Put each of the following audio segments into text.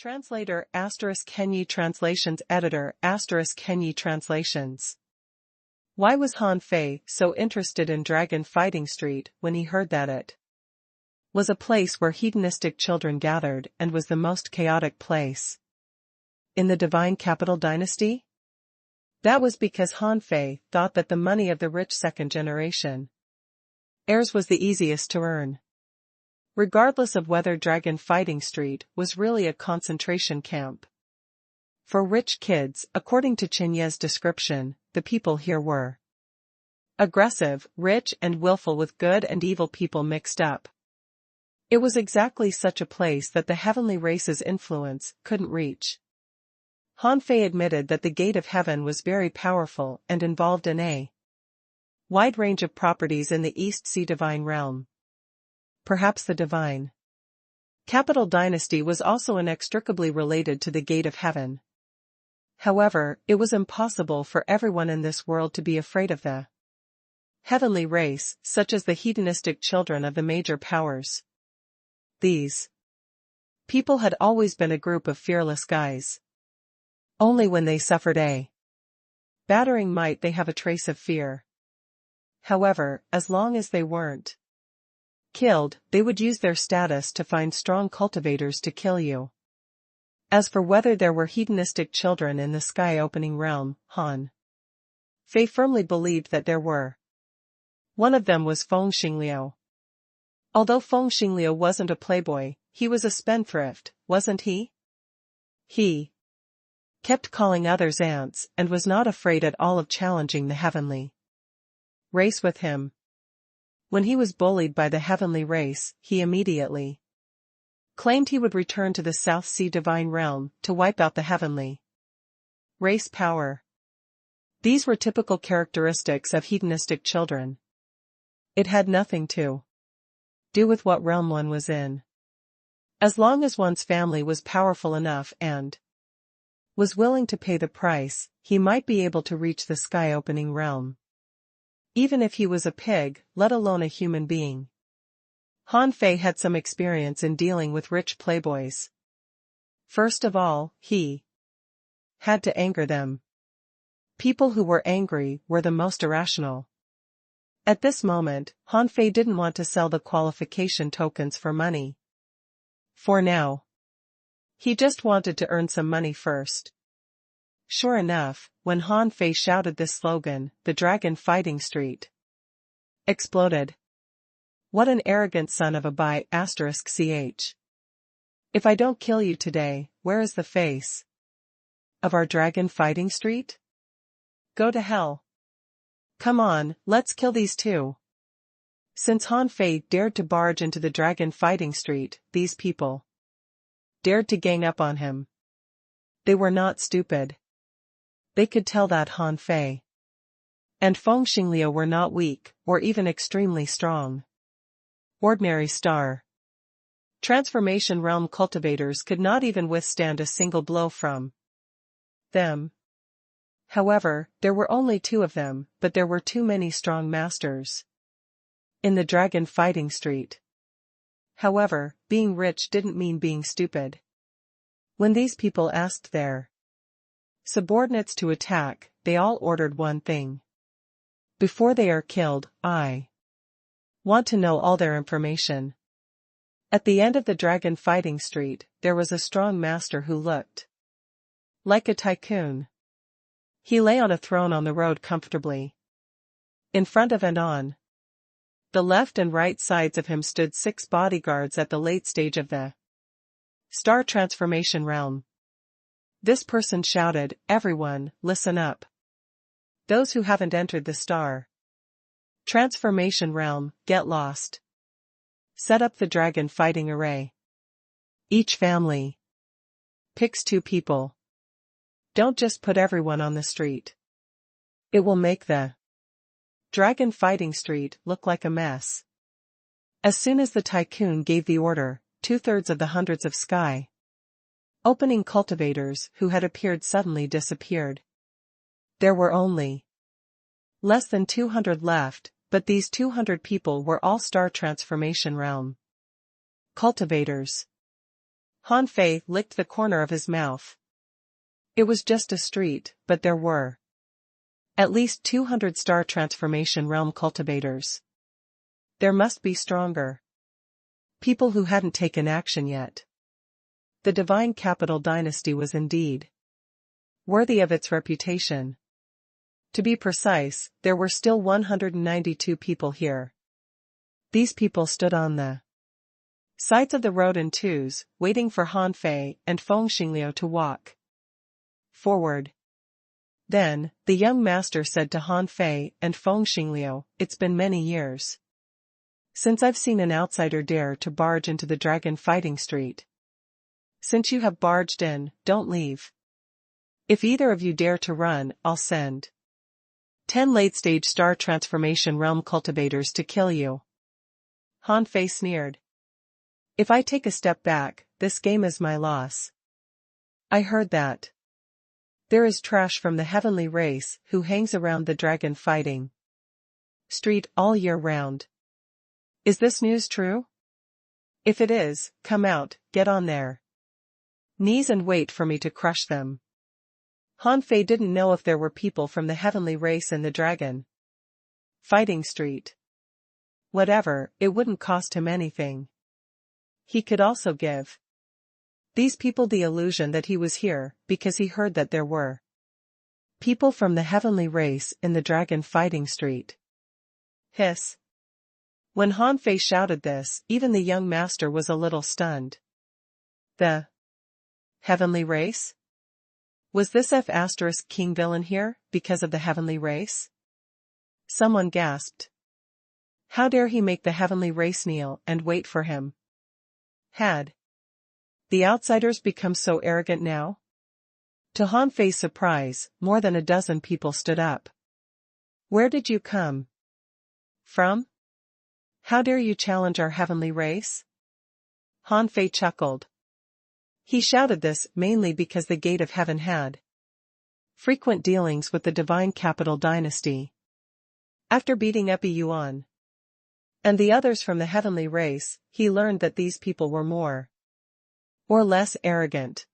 Translator *Kenyi Translations Editor *Kenyi Translations. Why was Han Fei so interested in Dragon Fighting Street when he heard that it was a place where hedonistic children gathered and was the most chaotic place in the Divine Capital Dynasty? That was because Han Fei thought that the money of the rich second-generation heirs was the easiest to earn, regardless of whether Dragon Fighting Street was really a concentration camp. For rich kids, according to Chinye's description, the people here were aggressive, rich and willful with good and evil people mixed up. It was exactly such a place that the heavenly race's influence couldn't reach. Han Fei admitted that the gate of heaven was very powerful and involved in a wide range of properties in the East Sea Divine Realm. Perhaps the Divine Capital Dynasty was also inextricably related to the Gate of Heaven. However, it was impossible for everyone in this world to be afraid of the heavenly race, such as the hedonistic children of the major powers. These people had always been a group of fearless guys. Only when they suffered a battering might they have a trace of fear. However, as long as they weren't killed, they would use their status to find strong cultivators to kill you. As for whether there were hedonistic children in the sky-opening realm, Han Fei firmly believed that there were. One of them was Feng Xingliu. Although Feng Xingliu wasn't a playboy, he was a spendthrift, wasn't he? He kept calling others ants and was not afraid at all of challenging the heavenly race with him. When he was bullied by the heavenly race, he immediately claimed he would return to the South Sea Divine Realm to wipe out the heavenly race power. These were typical characteristics of hedonistic children. It had nothing to do with what realm one was in. As long as one's family was powerful enough and was willing to pay the price, he might be able to reach the sky-opening realm. Even if he was a pig, let alone a human being. Han Fei had some experience in dealing with rich playboys. First of all, he had to anger them. People who were angry were the most irrational. At this moment, Han Fei didn't want to sell the qualification tokens for money. For now, he just wanted to earn some money first. Sure enough, when Han Fei shouted this slogan, the Dragon Fighting Street exploded. What an arrogant son of a bi *ch. If I don't kill you today, where is the face of our Dragon Fighting Street? Go to hell. Come on, let's kill these two. Since Han Fei dared to barge into the Dragon Fighting Street, these people dared to gang up on him. They were not stupid. They could tell that Han Fei and Feng Xingliu were not weak, or even extremely strong. Ordinary star transformation realm cultivators could not even withstand a single blow from them. However, there were only two of them, but there were too many strong masters in the Dragon Fighting Street. However, being rich didn't mean being stupid. When these people asked their subordinates to attack, they all ordered one thing. Before they are killed, I want to know all their information. At the end of the Dragon Fighting Street, there was a strong master who looked like a tycoon. He lay on a throne on the road comfortably. In front of and on the left and right sides of him stood 6 bodyguards at the late stage of the star transformation realm. This person shouted, "Everyone, listen up. Those who haven't entered the star transformation realm, get lost. Set up the dragon fighting array. Each family picks 2 people. Don't just put everyone on the street. It will make the Dragon Fighting Street look like a mess." As soon as the tycoon gave the order, 2/3 of the hundreds of sky opening cultivators who had appeared suddenly disappeared. There were only less than 200 left, but these 200 people were all star transformation realm cultivators. Han Fei licked the corner of his mouth. It was just a street, but there were at least 200 Star Transformation Realm cultivators. There must be stronger people who hadn't taken action yet. The Divine Capital Dynasty was indeed worthy of its reputation. To be precise, there were still 192 people here. These people stood on the sides of the road in twos, waiting for Han Fei and Feng Xingliu to walk forward. Then, the young master said to Han Fei and Feng Xingliu, "It's been many years since I've seen an outsider dare to barge into the dragon fighting street. Since you have barged in, don't leave. If either of you dare to run, I'll send 10 late-stage Star Transformation Realm cultivators to kill you." Han Fei sneered. "If I take a step back, this game is my loss." "I heard that there is trash from the heavenly race who hangs around the dragon fighting street all year round. Is this news true? If it is, come out, get on their knees and wait for me to crush them." Han Fei didn't know if there were people from the heavenly race in the dragon fighting street. Whatever, it wouldn't cost him anything. He could also give these people the illusion that he was here, because he heard that there were people from the heavenly race in the dragon fighting street. Hiss. When Han Fei shouted this, even the young master was a little stunned. The heavenly race? Was this King villain here, because of the heavenly race? Someone gasped. How dare he make the heavenly race kneel and wait for him? Had the outsiders become so arrogant now? To Han Fei's surprise, more than a dozen people stood up. Where did you come from? How dare you challenge our heavenly race? Han Fei chuckled. He shouted this mainly because the Gate of Heaven had frequent dealings with the Divine Capital Dynasty. After beating up Yuan and the others from the heavenly race, he learned that these people were more or less arrogant.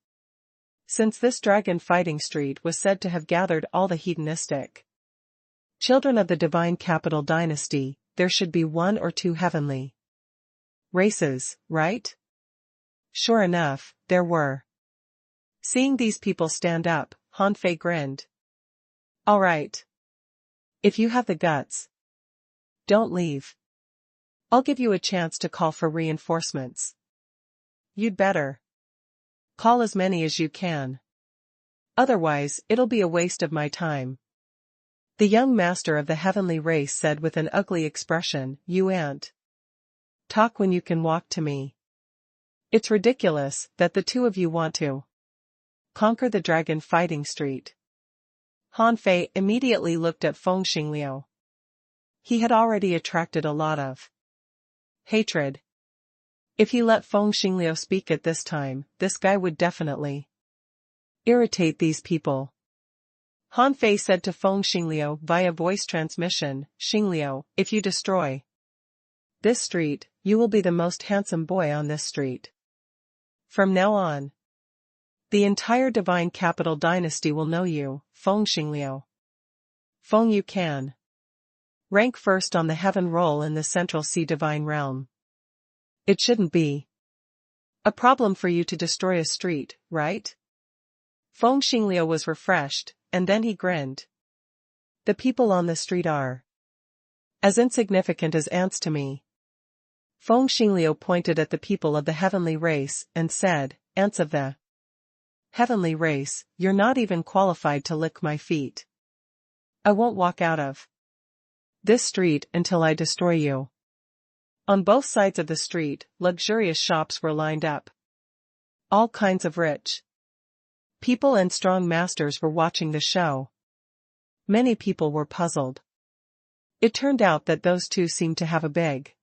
Since this dragon fighting street was said to have gathered all the hedonistic children of the Divine Capital Dynasty, there should be one or two heavenly races, right? Sure enough, there were. Seeing these people stand up, Han Fei grinned. All right. If you have the guts, don't leave. I'll give you a chance to call for reinforcements. You'd better call as many as you can. Otherwise, it'll be a waste of my time. The young master of the heavenly race said with an ugly expression, You ain't talk when you can walk to me. It's ridiculous that the two of you want to conquer the dragon fighting street. Han Fei immediately looked at Feng Xingliu. He had already attracted a lot of hatred. If he let Feng Xingliu speak at this time, this guy would definitely irritate these people. Han Fei said to Feng Xingliu via voice transmission, Xingliu, if you destroy this street, you will be the most handsome boy on this street. From now on, the entire Divine Capital Dynasty will know you, Feng Xingliu. Feng, you can rank first on the heaven roll in the Central Sea Divine Realm. It shouldn't be a problem for you to destroy a street, right? Feng Xingliu was refreshed, and then he grinned. The people on the street are as insignificant as ants to me. Feng Xingliu pointed at the people of the heavenly race and said, Ants of the heavenly race, you're not even qualified to lick my feet. I won't walk out of this street until I destroy you. On both sides of the street, luxurious shops were lined up. All kinds of rich people and strong masters were watching the show. Many people were puzzled. It turned out that those two seemed to have a big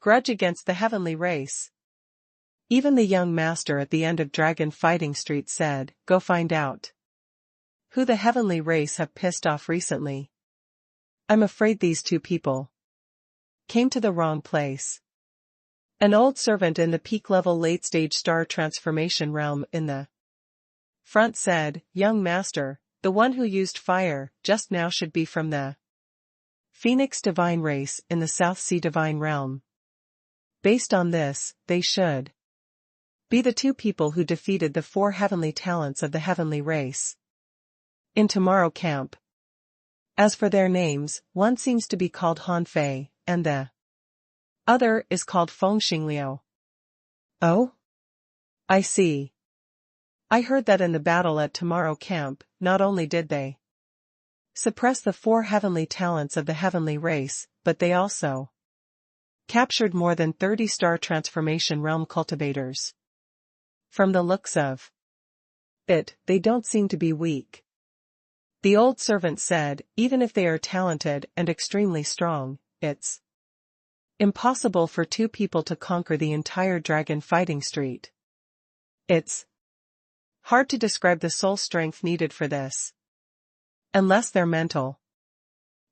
grudge against the heavenly race. Even the young master at the end of Dragon Fighting Street said, Go find out who the heavenly race have pissed off recently. I'm afraid these two people came to the wrong place. An old servant in the peak-level late-stage star transformation realm in the front said, "Young master, the one who used fire just now should be from the Phoenix divine race in the South Sea divine realm. Based on this, they should be the two people who defeated the four heavenly talents of the heavenly race in Tomorrow Camp. As for their names, one seems to be called Han Fei, and the other is called Feng Xingliu." "Oh? I see. I heard that in the battle at Tomorrow Camp, not only did they suppress the four heavenly talents of the heavenly race, but they also captured more than 30 star transformation realm cultivators. From the looks of it, they don't seem to be weak." The old servant said, "Even if they are talented and extremely strong, it's impossible for two people to conquer the entire dragon fighting street. It's hard to describe the soul strength needed for this. Unless their mental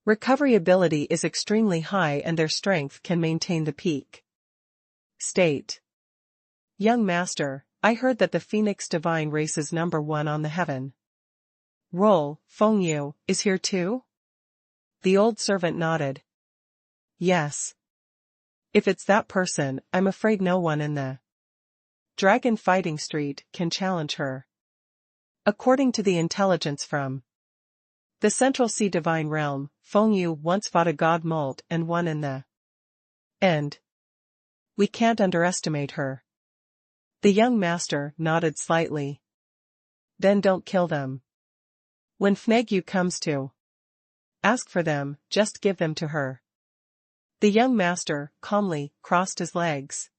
recovery ability is extremely high and their strength can maintain the peak state. Young master, I heard that the Phoenix divine race is #1 on the heaven roll. Feng Yu is here too?" The old servant nodded. "Yes. If it's that person, I'm afraid no one in the dragon fighting street can challenge her. According to the intelligence from the Central Sea divine realm, Feng Yu once fought a god molt and won in the end. We can't underestimate her." The young master nodded slightly. "Then don't kill them. When Fnegyu comes to ask for them, just give them to her." The young master calmly crossed his legs.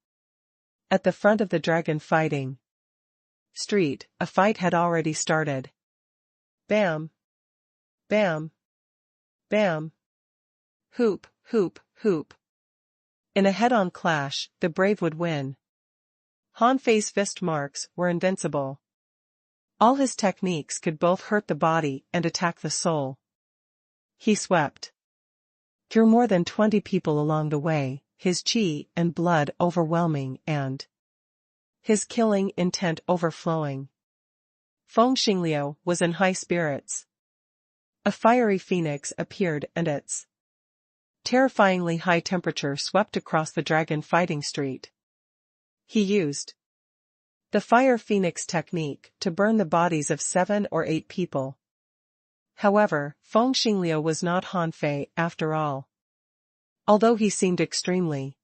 At the front of the dragon fighting street, a fight had already started. Bam! Bam! Bam! Hoop, hoop, hoop. In a head-on clash, the brave would win. Han Fei's fist marks were invincible. All his techniques could both hurt the body and attack the soul. He swept through more than 20 people along the way, his chi and blood overwhelming and his killing intent overflowing. Feng Xingliu was in high spirits. A fiery phoenix appeared and its terrifyingly high temperature swept across the dragon fighting street. He used the fire phoenix technique to burn the bodies of 7 or 8 people. However, Feng Xingliu was not Han Fei after all. Although he seemed extremely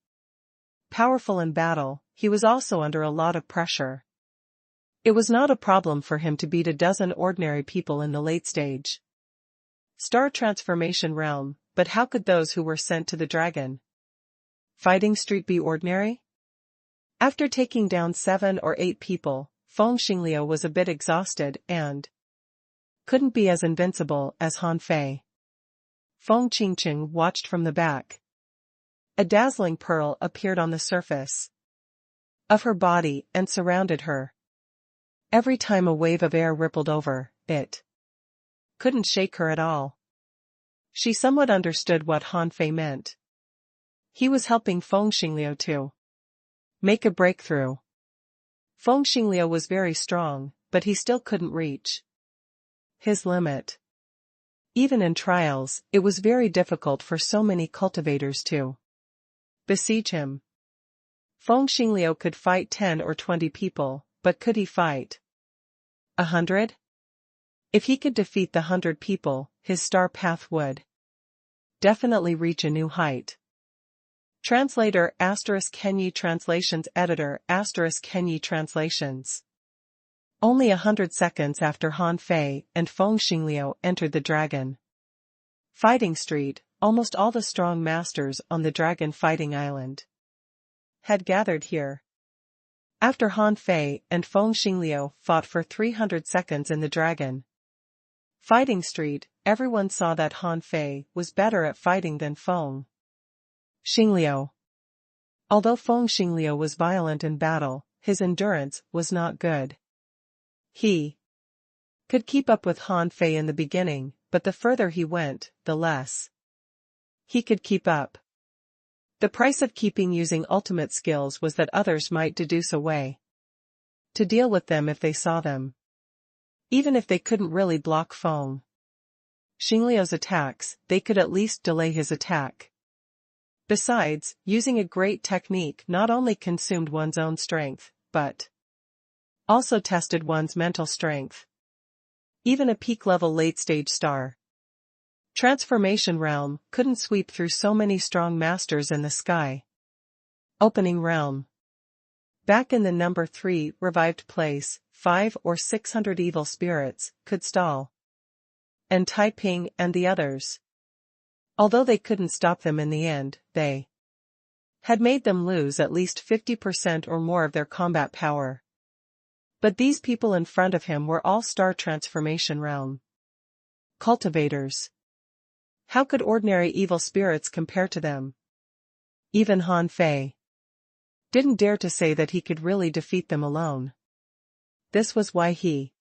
powerful in battle, he was also under a lot of pressure. It was not a problem for him to beat a dozen ordinary people in the late stage star transformation realm, but how could those who were sent to the dragon fighting street be ordinary? After taking down 7 or 8 people, Feng Xingliu was a bit exhausted and couldn't be as invincible as Han Fei. Feng Qingqing watched from the back. A dazzling pearl appeared on the surface of her body and surrounded her. Every time a wave of air rippled over, it couldn't shake her at all. She somewhat understood what Han Fei meant. He was helping Feng Xingliu to make a breakthrough. Feng Xingliu was very strong, but he still couldn't reach his limit. Even in trials, it was very difficult for so many cultivators to besiege him. Feng Xingliu could fight 10 or 20 people, but could he fight 100? If he could defeat the 100 people, his star path would definitely reach a new height. Translator ** Kenyi Translations Editor ** Kenyi Translations. Only 100 seconds after Han Fei and Feng Xingliu entered the dragon fighting street, almost all the strong masters on the dragon fighting island had gathered here. After Han Fei and Feng Xingliu fought for 300 seconds in the dragon fighting street, everyone saw that Han Fei was better at fighting than Feng Xingliu. Although Feng Xingliu was violent in battle, his endurance was not good. He could keep up with Han Fei in the beginning, but the further he went, the less he could keep up. The price of keeping using ultimate skills was that others might deduce a way to deal with them if they saw them. Even if they couldn't really block Feng Xingliu's attacks, they could at least delay his attack. Besides, using a great technique not only consumed one's own strength, but also tested one's mental strength. Even a peak-level late-stage star transformation realm couldn't sweep through so many strong masters in the sky. Opening realm. Back in the number 3 revived place, 5 or 600 evil spirits could stall. And Taiping and the others. Although they couldn't stop them in the end, they had made them lose at least 50% or more of their combat power. But these people in front of him were all star transformation realm cultivators. How could ordinary evil spirits compare to them? Even Han Fei didn't dare to say that he could really defeat them alone. This was why he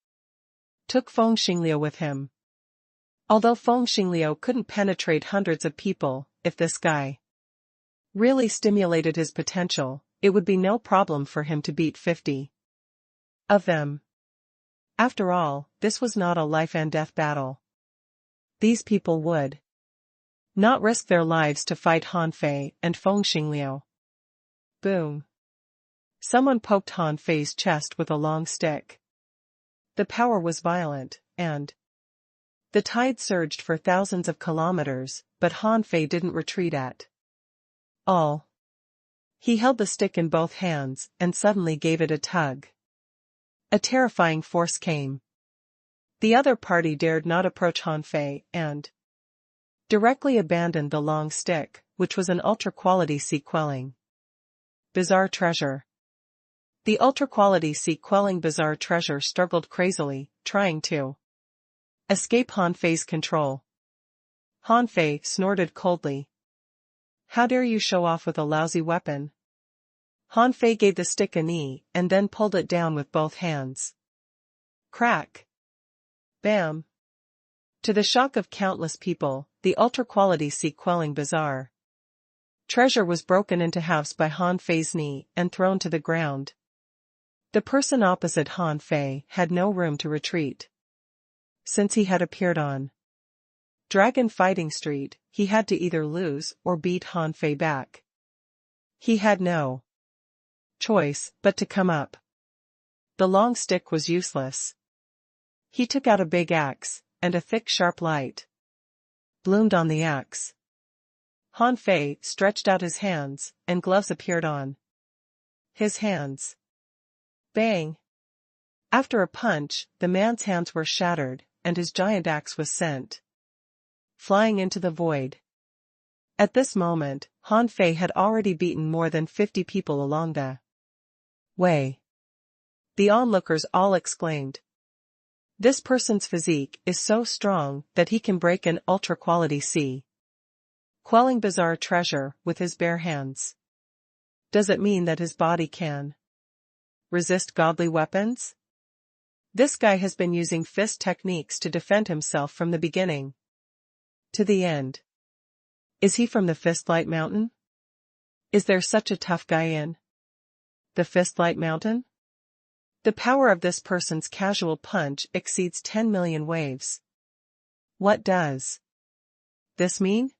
took Feng Xingliu with him. Although Feng Xingliu couldn't penetrate hundreds of people, if this guy really stimulated his potential, it would be no problem for him to beat 50 of them. After all, this was not a life-and-death battle. These people would not risk their lives to fight Han Fei and Feng Xingliu. Boom. Someone poked Han Fei's chest with a long stick. The power was violent, and the tide surged for thousands of kilometers, but Han Fei didn't retreat at all. He held the stick in both hands and suddenly gave it a tug. A terrifying force came. The other party dared not approach Han Fei and directly abandoned the long stick, which was an ultra-quality sea-quelling bizarre treasure. The ultra-quality sea-quelling bizarre treasure struggled crazily, trying to escape Han Fei's control. Han Fei snorted coldly. How dare you show off with a lousy weapon? Han Fei gave the stick a knee and then pulled it down with both hands. Crack. Bam. To the shock of countless people, the ultra-quality sea-quelling bizarre treasure was broken into halves by Han Fei's knee and thrown to the ground. The person opposite Han Fei had no room to retreat. Since he had appeared on Dragon Fighting Street, he had to either lose or beat Han Fei back. He had no choice but to come up. The long stick was useless. He took out a big axe, and a thick sharp light bloomed on the axe. Han Fei stretched out his hands, and gloves appeared on his hands. Bang! After a punch, the man's hands were shattered, and his giant axe was sent flying into the void. At this moment, Han Fei had already beaten more than 50 people along the way. The onlookers all exclaimed, "This person's physique is so strong that he can break an ultra-quality sea-quelling bizarre treasure with his bare hands. Does it mean that his body can resist godly weapons? This guy has been using fist techniques to defend himself from the beginning to the end. Is he from the Fistlight Mountain? Is there such a tough guy in the Fistlight Mountain? The power of this person's casual punch exceeds 10 million waves. What does this mean?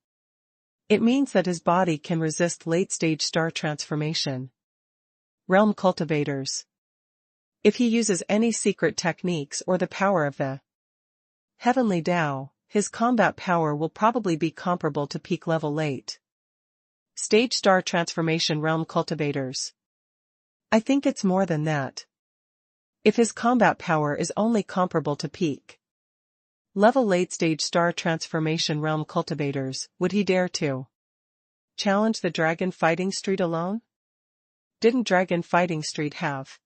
It means that his body can resist late-stage star transformation realm cultivators. If he uses any secret techniques or the power of the heavenly Tao, his combat power will probably be comparable to peak-level late-stage star transformation realm cultivators. I think it's more than that. If his combat power is only comparable to peak-level late-stage star transformation realm cultivators, would he dare to challenge the Dragon Fighting Street alone? Didn't Dragon Fighting Street have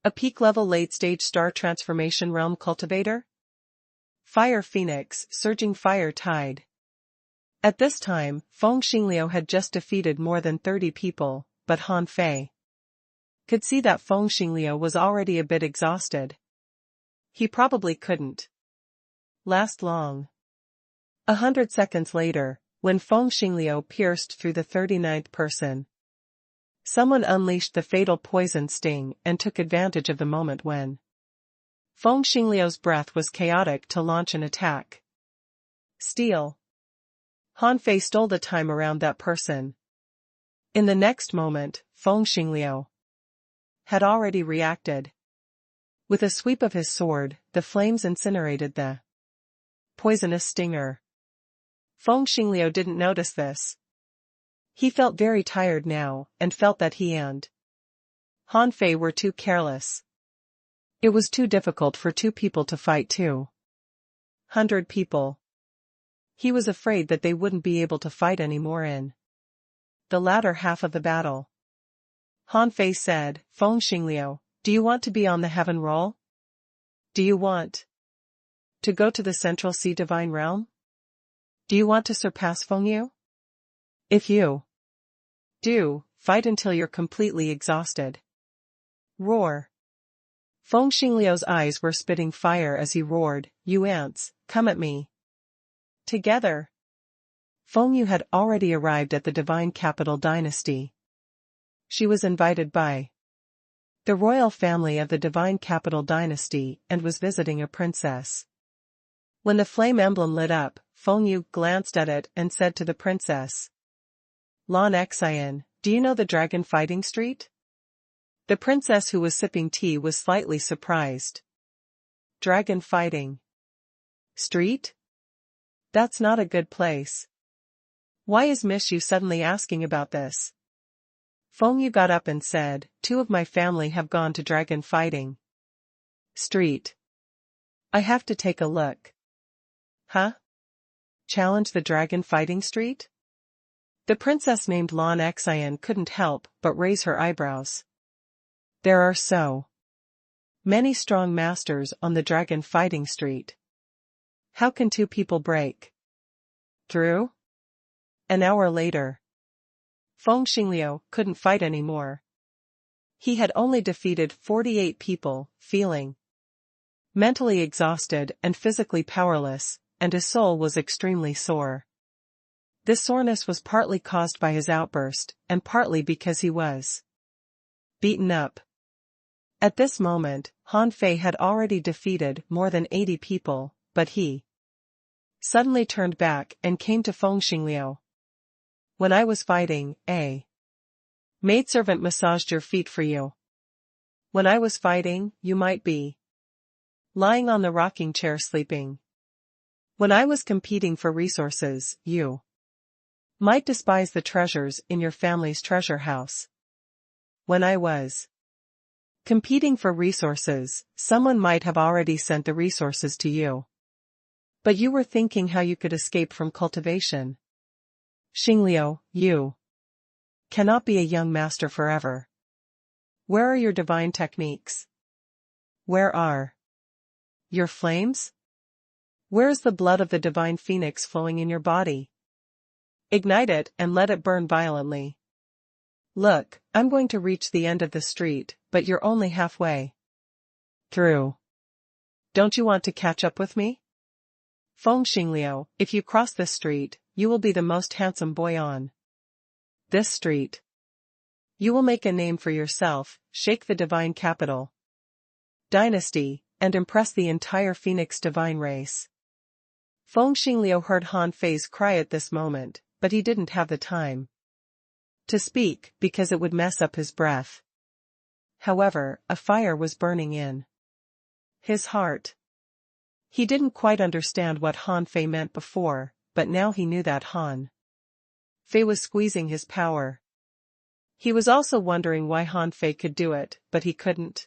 a peak-level late-stage star transformation realm cultivator? Fire Phoenix, Surging Fire Tide. At this time, Feng Xingliu had just defeated more than 30 people, but Han Fei could see that Feng Xingliu was already a bit exhausted. He probably couldn't last long. 100 seconds later, When Feng Xingliu pierced through the 39th person. Someone unleashed the fatal poison sting and took advantage of the moment when Feng Xingliu's breath was chaotic to launch an attack. Steal. Han Fei stole the time around that person. In the next moment, Feng Xingliu had already reacted. With a sweep of his sword, the flames incinerated the poisonous stinger. Feng Xingliu didn't notice this. He felt very tired now, and felt that he and Han Fei were too careless. It was too difficult for two people to fight 200 people. He was afraid that they wouldn't be able to fight anymore in the latter half of the battle. Han Fei said, Feng Xingliu, do you want to be on the heaven roll? Do you want to go to the Central Sea Divine Realm? Do you want to surpass Feng Yu? If you do, fight until you're completely exhausted. Roar. Feng Xingliu's eyes were spitting fire as he roared, You ants, come at me. Together. Feng Yu had already arrived at the Divine Capital Dynasty. She was invited by the royal family of the Divine Capital Dynasty and was visiting a princess. When the flame emblem lit up, Feng Yu glanced at it and said to the princess, Lan Xian, do you know the Dragon Fighting Street? The princess who was sipping tea was slightly surprised. Dragon Fighting Street? That's not a good place. Why is Miss Yu suddenly asking about this? Feng Yu got up and said, Two of my family have gone to Dragon Fighting Street. I have to take a look. Huh? Challenge the Dragon Fighting Street? The princess named Lan Xian couldn't help but raise her eyebrows. There are so many strong masters on the Dragon Fighting Street. How can two people break through? An hour later, Feng Xingliu couldn't fight anymore. He had only defeated 48 people, feeling mentally exhausted and physically powerless, and his soul was extremely sore. This soreness was partly caused by his outburst, and partly because he was beaten up. At this moment, Han Fei had already defeated more than 80 people, but he suddenly turned back and came to Feng Xingliu. When I was fighting, a maidservant massaged your feet for you. When I was fighting, you might be lying on the rocking chair sleeping. When I was competing for resources, you might despise the treasures in your family's treasure house. When I was competing for resources, someone might have already sent the resources to you. But you were thinking how you could escape from cultivation. Xingliu, you cannot be a young master forever. Where are your divine techniques? Where are your flames? Where is the blood of the divine phoenix flowing in your body? Ignite it and let it burn violently. Look, I'm going to reach the end of the street, but you're only halfway through. Don't you want to catch up with me? Feng Xingliu, if you cross this street, you will be the most handsome boy on this street. You will make a name for yourself, shake the divine capital dynasty, and impress the entire Phoenix divine race. Feng Xingliu heard Han Fei's cry at this moment, but he didn't have the time to speak because it would mess up his breath. However, a fire was burning in his heart. He didn't quite understand what Han Fei meant before, but now he knew that Han Fei was squeezing his power. He was also wondering why Han Fei could do it, but he couldn't.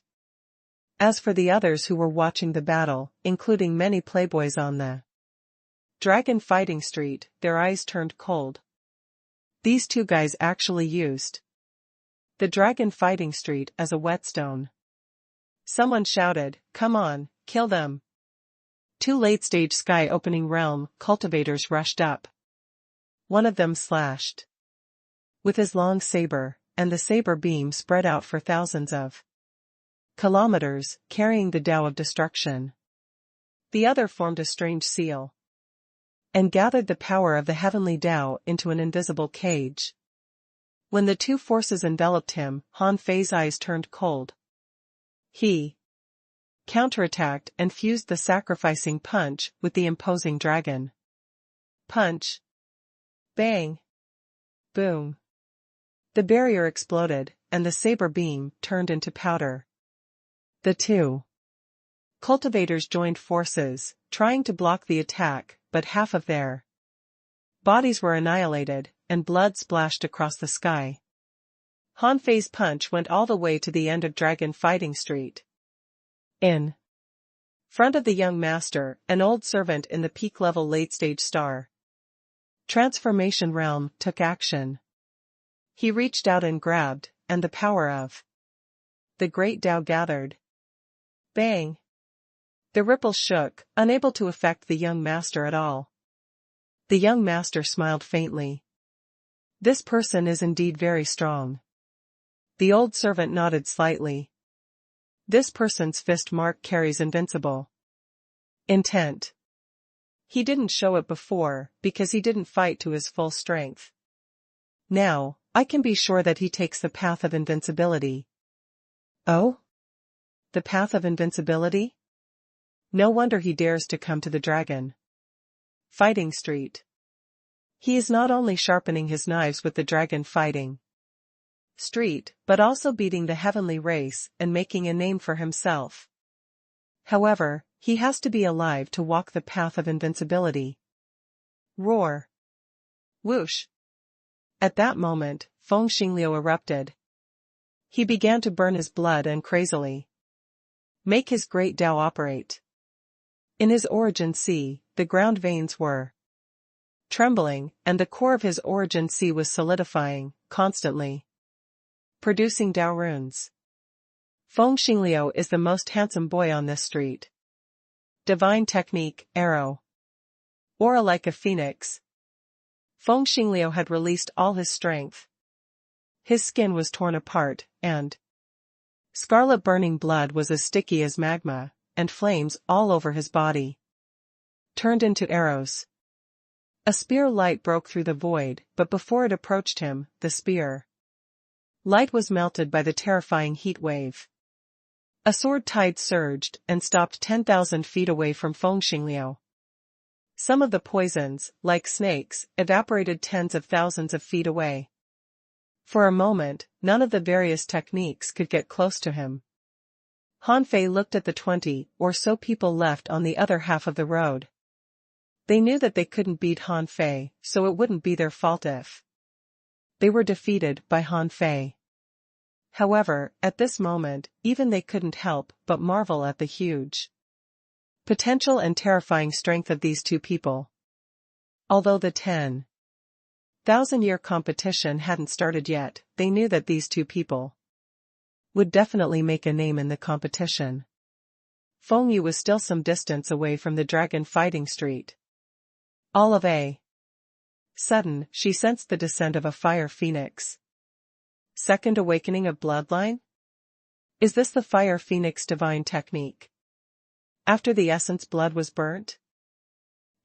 As for the others who were watching the battle, including many playboys on the Dragon Fighting Street, their eyes turned cold. These two guys actually used the Dragon Fighting Street as a whetstone. Someone shouted, Come on, kill them. Two late-stage sky-opening realm cultivators rushed up. One of them slashed with his long saber, and the saber beam spread out for thousands of kilometers, carrying the Tao of destruction. The other formed a strange seal. and gathered the power of the heavenly Tao into an invisible cage. When the two forces enveloped him, Han Fei's eyes turned cold. He counterattacked and fused the sacrificing punch with the imposing dragon. Punch. Bang. Boom. The barrier exploded, and the saber beam turned into powder. The two cultivators joined forces, trying to block the attack, but half of their bodies were annihilated, and blood splashed across the sky. Han Fei's punch went all the way to the end of Dragon Fighting Street. In front of the young master, an old servant in the peak-level late-stage star transformation realm took action. He reached out and grabbed, and the power of the great Tao gathered. Bang! The ripples shook, unable to affect the young master at all. The young master smiled faintly. This person is indeed very strong. The old servant nodded slightly. This person's fist mark carries invincible intent. He didn't show it before, because he didn't fight to his full strength. Now, I can be sure that he takes the path of invincibility. Oh? The path of invincibility? No wonder he dares to come to the Dragon Fighting Street. He is not only sharpening his knives with the Dragon Fighting Street, but also beating the heavenly race and making a name for himself. However, he has to be alive to walk the path of invincibility. Roar. Whoosh. At that moment, Feng Xingliu erupted. He began to burn his blood and crazily make his great Tao operate. In his origin sea, the ground veins were trembling, and the core of his origin sea was solidifying, constantly producing Tao runes. Feng Xingliu is the most handsome boy on this street. Divine technique, arrow. Aura like a phoenix. Feng Xingliu had released all his strength. His skin was torn apart, and scarlet burning blood was as sticky as magma, and flames all over his body turned into arrows. A spear light broke through the void, but before it approached him, the spear light was melted by the terrifying heat wave. A sword tide surged and stopped 10,000 feet away from Feng Xingliu. Some of the poisons, like snakes, evaporated tens of thousands of feet away. For a moment, none of the various techniques could get close to him. Han Fei looked at the 20 or so people left on the other half of the road. They knew that they couldn't beat Han Fei, so it wouldn't be their fault if they were defeated by Han Fei. However, at this moment, even they couldn't help but marvel at the huge potential and terrifying strength of these two people. Although the 10,000-year competition hadn't started yet, they knew that these two people would definitely make a name in the competition. Feng Yu was still some distance away from the Dragon Fighting Street. All of a sudden, she sensed the descent of a fire phoenix. Second awakening of bloodline? Is this the fire phoenix divine technique? After the essence blood was burnt?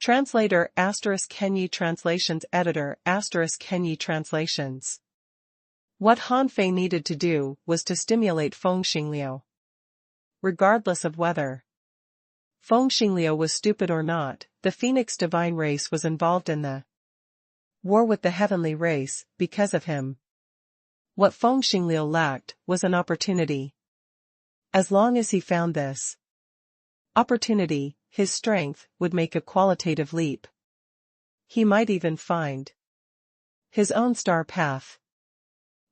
Translator * Kenyi Translations Editor * Kenyi Translations. What Han Fei needed to do was to stimulate Feng Xingliu. Regardless of whether Feng Xingliu was stupid or not, the Phoenix divine race was involved in the war with the heavenly race, because of him. What Feng Xingliu lacked was an opportunity. As long as he found this opportunity, his strength would make a qualitative leap. He might even find his own star path.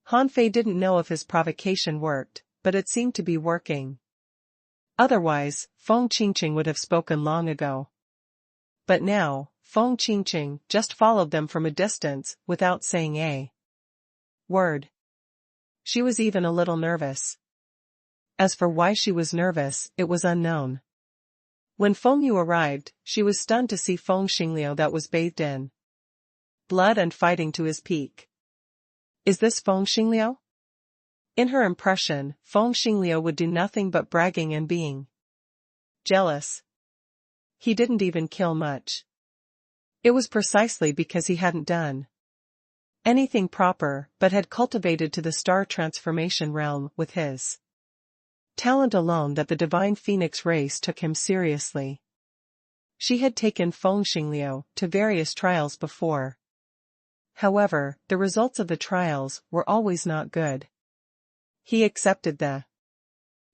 Han Fei didn't know if his provocation worked, but it seemed to be working. Otherwise, Feng Qingqing would have spoken long ago. But now, Feng Qingqing just followed them from a distance without saying a word. She was even a little nervous. As for why she was nervous, it was unknown. When Feng Yu arrived, she was stunned to see Feng Xingliu that was bathed in blood and fighting to his peak. Is this Feng Xingliu? In her impression, Feng Xingliu would do nothing but bragging and being jealous. He didn't even kill much. It was precisely because he hadn't done anything proper but had cultivated to the star transformation realm with his talent alone that the divine phoenix race took him seriously. She had taken Feng Xingliu to various trials before. However, the results of the trials were always not good. He accepted the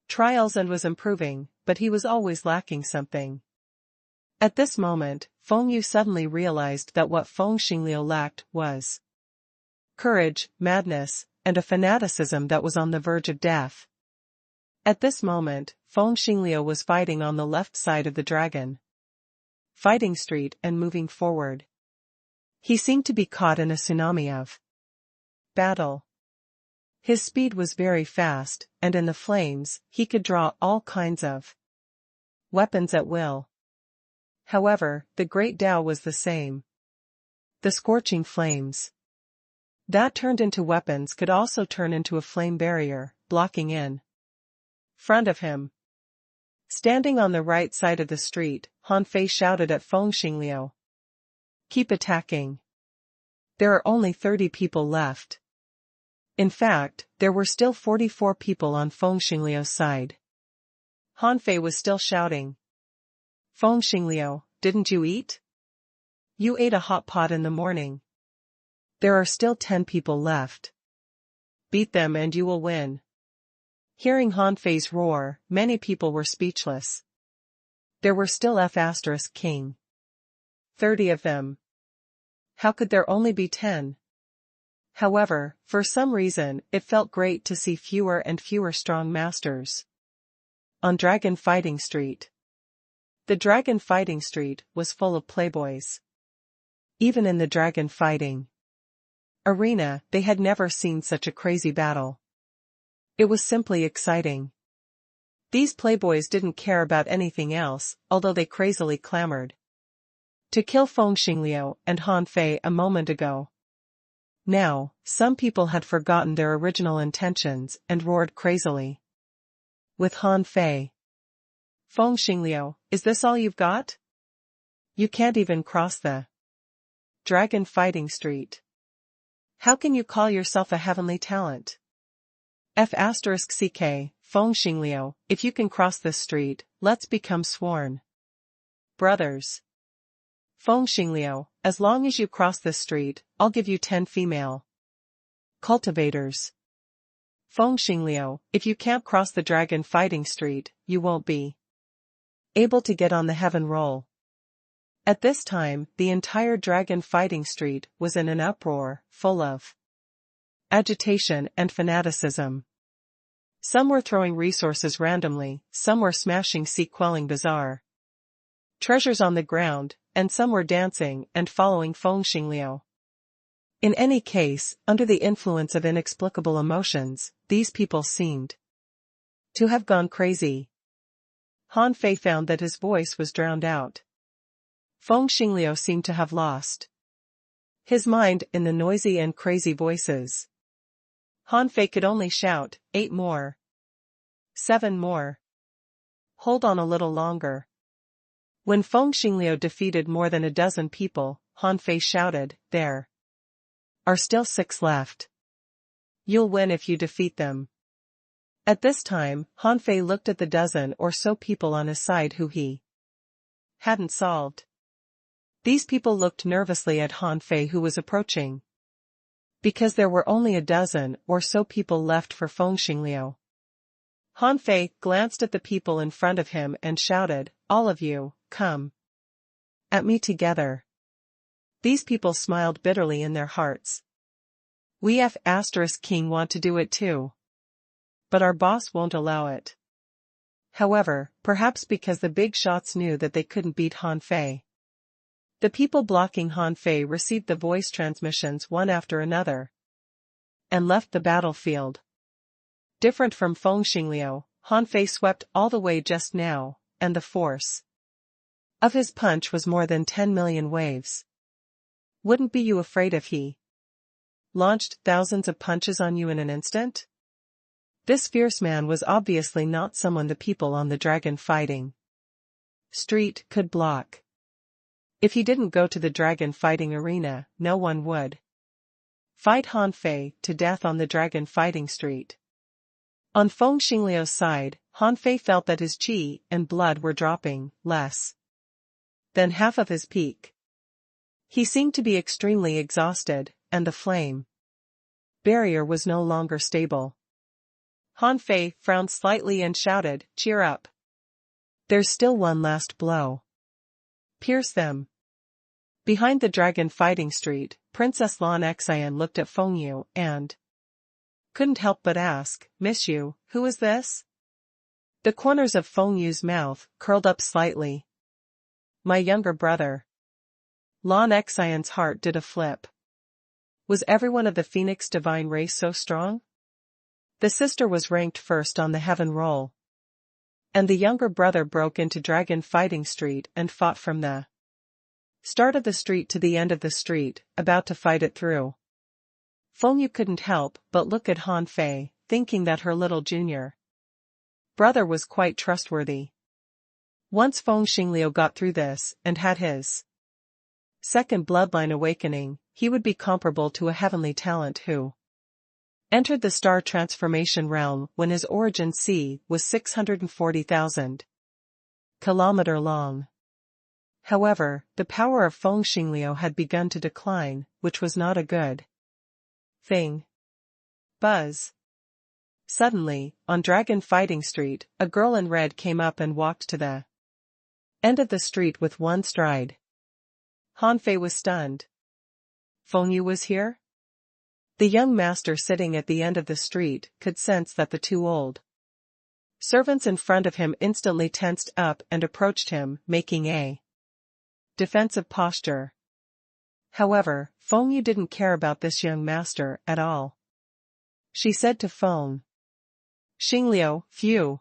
trials and was improving, but he was always lacking something. At this moment, Feng Yu suddenly realized that what Feng Xingliu lacked was courage, madness, and a fanaticism that was on the verge of death. At this moment, Feng Xingliu was fighting on the left side of the dragon fighting street and moving forward. He seemed to be caught in a tsunami of battle. His speed was very fast, and in the flames, he could draw all kinds of weapons at will. However, the great Tao was the same. The scorching flames that turned into weapons could also turn into a flame barrier, blocking in front of him. Standing on the right side of the street, Han Fei shouted at Feng Xingliu. Keep attacking. There are only 30 people left. In fact, there were still 44 people on Feng Xingliu's side. Han Fei was still shouting. Feng Xingliu, didn't you eat? You ate a hot pot in the morning. There are still 10 people left. Beat them and you will win. Hearing Han Fei's roar, many people were speechless. There were still King. 30 of them. How could there only be 10? However, for some reason, it felt great to see fewer and fewer strong masters on Dragon Fighting Street. The Dragon Fighting Street was full of playboys. Even in the dragon fighting arena, they had never seen such a crazy battle. It was simply exciting. These playboys didn't care about anything else, although they crazily clamored to kill Feng Xingliu and Han Fei a moment ago. Now, some people had forgotten their original intentions and roared crazily with Han Fei. Feng Xingliu, is this all you've got? You can't even cross the Dragon Fighting Street. How can you call yourself a heavenly talent? F***ck, Feng Xingliu, if you can cross this street, let's become sworn brothers. Feng Xingliu, as long as you cross this street, I'll give you 10 female cultivators. Feng Xingliu, if you can't cross the Dragon Fighting Street, you won't be able to get on the heaven roll. At this time, the entire Dragon Fighting Street was in an uproar, full of agitation and fanaticism. Some were throwing resources randomly, some were smashing sea-quelling bazaar treasures on the ground, and some were dancing and following Feng Xingliu. In any case, under the influence of inexplicable emotions, these people seemed to have gone crazy. Han Fei found that his voice was drowned out. Feng Xingliu seemed to have lost his mind in the noisy and crazy voices. Han Fei could only shout, 8 more. 7 more. Hold on a little longer. When Feng Xingliu defeated more than a dozen people, Han Fei shouted, there are still 6 left. You'll win if you defeat them. At this time, Han Fei looked at the dozen or so people on his side who he hadn't solved. These people looked nervously at Han Fei who was approaching. Because there were only a dozen or so people left for Feng Xingliu. Han Fei glanced at the people in front of him and shouted, all of you, come at me together. These people smiled bitterly in their hearts. We **king want to do it too. But our boss won't allow it. However, perhaps because the big shots knew that they couldn't beat Han Fei. The people blocking Han Fei received the voice transmissions one after another and left the battlefield. Different from Feng Xingliu, Han Fei swept all the way just now, and the force of his punch was more than 10 million waves. Wouldn't be you afraid if he launched thousands of punches on you in an instant? This fierce man was obviously not someone the people on the Dragon Fighting Street could block. If he didn't go to the dragon fighting arena, no one would. Fight Han Fei to death on the dragon fighting street. On Feng Xingliu's side, Han Fei felt that his qi and blood were dropping less than half of his peak. He seemed to be extremely exhausted, and the flame barrier was no longer stable. Han Fei frowned slightly and shouted, "Cheer up. There's still one last blow. Pierce them." Behind the dragon fighting street, Princess Lan Xian looked at Feng Yu and couldn't help but ask, "Miss Yu, who is this?" The corners of Feng Yu's mouth curled up slightly. "My younger brother." Lan Xian's heart did a flip. Was everyone of the Phoenix divine race so strong? The sister was ranked first on the heaven roll. And the younger brother broke into Dragon Fighting Street and fought from the start of the street to the end of the street, about to fight it through. Feng Yu couldn't help but look at Han Fei, thinking that her little junior brother was quite trustworthy. Once Feng Xingliu got through this and had his second bloodline awakening, he would be comparable to a heavenly talent who entered the star transformation realm when his origin sea was 640,000 kilometers long. However, the power of Feng Xingliu had begun to decline, which was not a good thing. Buzz. Suddenly, on Dragon Fighting Street, a girl in red came up and walked to the end of the street with one stride. Han Fei was stunned. Feng Yu was here? The young master sitting at the end of the street could sense that the two old servants in front of him instantly tensed up and approached him, making a defensive posture. However, Feng Yu didn't care about this young master at all. She said to Feng Xingliu, "Phew.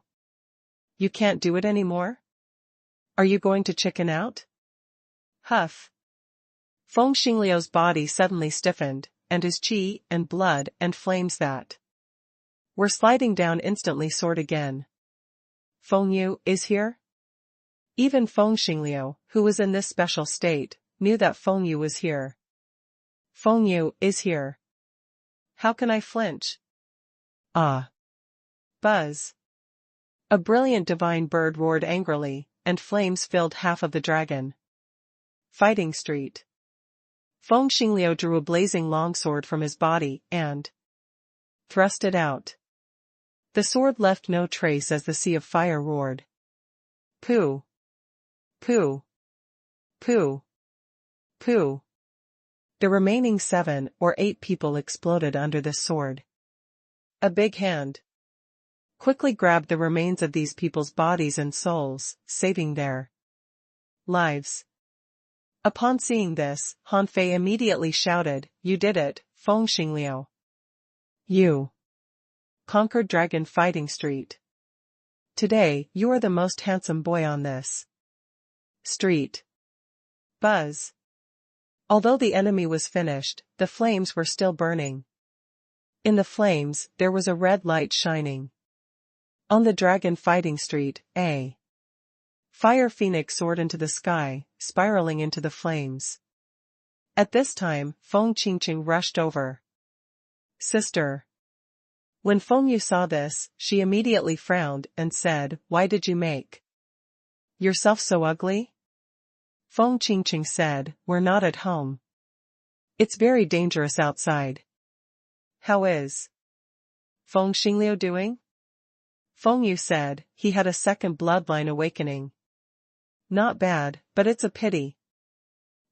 You can't do it anymore? Are you going to chicken out?" Huff. Feng Xingliu's body suddenly stiffened, and his qi and blood and flames that were sliding down instantly soared again. Feng Yu is here? Even Feng Xingliu, who was in this special state, knew that Feng Yu was here. Feng Yu is here. How can I flinch? Ah. Buzz. A brilliant divine bird roared angrily, and flames filled half of the dragon fighting street. Feng Xingliu drew a blazing longsword from his body and thrust it out. The sword left no trace as the sea of fire roared. Pooh! Pooh! Pooh! Pooh! The remaining 7 or 8 people exploded under this sword. A big hand quickly grabbed the remains of these people's bodies and souls, saving their lives. Upon seeing this, Han Fei immediately shouted, "You did it, Feng Xingliu. You conquered Dragon Fighting Street. Today, you are the most handsome boy on this street." Buzz. Although the enemy was finished, the flames were still burning. In the flames, there was a red light shining. On the Dragon Fighting Street, a fire phoenix soared into the sky, spiraling into the flames. At this time, Feng Qingqing rushed over. "Sister." When Feng Yu saw this, she immediately frowned and said, "Why did you make yourself so ugly?" Feng Qingqing said, "We're not at home. It's very dangerous outside." "How is Feng Xingliu doing?" Feng Yu said, "He had a second bloodline awakening. Not bad, but it's a pity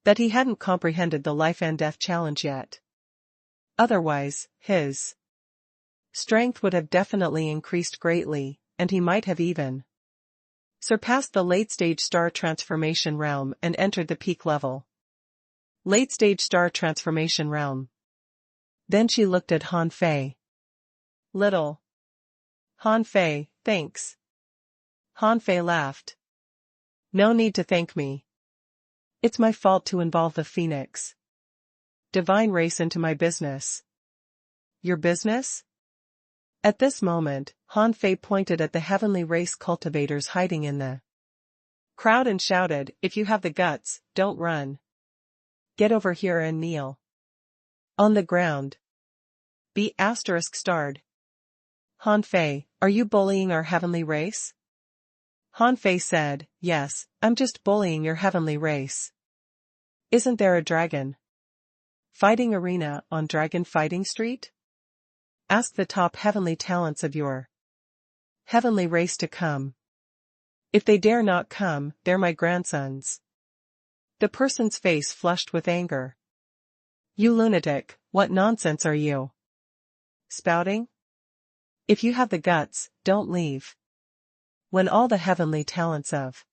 that he hadn't comprehended the life and death challenge yet. Otherwise, his strength would have definitely increased greatly, and he might have even surpassed the late-stage star transformation realm and entered the peak level. Late-stage star transformation realm." Then she looked at Han Fei. "Little Han Fei, thanks." Han Fei laughed. "No need to thank me. It's my fault to involve the Phoenix divine race into my business." "Your business?" At this moment, Han Fei pointed at the heavenly race cultivators hiding in the Crowd and shouted, if you have the guts, don't run. Get over here and kneel. On the ground. Be ****. Han Fei, are you bullying our heavenly race? Han Fei said, yes, I'm just bullying your heavenly race. Isn't there a dragon fighting arena on Dragon Fighting Street? Ask the top heavenly talents of your heavenly race to come. If they dare not come, they're my grandsons. The person's face flushed with anger. You lunatic, what nonsense are you spouting? If you have the guts, don't leave. When all the heavenly talents of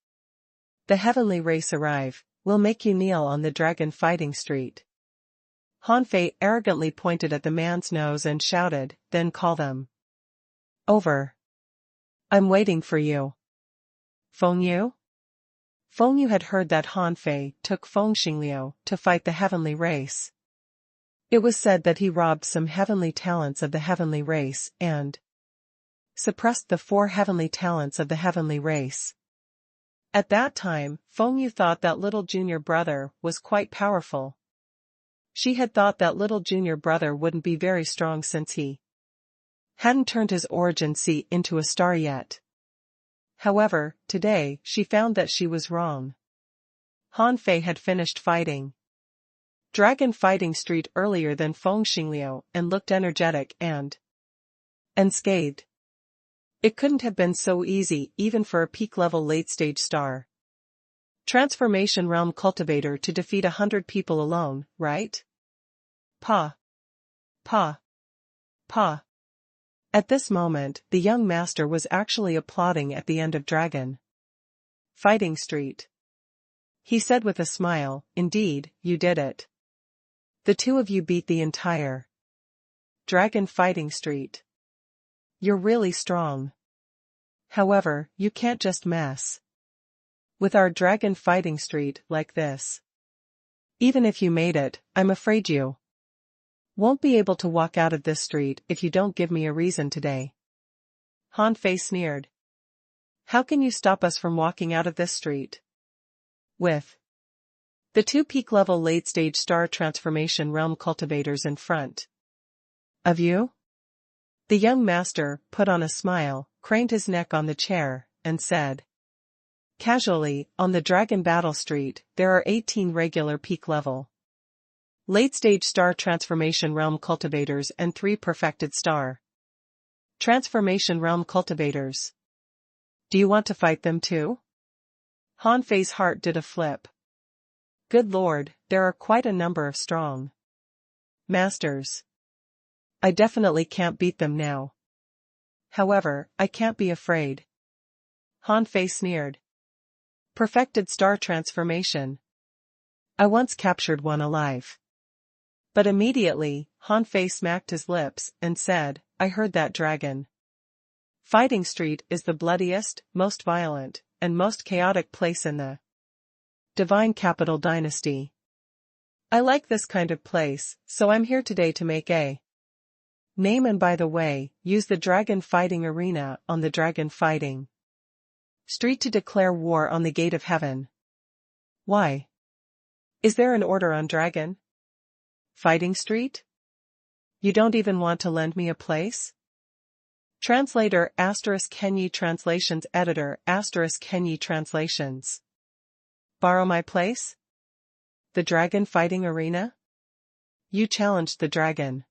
the heavenly race arrive, we'll make you kneel on the Dragon Fighting Street. Han Fei arrogantly pointed at the man's nose and shouted, then call them over. I'm waiting for you. Feng Yu? Feng Yu had heard that Han Fei took Feng Xingliu to fight the heavenly race. It was said that he robbed some heavenly talents of the heavenly race and suppressed the 4 heavenly talents of the heavenly race. At that time, Feng Yu thought that little junior brother was quite powerful. She had thought that little junior brother wouldn't be very strong since he hadn't turned his origin sea into a star yet. However, today, she found that she was wrong. Han Fei had finished fighting Dragon Fighting Street earlier than Feng Xingliu and looked energetic and unscathed. It couldn't have been so easy even for a peak-level late-stage star transformation realm cultivator to defeat 100 people alone, right? Pa. Pa. Pa. At this moment, the young master was actually applauding at the end of Dragon Fighting Street. He said with a smile, indeed, you did it. The 2 of you beat the entire Dragon Fighting Street. You're really strong. However, you can't just mess with our Dragon Fighting Street like this. Even if you made it, I'm afraid you won't be able to walk out of this street if you don't give me a reason today. Han Fei sneered. How can you stop us from walking out of this street? With the 2 peak-level late-stage star transformation realm cultivators in front of you? The young master put on a smile, craned his neck on the chair, and said, casually, on the Dragon Battle Street, there are 18 regular peak-level late-stage star transformation realm cultivators and 3 perfected star transformation realm cultivators. Do you want to fight them too? Han Fei's heart did a flip. Good lord, there are quite a number of strong masters. I definitely can't beat them now. However, I can't be afraid. Han Fei sneered. Perfected star transformation. I once captured one alive. But immediately, Han Fei smacked his lips and said, I heard that Dragon Fighting Street is the bloodiest, most violent, and most chaotic place in the Divine Capital Dynasty. I like this kind of place, so I'm here today to make a name and by the way, use the Dragon Fighting Arena on the Dragon Fighting Street to declare war on the Gate of Heaven. Why? Is there an order on Dragon Fighting Street? You don't even want to lend me a place? Translator *Kenyi Translations Editor *Kenyi Translations. Borrow my place? The Dragon Fighting Arena? You challenged the Dragon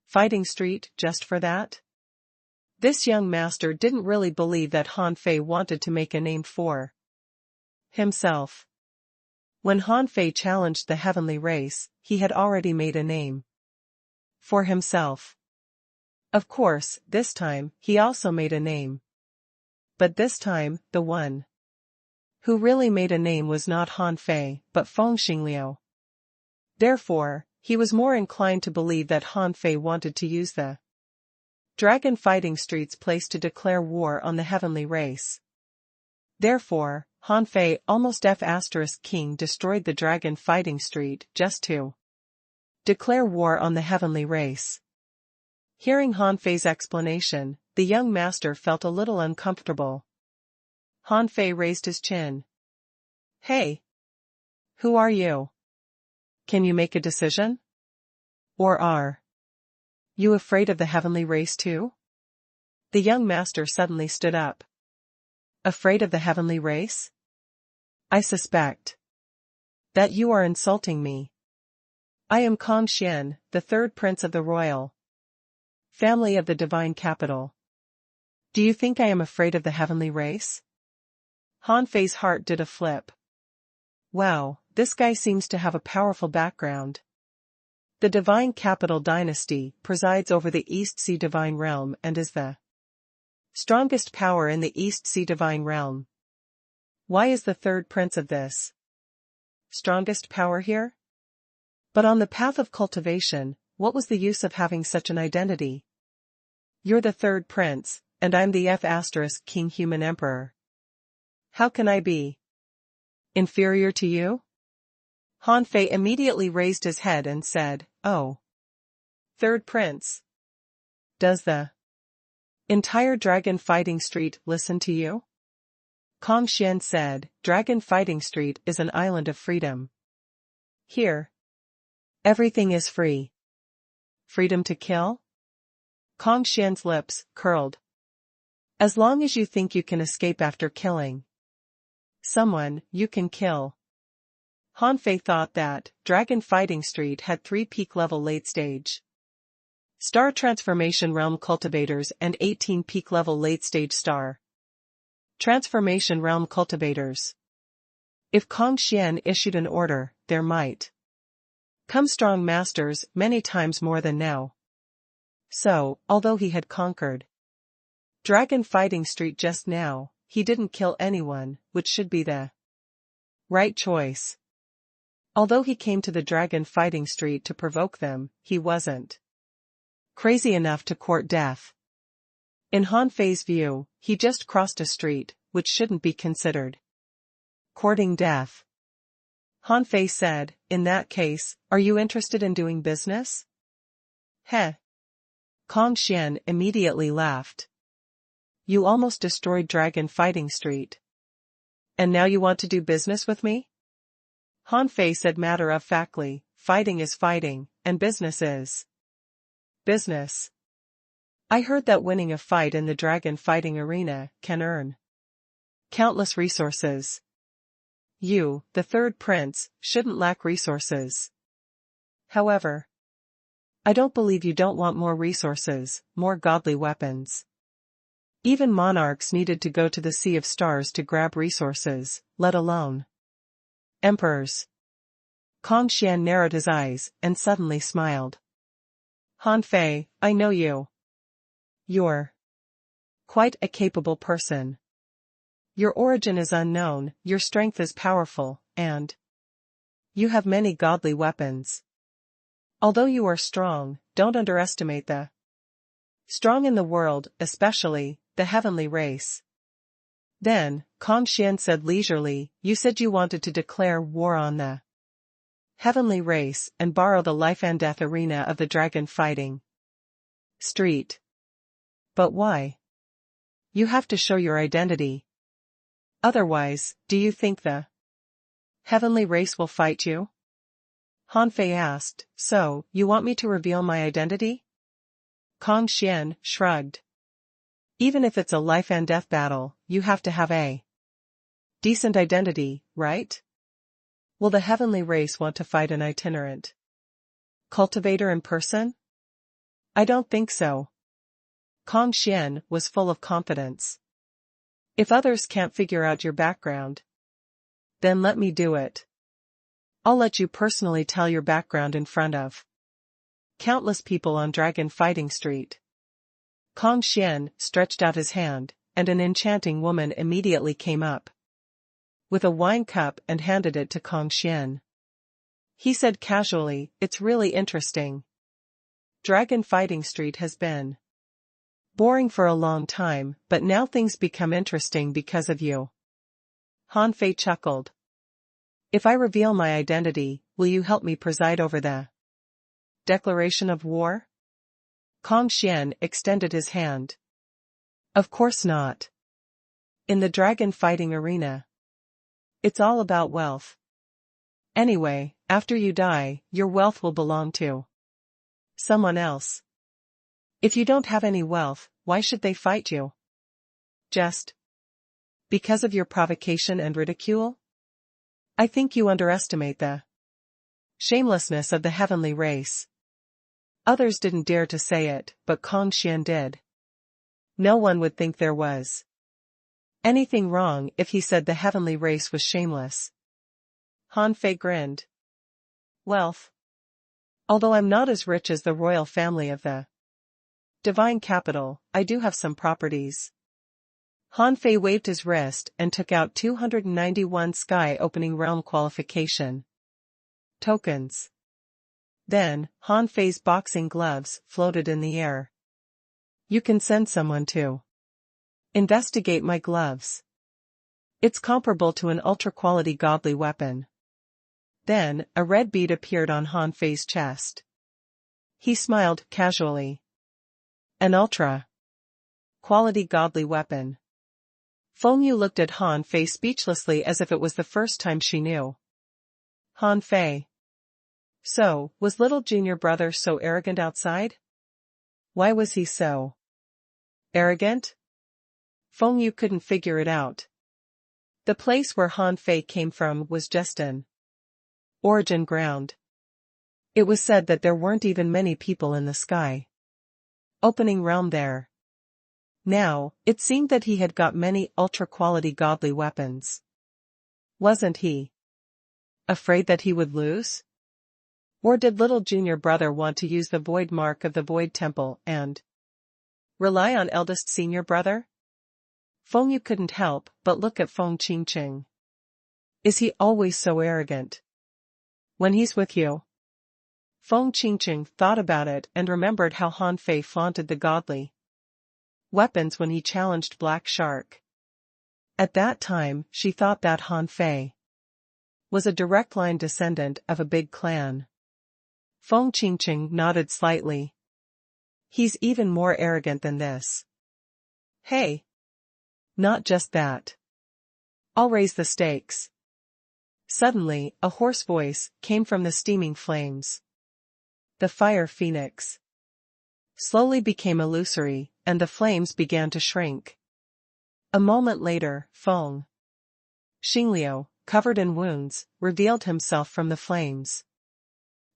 Fighting Street just for that? This young master didn't really believe that Han Fei wanted to make a name for himself. When Han Fei challenged the heavenly race, he had already made a name for himself. Of course, this time, he also made a name. But this time, the one who really made a name was not Han Fei, but Feng Xingliu. Therefore, he was more inclined to believe that Han Fei wanted to use the Dragon Fighting Street's place to declare war on the heavenly race. Therefore, Han Fei almost King destroyed the Dragon Fighting Street just to declare war on the heavenly race. Hearing Han Fei's explanation, the young master felt a little uncomfortable. Han Fei raised his chin. Hey! Who are you? Can you make a decision? Or are you afraid of the heavenly race too? The young master suddenly stood up. Afraid of the heavenly race? I suspect that you are insulting me. I am Kong Xian, the third prince of the royal family of the divine capital. Do you think I am afraid of the heavenly race? Han Fei's heart did a flip. Wow, this guy seems to have a powerful background. The divine capital dynasty presides over the East Sea divine realm and is the strongest power in the East Sea divine realm. Why is the third prince of this strongest power here? But on the path of cultivation, what was the use of having such an identity? You're the third prince, and I'm the King human emperor. How can I be inferior to you? Han Fei immediately raised his head and said, Oh. Third prince. Does the entire Dragon Fighting Street listen to you? Kong Xian said, Dragon Fighting Street is an island of freedom. Here, everything is free. Freedom to kill? Kong Xian's lips curled. As long as you think you can escape after killing someone, you can kill. Han Fei thought that Dragon Fighting Street had 3 peak-level late-stage Star Transformation Realm Cultivators and 18 peak-level late-stage Star Transformation Realm Cultivators. If Kong Xian issued an order, there might come strong masters many times more than now. So, although he had conquered Dragon Fighting Street just now, he didn't kill anyone, which should be the right choice. Although he came to the Dragon Fighting Street to provoke them, he wasn't crazy enough to court death. In Han Fei's view, he just crossed a street, which shouldn't be considered courting death. Han Fei said, In that case, are you interested in doing business? Heh. Kong Xian immediately laughed. You almost destroyed Dragon Fighting Street. And now you want to do business with me? Han Fei said matter-of-factly, fighting is fighting, and business is business. I heard that winning a fight in the dragon fighting arena can earn countless resources. You, the third prince, shouldn't lack resources. However, I don't believe you don't want more resources, more godly weapons. Even monarchs needed to go to the Sea of Stars to grab resources, let alone emperors. Kong Xian narrowed his eyes and suddenly smiled. Han Fei, I know you. You're quite a capable person. Your origin is unknown, your strength is powerful, and you have many godly weapons. Although you are strong, don't underestimate the strong in the world, especially the heavenly race. Then, Kong Xian said leisurely, you said you wanted to declare war on the heavenly race and borrow the life and death arena of the dragon fighting street. But why? You have to show your identity. Otherwise, do you think the heavenly race will fight you? Han Fei asked, so, you want me to reveal my identity? Kong Xian shrugged. Even if it's a life and death battle, you have to have a decent identity, right? Will the heavenly race want to fight an itinerant cultivator in person? I don't think so. Kong Xian was full of confidence. If others can't figure out your background, then let me do it. I'll let you personally tell your background in front of countless people on Dragon Fighting Street. Kong Xian stretched out his hand, and an enchanting woman immediately came up with a wine cup and handed it to Kong Xian. He said casually, it's really interesting. Dragon Fighting Street has been boring for a long time, but now things become interesting because of you. Han Fei chuckled. If I reveal my identity, will you help me preside over the declaration of war? Kong Xian extended his hand. Of course not. In the dragon fighting arena. It's all about wealth. Anyway, after you die, your wealth will belong to someone else. If you don't have any wealth, why should they fight you? Just because of your provocation and ridicule? I think you underestimate the shamelessness of the heavenly race. Others didn't dare to say it, but Kong Xian did. No one would think there was anything wrong if he said the heavenly race was shameless. Han Fei grinned. Wealth. Although I'm not as rich as the royal family of the divine capital, I do have some properties. Han Fei waved his wrist and took out 291 Sky Opening Realm qualification tokens. Then, Han Fei's boxing gloves floated in the air. You can send someone to investigate my gloves. It's comparable to an ultra-quality godly weapon. Then, a red bead appeared on Han Fei's chest. He smiled casually. An ultra-quality godly weapon. Feng Yu looked at Han Fei speechlessly as if it was the first time she knew. Han Fei. So, was little junior brother so arrogant outside? Why was he so arrogant? Feng Yu couldn't figure it out. The place where Han Fei came from was just an origin ground. It was said that there weren't even many people in the Sky Opening Realm there. Now, it seemed that he had got many ultra-quality godly weapons. Wasn't he afraid that he would lose? Or did little junior brother want to use the void mark of the void temple and rely on eldest senior brother? Feng Yu couldn't help but look at Feng Qingqing. Is he always so arrogant when he's with you? Feng Qingqing thought about it and remembered how Han Fei flaunted the godly weapons when he challenged Black Shark. At that time, she thought that Han Fei was a direct line descendant of a big clan. Feng Qingqing nodded slightly. He's even more arrogant than this. Hey! Not just that. I'll raise the stakes. Suddenly, a hoarse voice came from the steaming flames. The fire phoenix slowly became illusory, and the flames began to shrink. A moment later, Feng Xingliu, covered in wounds, revealed himself from the flames.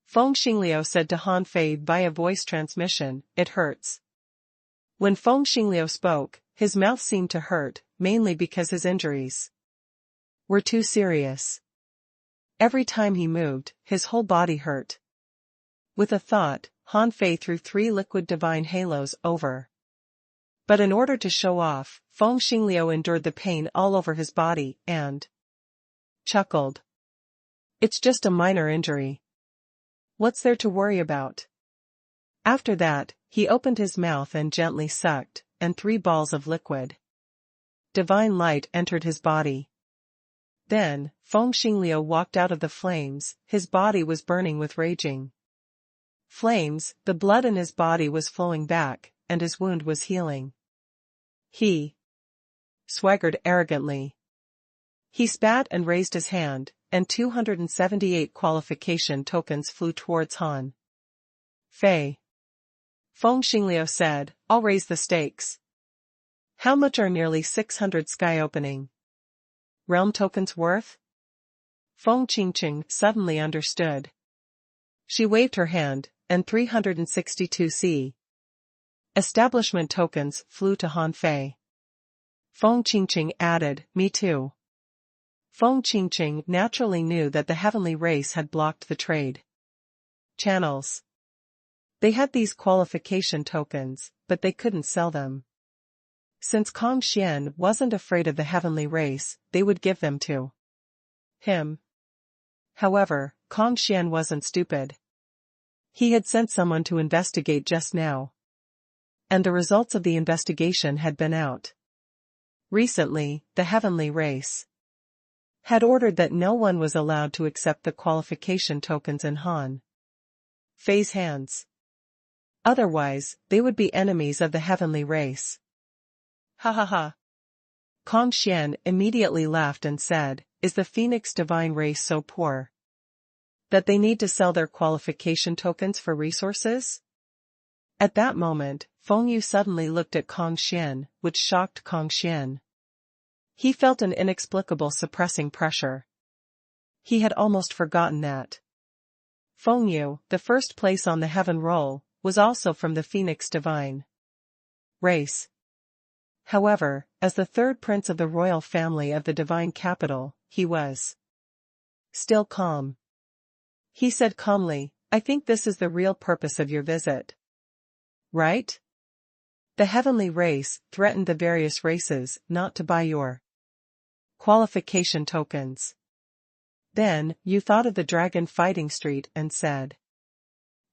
Feng Xingliu said to Han Fei via voice transmission, "It hurts." When Feng Xingliu spoke, his mouth seemed to hurt, mainly because his injuries were too serious. Every time he moved, his whole body hurt. With a thought, Han Fei threw 3 liquid divine halos over. But in order to show off, Feng Xingliu endured the pain all over his body, and chuckled. It's just a minor injury. What's there to worry about? After that, he opened his mouth and gently sucked, and 3 balls of liquid divine light entered his body. Then, Feng Xingliu walked out of the flames, his body was burning with raging flames, the blood in his body was flowing back, and his wound was healing. He swaggered arrogantly. He spat and raised his hand, and 278 qualification tokens flew towards Han Fei. Feng Xingliu said, "I'll raise the stakes." How much are nearly 600 Sky Opening Realm tokens worth? Feng Qingqing suddenly understood. She waved her hand, and 362 establishment tokens flew to Han Fei. Feng Qingqing added, "Me too." Feng Qingqing naturally knew that the heavenly race had blocked the trade channels. They had these qualification tokens, but they couldn't sell them. Since Kong Xian wasn't afraid of the heavenly race, they would give them to him. However, Kong Xian wasn't stupid. He had sent someone to investigate just now. And the results of the investigation had been out. Recently, the heavenly race had ordered that no one was allowed to accept the qualification tokens in Han Fei's hands. Otherwise, they would be enemies of the heavenly race. Ha ha ha. Kong Xian immediately laughed and said, "Is the Phoenix divine race so poor that they need to sell their qualification tokens for resources?" At that moment, Feng Yu suddenly looked at Kong Xian, which shocked Kong Xian. He felt an inexplicable suppressing pressure. He had almost forgotten that Feng Yu, the first place on the heaven roll, was also from the Phoenix divine race. However, as the third prince of the royal family of the divine capital, he was still calm. He said calmly, "I think this is the real purpose of your visit. Right? The heavenly race threatened the various races not to buy your qualification tokens. Then, you thought of the dragon fighting street and said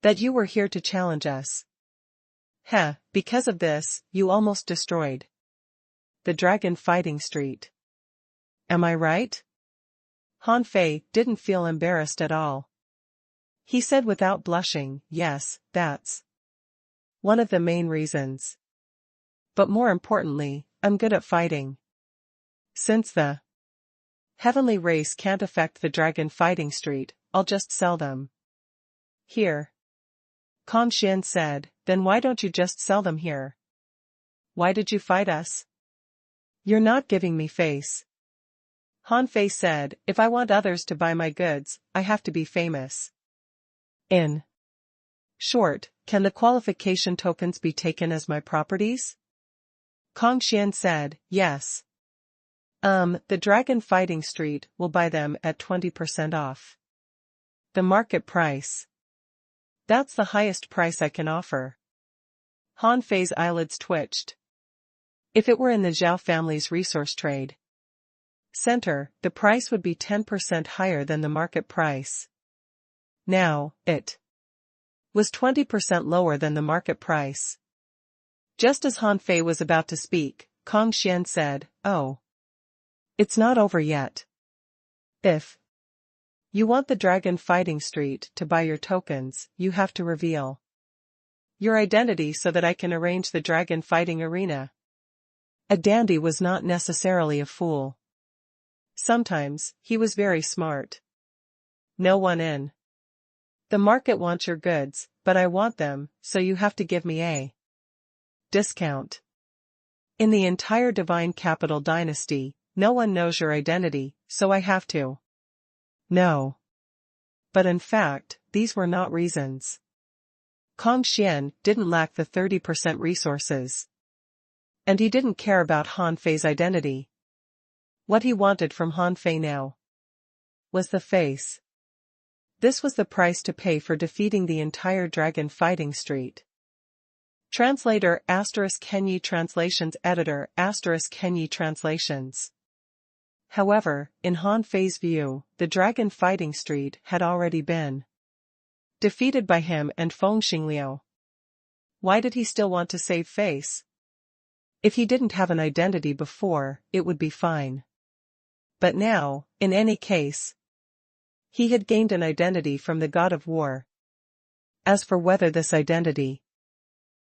that you were here to challenge us. Because of this, you almost destroyed the dragon fighting street. Am I right?" Han Fei didn't feel embarrassed at all. He said without blushing, "Yes, that's one of the main reasons. But more importantly, I'm good at fighting. Since the heavenly race can't affect the dragon fighting street, I'll just sell them here." Kong Xian said, "Then why don't you just sell them here? Why did you fight us? You're not giving me face." Han Fei said, "If I want others to buy my goods, I have to be famous. In short, can the qualification tokens be taken as my properties?" Kong Xian said, "Yes. The dragon fighting street will buy them at 20% off the market price. That's the highest price I can offer." Han Fei's eyelids twitched. If it were in the Zhao family's resource trade center, the price would be 10% higher than the market price. Now, it was 20% lower than the market price. Just as Han Fei was about to speak, Kong Xian said, "Oh. It's not over yet. If you want the dragon fighting street to buy your tokens, you have to reveal your identity so that I can arrange the dragon fighting arena." A dandy was not necessarily a fool. Sometimes, he was very smart. "No one in the market wants your goods, but I want them, so you have to give me a discount. In the entire divine capital dynasty, no one knows your identity, so I have to know." But in fact, these were not reasons. Kong Xian didn't lack the 30% resources. And he didn't care about Han Fei's identity. What he wanted from Han Fei now was the face. This was the price to pay for defeating the entire dragon fighting street. Translator *Kenyi Translations Editor *Kenyi Translations. However, in Han Fei's view, the dragon fighting street had already been defeated by him and Feng Xingliu. Why did he still want to save face? If he didn't have an identity before, it would be fine. But now, in any case, he had gained an identity from the god of war. As for whether this identity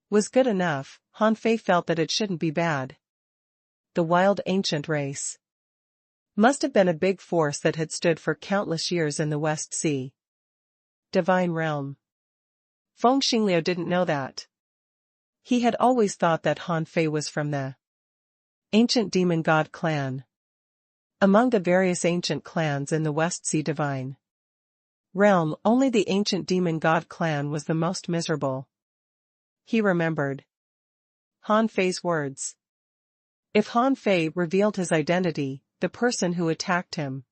was good enough, Han Fei felt that it shouldn't be bad. The wild ancient race must have been a big force that had stood for countless years in the West Sea divine realm. Feng Xingliu didn't know that. He had always thought that Han Fei was from the ancient demon god clan. Among the various ancient clans in the West Sea divine realm, only the ancient demon god clan was the most miserable. He remembered Han Fei's words. If Han Fei revealed his identity, the person who attacked him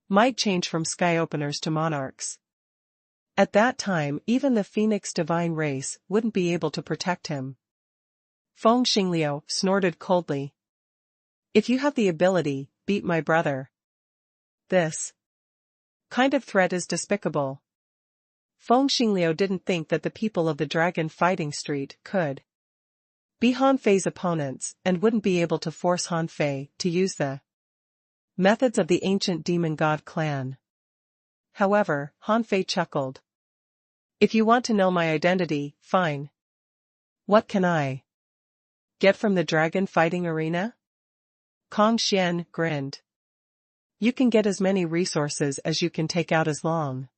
might change from sky openers to monarchs. At that time, even the Phoenix divine race wouldn't be able to protect him. Feng Xingliu snorted coldly. "If you have the ability, beat my brother. This kind of threat is despicable." Feng Xingliu didn't think that the people of the dragon fighting street could be Han Fei's opponents and wouldn't be able to force Han Fei to use the methods of the ancient demon god clan. However, Han Fei chuckled. "If you want to know my identity, fine. What can I get from the dragon fighting arena?" Kong Xian grinned. You can get as many resources as you can take out as long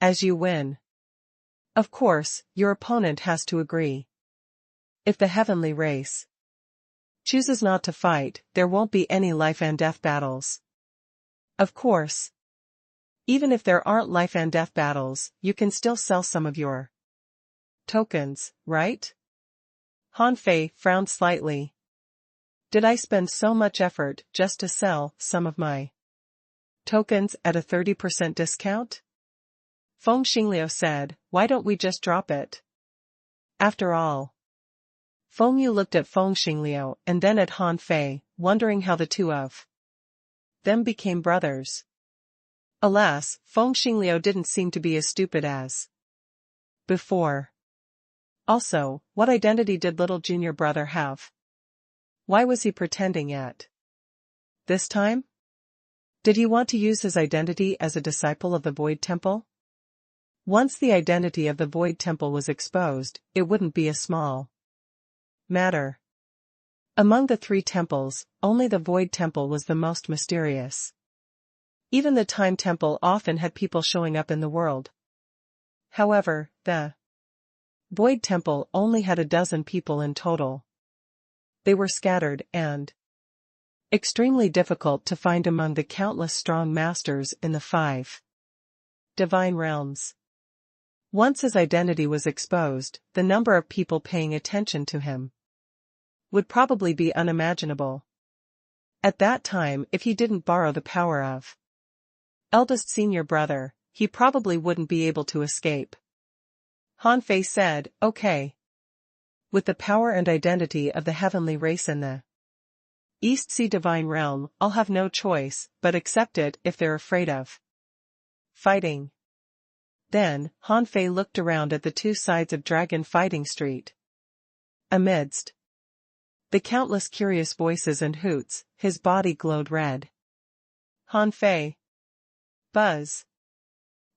as you win. Of course, your opponent has to agree. If the heavenly race chooses not to fight, there won't be any life and death battles. Of course. Even if there aren't life and death battles, you can still sell some of your tokens, right? Han Fei frowned slightly. Did I spend so much effort just to sell some of my tokens at a 30% discount? Feng Xingliu said, why don't we just drop it? After all. Feng Yu looked at Feng Xingliu and then at Han Fei, wondering how the two of them became brothers. Alas, Feng Xingliu didn't seem to be as stupid as before. Also, what identity did little junior brother have? Why was he pretending at this time? Did he want to use his identity as a disciple of the Void Temple? Once the identity of the Void Temple was exposed, it wouldn't be a small matter. Among the three temples, only the Void Temple was the most mysterious. Even the Time Temple often had people showing up in the world. However, the Void Temple only had 12 people in total. They were scattered and extremely difficult to find among the countless strong masters in the 5 divine realms. Once his identity was exposed, the number of people paying attention to him would probably be unimaginable. At that time, if he didn't borrow the power of eldest senior brother, he probably wouldn't be able to escape. Han Fei said, okay. With the power and identity of the heavenly race in the East Sea Divine Realm, I'll have no choice but accept it if they're afraid of fighting. Then, Han Fei looked around at the two sides of Dragon Fighting Street. Amidst the countless curious voices and hoots, his body glowed red. Han Fei. Buzz.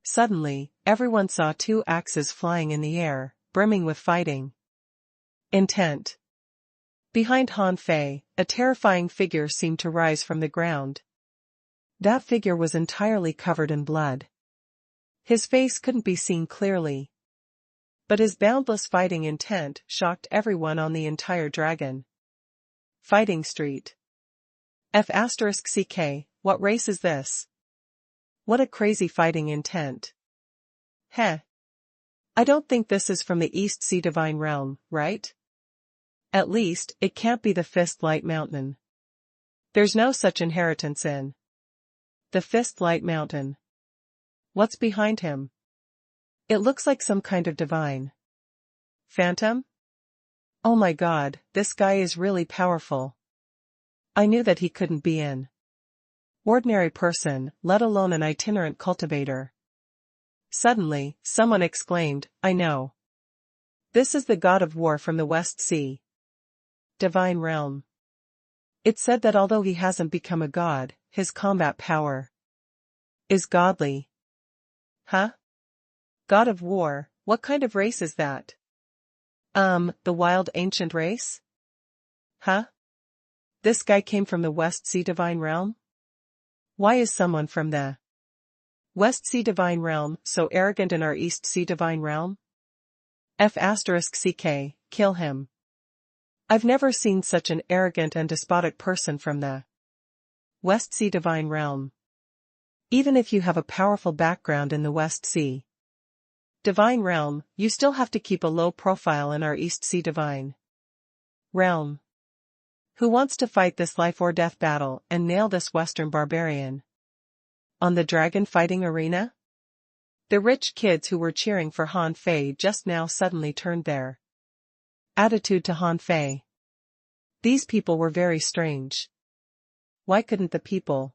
Suddenly, everyone saw 2 axes flying in the air, brimming with fighting intent. Behind Han Fei, a terrifying figure seemed to rise from the ground. That figure was entirely covered in blood. His face couldn't be seen clearly. But his boundless fighting intent shocked everyone on the entire Dragon Fighting Street. F***ck, what race is this? What a crazy fighting intent. Heh. I don't think this is from the East Sea Divine Realm, right? At least, it can't be the Fist Light Mountain. There's no such inheritance in the Fist Light Mountain. What's behind him? It looks like some kind of divine phantom? Oh my god, this guy is really powerful. I knew that he couldn't be an ordinary person, let alone an itinerant cultivator. Suddenly, someone exclaimed, I know. This is the god of war from the West Sea Divine Realm. It's said that although he hasn't become a god, his combat power is godly. Huh? God of war, what kind of race is that? The wild ancient race? Huh? This guy came from the West Sea Divine Realm? Why is someone from the West Sea Divine Realm so arrogant in our East Sea Divine Realm? F***ck, kill him. I've never seen such an arrogant and despotic person from the West Sea Divine Realm. Even if you have a powerful background in the West Sea Divine Realm, you still have to keep a low profile in our East Sea Divine Realm. Who wants to fight this life or death battle and nail this Western barbarian on the dragon fighting arena? The rich kids who were cheering for Han Fei just now suddenly turned their attitude to Han Fei. These people were very strange. Why couldn't the people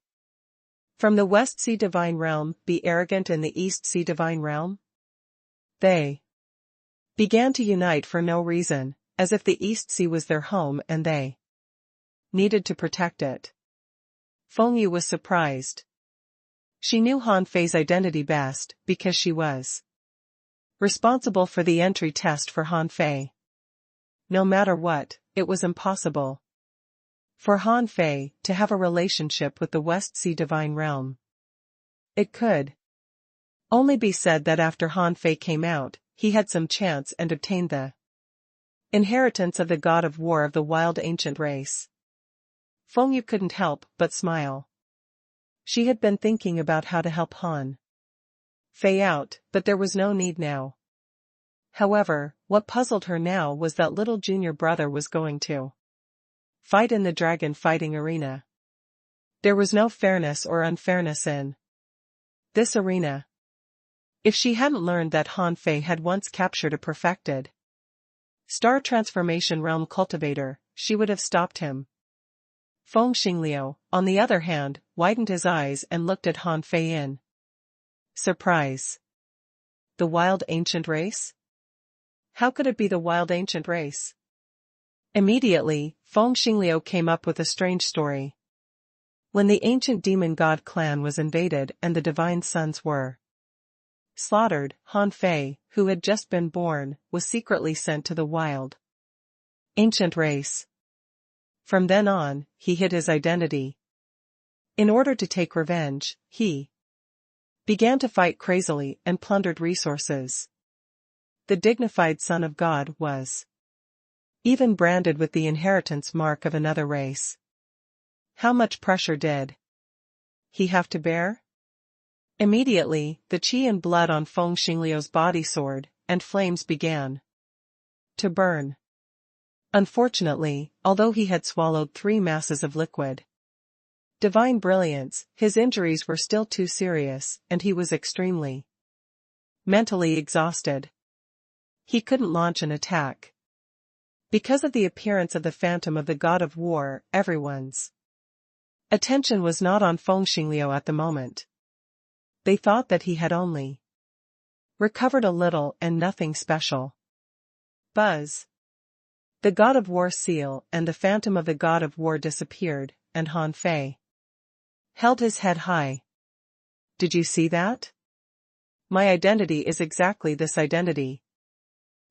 from the West Sea Divine Realm be arrogant in the East Sea Divine Realm? They began to unite for no reason, as if the East Sea was their home and they needed to protect it. Feng Yu was surprised. She knew Han Fei's identity best, because she was responsible for the entry test for Han Fei. No matter what, it was impossible For Han Fei to have a relationship with the West Sea Divine Realm. It could only be said that after Han Fei came out, he had some chance and obtained the inheritance of the god of war of the wild ancient race. Feng Yu couldn't help but smile. She had been thinking about how to help Han Fei out, but there was no need now. However, what puzzled her now was that little junior brother was going to fight in the dragon fighting arena. There was no fairness or unfairness in this arena. If she hadn't learned that Han Fei had once captured a perfected Star Transformation Realm cultivator, she would have stopped him. Feng Xingliu, on the other hand, widened his eyes and looked at Han Fei in surprise. The wild ancient race? How could it be the wild ancient race? Immediately, Feng Xingliu came up with a strange story. When the ancient demon god clan was invaded and the divine sons were slaughtered, Han Fei, who had just been born, was secretly sent to the wild ancient race. From then on, he hid his identity. In order to take revenge, he began to fight crazily and plundered resources. The dignified son of God was even branded with the inheritance mark of another race. How much pressure did he have to bear? Immediately, the qi and blood on Feng Xingliu's body soared, and flames began to burn. Unfortunately, although he had swallowed 3 masses of liquid divine brilliance, his injuries were still too serious, and he was extremely mentally exhausted. He couldn't launch an attack. Because of the appearance of the phantom of the god of war, everyone's attention was not on Feng Xingliu at the moment. They thought that he had only recovered a little and nothing special. Buzz. The god of war seal and the phantom of the god of war disappeared, and Han Fei held his head high. Did you see that? My identity is exactly this identity.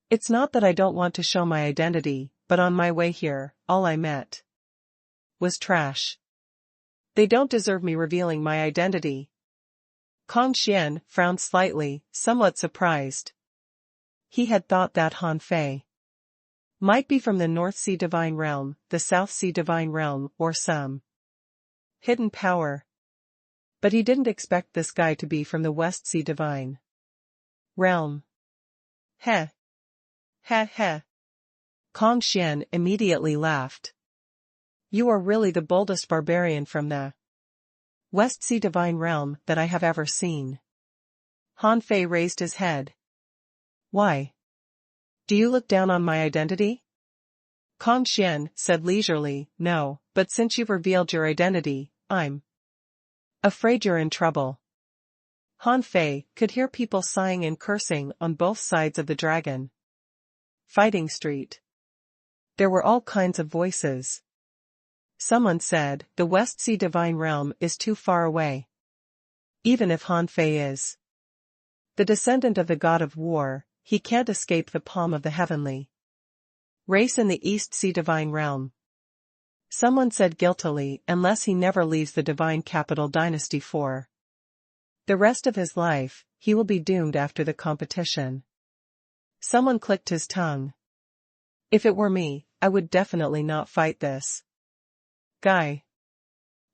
It's not that I don't want to show my identity, but on my way here, all I met was trash. They don't deserve me revealing my identity. Kong Xian frowned slightly, somewhat surprised. He had thought that Han Fei might be from the North Sea Divine Realm, the South Sea Divine Realm, or some hidden power. But he didn't expect this guy to be from the West Sea Divine Realm. Heh. Heh heh. Kong Xian immediately laughed. You are really the boldest barbarian from the West Sea Divine Realm that I have ever seen. Han Fei raised his head. Why? Do you look down on my identity? Kong Xian said leisurely, no, but since you've revealed your identity, I'm afraid you're in trouble. Han Fei could hear people sighing and cursing on both sides of the dragon fighting street. There were all kinds of voices. Someone said, the West Sea Divine Realm is too far away. Even if Han Fei is the descendant of the god of war, he can't escape the palm of the heavenly race in the East Sea Divine Realm. Someone said guiltily, unless he never leaves the divine capital dynasty for the rest of his life, he will be doomed after the competition. Someone clicked his tongue. If it were me, I would definitely not fight this guy.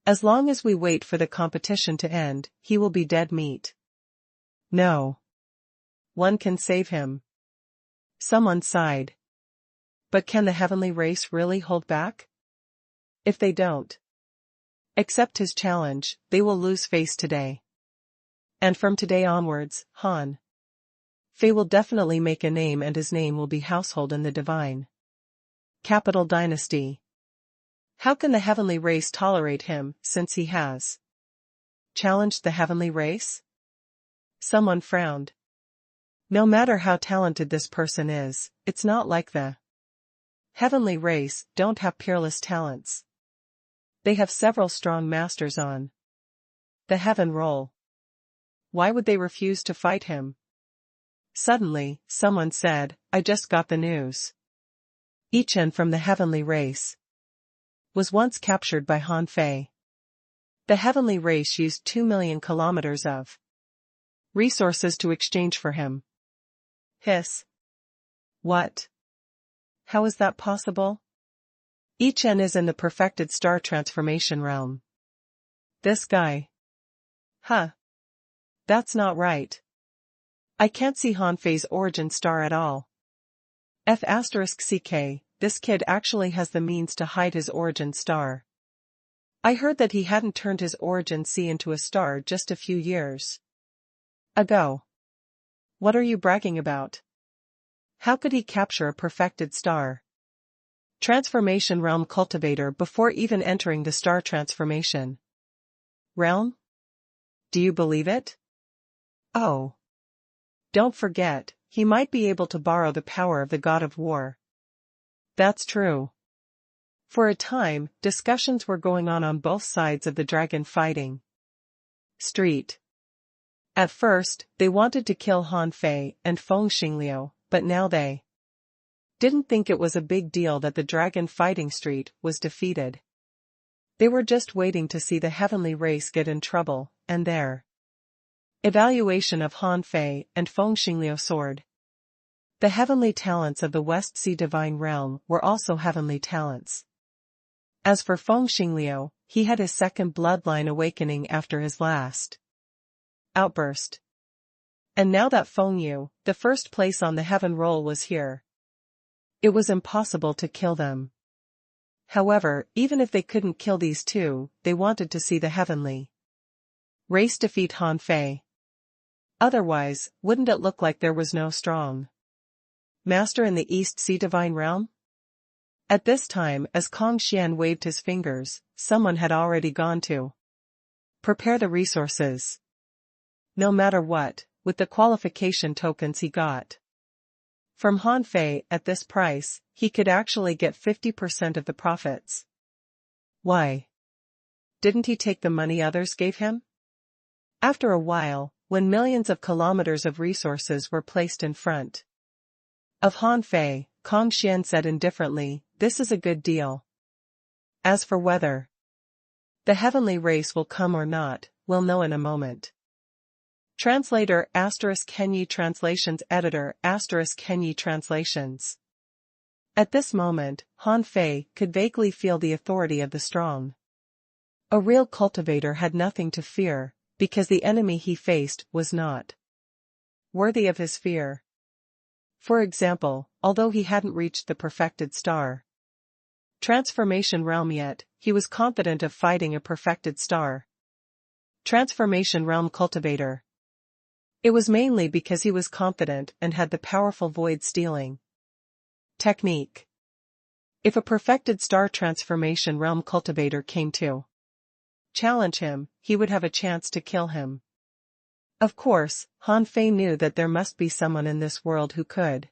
As long as we wait for the competition to end, he will be dead meat. No one can save him. Someone sighed. But can the heavenly race really hold back? If they don't accept his challenge, they will lose face today. And from today onwards, Han Fei will definitely make a name, and his name will be household in the divine capital dynasty. How can the heavenly race tolerate him, since he has challenged the heavenly race? Someone frowned. No matter how talented this person is, it's not like the heavenly race don't have peerless talents. They have several strong masters on the heaven roll. Why would they refuse to fight him? Suddenly, someone said, I just got the news. Ichen from the heavenly race was once captured by Han Fei. The heavenly race used 2 million kilometers of resources to exchange for him. Hiss. What? How is that possible? Each N is in the perfected star transformation realm. This guy. Huh. That's not right. I can't see Han Fei's origin star at all. F*CK, this kid actually has the means to hide his origin star. I heard that he hadn't turned his origin C into a star just a few years ago. What are you bragging about? How could he capture a perfected star transformation realm cultivator before even entering the star transformation realm? Do you believe it? Oh. Don't forget, he might be able to borrow the power of the god of war. That's true. For a time, discussions were going on both sides of the dragon fighting street. At first, they wanted to kill Han Fei and Feng Xingliu, but now they didn't think it was a big deal that the dragon fighting street was defeated. They were just waiting to see the heavenly race get in trouble, and their evaluation of Han Fei and Feng Xingliu soared. The heavenly talents of the West Sea Divine Realm were also heavenly talents. As for Feng Xingliu, he had his second bloodline awakening after his last outburst. And now that Feng Yu, the first place on the heaven roll, was here, it was impossible to kill them. However, even if they couldn't kill these two, they wanted to see the heavenly race defeat Han Fei. Otherwise, wouldn't it look like there was no strong master in the East Sea Divine Realm? At this time, as Kong Xian waved his fingers, someone had already gone to prepare the resources. No matter what, with the qualification tokens he got from Han Fei at this price, he could actually get 50% of the profits. Why? Didn't he take the money others gave him? After a while, when millions of kilometers of resources were placed in front of Han Fei, Kong Xian said indifferently, "This is a good deal. As for whether the heavenly race will come or not, we'll know in a moment." Translator *Kenyi Translations Editor *Kenyi Translations. At this moment, Han Fei could vaguely feel the authority of the strong. A real cultivator had nothing to fear, because the enemy he faced was not worthy of his fear. For example, although he hadn't reached the perfected star transformation realm yet, he was confident of fighting a perfected star transformation realm cultivator. It was mainly because he was confident and had the powerful void stealing technique. If a perfected star transformation realm cultivator came to challenge him, he would have a chance to kill him. Of course, Han Fei knew that there must be someone in this world who could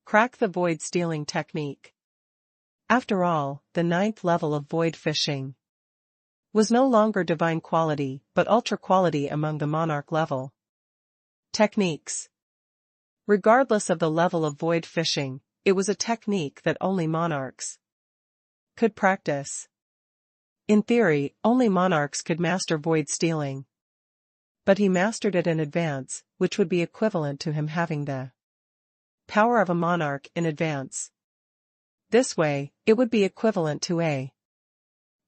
crack the void stealing technique. After all, the 9th level of void fishing was no longer divine quality but ultra quality among the monarch level techniques. Regardless of the level of void fishing, it was a technique that only monarchs could practice. In theory, only monarchs could master void stealing. But he mastered it in advance, which would be equivalent to him having the power of a monarch in advance. This way, it would be equivalent to a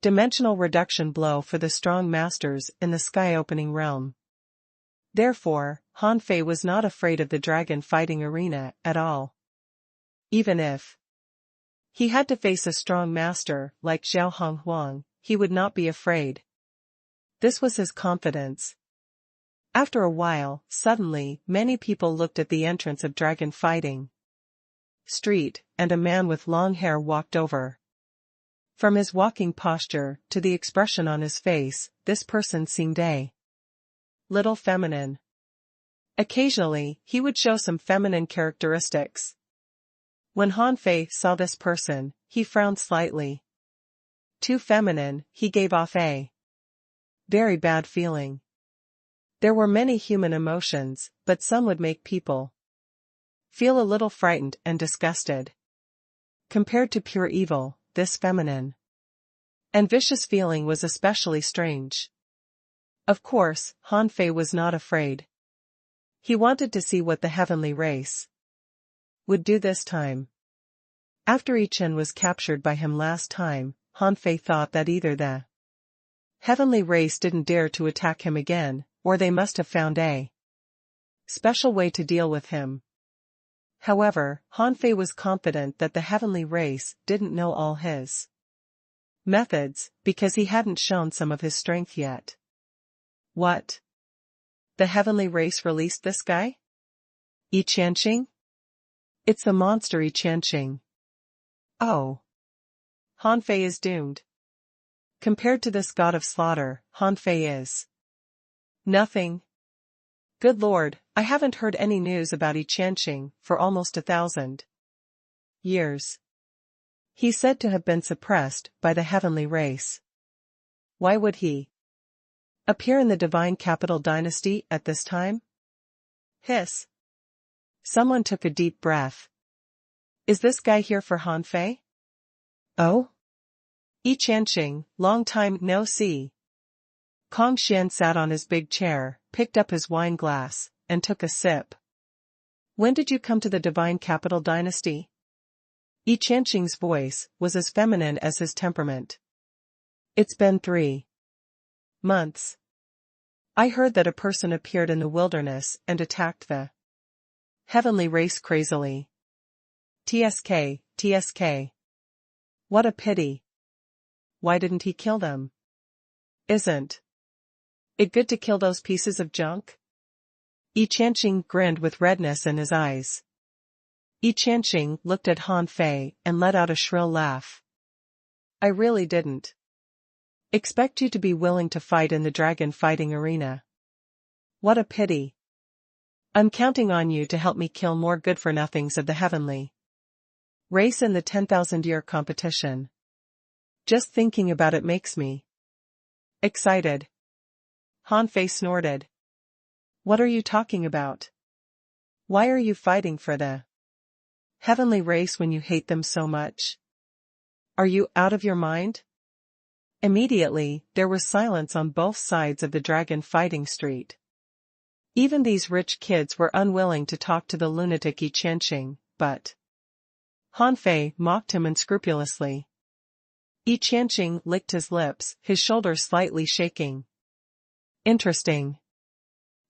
dimensional reduction blow for the strong masters in the sky-opening realm. Therefore, Han Fei was not afraid of the dragon fighting arena at all. Even if he had to face a strong master like Zhao Honghuang, he would not be afraid. This was his confidence. After a while, suddenly, many people looked at the entrance of dragon fighting street, and a man with long hair walked over. From his walking posture to the expression on his face, this person seemed a little feminine. Occasionally, he would show some feminine characteristics. When Han Fei saw this person, he frowned slightly. Too feminine, he gave off a very bad feeling. There were many human emotions, but some would make people feel a little frightened and disgusted. Compared to pure evil, this feminine And vicious feeling was especially strange. Of course, Han Fei was not afraid. He wanted to see what the heavenly race would do this time. After Yi Chen was captured by him last time, Han Fei thought that either the heavenly race didn't dare to attack him again, or they must have found a special way to deal with him. However, Han Fei was confident that the heavenly race didn't know all his methods, because he hadn't shown some of his strength yet. What? The heavenly race released this guy? Yi Qianqing? It's the monster Yi Qianqing. Oh. Han Fei is doomed. Compared to this god of slaughter, Han Fei is nothing. Good Lord, I haven't heard any news about Yi Qianqing for almost 1,000 years. He's said to have been suppressed by the heavenly race. Why would he appear in the divine capital dynasty at this time? Hiss. Someone took a deep breath. Is this guy here for Han Fei? Oh? Yi Qianqing, long time no see. Kong Xian sat on his big chair, picked up his wine glass, and took a sip. When did you come to the divine capital dynasty? Yi Qianqing's voice was as feminine as his temperament. It's been 3 months. I heard that a person appeared in the wilderness and attacked the heavenly race crazily. TSK, TSK. What a pity. Why didn't he kill them? Isn't it good to kill those pieces of junk? Yi Qianqing grinned with redness in his eyes. Yi Qianqing looked at Han Fei and let out a shrill laugh. I really didn't expect you to be willing to fight in the dragon fighting arena. What a pity. I'm counting on you to help me kill more good-for-nothings of the heavenly race in the 10,000-year competition. Just thinking about it makes me excited. Han Fei snorted. What are you talking about? Why are you fighting for the heavenly race when you hate them so much? Are you out of your mind? Immediately, there was silence on both sides of the dragon fighting street. Even these rich kids were unwilling to talk to the lunatic Yi Qianqing, but Han Fei mocked him unscrupulously. Yi Qianqing licked his lips, his shoulders slightly shaking. Interesting.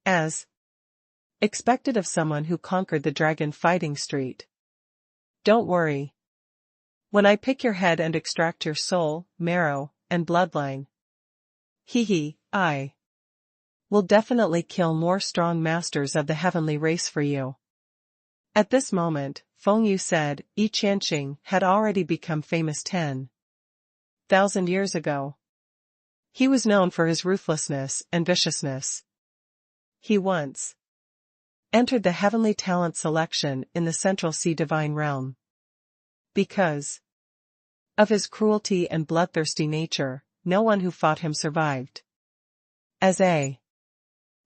As expected of someone who conquered the dragon fighting street. Don't worry. When I pick your head and extract your soul, marrow, and bloodline. I will definitely kill more strong masters of the heavenly race for you. At this moment, Feng Yu said, Yi Qianqing had already become famous 10,000 years ago. He was known for his ruthlessness and viciousness. He once entered the heavenly talent selection in the Central Sea Divine Realm. Because of his cruelty and bloodthirsty nature, no one who fought him survived. As a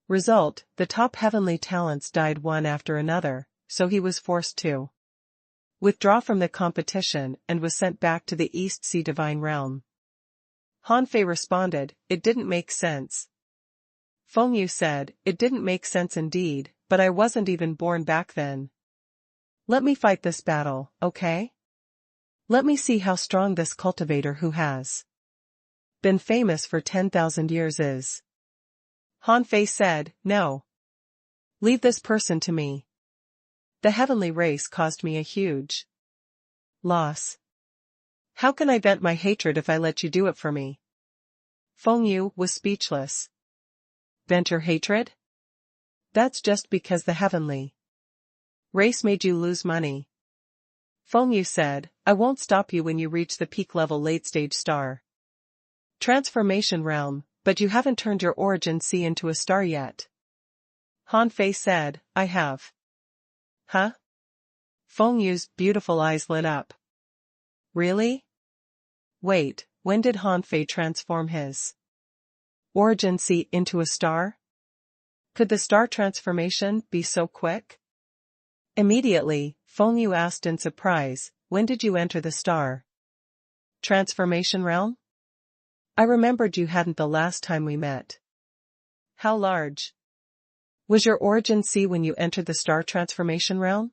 result, the top heavenly talents died one after another, so he was forced to withdraw from the competition and was sent back to the East Sea Divine Realm. Han Fei responded, it didn't make sense. Feng Yu said, it didn't make sense indeed, but I wasn't even born back then. Let me fight this battle, okay? Let me see how strong this cultivator who has been famous for 10,000 years is. Han Fei said, no. Leave this person to me. The heavenly race caused me a huge loss. How can I vent my hatred if I let you do it for me? Feng Yu was speechless. Vent your hatred? That's just because the heavenly race made you lose money. Feng Yu said, I won't stop you when you reach the peak level late stage star transformation realm, but you haven't turned your origin sea into a star yet. Han Fei said, I have. Huh? Feng Yu's beautiful eyes lit up. Really? Wait, when did Han Fei transform his origin sea into a star? Could the star transformation be so quick? Immediately, Feng Yu asked in surprise, when did you enter the star transformation realm? I remembered you hadn't the last time we met. How large was your origin sea when you entered the star transformation realm?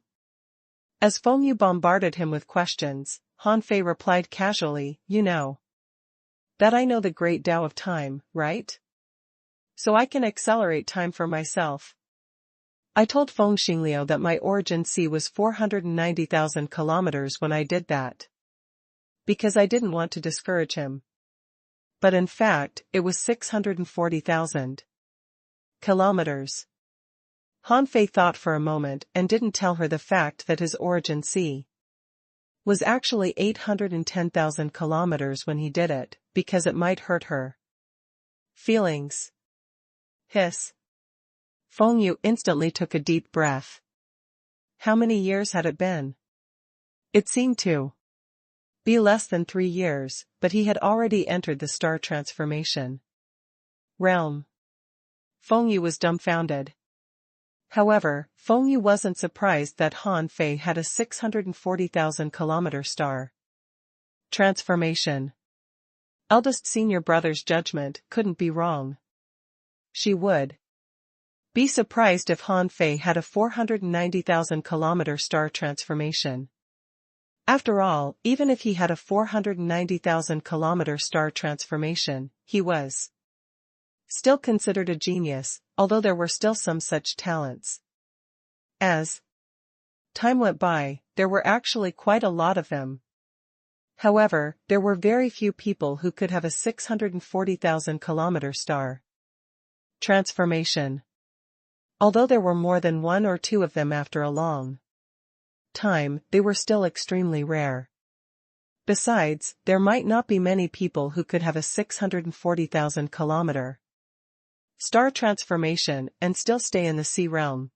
As Feng Yu bombarded him with questions, Han Fei replied casually, you know that I know the great Tao of time, right? So I can accelerate time for myself. I told Feng Xingliu that my origin sea was 490,000 kilometers when I did that, because I didn't want to discourage him. But in fact, it was 640,000 kilometers. Han Fei thought for a moment and didn't tell her the fact that his origin sea was actually 810,000 kilometers when he did it, because it might hurt her feelings. Hiss. Feng Yu instantly took a deep breath. How many years had it been? It seemed to be less than 3 years, but he had already entered the star transformation realm. Feng Yu was dumbfounded. However, Feng Yu wasn't surprised that Han Fei had a 640,000 kilometer star transformation. Eldest senior brother's judgment couldn't be wrong. She would be surprised if Han Fei had a 490,000 kilometer star transformation. After all, even if he had a 490,000 kilometer star transformation, he was still considered a genius, although there were still some such talents. As time went by, there were actually quite a lot of them. However, there were very few people who could have a 640,000 kilometer star transformation. Although there were more than 1 or 2 of them after a long time, they were still extremely rare. Besides, there might not be many people who could have a 640,000 kilometer star transformation and still stay in the sea realm.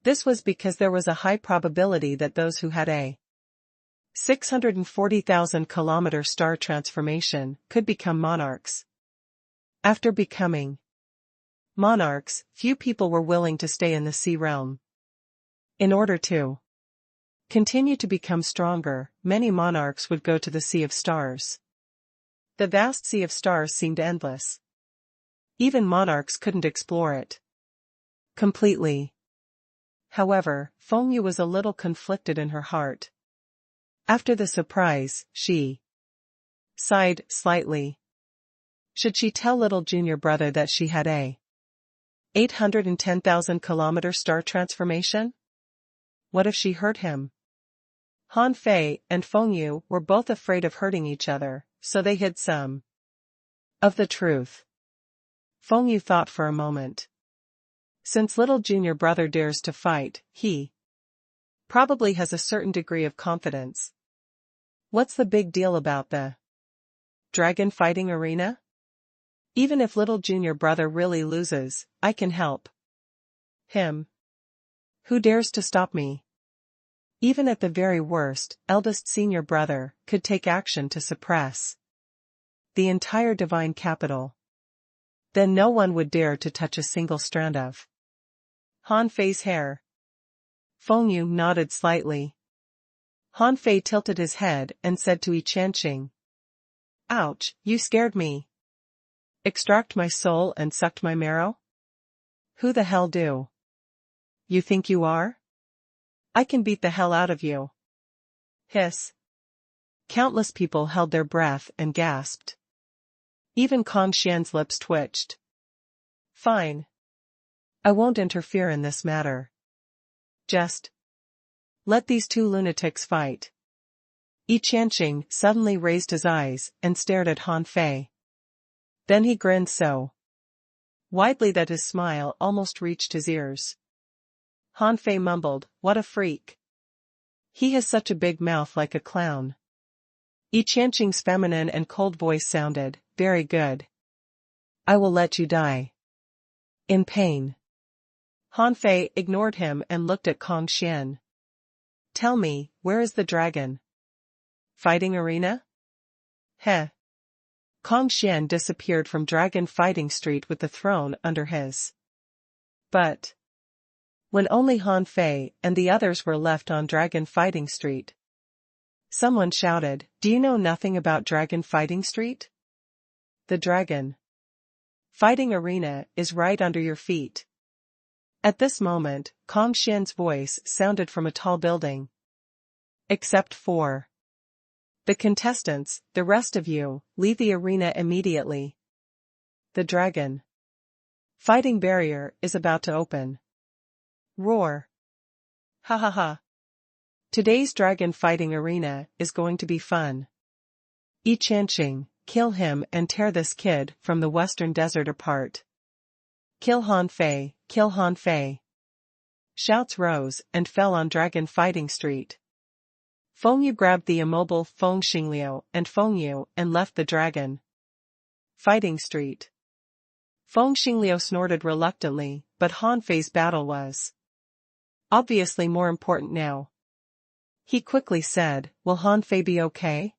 This was because there was a high probability that those who had a 640,000 kilometer star transformation could become monarchs. After becoming monarchs, few people were willing to stay in the sea realm. In order to continue to become stronger, many monarchs would go to the Sea of Stars. The vast Sea of Stars seemed endless. Even monarchs couldn't explore it completely. However, Feng Yu was a little conflicted in her heart. After the surprise, she sighed slightly. Should she tell little junior brother that she had a 810,000 kilometer star transformation? What if she hurt him? Han Fei and Feng Yu were both afraid of hurting each other, so they hid some of the truth. Feng Yu thought for a moment. Since little junior brother dares to fight, he probably has a certain degree of confidence. What's the big deal about the dragon fighting arena? Even if little junior brother really loses, I can help him. Who dares to stop me? Even at the very worst, eldest senior brother could take action to suppress the entire divine capital. Then no one would dare to touch a single strand of Han Fei's hair. Feng Yu nodded slightly. Han Fei tilted his head and said to Yi Qianqing, "Ouch, you scared me. Extract my soul and sucked my marrow? Who the hell do you think you are? I can beat the hell out of you." Hiss. Countless people held their breath and gasped. Even Kong Xian's lips twitched. Fine. I won't interfere in this matter. Just let these 2 lunatics fight. Yi Qianqing suddenly raised his eyes and stared at Han Fei. Then he grinned so widely that his smile almost reached his ears. Han Fei mumbled, "What a freak. He has such a big mouth like a clown." Yi Qianqing's feminine and cold voice sounded, "Very good. I will let you die in pain." Han Fei ignored him and looked at Kong Xian. "Tell me, where is the dragon fighting arena?" Heh. Kong Xian disappeared from Dragon Fighting Street with the throne under his butt. When only Han Fei and the others were left on Dragon Fighting Street, someone shouted, "Do you know nothing about Dragon Fighting Street?" The dragon fighting arena is right under your feet. At this moment, Kong Xian's voice sounded from a tall building. Except for the contestants, the rest of you, leave the arena immediately. The dragon fighting barrier is about to open. Roar. Ha ha ha. Today's dragon fighting arena is going to be fun. Yi Qianqing, kill him and tear this kid from the western desert apart. Kill Han Fei, kill Han Fei. Shouts rose and fell on Dragon Fighting Street. Feng Yu grabbed the immobile Feng Xingliu and Feng Yu and left the Dragon Fighting Street. Feng Xingliu snorted reluctantly, but Han Fei's battle was obviously more important now. He quickly said, "Will Han Fei be okay?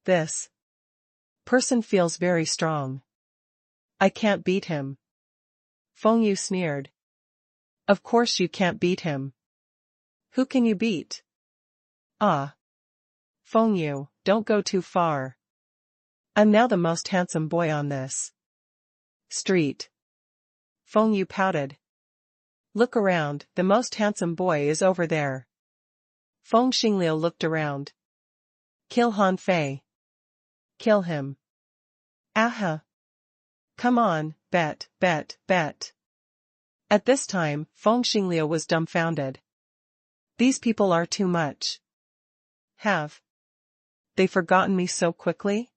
This person feels very strong. I can't beat him." Feng Yu sneered. "Of course you can't beat him. Who can you beat?" "Ah. Feng Yu, don't go too far. I'm now the most handsome boy on this street." Feng Yu pouted. "Look around, the most handsome boy is over there." Feng Xingliu looked around. "Kill Han Fei. Kill him." "Aha. Come on, bet, bet, bet." At this time, Feng Xingliu was dumbfounded. These people are too much. Have they forgotten me so quickly?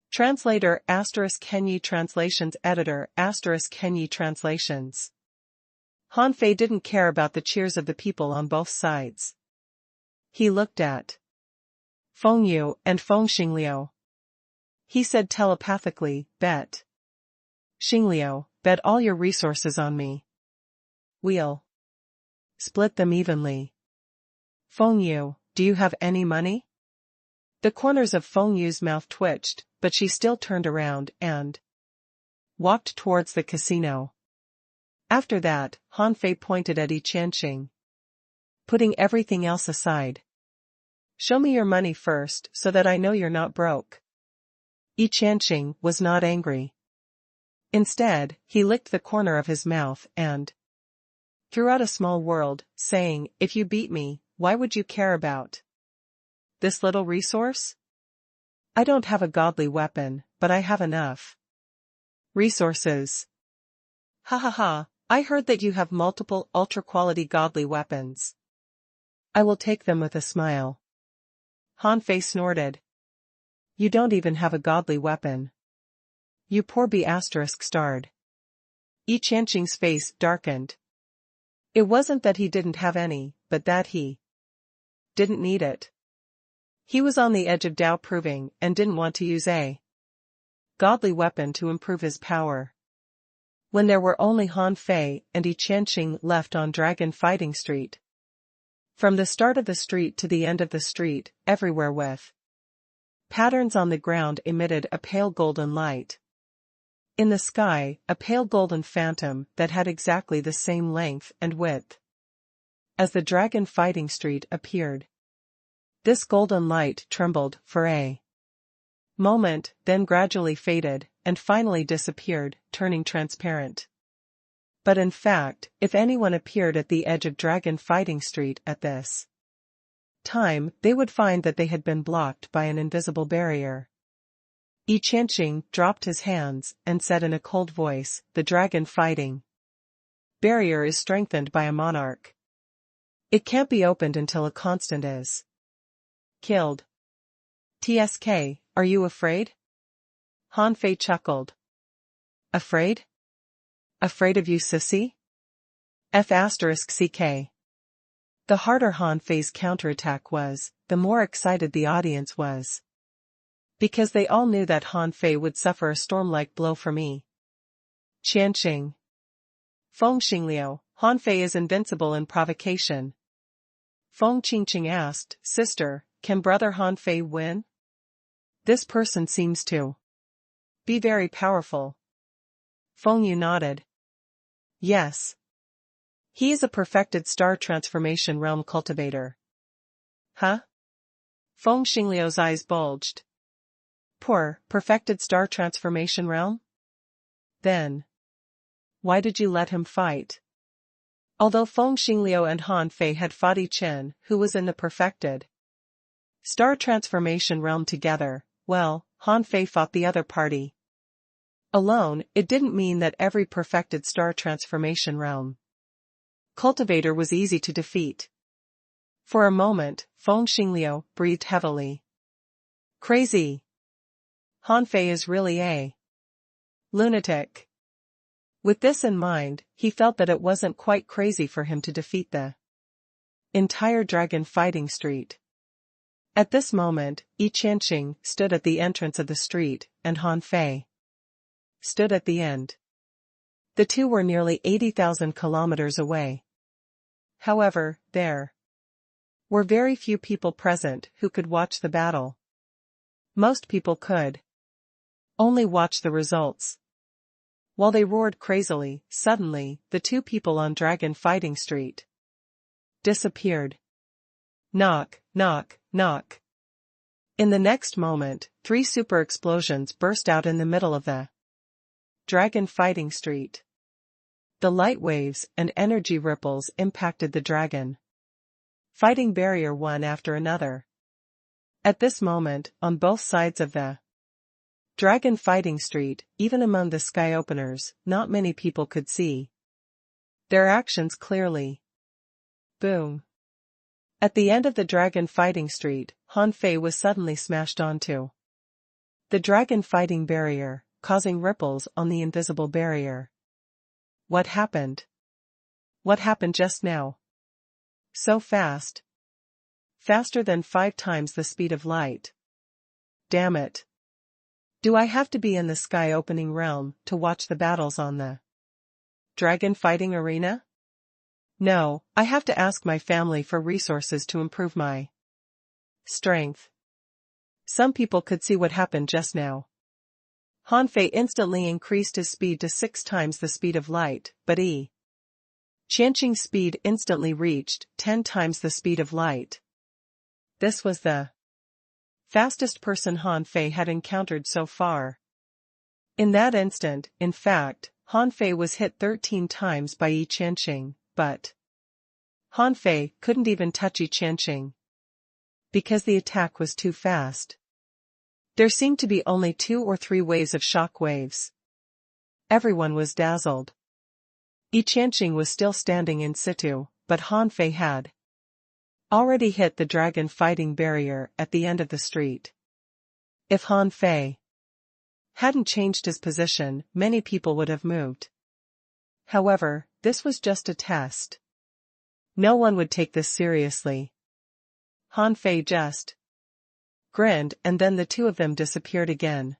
Translator *Kenyi Translations Editor *Kenyi Translations. Han Fei didn't care about the cheers of the people on both sides. He looked at Feng Yu and Feng Xingliu. He said telepathically, "Bet. Xingliu, bet all your resources on me. We'll split them evenly." "Feng Yu, do you have any money?" The corners of Feng Yu's mouth twitched, but she still turned around and walked towards the casino. After that, Han Fei pointed at Yi Qianqing. "Putting everything else aside, show me your money first so that I know you're not broke." Yi Qianqing was not angry. Instead, he licked the corner of his mouth and threw out a small world, saying, "If you beat me, why would you care about this little resource? I don't have a godly weapon, but I have enough resources." "Ha ha ha, I heard that you have multiple ultra-quality godly weapons. I will take them with a smile." Han Fei snorted. "You don't even have a godly weapon. You poor B*****. Yi Qianqing's face darkened. It wasn't that he didn't have any, but that he didn't need it. He was on the edge of Dao proving and didn't want to use a godly weapon to improve his power. When there were only Han Fei and Yi Qianqing left on Dragon Fighting Street. From the start of the street to the end of the street, everywhere with patterns on the ground emitted a pale golden light. In the sky, a pale golden phantom that had exactly the same length and width as the Dragon Fighting Street appeared. This golden light trembled for a moment, then gradually faded, and finally disappeared, turning transparent. But in fact, if anyone appeared at the edge of Dragon Fighting Street at this time, they would find that they had been blocked by an invisible barrier. Yi Qianqing dropped his hands and said in a cold voice, "The dragon fighting barrier is strengthened by a monarch. It can't be opened until a constant is killed." "TSK, are you afraid?" Han Fei chuckled. "Afraid? Afraid of you, sissy? F***CK. The harder Han Fei's counterattack was, the more excited the audience was. Because they all knew that Han Fei would suffer a storm-like blow from Yi Qianqing. Feng Xingliu, Han Fei is invincible in provocation. Feng Qingqing asked, "Sister, can brother Han Fei win? This person seems to be very powerful." Feng Yu nodded. "Yes. He is a perfected star transformation realm cultivator." "Huh?" Feng Xingliu's eyes bulged. poor, perfected star transformation realm? Then, why did you let him fight? Although Feng Xingliu and Han Fei had fought Yi Chen, who was in the perfected star transformation realm together, well, Han Fei fought the other party alone. It didn't mean that every perfected star transformation realm cultivator was easy to defeat. For a moment, Feng Xingliu breathed heavily. Crazy. Han Fei is really a lunatic. With this in mind, he felt that it wasn't quite crazy for him to defeat the entire dragon fighting street. At this moment, Yi Qianqing stood at the entrance of the street, and Han Fei stood at the end. The two were nearly 80,000 kilometers away. However, there were very few people present who could watch the battle. Most people could only watch the results. While they roared crazily, suddenly, the two people on Dragon Fighting Street disappeared. Knock, knock, knock. In the next moment, 3 super explosions burst out in the middle of the Dragon Fighting Street. The light waves and energy ripples impacted the dragon fighting barrier one after another. At this moment, on both sides of the Dragon Fighting Street, even among the sky openers, not many people could see their actions clearly. Boom. At the end of the Dragon Fighting Street, Han Fei was suddenly smashed onto the dragon fighting barrier, causing ripples on the invisible barrier. What happened? What happened just now? So fast. Faster than 5 times the speed of light. Damn it. Do I have to be in the sky opening realm to watch the battles on the dragon fighting arena? No, I have to ask my family for resources to improve my strength. Some people could see what happened just now. Han Fei instantly increased his speed to 6 times the speed of light, but Yi Qianqing's speed instantly reached 10 times the speed of light. This was the fastest person Han Fei had encountered so far. In that instant, in fact, Han Fei was hit 13 times by Yi Qianqing, but Han Fei couldn't even touch Yi Qianqing because the attack was too fast. There seemed to be only 2 or 3 waves of shock waves. Everyone was dazzled. Yi Qianqing was still standing in situ, but Han Fei had already hit the dragon fighting barrier at the end of the street. If Han Fei hadn't changed his position, many people would have moved. However, this was just a test. No one would take this seriously. Han Fei just grinned, and then the two of them disappeared again.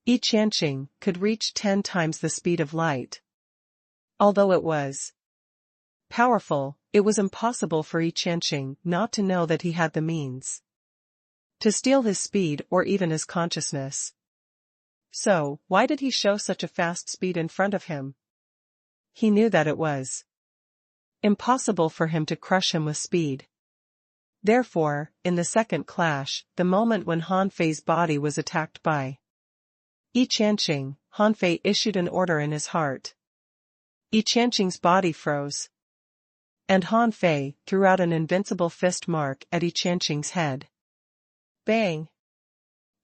Yi Qianqing could reach 10 times the speed of light. Although it was powerful, it was impossible for Yi Qianqing not to know that he had the means to steal his speed or even his consciousness. So, why did he show such a fast speed in front of him? He knew that it was impossible for him to crush him with speed. Therefore, in the second clash, the moment when Han Fei's body was attacked by Yi Qianqing, Han Fei issued an order in his heart. Yi Qianqing's body froze, and Han Fei threw out an invincible fist mark at Yi Qianqing's head. Bang!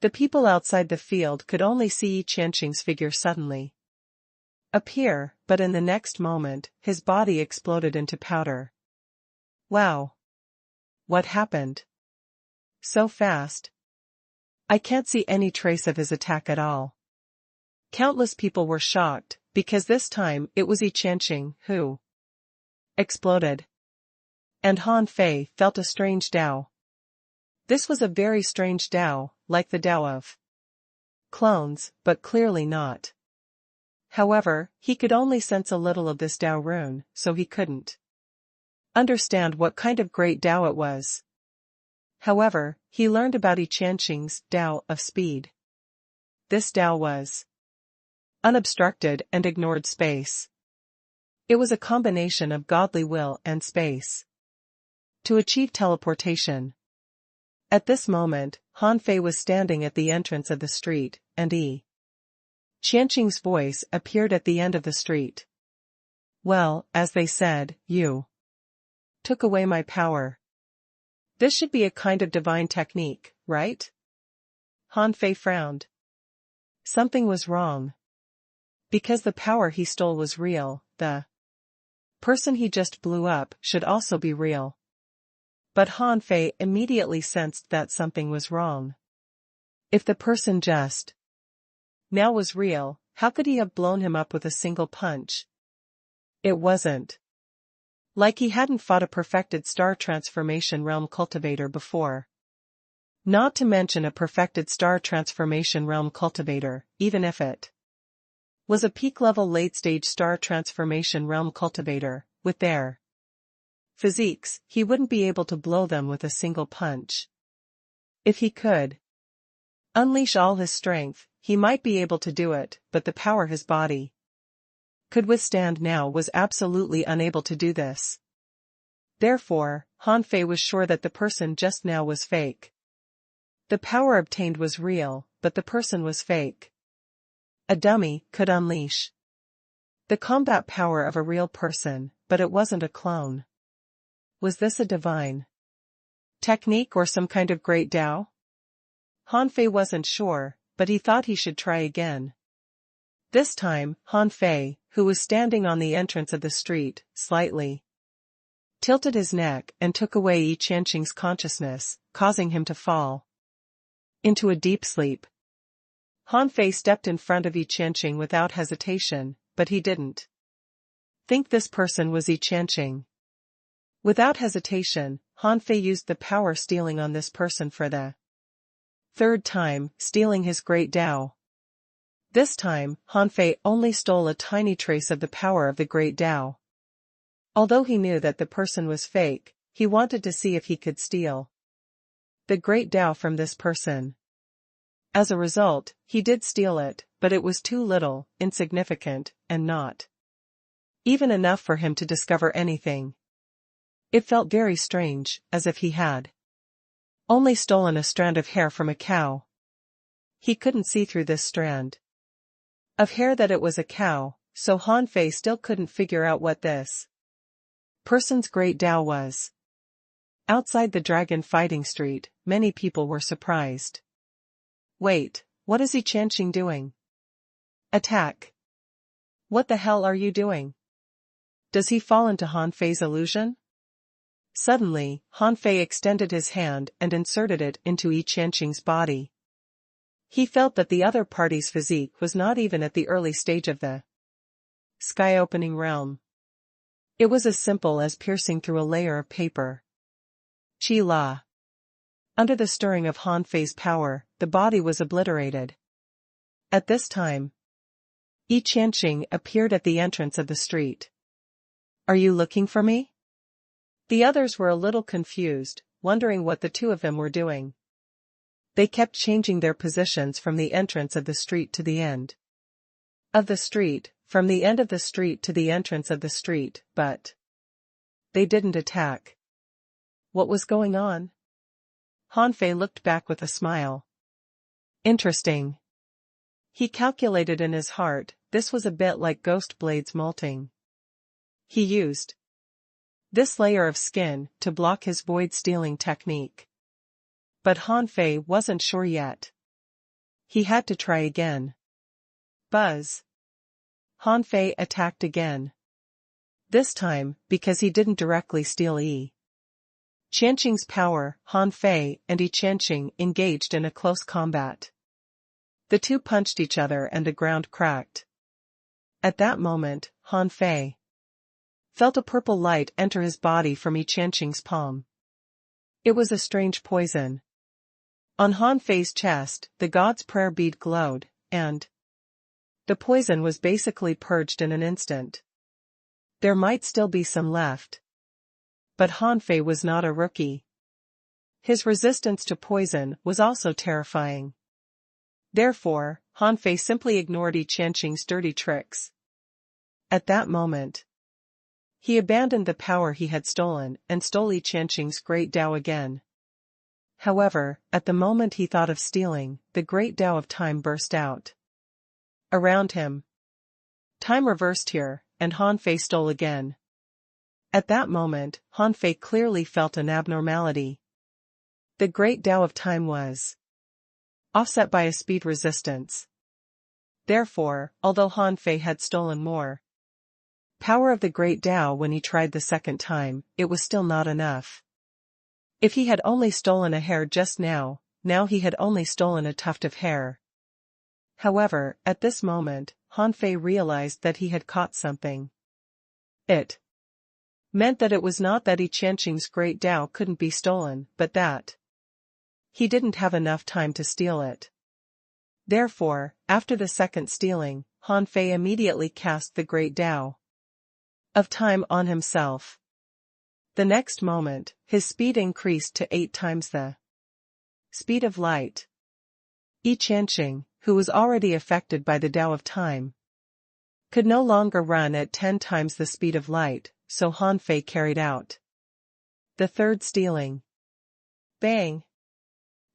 The people outside the field could only see Yi Qianqing's figure suddenly appear, but in the next moment, his body exploded into powder. Wow! What happened? So fast. I can't see any trace of his attack at all. Countless people were shocked, because this time it was Yi Qianqing who exploded. And Han Fei felt a strange Tao. This was a very strange Tao, like the Tao of clones, but clearly not. However, he could only sense a little of this Tao rune, so he couldn't understand what kind of great Tao it was. However, he learned about Yi Qianqing's Tao of speed. This Tao was unobstructed and ignored space. It was a combination of godly will and space to achieve teleportation. At this moment, Han Fei was standing at the entrance of the street, and Qianqing's voice appeared at the end of the street. Well, as they said, you took away my power. This should be a kind of divine technique, right? Han Fei frowned. Something was wrong. Because the power he stole was real, the person he just blew up should also be real. But Han Fei immediately sensed that something was wrong. If the person just now was real, how could he have blown him up with a single punch? It wasn't like he hadn't fought a perfected star transformation realm cultivator before. Not to mention a perfected star transformation realm cultivator, even if it was a peak-level late-stage star transformation realm cultivator, with their physiques, he wouldn't be able to blow them with a single punch. If he could unleash all his strength, he might be able to do it, but the power his body could withstand now was absolutely unable to do this. Therefore, Han Fei was sure that the person just now was fake. The power obtained was real, but the person was fake. A dummy could unleash the combat power of a real person, but it wasn't a clone. Was this a divine technique or some kind of great Tao? Han Fei wasn't sure, but he thought he should try again. This time, Han Fei, who was standing on the entrance of the street, slightly tilted his neck and took away Yi Qianqing's consciousness, causing him to fall into a deep sleep. Han Fei stepped in front of Yi Qianqing without hesitation, but he didn't think this person was Yi Qianqing. Without hesitation, Han Fei used the power stealing on this person for the third time, stealing his great Tao. This time, Han Fei only stole a tiny trace of the power of the great Tao. Although he knew that the person was fake, he wanted to see if he could steal the great Tao from this person. As a result, he did steal it, but it was too little, insignificant, and not even enough for him to discover anything. It felt very strange, as if he had only stolen a strand of hair from a cow. He couldn't see through this strand of hair that it was a cow, so Han Fei still couldn't figure out what this person's great Tao was. Outside the dragon fighting street, many people were surprised. Wait, what is Yi Qianqing doing? Attack. What the hell are you doing? Does he fall into Han Fei's illusion? Suddenly, Han Fei extended his hand and inserted it into Yi Qianqing's body. He felt that the other party's physique was not even at the early stage of the sky-opening realm. It was as simple as piercing through a layer of paper. Chi La. Under the stirring of Han Fei's power, the body was obliterated. At this time, Yi Qianqing appeared at the entrance of the street. Are you looking for me? The others were a little confused, wondering what the two of them were doing. They kept changing their positions from the entrance of the street to the end of the street, from the end of the street to the entrance of the street, but they didn't attack. What was going on? Han Fei looked back with a smile. Interesting. He calculated in his heart, this was a bit like ghost blades molting. He used this layer of skin to block his void-stealing technique. But Han Fei wasn't sure yet. He had to try again. Buzz. Han Fei attacked again. This time, because he didn't directly steal Yi Qianqing's power, Han Fei and Yi Qianqing engaged in a close combat. The two punched each other and the ground cracked. At that moment, Han Fei felt a purple light enter his body from Yi Qianqing's palm. It was a strange poison. On Han Fei's chest, the god's prayer bead glowed, and the poison was basically purged in an instant. There might still be some left. But Han Fei was not a rookie. His resistance to poison was also terrifying. Therefore, Han Fei simply ignored Yi Qianqing's dirty tricks. At that moment, he abandoned the power he had stolen and stole Yi Qianqing's great Tao again. However, at the moment he thought of stealing, the great Tao of time burst out. Around him. Time reversed here, and Han Fei stole again. At that moment, Han Fei clearly felt an abnormality. The great Tao of time was offset by a speed resistance. Therefore, although Han Fei had stolen more power of the great Tao when he tried the second time, it was still not enough. If he had only stolen a hair just now he had only stolen a tuft of hair. However, at this moment, Han Fei realized that he had caught something. It meant that it was not that Yi Qianqing's great Tao couldn't be stolen, but that he didn't have enough time to steal it. Therefore, after the second stealing, Han Fei immediately cast the great Tao of time on himself. The next moment, his speed increased to 8 times the speed of light. Yi Qianqing, who was already affected by the Tao of time, could no longer run at 10 times the speed of light, so Han Fei carried out the third stealing. Bang!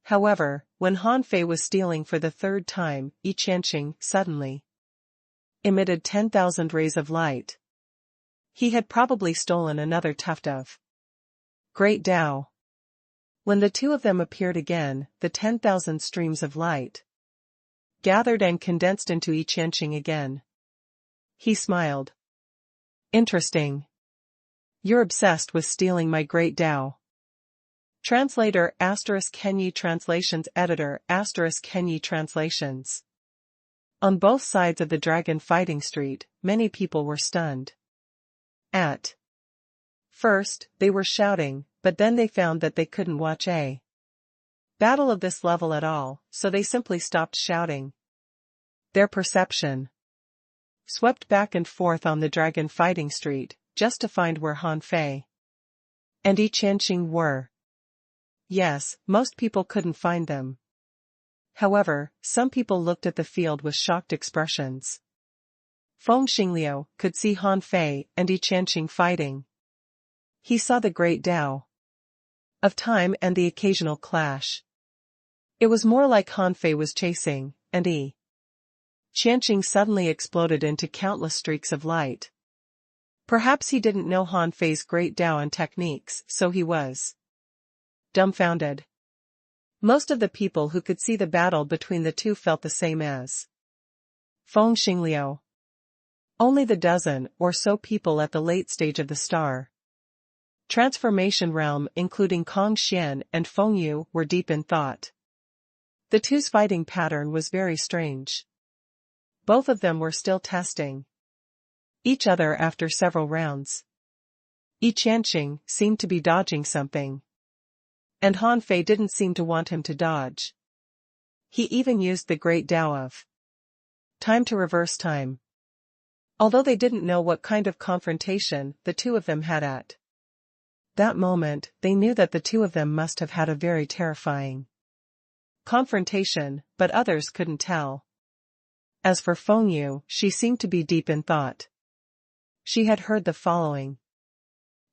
However, when Han Fei was stealing for the third time, Yi Qianqing suddenly emitted 10,000 rays of light. He had probably stolen another tuft of great Tao. When the two of them appeared again, the 10,000 streams of light gathered and condensed into Yi Qianqing again. He smiled. Interesting. You're obsessed with stealing my great Tao. Translator *Kenyi Translations Editor *Kenyi Translations. On both sides of the dragon fighting street, many people were stunned. At first, they were shouting, but then they found that they couldn't watch a battle of this level at all, so they simply stopped shouting. Their perception swept back and forth on the dragon fighting street, just to find where Han Fei and Yi Qianqing were. Yes, most people couldn't find them. However, some people looked at the field with shocked expressions. Feng Xingliu could see Han Fei and Yi Qianqing fighting. He saw the great Tao of time and the occasional clash. It was more like Han Fei was chasing, and Yi Qianqing suddenly exploded into countless streaks of light. Perhaps he didn't know Han Fei's great Tao and techniques, so he was dumbfounded. Most of the people who could see the battle between the two felt the same as Feng Xingliu. Only the dozen or so people at the late stage of the star transformation realm, including Kong Xian and Feng Yu, were deep in thought. The two's fighting pattern was very strange. Both of them were still testing each other after several rounds. Yi Qianqing seemed to be dodging something, and Han Fei didn't seem to want him to dodge. He even used the great Tao of time to reverse time. Although they didn't know what kind of confrontation the two of them had at that moment, they knew that the two of them must have had a very terrifying confrontation, but others couldn't tell. As for Feng Yu, she seemed to be deep in thought. She had heard the following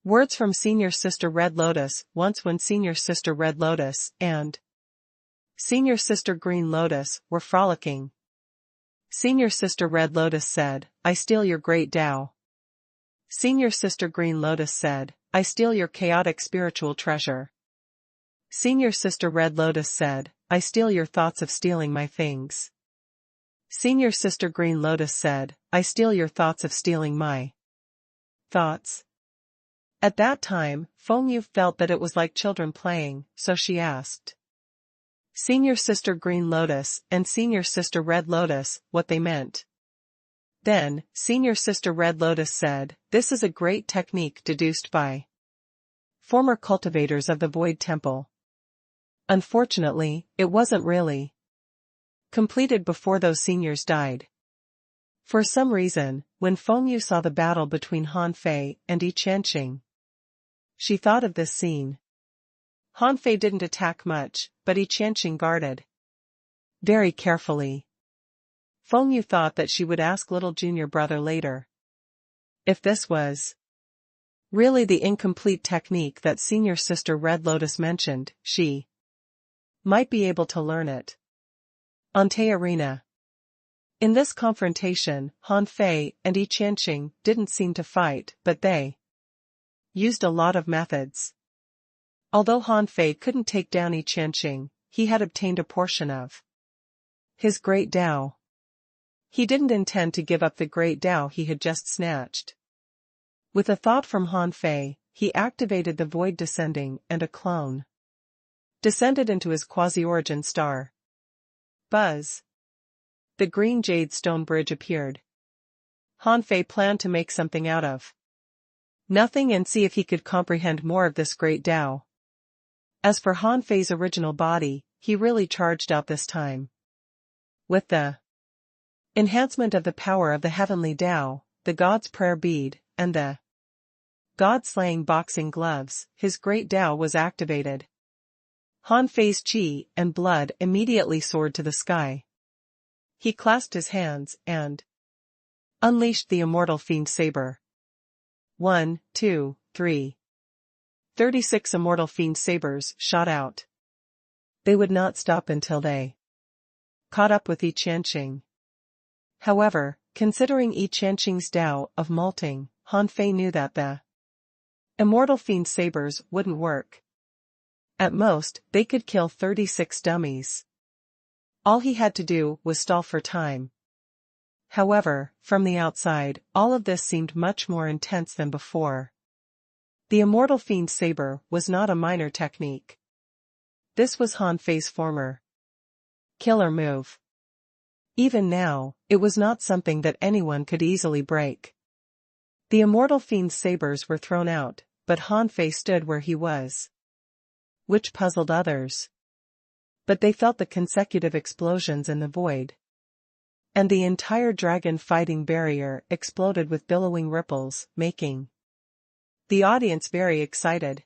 words from Senior Sister Red Lotus once when Senior Sister Red Lotus and Senior Sister Green Lotus were frolicking. Senior Sister Red Lotus said, "I steal your great Tao." Senior Sister Green Lotus said, "I steal your chaotic spiritual treasure." Senior Sister Red Lotus said, "I steal your thoughts of stealing my things." Senior Sister Green Lotus said, "I steal your thoughts of stealing my thoughts." At that time, Feng Yu felt that it was like children playing, so she asked Senior Sister Green Lotus and Senior Sister Red Lotus what they meant. Then, Senior Sister Red Lotus said, "This is a great technique deduced by former cultivators of the Void Temple. Unfortunately, it wasn't really completed before those seniors died." For some reason, when Feng Yu saw the battle between Han Fei and Yi Qianqing, she thought of this scene. Han Fei didn't attack much, but Yi Qianqing guarded very carefully. Feng Yu thought that she would ask little junior brother later if this was really the incomplete technique that Senior Sister Red Lotus mentioned. She might be able to learn it. Ante Arena. In this confrontation, Han Fei and Yi Qianqing didn't seem to fight, but they used a lot of methods. Although Han Fei couldn't take down Yi Qianqing, he had obtained a portion of his great Dao. He didn't intend to give up the great Dao he had just snatched. With a thought from Han Fei, he activated the void descending, and a clone descended into his quasi-origin star. Buzz. The green jade stone bridge appeared. Han Fei planned to make something out of nothing and see if he could comprehend more of this great Dao. As for Han Fei's original body, he really charged out this time. With the enhancement of the power of the heavenly Dao, the God's prayer bead, and the God-slaying boxing gloves, his great Dao was activated. Han Fei's qi and blood immediately soared to the sky. He clasped his hands and unleashed the immortal fiend saber. 1, 2, 3. 36 immortal fiend sabers shot out. They would not stop until they caught up with Yi Qianqing. However, considering Yi Qianqing's Dao of molting, Han Fei knew that the immortal fiend sabers wouldn't work. At most, they could kill 36 dummies. All he had to do was stall for time. However, from the outside, all of this seemed much more intense than before. The immortal fiend saber was not a minor technique. This was Han Fei's former killer move. Even now, it was not something that anyone could easily break. The immortal fiend's sabers were thrown out, but Han Fei stood where he was, which puzzled others. But they felt the consecutive explosions in the void. And the entire dragon fighting barrier exploded with billowing ripples, making the audience very excited.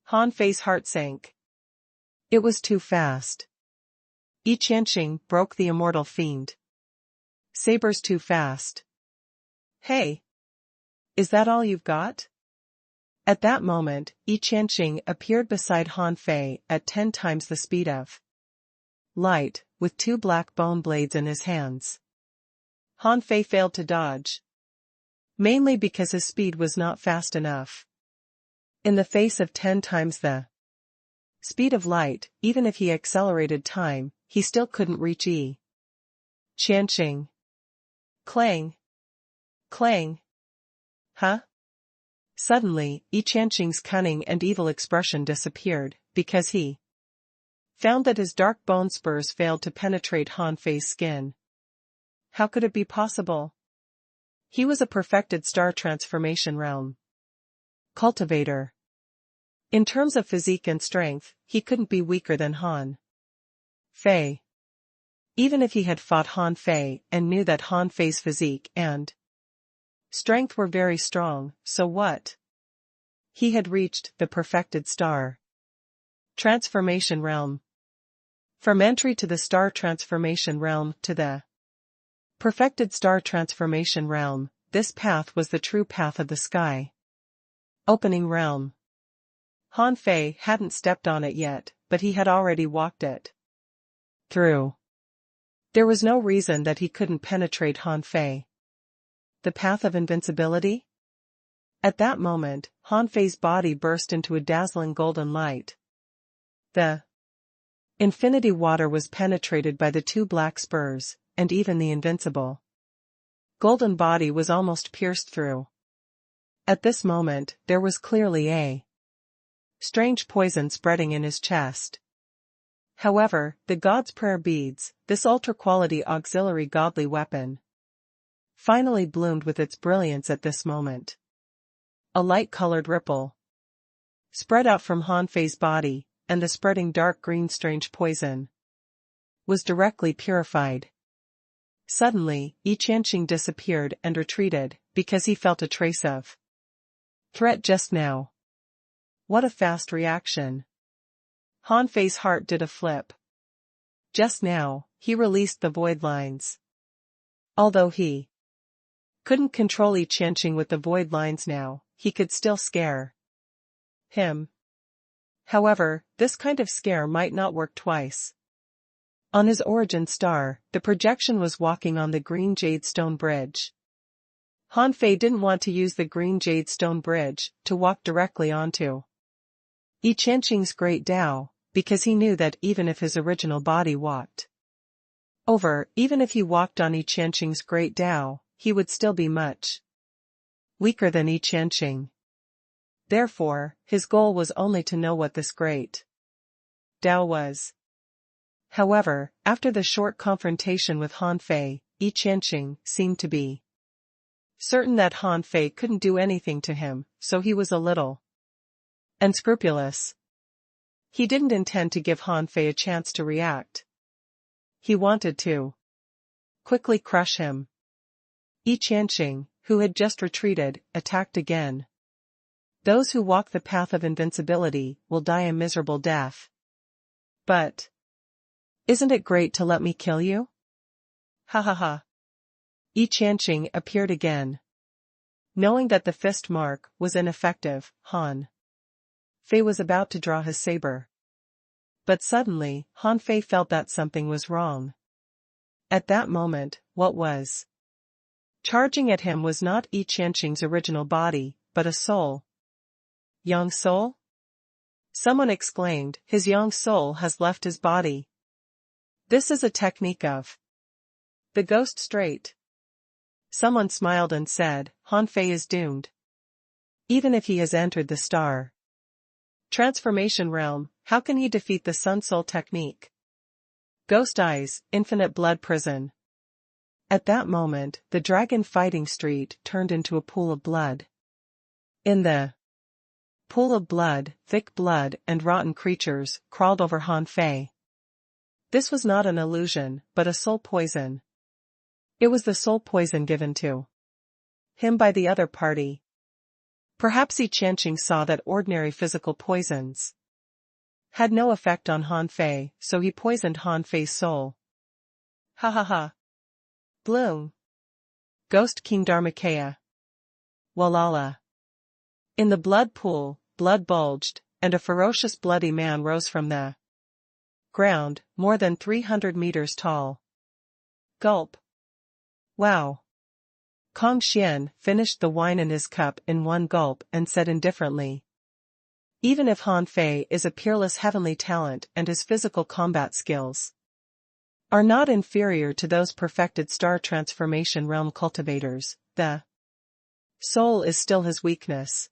Han Fei's heart sank. It was too fast. Yi Qianqing broke the immortal fiend sabers too fast. Hey! Is that all you've got? At that moment, Yi Qianqing appeared beside Han Fei at 10 times the speed of light, with 2 black bone blades in his hands. Han Fei failed to dodge, mainly because his speed was not fast enough. In the face of 10 times the speed of light, even if he accelerated time, he still couldn't reach Yi Qianqing. Clang! Clang! Huh? Suddenly, Yi Qianqing's cunning and evil expression disappeared, because he found that his dark bone spurs failed to penetrate Han Fei's skin. How could it be possible? He was a perfected star transformation realm cultivator. In terms of physique and strength, he couldn't be weaker than Han Fei. Even if he had fought Han Fei and knew that Han Fei's physique and strength were very strong, so what? He had reached the perfected star transformation realm. From entry to the star transformation realm to the perfected star transformation realm, this path was the true path of the sky opening realm. Han Fei hadn't stepped on it yet, but he had already walked it through. There was no reason that he couldn't penetrate Han Fei. The path of invincibility? At that moment, Han Fei's body burst into a dazzling golden light. The infinity water was penetrated by the 2 black spurs, and even the invincible golden body was almost pierced through. At this moment, there was clearly a strange poison spreading in his chest. However, the God's prayer beads, this ultra-quality auxiliary godly weapon, finally bloomed with its brilliance at this moment. A light-colored ripple spread out from Han Fei's body, and the spreading dark green strange poison was directly purified. Suddenly, Yi Qianqing disappeared and retreated, because he felt a trace of threat just now. What a fast reaction. Han Fei's heart did a flip. Just now, he released the void lines. Although he couldn't control Yi Qianqing with the void lines now, he could still scare him. However, this kind of scare might not work twice. On his origin star, the projection was walking on the green jade stone bridge. Han Fei didn't want to use the green jade stone bridge to walk directly onto Yi Qianqing's great Tao, because he knew that even if his original body walked even if he walked on Yi Qianqing's great Tao, he would still be much weaker than Yi Qianqing. Therefore, his goal was only to know what this great Tao was. However, after the short confrontation with Han Fei, Yi Qianqing seemed to be certain that Han Fei couldn't do anything to him, so he was a little unscrupulous. He didn't intend to give Han Fei a chance to react. He wanted to quickly crush him. Yi Qianqing, who had just retreated, attacked again. Those who walk the path of invincibility will die a miserable death. But isn't it great to let me kill you? Ha ha ha. Yi Qianqing appeared again. Knowing that the fist mark was ineffective, Han Fei was about to draw his saber. But suddenly, Han Fei felt that something was wrong. At that moment, what was charging at him was not Yi Qianqing's original body, but a soul. Young soul? Someone exclaimed, his young soul has left his body. This is a technique of the ghost straight. Someone smiled and said, Han Fei is doomed. Even if he has entered the star transformation realm, how can he defeat the Sun Soul technique? Ghost eyes, infinite blood prison. At that moment, the dragon fighting street turned into a pool of blood. In the pool of blood, thick blood and rotten creatures crawled over Han Fei. This was not an illusion, but a soul poison. It was the soul poison given to him by the other party. Perhaps Yi Qianqing saw that ordinary physical poisons had no effect on Han Fei, so he poisoned Han Fei's soul. Ha ha ha. Bloom. Ghost King Dharmakaya. Walala. In the blood pool, blood bulged, and a ferocious bloody man rose from the ground, more than 300 meters tall. Gulp. Wow. Kong Xian finished the wine in his cup in one gulp and said indifferently, even if Han Fei is a peerless heavenly talent and his physical combat skills are not inferior to those perfected star transformation realm cultivators, the soul is still his weakness.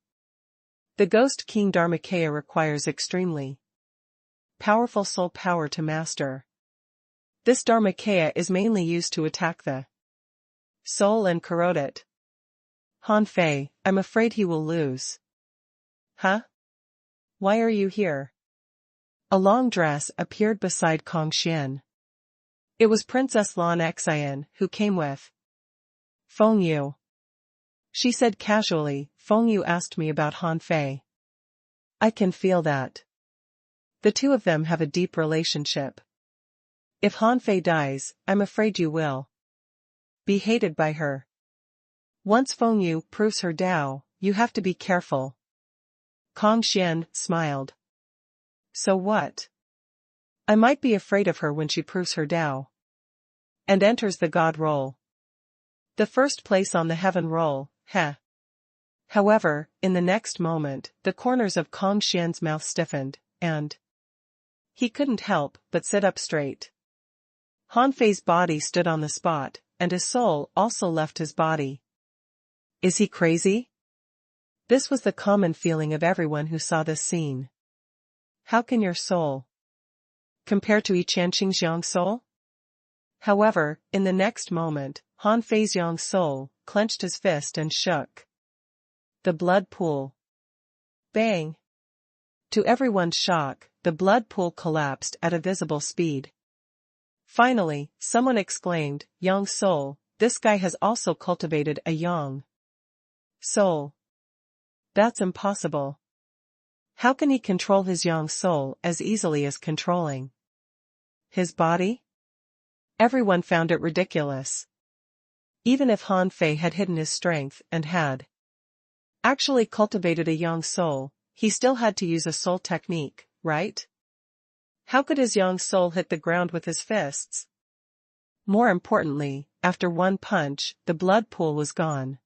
The Ghost King Dharmakaya requires extremely powerful soul power to master. This Dharmakaya is mainly used to attack the soul and corrode it. Han Fei, I'm afraid he will lose. Huh? Why are you here? A long dress appeared beside Kong Xian. It was Princess Lan Xian who came with Feng Yu. She said casually, Feng Yu asked me about Han Fei. I can feel that. The two of them have a deep relationship. If Han Fei dies, I'm afraid you will be hated by her. Once Feng Yu proves her Tao, you have to be careful. Kong Xian smiled. So what? I might be afraid of her when she proves her Tao and enters the God role. The first place on the heaven roll, heh. However, in the next moment, the corners of Kong Xian's mouth stiffened, and he couldn't help but sit up straight. Han Fei's body stood on the spot, and his soul also left his body. Is he crazy? This was the common feeling of everyone who saw this scene. How can your soul compare to Yi Qianqing's young soul? However, in the next moment, Han Fei's young soul clenched his fist and shook the blood pool. Bang! To everyone's shock, the blood pool collapsed at a visible speed. Finally, someone exclaimed, young soul, this guy has also cultivated a young soul. That's impossible. How can he control his young soul as easily as controlling his body? Everyone found it ridiculous. Even if Han Fei had hidden his strength and had actually cultivated a young soul, he still had to use a soul technique, right? How could his young soul hit the ground with his fists? More importantly, after one punch, the blood pool was gone.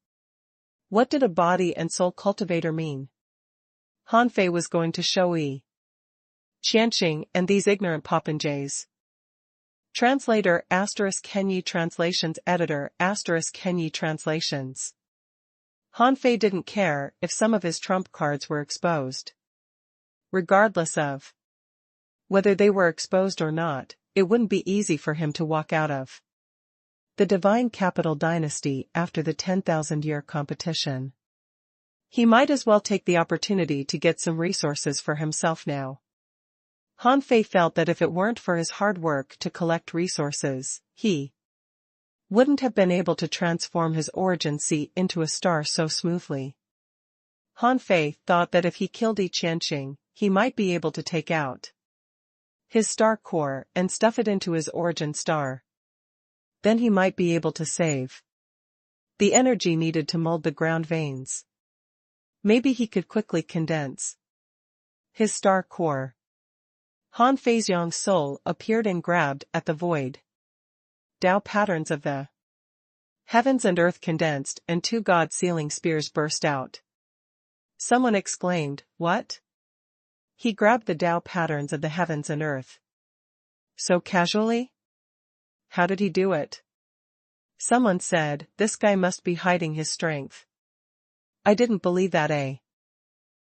What did a body and soul cultivator mean? Han Fei was going to show Yi Qianqing and these ignorant popinjays. Translator ** Kenyi Translations Editor ** Kenyi Translations. Han Fei didn't care if some of his trump cards were exposed. Regardless of whether they were exposed or not, it wouldn't be easy for him to walk out of the divine capital dynasty after the 10,000-year competition. He might as well take the opportunity to get some resources for himself now. Han Fei felt that if it weren't for his hard work to collect resources, he wouldn't have been able to transform his origin seat into a star so smoothly. Han Fei thought that if he killed Yi Qianqing, he might be able to take out his star core and stuff it into his origin star. Then he might be able to save the energy needed to mold the ground veins. Maybe he could quickly condense his star core. Han Fei's young soul appeared and grabbed at the void. Tao patterns of the heavens and earth condensed and 2 God-sealing spears burst out. Someone exclaimed, "What?" He grabbed the Tao patterns of the heavens and earth. So casually? How did he do it? Someone said, "This guy must be hiding his strength." I didn't believe that a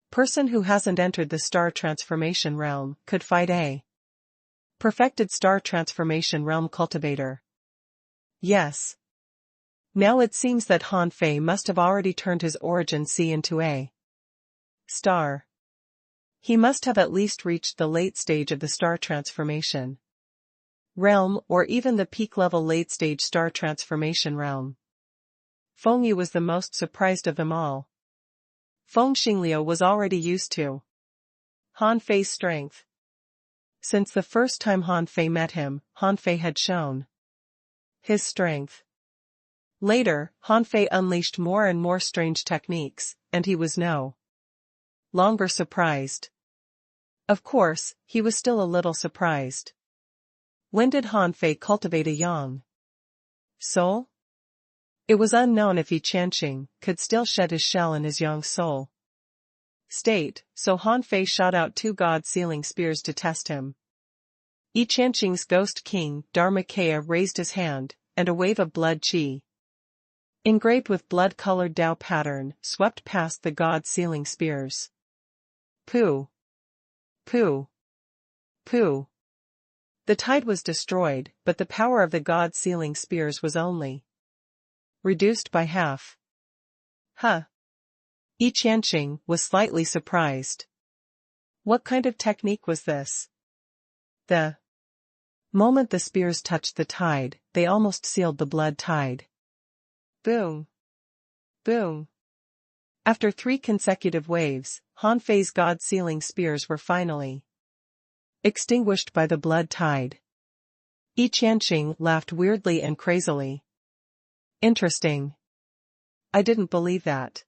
person who hasn't entered the star transformation realm could fight a perfected star transformation realm cultivator. Yes. Now it seems that Han Fei must have already turned his origin sea into a star. He must have at least reached the late stage of the star transformation realm or even the peak-level late-stage star transformation realm. Feng Yi was the most surprised of them all. Feng Xingliu was already used to Han Fei's strength. Since the first time Han Fei met him, Han Fei had shown his strength. Later, Han Fei unleashed more and more strange techniques, and he was no longer surprised. Of course, he was still a little surprised. When did Han Fei cultivate a young soul? It was unknown if Yi Qianqing could still shed his shell in his young soul state, so Han Fei shot out 2 God-sealing spears to test him. Yi Qianqing's ghost king, Dharmakaya, raised his hand, and a wave of blood qi, engraved with blood-colored Tao pattern, swept past the God-sealing spears. Pooh! Pooh! Pooh! The tide was destroyed, but the power of the God-sealing spears was only reduced by half. Huh! Yi Qianqing was slightly surprised. What kind of technique was this? The moment the spears touched the tide, they almost sealed the blood tide. Boom! Boom! After 3 consecutive waves, Han Fei's God-sealing spears were finally extinguished by the blood tide. Yi Qianqing laughed weirdly and crazily. Interesting. I didn't believe that.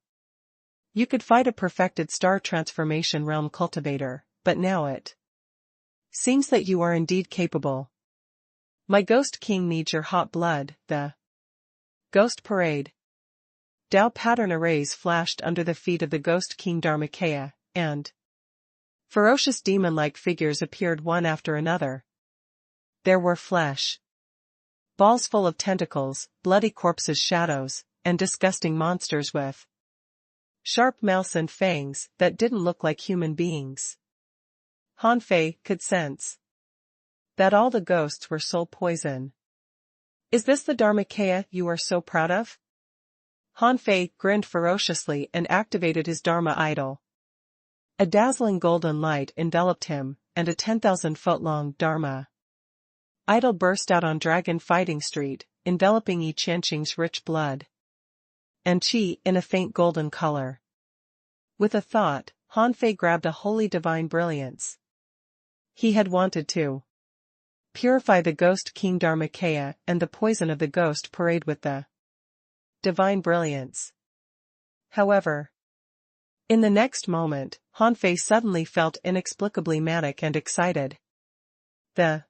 You could fight a perfected star transformation realm cultivator, but now it seems that you are indeed capable. My ghost king needs your hot blood. The ghost parade. Tao pattern arrays flashed under the feet of the ghost king Dharmakaya, and ferocious demon-like figures appeared one after another. There were flesh balls full of tentacles, bloody corpses, shadows, and disgusting monsters with sharp mouths and fangs that didn't look like human beings. Han Fei could sense that all the ghosts were soul poison. Is this the Dharmakaya you are so proud of? Han Fei grinned ferociously and activated his Dharma idol. A dazzling golden light enveloped him, and a 10,000-foot-long Dharma idol burst out on Dragon Fighting Street, enveloping Yi Qianqing's rich blood and qi in a faint golden color. With a thought, Han Fei grabbed a holy divine brilliance. He had wanted to purify the ghost king Dharmakaya and the poison of the ghost parade with the divine brilliance. However, In the next moment, Han Fei suddenly felt inexplicably manic and excited. The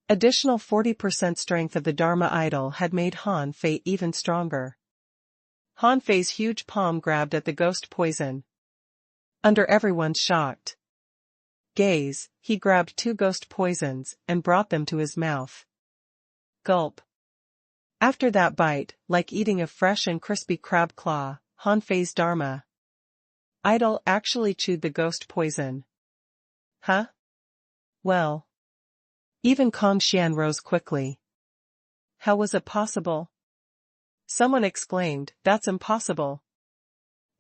additional 40% strength of the Dharma idol had made Han Fei even stronger. Han Fei's huge palm grabbed at the ghost poison. Under everyone's shocked gaze, he grabbed 2 ghost poisons and brought them to his mouth. Gulp. After that bite, like eating a fresh and crispy crab claw, Han Fei's Dharma idol actually chewed the ghost poison. Huh? Well. Even Kong Xian rose quickly. How was it possible? Someone exclaimed, that's impossible.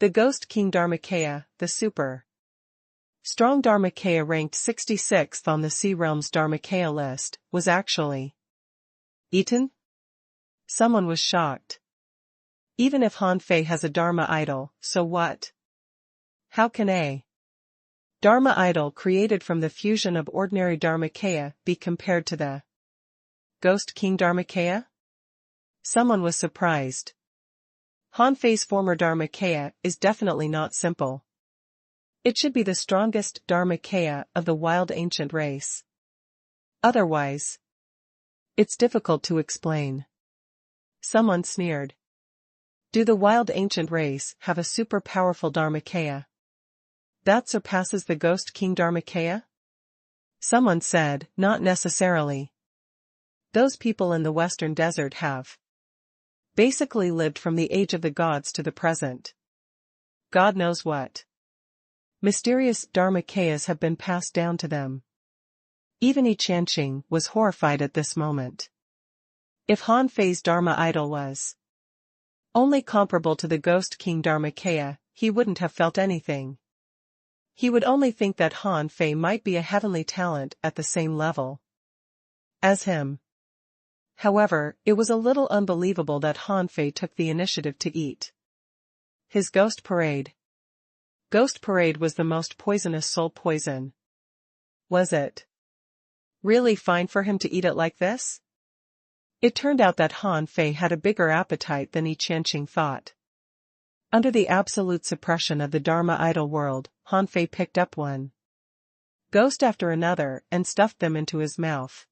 The Ghost King Dharmakaya, the super strong Dharmakaya ranked 66th on the Sea Realm's Dharmakaya list, was actually eaten? Someone was shocked. Even if Han Fei has a Dharma idol, so what? How can a Dharma idol created from the fusion of ordinary Dharmakaya be compared to the Ghost King Dharmakaya? Someone was surprised. Han Fei's former Dharmakaya is definitely not simple. It should be the strongest Dharmakaya of the wild ancient race. Otherwise, it's difficult to explain. Someone sneered. Do the wild ancient race have a super powerful Dharmakaya that surpasses the Ghost King Dharmakaya? Someone said, not necessarily. Those people in the western desert have basically lived from the age of the gods to the present. God knows what mysterious Dharmakayas have been passed down to them. Even Yi Qianqing was horrified at this moment. If Han Fei's Dharma idol was only comparable to the Ghost King Dharmakaya, he wouldn't have felt anything. He would only think that Han Fei might be a heavenly talent at the same level as him. However, it was a little unbelievable that Han Fei took the initiative to eat his Ghost Parade. Ghost Parade was the most poisonous soul poison. Was it really fine for him to eat it like this? It turned out that Han Fei had a bigger appetite than Yi Qianqing thought. Under the absolute suppression of the Dharma idol world, Han Fei picked up one ghost after another and stuffed them into his mouth.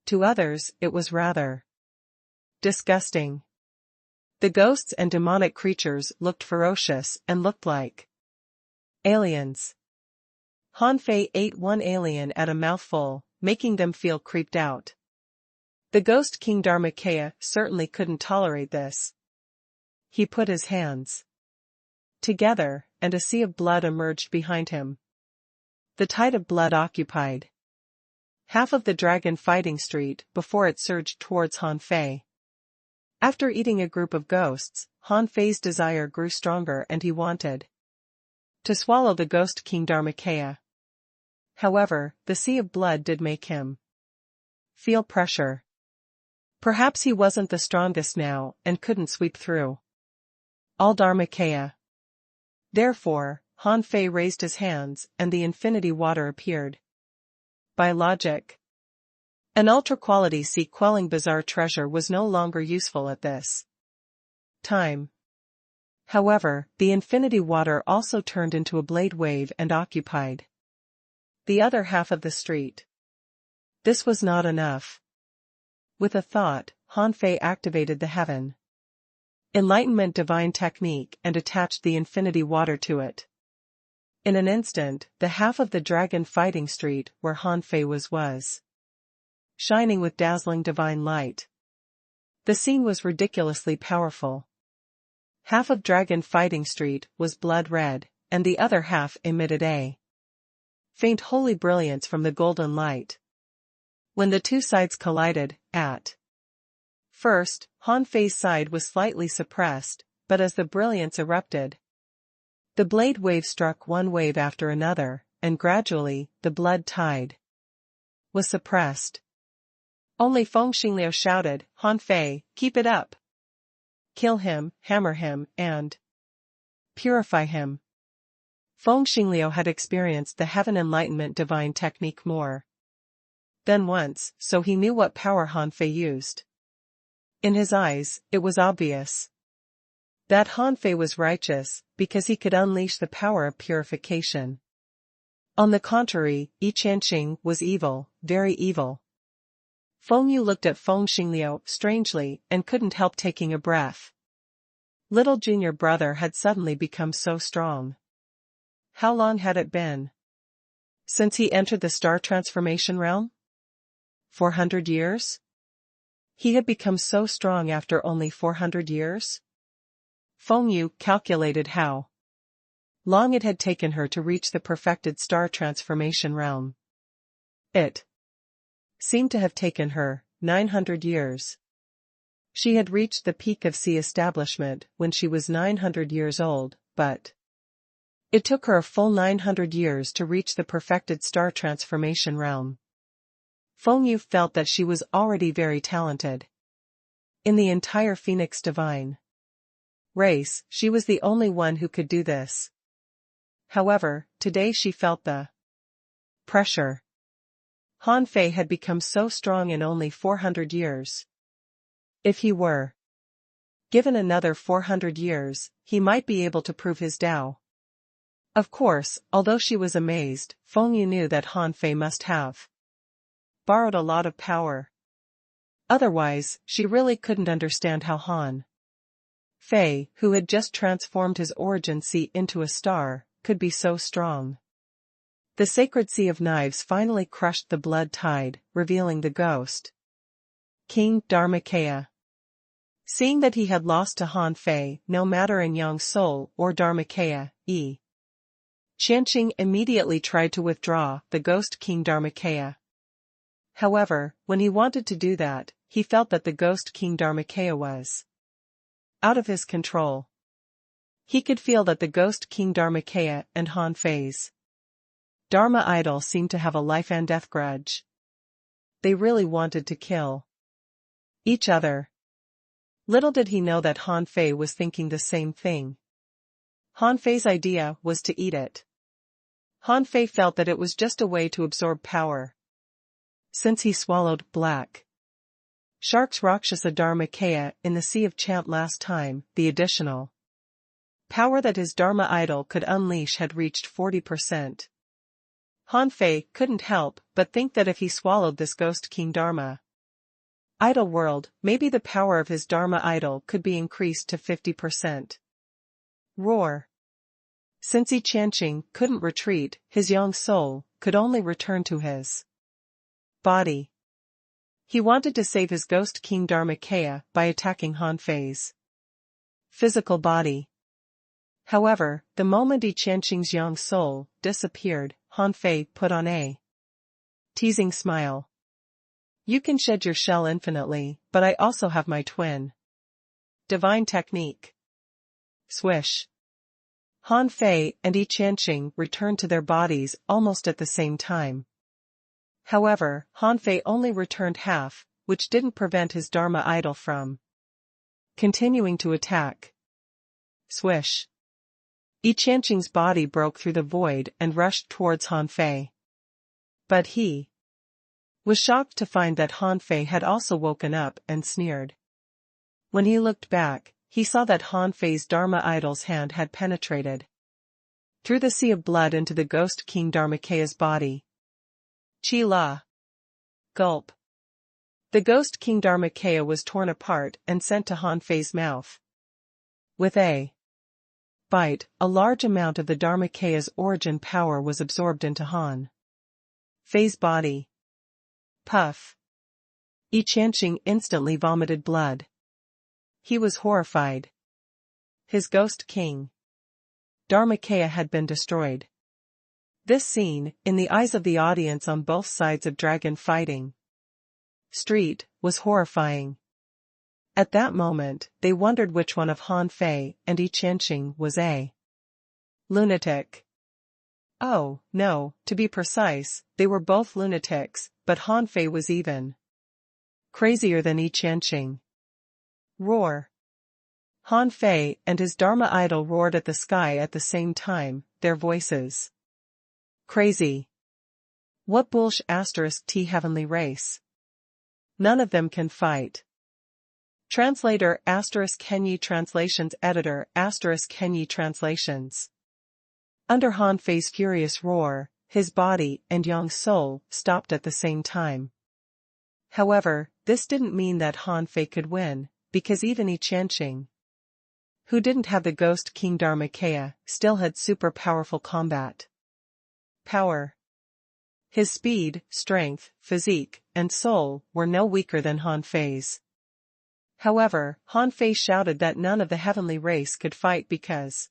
To others, it was rather disgusting. The ghosts and demonic creatures looked ferocious and looked like aliens. Han Fei ate one alien at a mouthful, making them feel creeped out. The Ghost King Dharmakaya certainly couldn't tolerate this. He put his hands together, and a sea of blood emerged behind him. The tide of blood occupied half of the dragon fighting street before it surged towards Han Fei. After eating a group of ghosts, Han Fei's desire grew stronger and he wanted to swallow the Ghost King Dharmakaya. However, the sea of blood did make him feel pressure. Perhaps he wasn't the strongest now and couldn't sweep through all Dharmakaya. Therefore, Han Fei raised his hands and the infinity water appeared. By logic, an ultra-quality sea-quelling bizarre treasure was no longer useful at this time. However, the infinity water also turned into a blade wave and occupied the other half of the street. This was not enough. With a thought, Han Fei activated the heaven enlightenment divine technique and attached the infinity water to it. In an instant, the half of the dragon fighting street where Han Fei was shining with dazzling divine light. The scene was ridiculously powerful. Half of Dragon Fighting Street was blood red, and the other half emitted a faint holy brilliance from the golden light. When the two sides collided, at first, Han Fei's side was slightly suppressed, but as the brilliance erupted, the blade wave struck one wave after another, and gradually, the blood tide was suppressed. Only Feng Xingliu shouted, Han Fei, keep it up. Kill him, hammer him, and purify him. Feng Xingliu had experienced the heaven enlightenment divine technique more than once, so he knew what power Han Fei used. In his eyes, it was obvious. That Han Fei was righteous, because he could unleash the power of purification. On the contrary, Yi Qianqing was evil, very evil. Feng Yu looked at Feng Xingliu strangely and couldn't help taking a breath. Little junior brother had suddenly become so strong. How long had it been since he entered the star transformation realm? 400 years? He had become so strong after only 400 years? Feng Yu calculated how long it had taken her to reach the perfected star transformation realm. It seemed to have taken her 900 years. She had reached the peak of sea establishment when she was 900 years old, but it took her a full 900 years to reach the perfected star transformation realm. Feng Yu felt that she was already very talented. In the entire Phoenix Divine race, she was the only one who could do this. However, today she felt the pressure. Han Fei had become so strong in only 400 years. If he were given another 400 years, he might be able to prove his Tao. Of course, although she was amazed, Feng Yu knew that Han Fei must have borrowed a lot of power. Otherwise, she really couldn't understand how Han Fei, who had just transformed his origin sea into a star, could be so strong. The sacred sea of knives finally crushed the blood tide, revealing the ghost King Dharmakaya. Seeing that he had lost to Han Fei, no matter in Yang Soul or Dharmakaya, Yi Qianqing immediately tried to withdraw the ghost King Dharmakaya. However, when he wanted to do that, he felt that the ghost King Dharmakaya was out of his control. He could feel that the ghost King Dharmakaya and Han Fei's Dharma idol seemed to have a life and death grudge. They really wanted to kill each other. Little did he know that Han Fei was thinking the same thing. Han Fei's idea was to eat it. Han Fei felt that it was just a way to absorb power. Since he swallowed black shark's Rakshasa Dharmakaya in the Sea of Chant last time, the additional power that his Dharma idol could unleash had reached 40%. Han Fei couldn't help but think that if he swallowed this ghost King Dharma idol world, maybe the power of his Dharma idol could be increased to 50%. Roar. Since Yi Qianqing couldn't retreat, his young soul could only return to his body. He wanted to save his ghost King Dharmakaya by attacking Han Fei's physical body. However, the moment Yi Qianqing's young soul disappeared, Han Fei put on a teasing smile. You can shed your shell infinitely, but I also have my twin divine technique. Swish. Han Fei and Yi Qianqing returned to their bodies almost at the same time. However, Han Fei only returned half, which didn't prevent his Dharma idol from continuing to attack. Swish. Yi Qianqing's body broke through the void and rushed towards Han Fei. But he was shocked to find that Han Fei had also woken up and sneered. When he looked back, he saw that Han Fei's Dharma idol's hand had penetrated through the sea of blood into the ghost King Dharmakaya's body. Chi La. Gulp. The ghost King Dharmakaya was torn apart and sent to Han Fei's mouth. With a bite, a large amount of the Dharmakaya's origin power was absorbed into Han Fei's body. Puff. Yi Qianqing instantly vomited blood. He was horrified. His ghost king Dharmakaya had been destroyed. This scene, in the eyes of the audience on both sides of dragon fighting street, was horrifying. At that moment, they wondered which one of Han Fei and Yi Qianqing was a lunatic. Oh, no, to be precise, they were both lunatics, but Han Fei was even crazier than Yi Qianqing. Roar. Han Fei and his Dharma idol roared at the sky at the same time, their voices crazy. What bullsh*t heavenly race. None of them can fight. Translator *Kenyi Translations Editor *Kenyi Translations. Under Han Fei's furious roar, his body and Yang's soul stopped at the same time. However, this didn't mean that Han Fei could win, because even Yi Qianqing, who didn't have the Ghost King Dharmakaya, still had super powerful combat power. His speed, strength, physique, and soul were no weaker than Han Fei's. However, Han Fei shouted that none of the heavenly race could fight because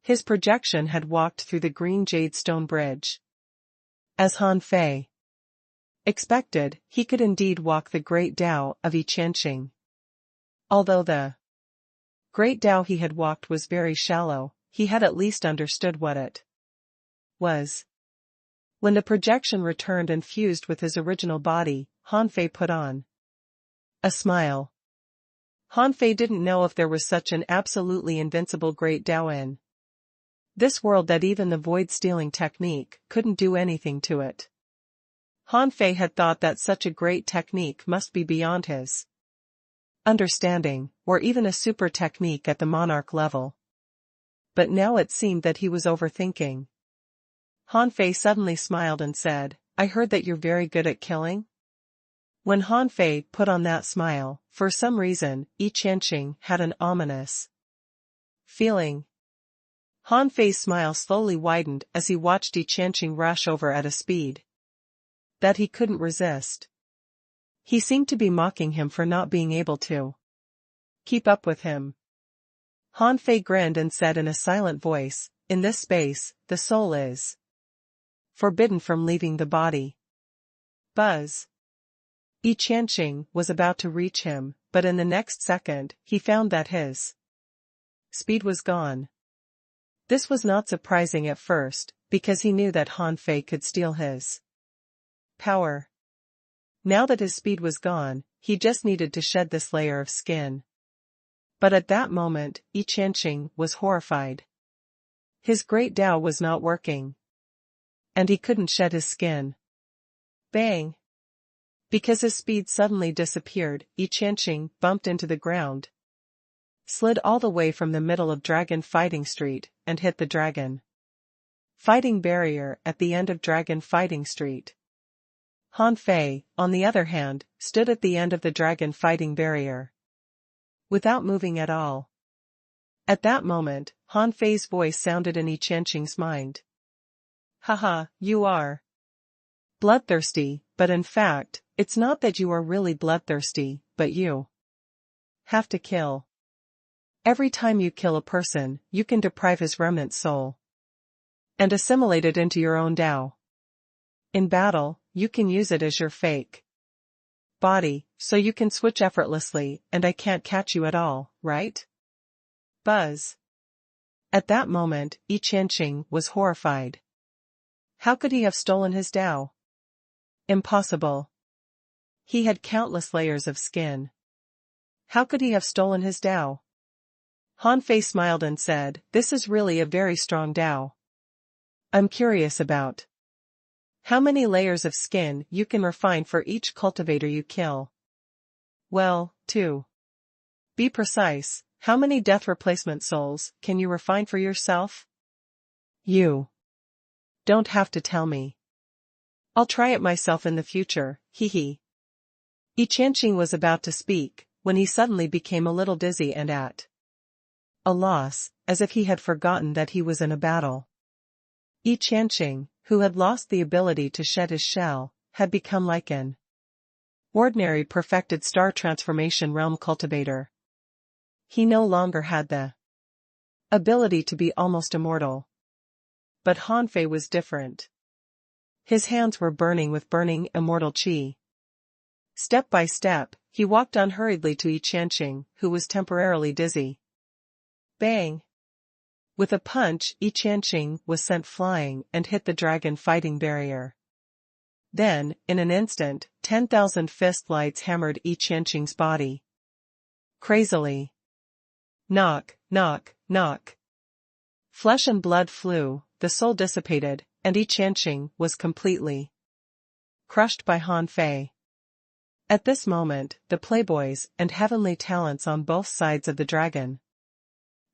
his projection had walked through the green jade stone bridge. As Han Fei expected, he could indeed walk the great Tao of Yi Qianqing. Although the great Tao he had walked was very shallow, he had at least understood what it was. When the projection returned and fused with his original body, Han Fei put on a smile. Han Fei didn't know if there was such an absolutely invincible great Tao in this world that even the void-stealing technique couldn't do anything to it. Han Fei had thought that such a great technique must be beyond his understanding, or even a super technique at the monarch level. But now it seemed that he was overthinking. Han Fei suddenly smiled and said, "I heard that you're very good at killing?" When Han Fei put on that smile, for some reason, Yi Qianqing had an ominous feeling. Han Fei's smile slowly widened as he watched Yi Qianqing rush over at a speed that he couldn't resist. He seemed to be mocking him for not being able to keep up with him. Han Fei grinned and said in a silent voice, "In this space, the soul is forbidden from leaving the body." Buzz. Yi Qianqing was about to reach him, but in the next second, he found that his speed was gone. This was not surprising at first, because he knew that Han Fei could steal his power. Now that his speed was gone, he just needed to shed this layer of skin. But at that moment, Yi Qianqing was horrified. His great Tao was not working. And he couldn't shed his skin. Bang! Because his speed suddenly disappeared, Yi Qianqing bumped into the ground, slid all the way from the middle of Dragon Fighting Street, and hit the Dragon Fighting Barrier at the end of Dragon Fighting Street. Han Fei, on the other hand, stood at the end of the Dragon Fighting Barrier, without moving at all. At that moment, Han Fei's voice sounded in Yi Qianqing's mind. "Haha, you are bloodthirsty, but in fact, it's not that you are really bloodthirsty, but you have to kill. Every time you kill a person, you can deprive his remnant soul and assimilate it into your own Tao. In battle, you can use it as your fake body, so you can switch effortlessly and I can't catch you at all, right?" Buzz. At that moment, Yi Qianqing was horrified. How could he have stolen his Tao? Impossible. He had countless layers of skin. How could he have stolen his Tao? Han Fei smiled and said, "This is really a very strong Tao. I'm curious about how many layers of skin you can refine for each cultivator you kill." "Well, 2. Be precise, how many death replacement souls can you refine for yourself?" "You don't have to tell me. I'll try it myself in the future, hee. Yi Qianqing was about to speak, when he suddenly became a little dizzy and at a loss, as if he had forgotten that he was in a battle. Yi Qianqing, who had lost the ability to shed his shell, had become like an ordinary perfected star transformation realm cultivator. He no longer had the ability to be almost immortal. But Han Fei was different. His hands were burning with burning immortal qi. Step by step, he walked unhurriedly to Yi Qianqing, who was temporarily dizzy. Bang! With a punch, Yi Qianqing was sent flying and hit the Dragon Fighting Barrier. Then, in an instant, 10,000 fist lights hammered Yi Qianqing's body. Crazily. Knock, knock, knock. Flesh and blood flew, the soul dissipated, and Yi Qianqing was completely crushed by Han Fei. At this moment, the playboys and heavenly talents on both sides of the dragon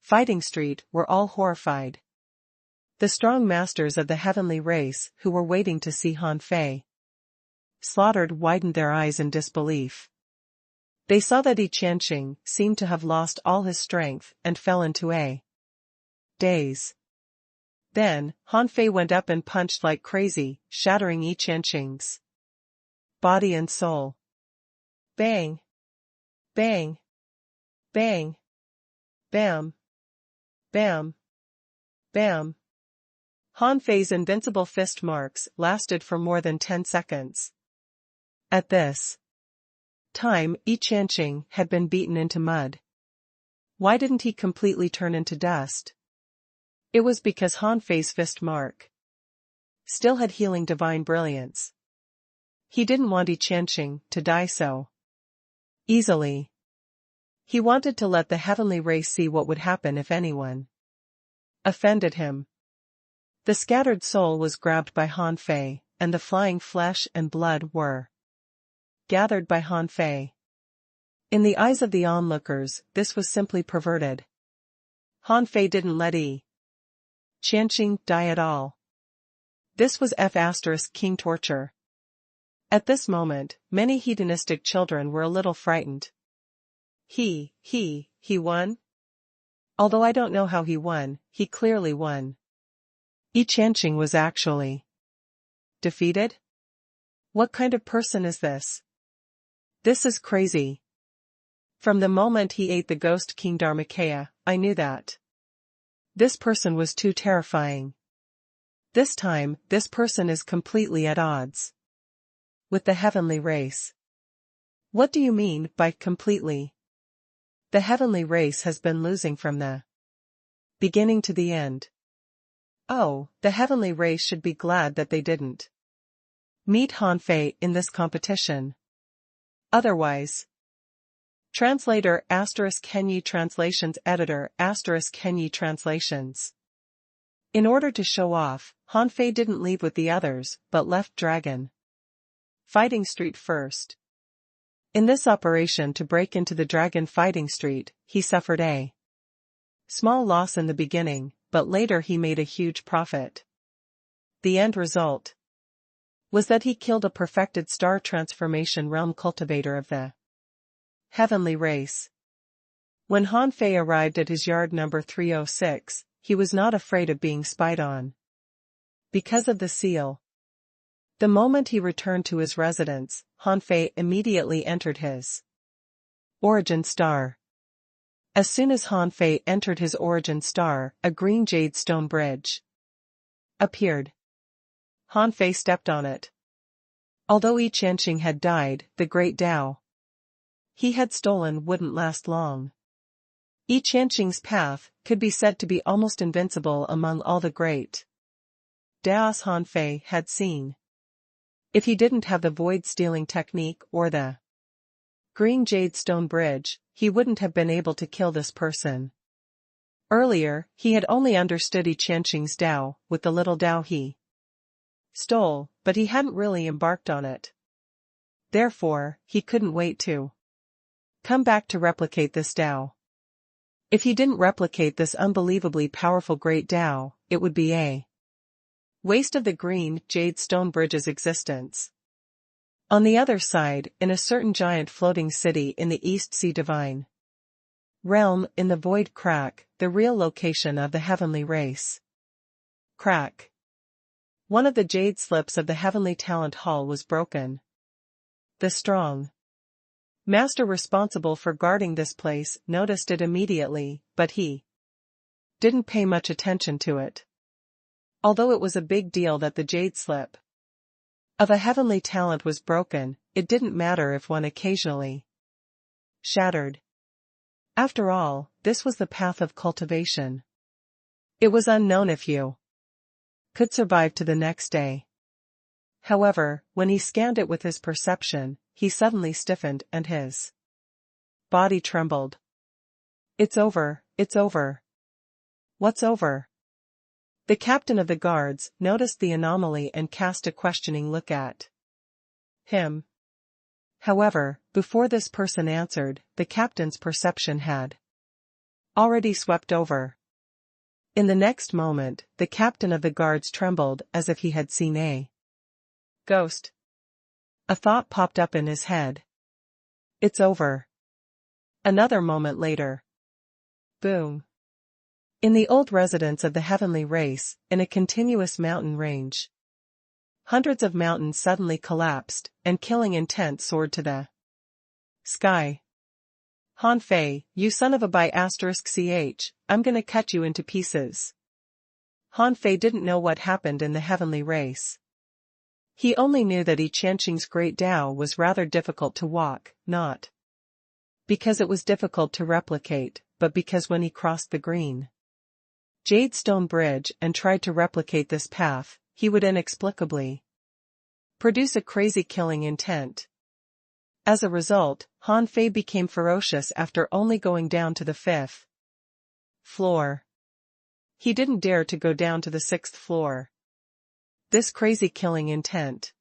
fighting street were all horrified. The strong masters of the heavenly race who were waiting to see Han Fei slaughtered widened their eyes in disbelief. They saw that Yi Qianqing seemed to have lost all his strength and fell into a daze. Then, Han Fei went up and punched like crazy, shattering Yi Qianqing's body and soul. Bang! Bang! Bang! Bam! Bam! Bam! Han Fei's invincible fist marks lasted for more than 10 seconds. At this time, Yi Qianqing had been beaten into mud. Why didn't he completely turn into dust? It was because Han Fei's fist mark still had healing divine brilliance. He didn't want Yi Qianqing to die so easily. He wanted to let the heavenly race see what would happen if anyone offended him. The scattered soul was grabbed by Han Fei, and the flying flesh and blood were gathered by Han Fei. In the eyes of the onlookers, this was simply perverted. Han Fei didn't let Yi Qianqing die at all. This was King torture. At this moment, many hedonistic children were a little frightened. He won? Although I don't know how he won, he clearly won. Yi Qianqing was actually defeated? What kind of person is this? This is crazy. From the moment he ate the ghost King Dharmakaya, I knew that this person was too terrifying. This time, this person is completely at odds with the heavenly race. What do you mean by completely? The heavenly race has been losing from the beginning to the end. Oh, the heavenly race should be glad that they didn't meet Han Fei in this competition. Otherwise. Translator *Kenyi Translations Editor *Kenyi Translations. In order to show off, Han Fei didn't leave with the others, but left Dragon Fighting Street first. In this operation to break into the Dragon Fighting Street, he suffered a small loss in the beginning, but later he made a huge profit. The end result was that he killed a perfected star transformation realm cultivator of the heavenly race. When Han Fei arrived at his yard number 306, he was not afraid of being spied on because of the seal. The moment he returned to his residence, Han Fei immediately entered his origin star. As soon as Han Fei entered his origin star, a green jade stone bridge appeared. Han Fei stepped on it. Although Yi Qianqing had died, the great Tao he had stolen wouldn't last long. Yi Qianqing's path could be said to be almost invincible among all the great Daos Han Fei had seen. If he didn't have the void-stealing technique or the green jade stone bridge, he wouldn't have been able to kill this person. Earlier, he had only understood Yi Qianqing's Tao with the little Tao he stole, but he hadn't really embarked on it. Therefore, he couldn't wait to come back to replicate this Tao. If he didn't replicate this unbelievably powerful great Tao, it would be a waste of the green jade stone bridge's existence. On the other side, in a certain giant floating city in the East Sea Divine realm in the Void Crack, the real location of the heavenly race. Crack. One of the jade slips of the heavenly talent hall was broken. The strong master responsible for guarding this place noticed it immediately, but he didn't pay much attention to it. Although it was a big deal that the jade slip of a heavenly talent was broken, it didn't matter if one occasionally shattered. After all, this was the path of cultivation. It was unknown if you could survive to the next day. However, when he scanned it with his perception, he suddenly stiffened and his body trembled. It's over, it's over. What's over? The captain of the guards noticed the anomaly and cast a questioning look at him. However, before this person answered, the captain's perception had already swept over. In the next moment, the captain of the guards trembled as if he had seen a ghost. A thought popped up in his head. It's over. Another moment later. Boom. In the old residence of the heavenly race, in a continuous mountain range, hundreds of mountains suddenly collapsed, and killing intent soared to the sky. Han Fei, you son of a *ch, I'm gonna cut you into pieces. Han Fei didn't know what happened in the heavenly race. He only knew that Yi Qianqing's great Tao was rather difficult to walk, not because it was difficult to replicate, but because when he crossed the green jade stone bridge and tried to replicate this path, he would inexplicably produce a crazy killing intent. As a result, Han Fei became ferocious after only going down to the 5th floor. He didn't dare to go down to the 6th floor. This crazy killing intent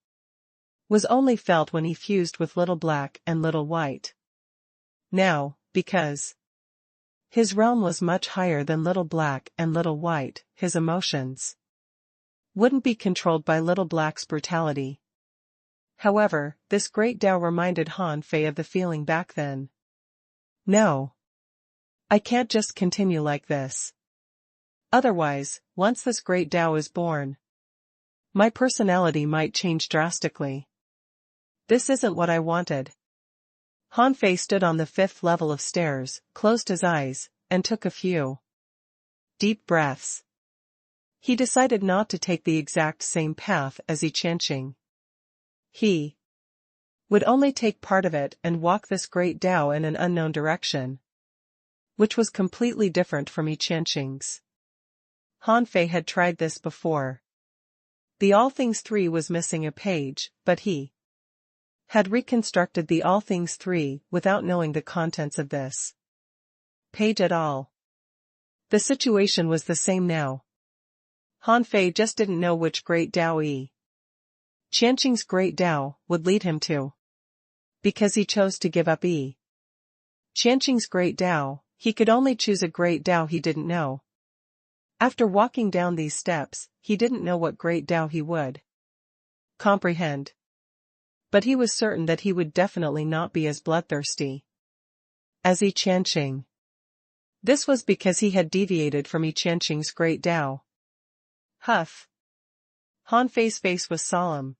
was only felt when he fused with Little Black and Little White. Now, because his realm was much higher than Little Black and Little White, his emotions wouldn't be controlled by Little Black's brutality. However, this great Tao reminded Han Fei of the feeling back then. No. I can't just continue like this. Otherwise, once this great Tao is born, my personality might change drastically. This isn't what I wanted. Han Fei stood on the 5th level of stairs, closed his eyes, and took a few deep breaths. He decided not to take the exact same path as Yi Qianqing. He would only take part of it and walk this great Tao in an unknown direction, which was completely different from Yi Qianqing's. Han Fei had tried this before. The All Things 3 was missing a page, but he had reconstructed the All Things 3 without knowing the contents of this page at all. The situation was the same now. Han Fei just didn't know which great Tao Yi Qianqing's great Tao would lead him to. Because he chose to give up Yi Qianqing's great Tao, he could only choose a great Tao he didn't know. After walking down these steps, he didn't know what great Tao he would comprehend. But he was certain that he would definitely not be as bloodthirsty as Yi Qianqing. This was because he had deviated from Yi Qianqing's great Tao. Huff. Han Fei's face was solemn.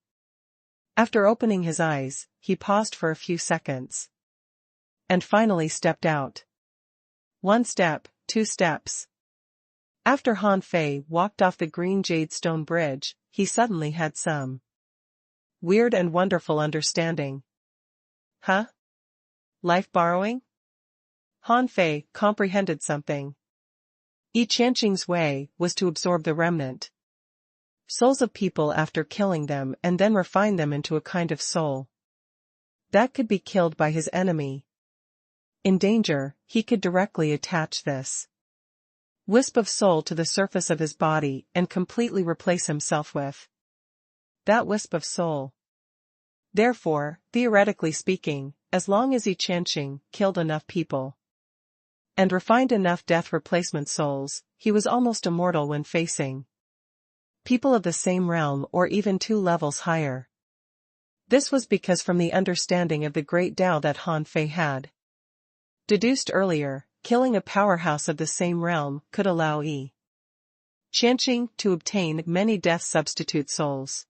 After opening his eyes, he paused for a few seconds. And finally stepped out. 1 step, 2 steps. After Han Fei walked off the green jade stone bridge, he suddenly had some weird and wonderful understanding. Huh? Life borrowing? Han Fei comprehended something. Yi Qianqing's way was to absorb the remnant souls of people after killing them and then refine them into a kind of soul that could be killed by his enemy. In danger, he could directly attach this wisp of soul to the surface of his body and completely replace himself with that wisp of soul. Therefore, theoretically speaking, as long as Yi Qianqing killed enough people and refined enough death replacement souls, he was almost immortal when facing people of the same realm or even 2 levels higher. This was because from the understanding of the great Tao that Han Fei had deduced earlier, killing a powerhouse of the same realm could allow Yi Qianqing to obtain many death substitute souls.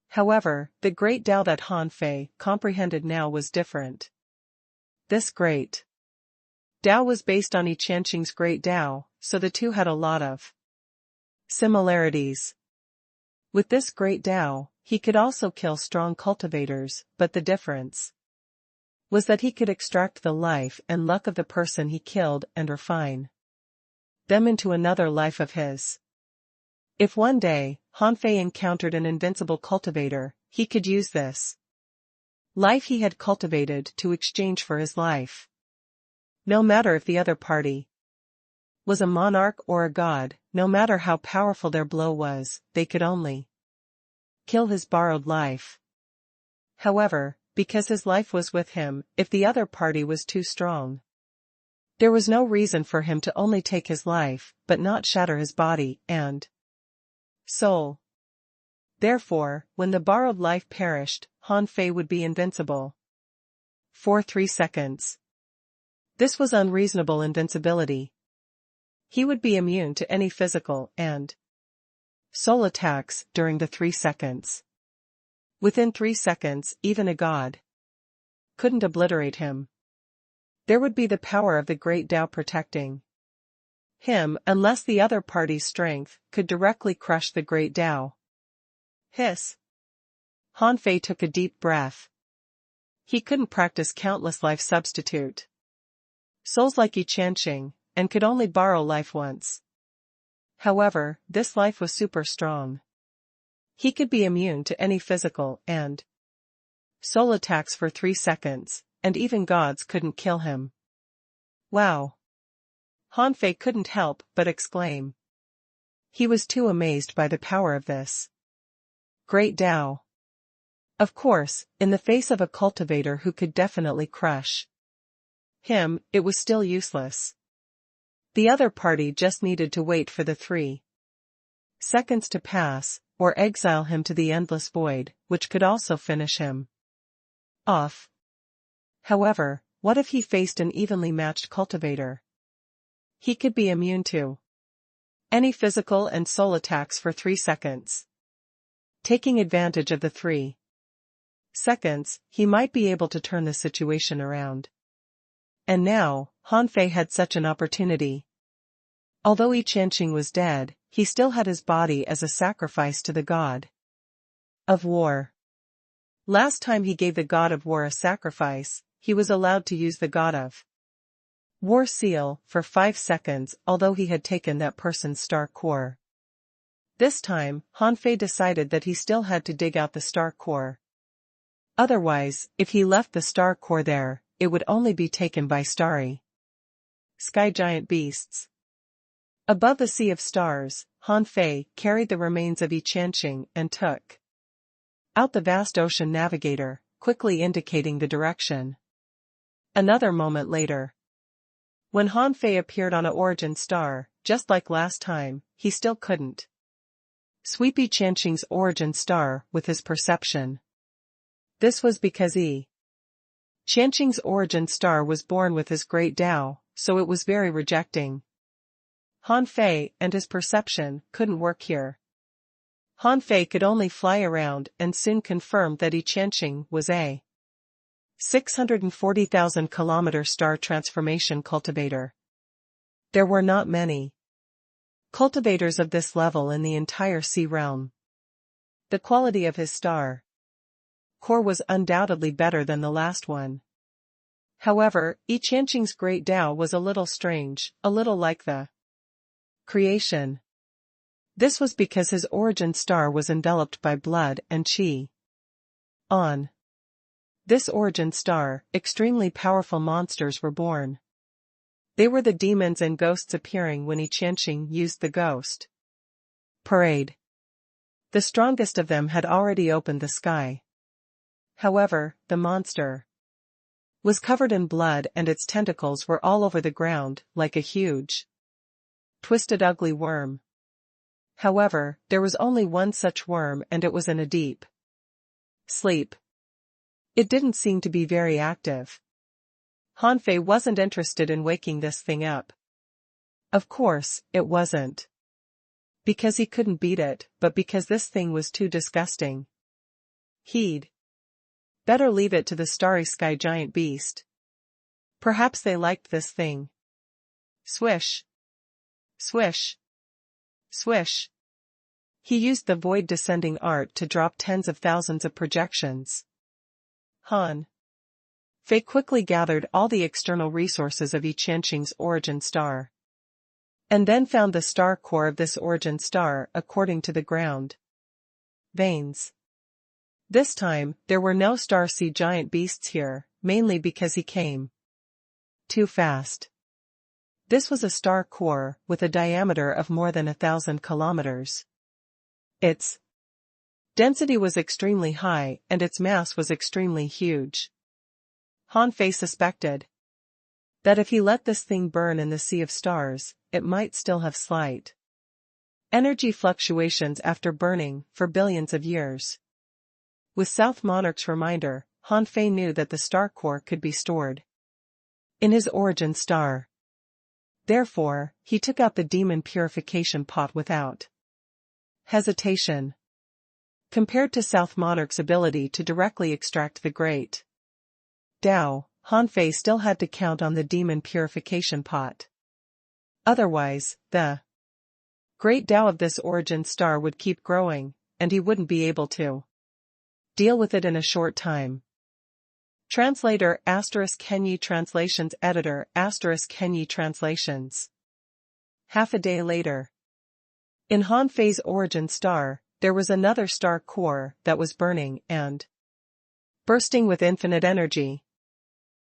However, the great Tao that Han Fei comprehended now was different. This great Tao was based on Yi Qianqing's great Tao, so the two had a lot of similarities. With this great Tao, he could also kill strong cultivators, but the difference was that he could extract the life and luck of the person he killed and refine them into another life of his. If one day, Han Fei encountered an invincible cultivator, he could use this life he had cultivated to exchange for his life. No matter if the other party was a monarch or a god, no matter how powerful their blow was, they could only kill his borrowed life. However, because his life was with him, if the other party was too strong. There was no reason for him to only take his life, but not shatter his body and soul. Therefore, when the borrowed life perished, Han Fei would be invincible. For 3 seconds. This was unreasonable invincibility. He would be immune to any physical and soul attacks during the 3 seconds. Within 3 seconds, even a god couldn't obliterate him. There would be the power of the great Tao protecting him unless the other party's strength could directly crush the great Tao. Hiss. Han Fei took a deep breath. He couldn't practice countless life substitute souls like Yi Qianqing, and could only borrow life once. However, this life was super strong. He could be immune to any physical and soul attacks for 3 seconds, and even gods couldn't kill him. Wow! Han Fei couldn't help but exclaim. He was too amazed by the power of this great Tao. Of course, in the face of a cultivator who could definitely crush him, it was still useless. The other party just needed to wait for the 3 seconds to pass, or exile him to the endless void, which could also finish him off. However, what if he faced an evenly matched cultivator? He could be immune to any physical and soul attacks for 3 seconds. Taking advantage of the 3 seconds, he might be able to turn the situation around. And now, Han Fei had such an opportunity. Although Yi Qianqing was dead, he still had his body as a sacrifice to the god of war. Last time he gave the god of war a sacrifice, he was allowed to use the god of war seal for 5 seconds, although he had taken that person's star core. This time, Han Fei decided that he still had to dig out the star core. Otherwise, if he left the star core there, it would only be taken by starry sky giant beasts. Above the sea of stars, Han Fei carried the remains of Yi Qianqing and took out the vast ocean navigator, quickly indicating the direction. Another moment later, when Han Fei appeared on a origin star, just like last time, he still couldn't sweep Yi Qianqing's origin star with his perception. This was because Yi Qianqing's origin star was born with his great Tao, so it was very rejecting. Han Fei and his perception couldn't work here. Han Fei could only fly around and soon confirmed that Yi Qianqing was a 640,000 kilometer star transformation cultivator. There were not many cultivators of this level in the entire sea realm. The quality of his star core was undoubtedly better than the last one. However, Yi Qianqing's great Tao was a little strange, a little like the creation. This was because his origin star was enveloped by blood and qi. On this origin star, extremely powerful monsters were born. They were the demons and ghosts appearing when Yi Qianqing used the ghost parade. The strongest of them had already opened the sky. However, the monster was covered in blood and its tentacles were all over the ground, like a huge, twisted ugly worm. However, there was only one such worm and it was in a deep sleep. It didn't seem to be very active. Han Fei wasn't interested in waking this thing up. Of course, it wasn't because he couldn't beat it, but because this thing was too disgusting. He'd better leave it to the starry sky giant beast. Perhaps they liked this thing. Swish. Swish. Swish. He used the void descending art to drop tens of thousands of projections. Han Fei quickly gathered all the external resources of Yi Qianqing's origin star. And then found the star core of this origin star according to the ground veins. This time, there were no star sea giant beasts here, mainly because he came too fast. This was a star core with a diameter of more than 1,000 kilometers. Its Density was extremely high and its mass was extremely huge. Han Fei suspected that if he let this thing burn in the sea of stars, it might still have slight energy fluctuations after burning for billions of years. With South Monarch's reminder, Han Fei knew that the star core could be stored in his origin star. Therefore, he took out the demon purification pot without hesitation. Compared to South Monarch's ability to directly extract the great Tao, Han Fei still had to count on the demon purification pot. Otherwise, the great Tao of this origin star would keep growing, and he wouldn't be able to deal with it in a short time. Translator *Kenyi Translations Editor *Kenyi Translations. Half a day later. In Han Fei's origin star, there was another star core that was burning and bursting with infinite energy.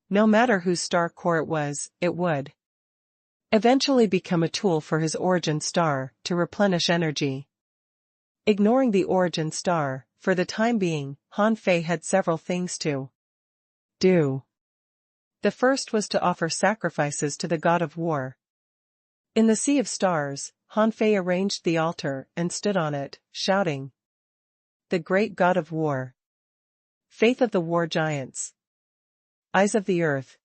No matter whose star core it would eventually become a tool for his origin star to replenish energy. Ignoring the origin star, for the time being, Han Fei had several things to do. The first was to offer sacrifices to the god of war. In the sea of stars, Han Fei arranged the altar and stood on it, shouting, "The great god of war, faith of the war giants, eyes of the earth,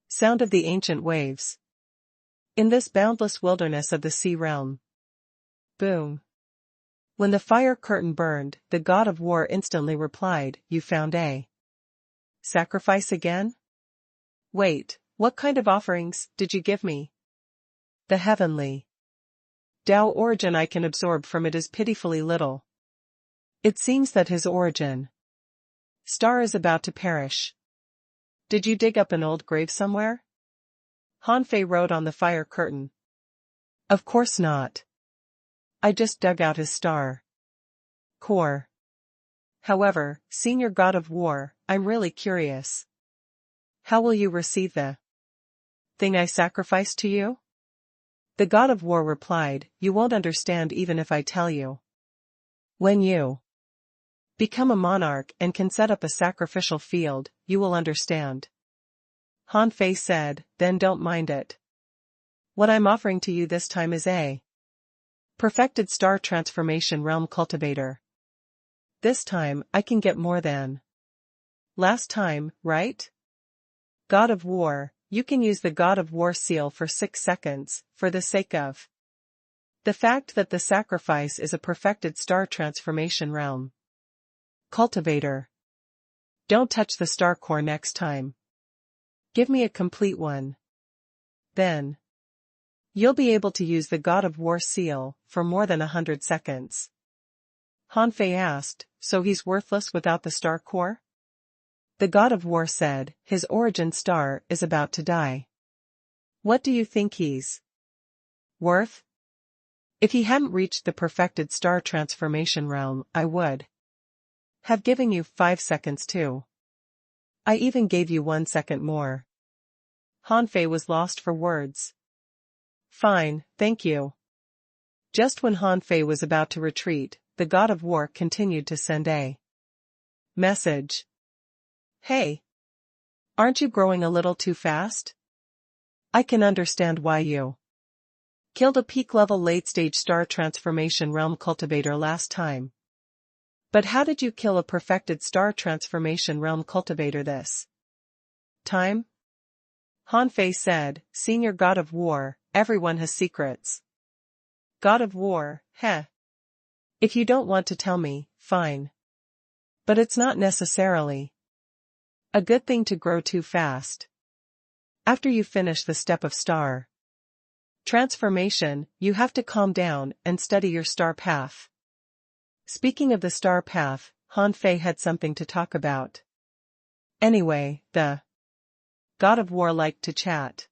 sound of the ancient waves, in this boundless wilderness of the sea realm." Boom. When the fire curtain burned, the god of war instantly replied, "You found a sacrifice again? Wait, what kind of offerings did you give me?" "The heavenly Tao origin I can absorb from it is pitifully little. It seems that his origin star is about to perish. Did you dig up an old grave somewhere?" Han Fei wrote on the fire curtain. "Of course not. I just dug out his star core. However, Senior God of War, I'm really curious. How will you receive the thing I sacrificed to you?" The God of War replied, "You won't understand even if I tell you. When you become a monarch and can set up a sacrificial field, you will understand." Han Fei said, "Then don't mind it. What I'm offering to you this time is a perfected star transformation realm cultivator. This time, I can get more than last time, right? God of War, you can use the God of War seal for 6 seconds, for the sake of the fact that the sacrifice is a perfected star transformation realm cultivator. Don't touch the star core next time. Give me a complete one. Then you'll be able to use the God of War seal for more than 100 seconds. Han Fei asked, "So he's worthless without the star core?" The God of War said, "His origin star is about to die. What do you think he's worth? If he hadn't reached the perfected star transformation realm, I would have given you 5 seconds too. I even gave you 1 second more." Han Fei was lost for words. "Fine, thank you." Just when Han Fei was about to retreat, the God of War continued to send a message. "Hey, aren't you growing a little too fast? I can understand why you killed a peak-level late-stage star transformation realm cultivator last time. But how did you kill a perfected star transformation realm cultivator this time?" Han Fei said, "Senior God of War, everyone has secrets." God of War, heh. If you don't want to tell me, fine. But it's not necessarily a good thing to grow too fast. After you finish the step of star transformation, you have to calm down and study your star path. Speaking of the star path, Han Fei had something to talk about. Anyway, the God of War liked to chat.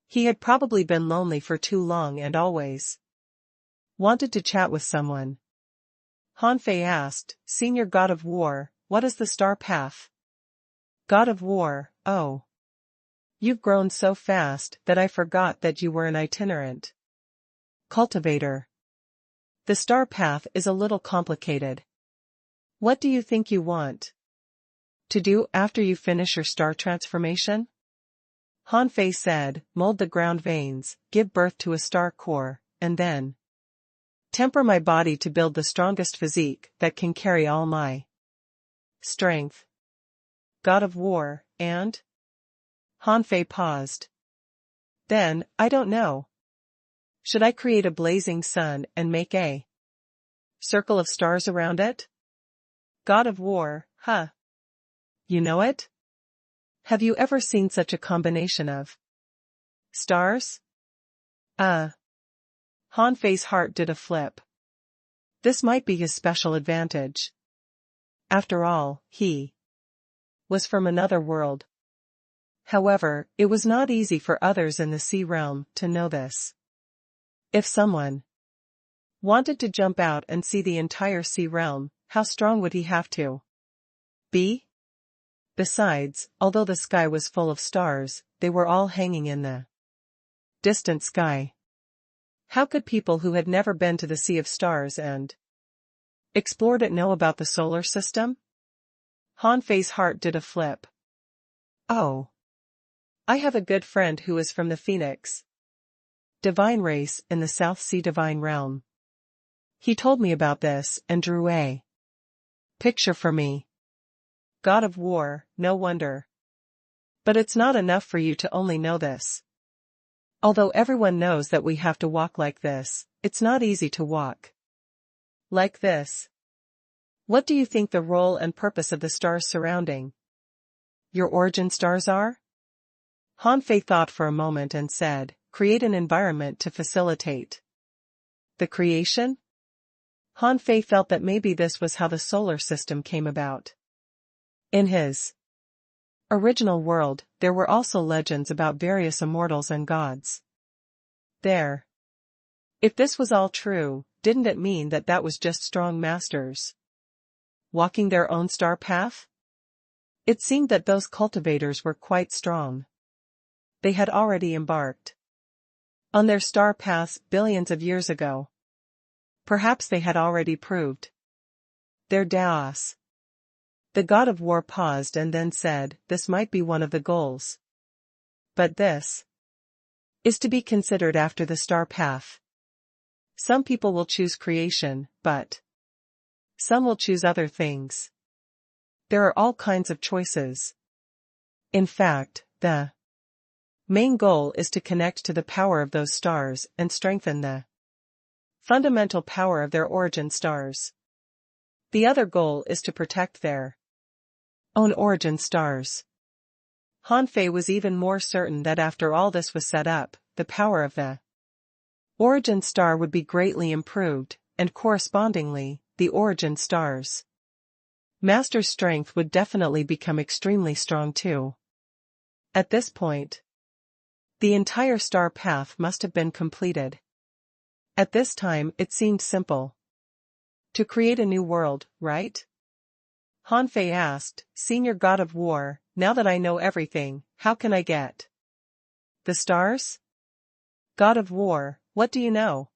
He had probably been lonely for too long and always wanted to chat with someone. Han Fei asked, "Senior God of War, what is the star path?" God of War, "Oh. You've grown so fast that I forgot that you were an itinerant cultivator. The star path is a little complicated. What do you think you want to do after you finish your star transformation? Han Fei said, mold the ground veins, give birth to a star core, and then temper my body to build the strongest physique that can carry all my strength. God of War, and? Han Fei paused. Then, I don't know. Should I create a blazing sun and make a circle of stars around it? God of War, huh? You know it? Have you ever seen such a combination of stars? Han Fei's heart did a flip. This might be his special advantage. After all, he was from another world. However, it was not easy for others in the sea realm to know this. If someone wanted to jump out and see the entire sea realm, how strong would he have to be? Besides, although the sky was full of stars, they were all hanging in the distant sky. How could people who had never been to the Sea of Stars and explored it know about the solar system? Han Fei's heart did a flip. Oh. I have a good friend who is from the Phoenix divine race in the South Sea divine realm. He told me about this and drew a picture for me. God of War, no wonder. But it's not enough for you to only know this. Although everyone knows that we have to walk like this, it's not easy to walk like this. What do you think the role and purpose of the stars surrounding your origin stars are? Han Fei thought for a moment and said, create an environment to facilitate the creation? Han Fei felt that maybe this was how the solar system came about. In his original world, there were also legends about various immortals and gods. If this was all true, didn't it mean that that was just strong masters walking their own star path? It seemed that those cultivators were quite strong. They had already embarked on their star paths billions of years ago. Perhaps they had already proved their prowess. The God of War paused and then said, this might be one of the goals. But this is to be considered after the star path. Some people will choose creation, but some will choose other things. There are all kinds of choices. In fact, the main goal is to connect to the power of those stars and strengthen the fundamental power of their origin stars. The other goal is to protect their own origin stars. Han Fei was even more certain that after all this was set up, the power of the origin star would be greatly improved, and correspondingly, the origin star's master's strength would definitely become extremely strong too. At this point, the entire star path must have been completed. At this time it seemed simple to create a new world, right? Han Fei asked, Senior God of War, now that I know everything, how can I get the stars? God of War, what do you know?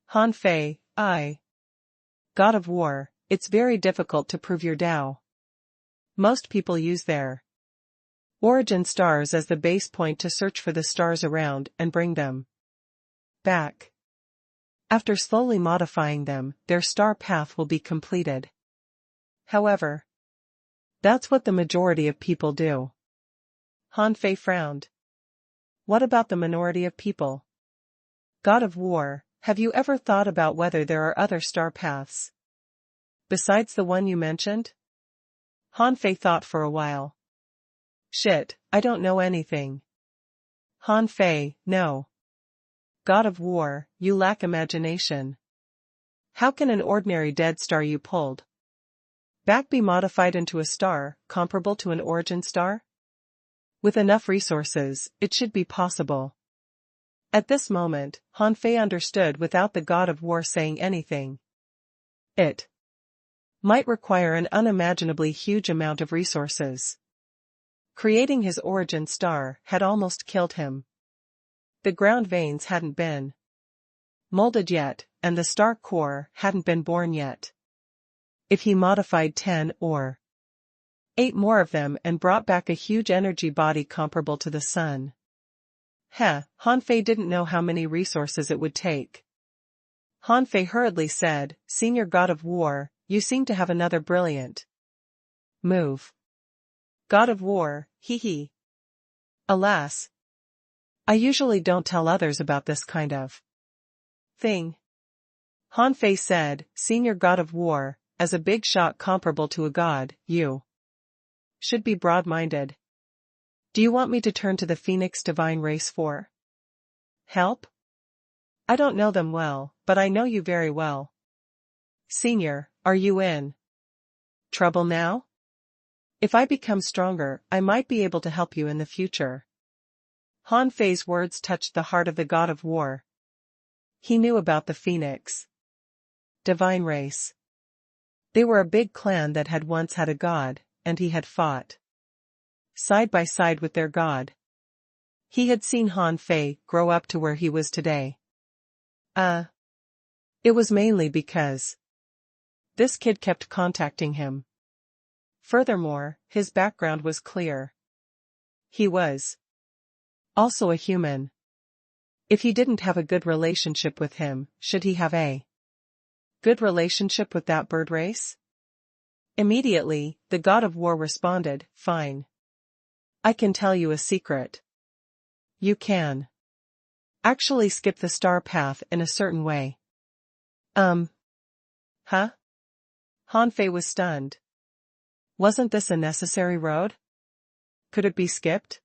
Han Fei, God of War, it's very difficult to prove your Tao. Most people use their origin stars as the base point to search for the stars around and bring them back. After slowly modifying them, their star path will be completed. However, that's what the majority of people do. Han Fei frowned. What about the minority of people? God of War, have you ever thought about whether there are other star paths besides the one you mentioned? Han Fei thought for a while. Shit, I don't know anything. Han Fei, no. God of War, you lack imagination. How can an ordinary dead star you pulled back be modified into a star, comparable to an origin star? With enough resources, it should be possible. At this moment, Han Fei understood without the God of War saying anything. It might require an unimaginably huge amount of resources. Creating his origin star had almost killed him. The ground veins hadn't been molded yet, and the star core hadn't been born yet. If he modified 10 or 8 more of them and brought back a huge energy body comparable to the sun. Han Fei didn't know how many resources it would take. Han Fei hurriedly said, Senior God of War, you seem to have another brilliant move. God of War, hee hee. Alas. I usually don't tell others about this kind of thing. Han Fei said, Senior God of War, as a big shot comparable to a god, you should be broad-minded. Do you want me to turn to the Phoenix divine race for help? I don't know them well, but I know you very well. Senior, are you in trouble now? If I become stronger, I might be able to help you in the future. Han Fei's words touched the heart of the God of War. He knew about the Phoenix divine race. They were a big clan that had once had a god, and he had fought side by side with their god. He had seen Han Fei grow up to where he was today. It was mainly because this kid kept contacting him. Furthermore, his background was clear. He was also a human. If he didn't have a good relationship with him, should he have a good relationship with that bird race? Immediately, the God of War responded, Fine. I can tell you a secret. You can actually skip the star path in a certain way. Huh? Han Fei was stunned. Wasn't this a necessary road? Could it be skipped?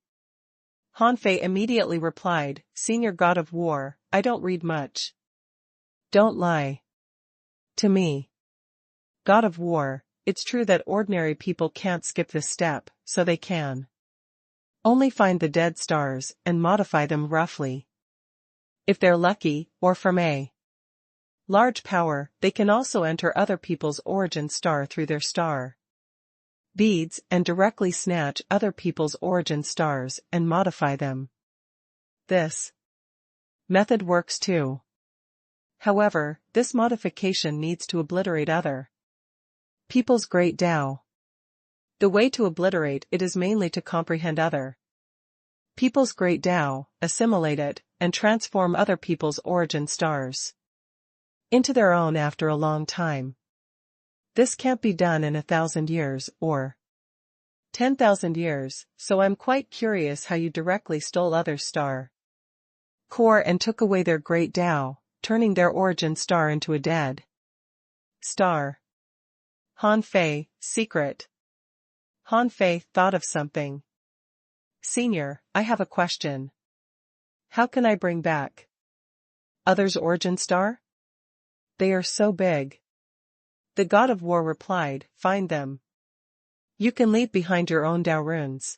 Han Fei immediately replied, Senior God of War, I don't read much. Don't lie to me. God of War, it's true that ordinary people can't skip this step, so they can only find the dead stars and modify them roughly. If they're lucky, or from a large power, they can also enter other people's origin star through their star beads and directly snatch other people's origin stars and modify them. This method works too. However, this modification needs to obliterate other people's great Tao. The way to obliterate it is mainly to comprehend other people's great Tao, assimilate it, and transform other people's origin stars into their own after a long time. This can't be done in 1,000 years or 10,000 years, so I'm quite curious how you directly stole others' star core and took away their great Tao, turning their origin star into a dead star. Han Fei, secret. Han Fei thought of something. Senior, I have a question. How can I bring back others' origin star? They are so big. The God of War replied, Find them. You can leave behind your own Tao runes.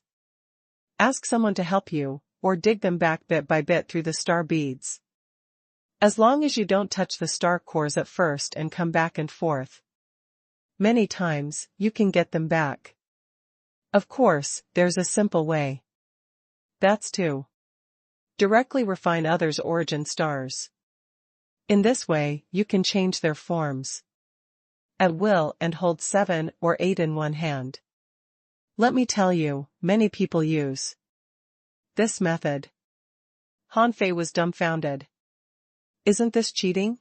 Ask someone to help you, or dig them back bit by bit through the star beads. As long as you don't touch the star cores at first and come back and forth many times, you can get them back. Of course, there's a simple way. That's to directly refine others' origin stars. In this way, you can change their forms at will and hold 7 or 8 in one hand. Let me tell you, many people use this method. Han Fei was dumbfounded. Isn't this cheating?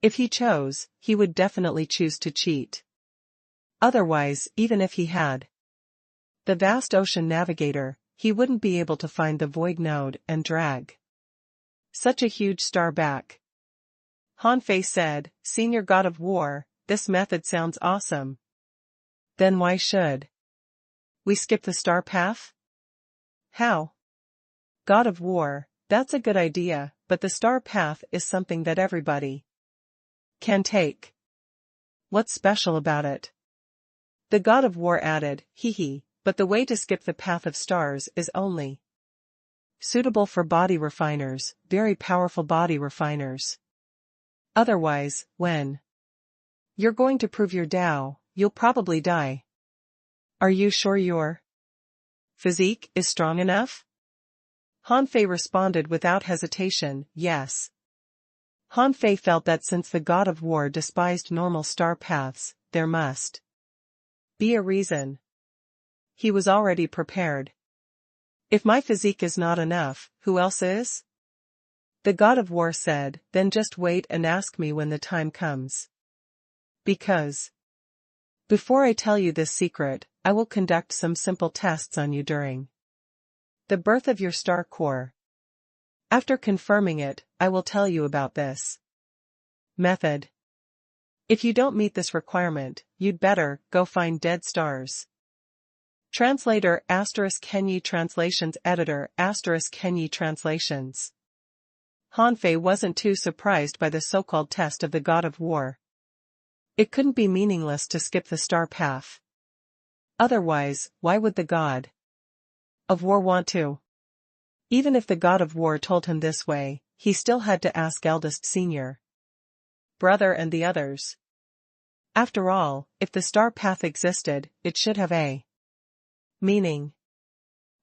If he chose, he would definitely choose to cheat. Otherwise, even if he had the vast ocean navigator, he wouldn't be able to find the void node and drag such a huge star back. Han Fei said, Senior God of War, this method sounds awesome. Then why should we skip the star path? How? God of War, that's a good idea, but the star path is something that everybody can take. What's special about it? The God of War added, hee hee, but the way to skip the path of stars is only suitable for body refiners, very powerful body refiners. Otherwise, when you're going to prove your Tao, you'll probably die. Are you sure your physique is strong enough? Han Fei responded without hesitation, yes. Han Fei felt that since the God of War despised normal star paths, there must be a reason. He was already prepared. If my physique is not enough, who else is? The god of war said, then just wait and ask me when the time comes. Because before I tell you this secret, I will conduct some simple tests on you during the birth of your star core. After confirming it, I will tell you about this method. If you don't meet this requirement, you'd better go find dead stars. Translator * Kenyi Translations Editor * Kenyi Translations. Han Fei wasn't too surprised by the so-called test of the god of war. It couldn't be meaningless to skip the star path. Otherwise, why would the god of war want to? Even if the god of war told him this way, he still had to ask eldest senior brother and the others. After all, if the star path existed, it should have a meaning.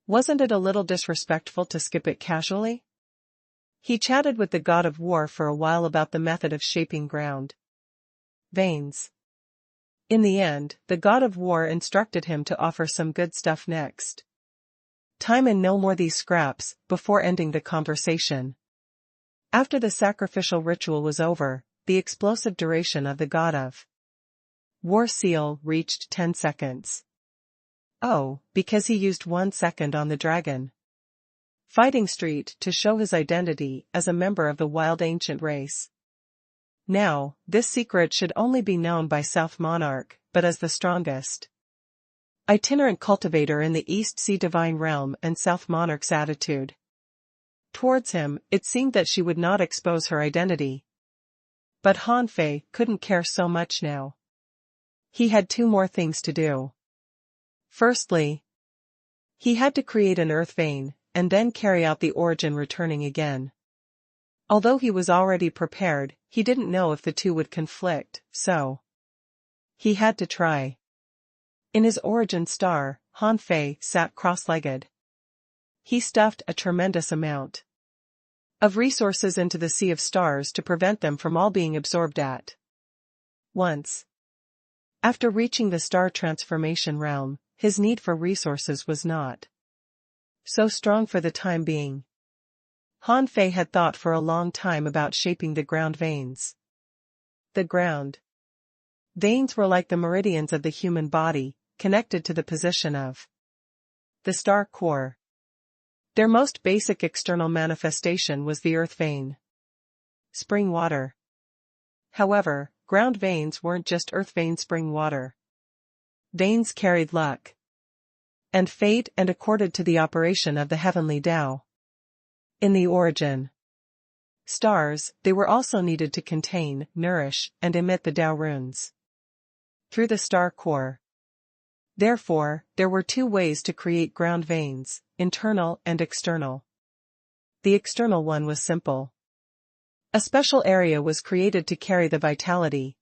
Wasn't it a little disrespectful to skip it casually? He chatted with the god of war for a while about the method of shaping ground veins. In the end, the god of war instructed him to offer some good stuff next time and no more these scraps, before ending the conversation. After the sacrificial ritual was over, the explosive duration of the god of war seal reached 10 seconds. Oh, because he used 1 second on the dragon fighting street to show his identity as a member of the wild ancient race. Now, this secret should only be known by South Monarch, but as the strongest itinerant cultivator in the East Sea divine realm, and South Monarch's attitude towards him, it seemed that she would not expose her identity. But Han Fei couldn't care so much now. He had 2 more things to do. Firstly, he had to create an earth vein, and then carry out the origin returning again. Although he was already prepared, he didn't know if the 2 would conflict, so he had to try. In his origin star, Han Fei sat cross-legged. He stuffed a tremendous amount of resources into the sea of stars to prevent them from all being absorbed at once. After reaching the star transformation realm, his need for resources was not so strong for the time being. Han Fei had thought for a long time about shaping the ground veins. The ground veins were like the meridians of the human body, connected to the position of the star core. Their most basic external manifestation was the earth vein, spring water. However, ground veins weren't just earth vein spring water. Veins carried luck and fate and accorded to the operation of the heavenly Tao. In the origin stars, they were also needed to contain, nourish, and emit the Tao runes through the star core. Therefore, there were 2 ways to create ground veins, internal and external. The external one was simple. A special area was created to carry the vitality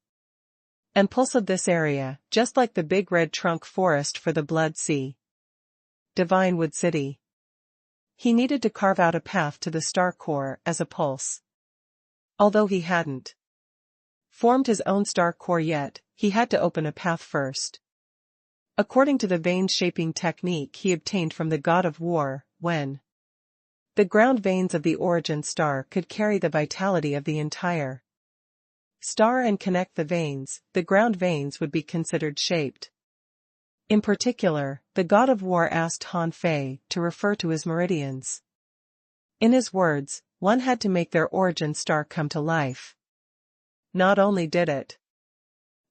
and pulse of this area, just like the big red trunk forest for the Blood Sea Divine Wood City. He needed to carve out a path to the star core as a pulse. Although he hadn't formed his own star core yet, he had to open a path first. According to the vein-shaping technique he obtained from the god of war, when the ground veins of the origin star could carry the vitality of the entire star and connect the veins, the ground veins would be considered shaped. In particular, the god of war asked Han Fei to refer to his meridians. In his words, one had to make their origin star come to life. Not only did it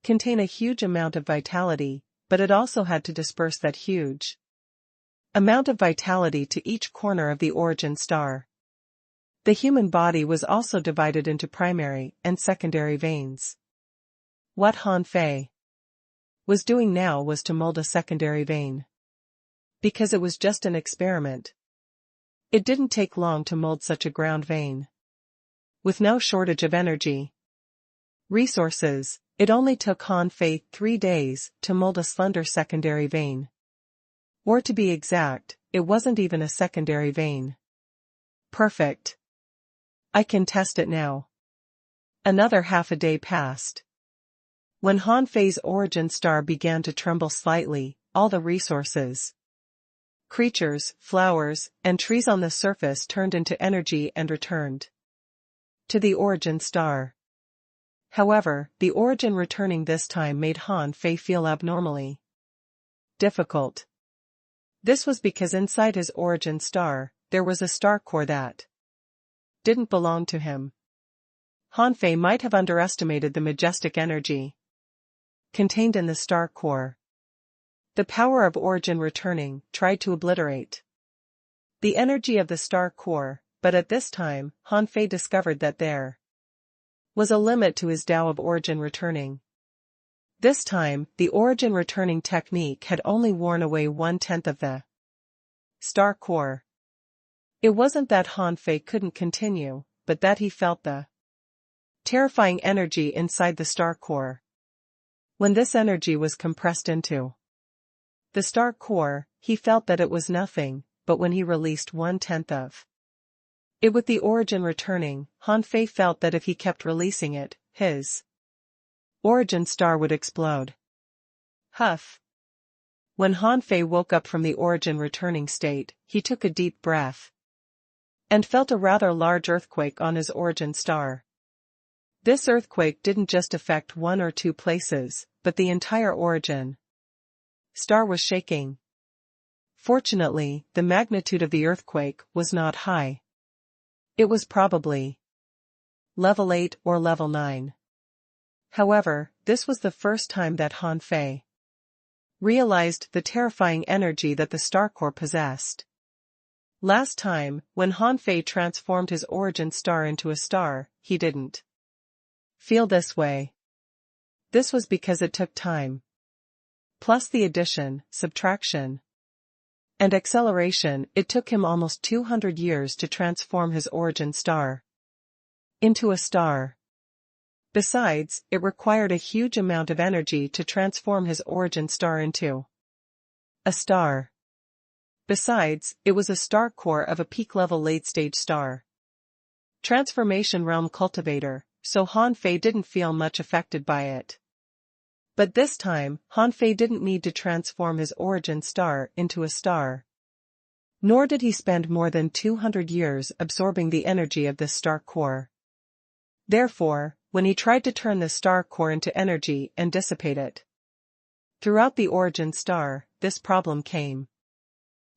contain a huge amount of vitality, but it also had to disperse that huge amount of vitality to each corner of the origin star. The human body was also divided into primary and secondary veins. What Han Fei was doing now was to mold a secondary vein. Because it was just an experiment. It didn't take long to mold such a ground vein. With no shortage of energy, resources, it only took Han Fei 3 days to mold a slender secondary vein. Or to be exact, it wasn't even a secondary vein. Perfect. I can test it now. Another half a day passed. When Han Fei's origin star began to tremble slightly, all the resources, creatures, flowers, and trees on the surface turned into energy and returned to the origin star. However, the origin returning this time made Han Fei feel abnormally difficult. This was because inside his origin star, there was a star core that didn't belong to him. Han Fei might have underestimated the majestic energy contained in the star core. The power of origin returning tried to obliterate the energy of the star core, but at this time, Han Fei discovered that there was a limit to his Tao of origin returning. This time, the origin returning technique had only worn away 1/10 of the star core. It wasn't that Han Fei couldn't continue, but that he felt the terrifying energy inside the star core. When this energy was compressed into the star core, he felt that it was nothing, but when he released 1/10 of it with the origin returning, Han Fei felt that if he kept releasing it, his origin star would explode. Huff. When Han Fei woke up from the origin returning state, he took a deep breath and felt a rather large earthquake on his origin star. This earthquake didn't just affect one or two places, but the entire origin star was shaking. Fortunately, the magnitude of the earthquake was not high. It was probably level 8 or level 9. However, this was the first time that Han Fei realized the terrifying energy that the star core possessed. Last time, when Han Fei transformed his origin star into a star, he didn't feel this way. This was because it took time. Plus the addition, subtraction, and acceleration, it took him almost 200 years to transform his origin star into a star. Besides, it required a huge amount of energy to transform his origin star into a star. Besides, it was a star core of a peak-level late-stage star transformation realm cultivator, so Han Fei didn't feel much affected by it. But this time, Han Fei didn't need to transform his origin star into a star. Nor did he spend more than 200 years absorbing the energy of this star core. Therefore, when he tried to turn the star core into energy and dissipate it throughout the origin star, this problem came.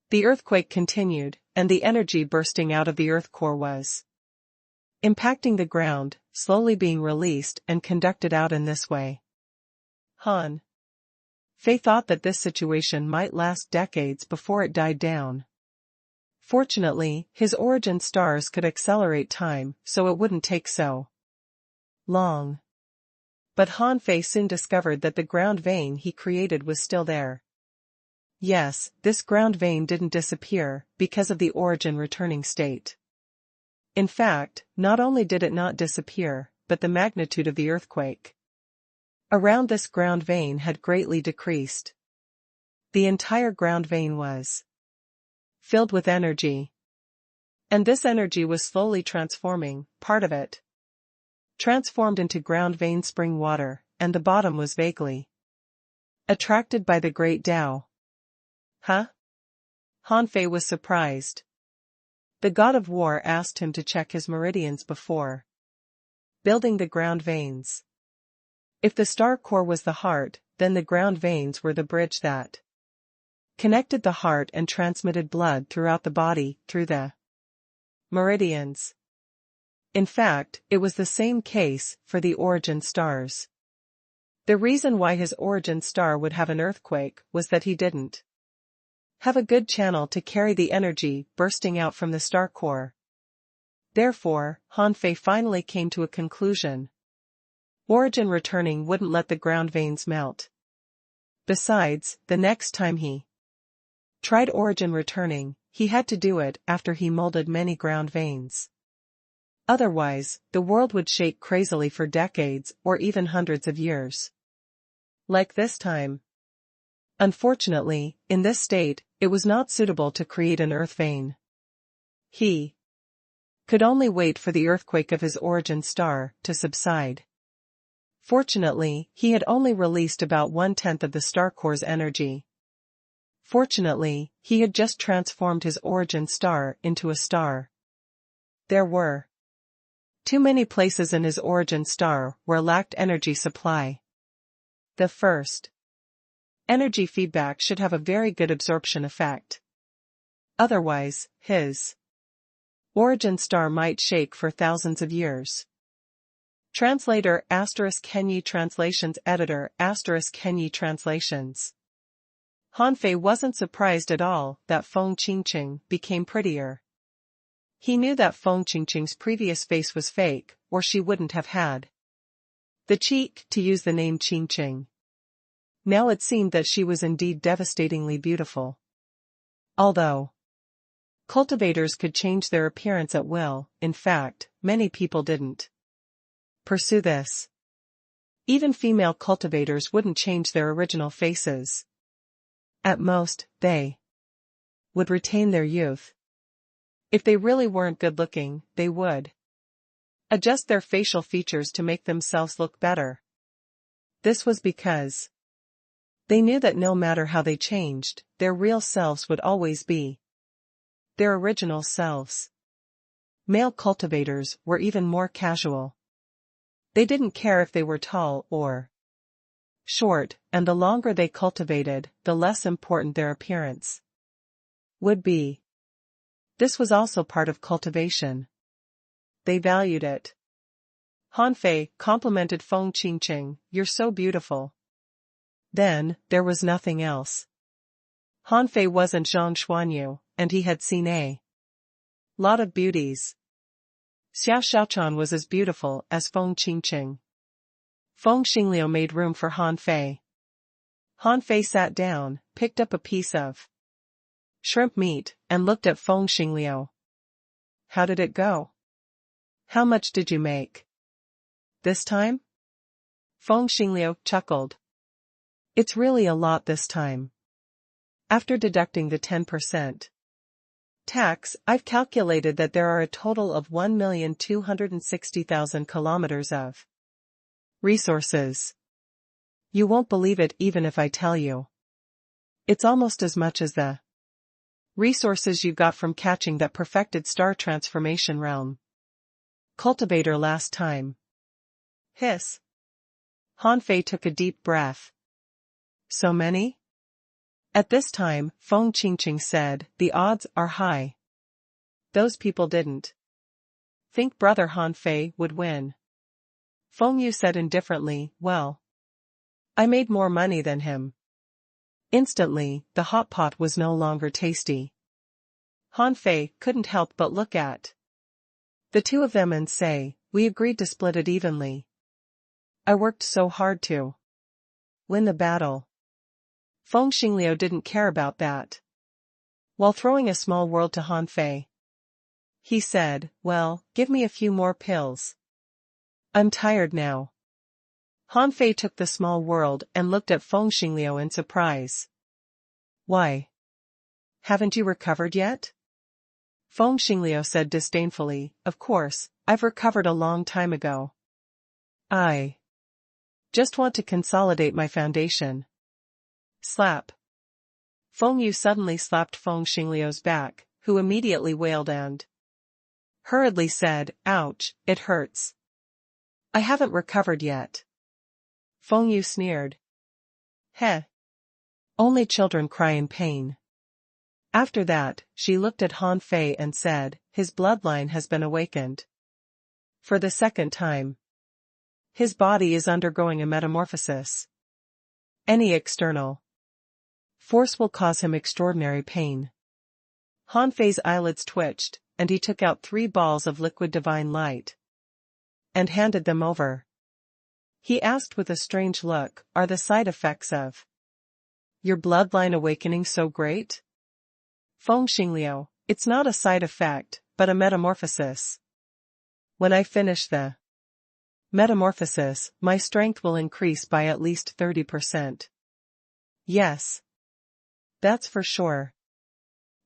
The earthquake continued, and the energy bursting out of the earth core was impacting the ground, slowly being released and conducted out in this way. Han Fei thought that this situation might last decades before it died down. Fortunately, his origin stars could accelerate time, so it wouldn't take so long. But Han Fei soon discovered that the ground vein he created was still there. Yes, this ground vein didn't disappear because of the origin returning state. In fact, not only did it not disappear, but the magnitude of the earthquake around this ground vein had greatly decreased. The entire ground vein was filled with energy. And this energy was slowly transforming, part of it transformed into ground vein spring water, and the bottom was vaguely attracted by the great Tao. Huh? Han Fei was surprised. The god of war asked him to check his meridians before building the ground veins. If the star core was the heart, then the ground veins were the bridge that connected the heart and transmitted blood throughout the body, through the meridians. In fact, it was the same case for the origin stars. The reason why his origin star would have an earthquake was that he didn't have a good channel to carry the energy bursting out from the star core. Therefore, Han Fei finally came to a conclusion. Origin returning wouldn't let the ground veins melt. Besides, the next time he tried origin returning, he had to do it after he molded many ground veins. Otherwise, the world would shake crazily for decades or even hundreds of years. Like this time. Unfortunately, in this state, it was not suitable to create an earth vein. He could only wait for the earthquake of his origin star to subside. Fortunately, he had only released about 1/10 of the star core's energy. Fortunately, he had just transformed his origin star into a star. There were too many places in his origin star where lacked energy supply. The first energy feedback should have a very good absorption effect. Otherwise, his origin star might shake for thousands of years. Translator * Kenyi Translations Editor * Kenyi Translations. Han Fei wasn't surprised at all that Feng Qingqing became prettier. He knew that Feng Qingqing's previous face was fake, or she wouldn't have had the cheek to use the name Qingqing. Now it seemed that she was indeed devastatingly beautiful. Although cultivators could change their appearance at will, in fact, many people didn't pursue this. Even female cultivators wouldn't change their original faces. At most, they would retain their youth. If they really weren't good-looking, they would adjust their facial features to make themselves look better. This was because they knew that no matter how they changed, their real selves would always be their original selves. Male cultivators were even more casual. They didn't care if they were tall or short, and the longer they cultivated, the less important their appearance would be. This was also part of cultivation. They valued it. Han Fei complimented Feng Qingqing, "You're so beautiful." Then, there was nothing else. Han Fei wasn't Zhang Xuanyu, and he had seen a lot of beauties. Xiao Xiaochan was as beautiful as Feng Qingqing. Feng Xingliu made room for Han Fei. Han Fei sat down, picked up a piece of shrimp meat, and looked at Feng Xingliu. "How did it go? How much did you make this time?" Feng Xingliu chuckled. "It's really a lot this time. After deducting the 10% tax, I've calculated that there are a total of 1,260,000 kilometers of resources. You won't believe it even if I tell you. It's almost as much as the resources you got from catching that perfected star transformation realm cultivator last time." Hiss. Han Fei took a deep breath. "So many?" At this time, Feng Qingqing said, "The odds are high. Those people didn't think Brother Han Fei would win." Feng Yu said indifferently, "Well, I made more money than him." Instantly, the hot pot was no longer tasty. Han Fei couldn't help but look at the two of them and say, "We agreed to split it evenly. I worked so hard to win the battle." Feng Xingliu didn't care about that. While throwing a small world to Han Fei, he said, "Well, give me a few more pills. I'm tired now." Han Fei took the small world and looked at Feng Xingliu in surprise. "Why? Haven't you recovered yet?" Feng Xingliu said disdainfully, "Of course, I've recovered a long time ago. I just want to consolidate my foundation." Slap. Feng Yu suddenly slapped Feng Xingliu's back, who immediately wailed and hurriedly said, "Ouch, it hurts. I haven't recovered yet." Feng Yu sneered. "Heh. Only children cry in pain." After that, she looked at Han Fei and said, "His bloodline has been awakened. For the second time. His body is undergoing a metamorphosis. Any external force will cause him extraordinary pain." Han Fei's eyelids twitched, and he took out 3 balls of liquid divine light and handed them over. He asked with a strange look, "Are the side effects of your bloodline awakening so great?" Feng Xingliu, "It's not a side effect, but a metamorphosis. When I finish the metamorphosis, my strength will increase by at least 30%. Yes. That's for sure."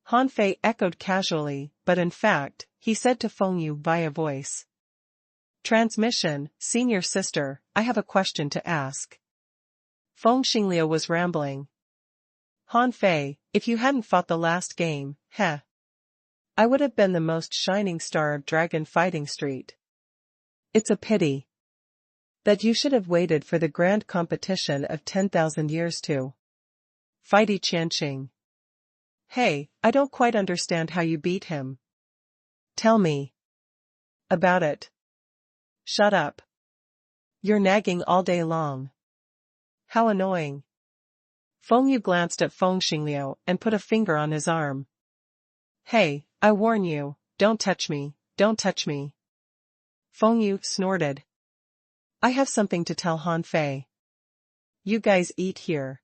Han Fei echoed casually, but in fact, he said to Feng Yu via voice Transmission, senior sister, I have a question to ask. Feng Xingliu was rambling. Han Fei, if you hadn't fought the last game, I would have been the most shining star of Dragon Fighting Street. It's a pity that you should have waited for the grand competition of 10,000 years to fight Yi Qianqing. Hey, I don't quite understand how you beat him. Tell me about it. Shut up. You're nagging all day long. How annoying. Feng Yu glanced at Feng Xingliu and put a finger on his arm. Hey, I warn you, don't touch me, don't touch me. Feng Yu snorted. I have something to tell Han Fei. You guys eat here.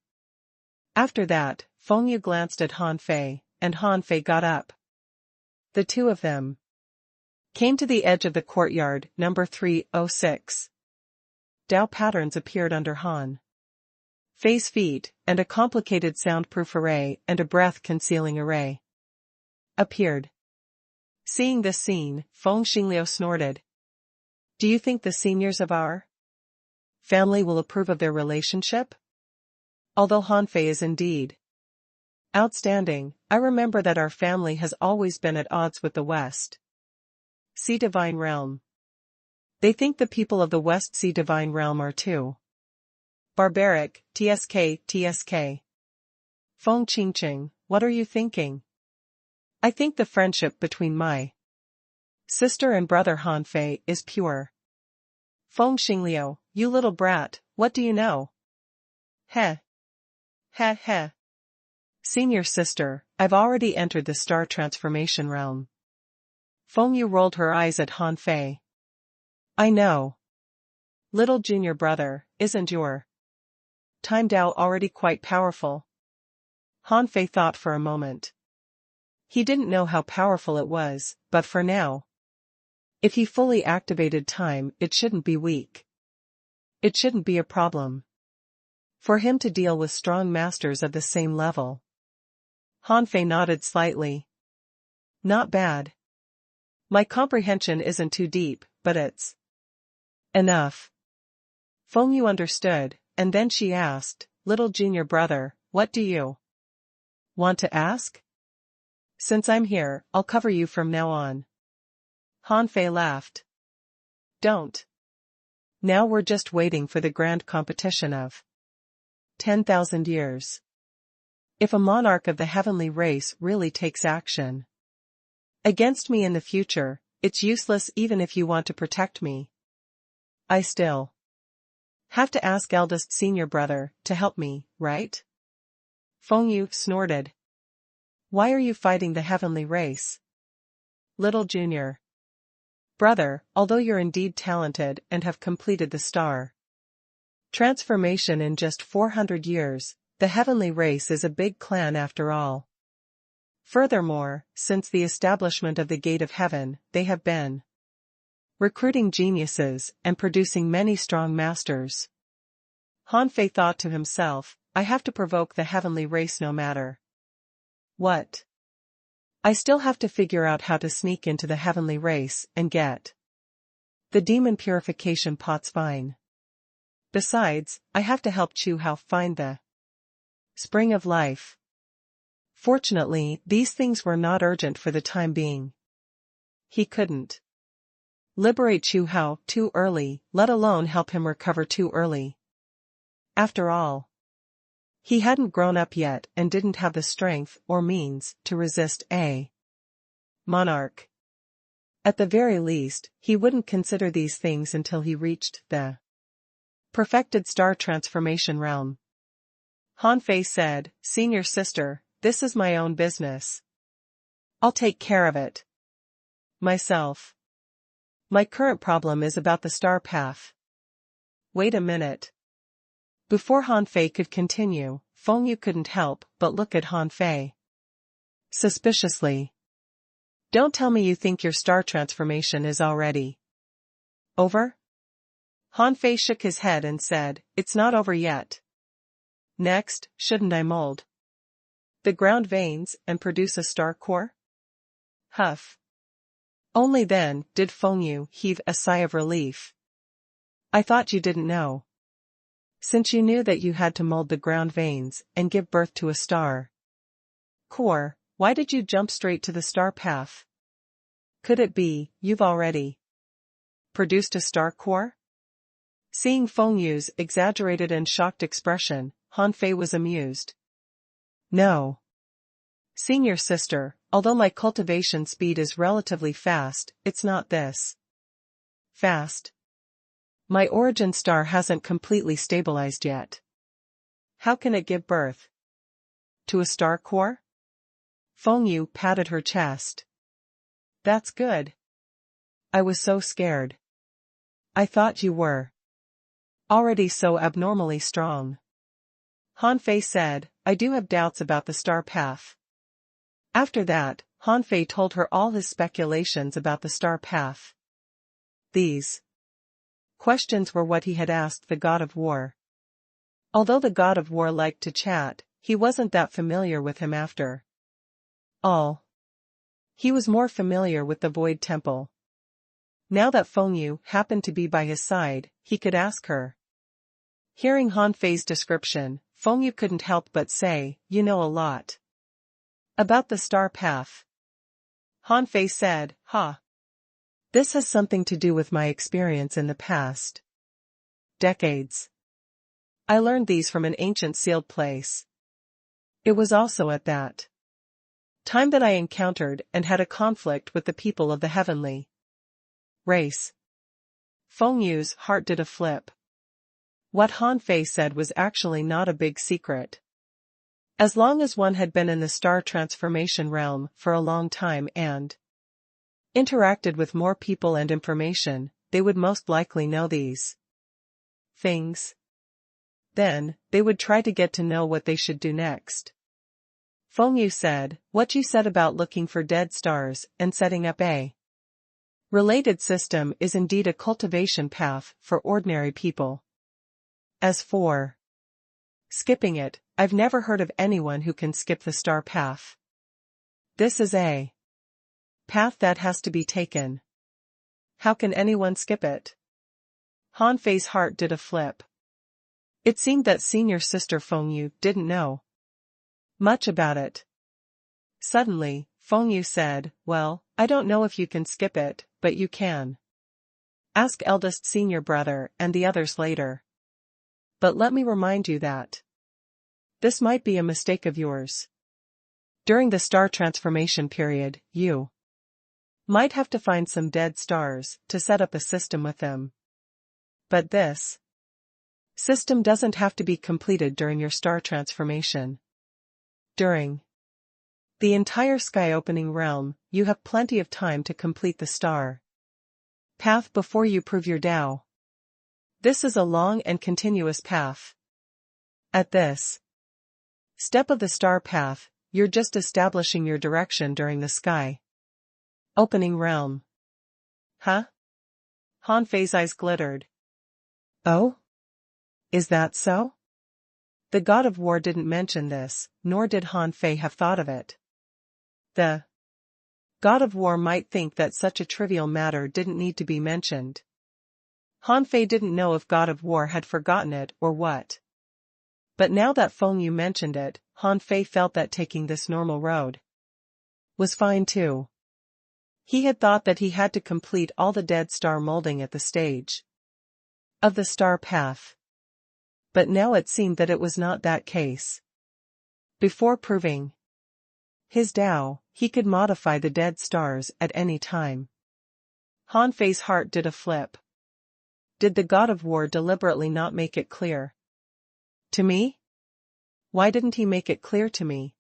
After that, Feng Yu glanced at Han Fei, and Han Fei got up. The two of them came to the edge of the courtyard, number 306. Dao patterns appeared under Han Fei's feet, and a complicated soundproof array and a breath-concealing array appeared. Seeing this scene, Feng Xingliu snorted. Do you think the seniors of our family will approve of their relationship? Although Han Fei is indeed outstanding, I remember that our family has always been at odds with the West Sea Divine Realm. They think the people of the West Sea Divine Realm are too barbaric, tsk. Feng Qingqing, what are you thinking? I think the friendship between my sister and brother Han Fei is pure. Feng Xingliu, you little brat, what do you know? Heh. Senior sister, I've already entered the star transformation realm. Feng Yu rolled her eyes at Han Fei. I know. Little junior brother, isn't your time Dao already quite powerful? Han Fei thought for a moment. He didn't know how powerful it was, but for now, if he fully activated time, it shouldn't be weak. It shouldn't be a problem for him to deal with strong masters of the same level. Han Fei nodded slightly. Not bad. My comprehension isn't too deep, but it's enough. Feng Yu understood, and then she asked, little junior brother, what do you want to ask? Since I'm here, I'll cover you from now on. Han Fei laughed. Don't. Now we're just waiting for the grand competition of 10,000 years. If a monarch of the heavenly race really takes action against me in the future, it's useless even if you want to protect me. I still have to ask eldest senior brother to help me, right? Feng Yu snorted. Why are you fighting the heavenly race? Little junior brother, although you're indeed talented and have completed the star transformation in just 400 years, the heavenly race is a big clan after all. Furthermore, since the establishment of the Gate of Heaven, they have been recruiting geniuses and producing many strong masters. Han Fei thought to himself, I have to provoke the heavenly race no matter what. I still have to figure out how to sneak into the heavenly race and get the demon purification pots fine. Besides, I have to help Chu Hao find the spring of life. Fortunately, these things were not urgent for the time being. He couldn't liberate Chu Hao too early, let alone help him recover too early. After all, he hadn't grown up yet and didn't have the strength or means to resist a monarch. At the very least, he wouldn't consider these things until he reached the perfected star transformation realm. Han Fei said, Senior sister, this is my own business. I'll take care of it myself. My current problem is about the star path. Wait a minute. Before Han Fei could continue, Feng Yu couldn't help but look at Han Fei suspiciously. Don't tell me you think your star transformation is already over? Han Fei shook his head and said, it's not over yet. Next, shouldn't I mold the ground veins and produce a star core? Huff. Only then did Fengyu heave a sigh of relief. I thought you didn't know. Since you knew that you had to mold the ground veins and give birth to a star core, why did you jump straight to the star path? Could it be, you've already produced a star core? Seeing Fengyu's exaggerated and shocked expression, Han Fei was amused. No. Senior sister, although my cultivation speed is relatively fast, it's not this fast. My origin star hasn't completely stabilized yet. How can it give birth to a star core? Fengyu patted her chest. That's good. I was so scared. I thought you were already so abnormally strong. Han Fei said, I do have doubts about the star path. After that, Han Fei told her all his speculations about the star path. These questions were what he had asked the god of war. Although the god of war liked to chat, he wasn't that familiar with him after all. He was more familiar with the Void Temple. Now that Fengyu happened to be by his side, he could ask her. Hearing Han Fei's description, Fengyu couldn't help but say, you know a lot about the star path. Han Fei said, Ha. This has something to do with my experience in the past decades. I learned these from an ancient sealed place. It was also at that time that I encountered and had a conflict with the people of the heavenly race. Fengyu's heart did a flip. What Han Fei said was actually not a big secret. As long as one had been in the star transformation realm for a long time and interacted with more people and information, they would most likely know these things. Then, they would try to get to know what they should do next. Fengyu said, what you said about looking for dead stars and setting up a related system is indeed a cultivation path for ordinary people. As for skipping it, I've never heard of anyone who can skip the star path. This is a path that has to be taken. How can anyone skip it? Han Fei's heart did a flip. It seemed that senior sister Fengyu didn't know much about it. Suddenly, Fengyu said, well, I don't know if you can skip it, but you can ask eldest senior brother and the others later. But let me remind you that this might be a mistake of yours. During the star transformation period, you might have to find some dead stars to set up a system with them. But this system doesn't have to be completed during your star transformation. During the entire sky-opening realm, you have plenty of time to complete the star path before you prove your Tao. This is a long and continuous path. At this step of the star path, you're just establishing your direction during the sky opening realm. Huh? Han Fei's eyes glittered. Oh? Is that so? The god of war didn't mention this, nor did Han Fei have thought of it. The god of war might think that such a trivial matter didn't need to be mentioned. Han Fei didn't know if god of war had forgotten it or what. But now that Fengyu mentioned it, Han Fei felt that taking this normal road was fine too. He had thought that he had to complete all the dead star molding at the stage of the star path. But now it seemed that it was not that case. Before proving his Tao, he could modify the dead stars at any time. Han Fei's heart did a flip. Did the god of war deliberately not make it clear to me? Why didn't he make it clear to me?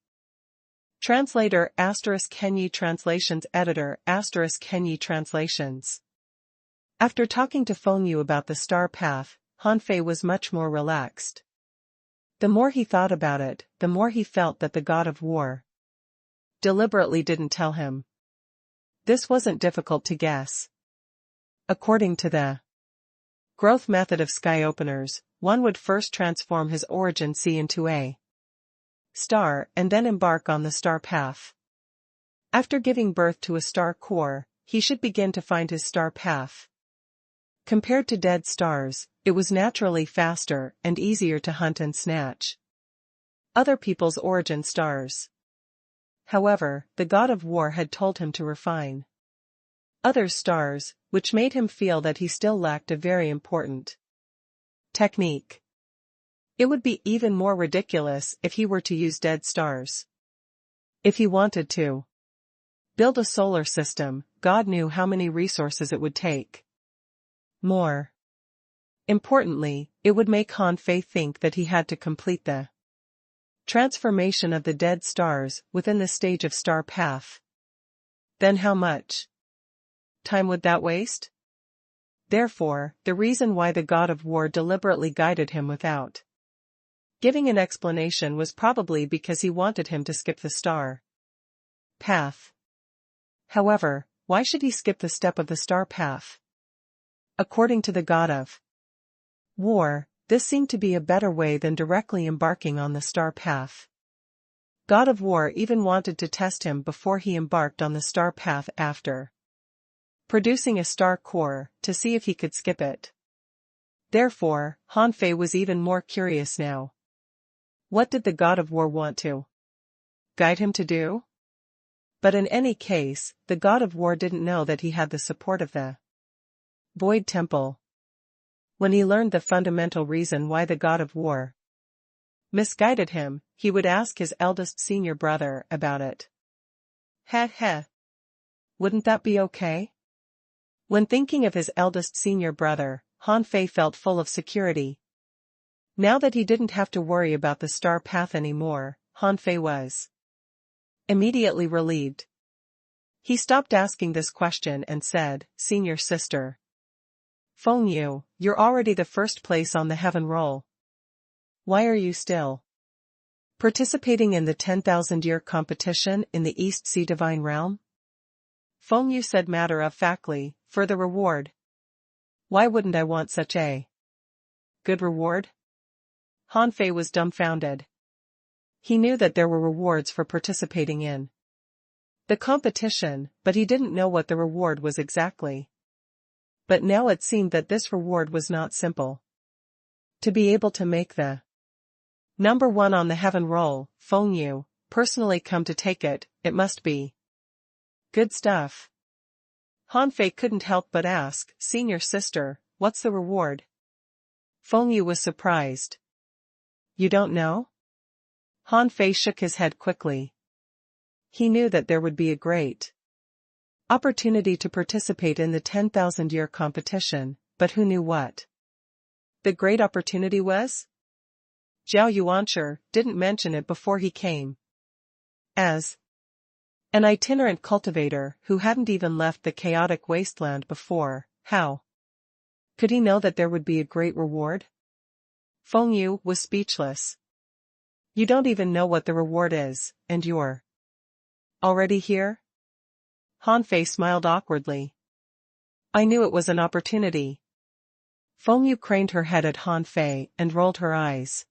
Translator * Kenyi Translations Editor * Kenyi Translations. After talking to Fengyu about the star path, Han Fei was much more relaxed. The more he thought about it, the more he felt that the god of war deliberately didn't tell him. This wasn't difficult to guess. According to the growth method of sky openers, one would first transform his origin sea into a star and then embark on the star path. After giving birth to a star core, he should begin to find his star path. Compared to dead stars, it was naturally faster and easier to hunt and snatch other people's origin stars. However, the god of war had told him to refine other stars, which made him feel that he still lacked a very important technique. It would be even more ridiculous if he were to use dead stars. If he wanted to build a solar system, God knew how many resources it would take. More importantly, it would make Han Fei think that he had to complete the transformation of the dead stars within the stage of star path. Then how much time would that waste? Therefore, the reason why the god of war deliberately guided him without giving an explanation was probably because he wanted him to skip the star path. However, why should he skip the step of the star path? According to the god of war, this seemed to be a better way than directly embarking on the star path. God of war even wanted to test him before he embarked on the star path after producing a star core to see if he could skip it. Therefore, Han Fei was even more curious now. What did the god of war want to guide him to do? But in any case, the god of war didn't know that he had the support of the Void Temple. When he learned the fundamental reason why the god of war misguided him, he would ask his eldest senior brother about it. Heh heh. Wouldn't that be okay? When thinking of his eldest senior brother, Han Fei felt full of security. Now that he didn't have to worry about the star path anymore, Han Fei was immediately relieved. He stopped asking this question and said, "Senior sister Feng Yu, you're already the first place on the heaven roll. Why are you still participating in the 10,000-year competition in the East Sea Divine Realm?" Feng Yu said matter-of-factly, "For the reward. Why wouldn't I want such a good reward?" Han Fei was dumbfounded. He knew that there were rewards for participating in the competition, but he didn't know what the reward was exactly. But now it seemed that this reward was not simple. To be able to make the number one on the heaven roll, Feng Yu, personally come to take it, it must be good stuff. Han Fei couldn't help but ask, "Senior sister, what's the reward?" Feng Yu was surprised. "You don't know?" Han Fei shook his head quickly. He knew that there would be a great opportunity to participate in the 10,000-year competition, but who knew what the great opportunity was? Zhao Yuanshi didn't mention it before he came. As an itinerant cultivator who hadn't even left the chaotic wasteland before, how could he know that there would be a great reward? Feng Yu was speechless. "You don't even know what the reward is, and you're already here?" Han Fei smiled awkwardly. "I knew it was an opportunity." Feng Yu craned her head at Han Fei and rolled her eyes.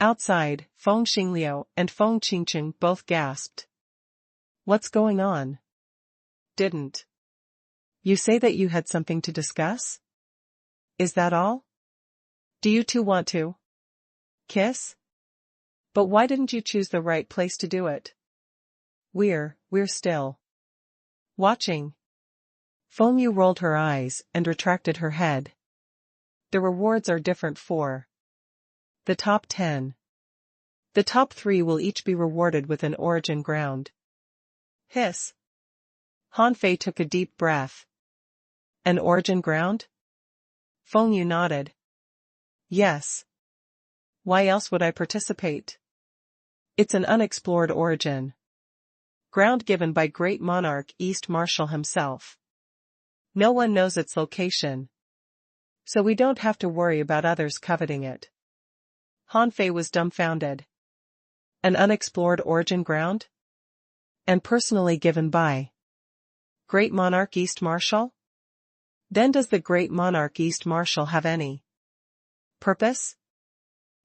Outside, Feng Xingliu and Feng Qingqing both gasped. "What's going on? Didn't you say that you had something to discuss? Is that all? Do you two want to kiss? But why didn't you choose the right place to do it?" We're still watching." Feng Yu rolled her eyes and retracted her head. "The rewards are different for the top 10. The top 3 will each be rewarded with an origin ground." Hiss. Han Fei took a deep breath. "An origin ground?" Feng Yu nodded. "Yes. Why else would I participate? It's an unexplored origin ground given by Great Monarch East Marshal himself. No one knows its location, so we don't have to worry about others coveting it." Han Fei was dumbfounded. An unexplored origin ground? And personally given by Great Monarch East Marshal? Then does the Great Monarch East Marshal have any purpose?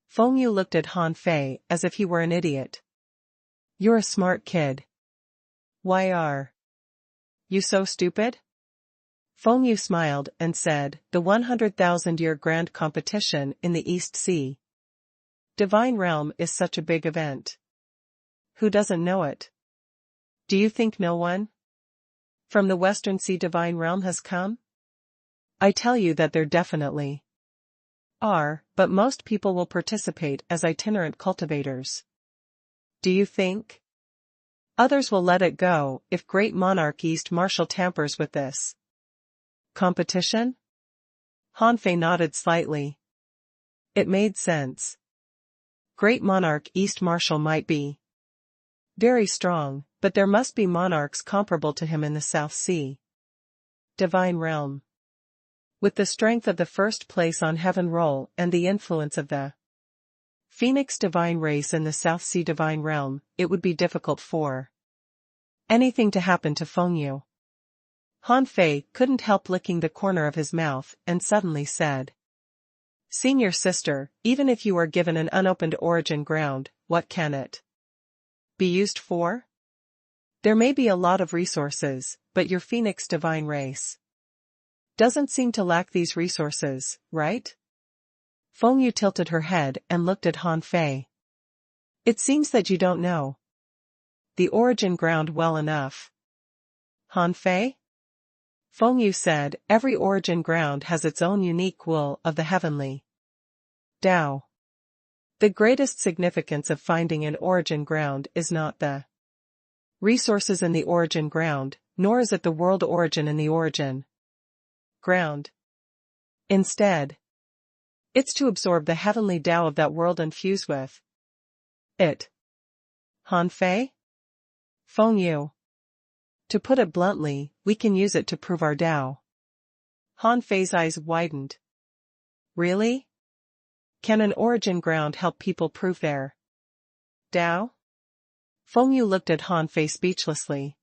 Feng Yu looked at Han Fei as if he were an idiot. "You're a smart kid. Why are You so stupid? Feng Yu smiled and said, the 100,000-year grand competition in the East Sea. Divine Realm is such a big event. Who doesn't know it? Do you think no one from the Western Sea Divine Realm has come? I tell you that there definitely are, but most people will participate as itinerant cultivators. Do you think others will let it go if Great Monarch East Marshal tampers with this competition? Han Fei nodded slightly. It made sense. Great Monarch East Marshal might be very strong, but there must be monarchs comparable to him in the South Sea Divine Realm. With the strength of the first place on Heaven Roll and the influence of the Phoenix Divine Race in the South Sea Divine Realm, it would be difficult for anything to happen to Feng Yu. Han Fei couldn't help licking the corner of his mouth and suddenly said, Senior sister, even if you are given an unopened origin ground, what can it be used for? There may be a lot of resources, but your Phoenix Divine Race doesn't seem to lack these resources, right? Feng Yu tilted her head and looked at Han Fei. It seems that you don't know the origin ground well enough. Han Fei? Feng Yu said, every origin ground has its own unique will of the heavenly Tao. The greatest significance of finding an origin ground is not the resources in the origin ground, nor is it the world origin in the origin ground. Instead, it's to absorb the heavenly Tao of that world and fuse with it. Han Fei? Feng Yu. To put it bluntly, we can use it to prove our Tao. Han Fei's eyes widened. Really? Can an origin ground help people prove their Tao? Feng Yu looked at Han Fei speechlessly.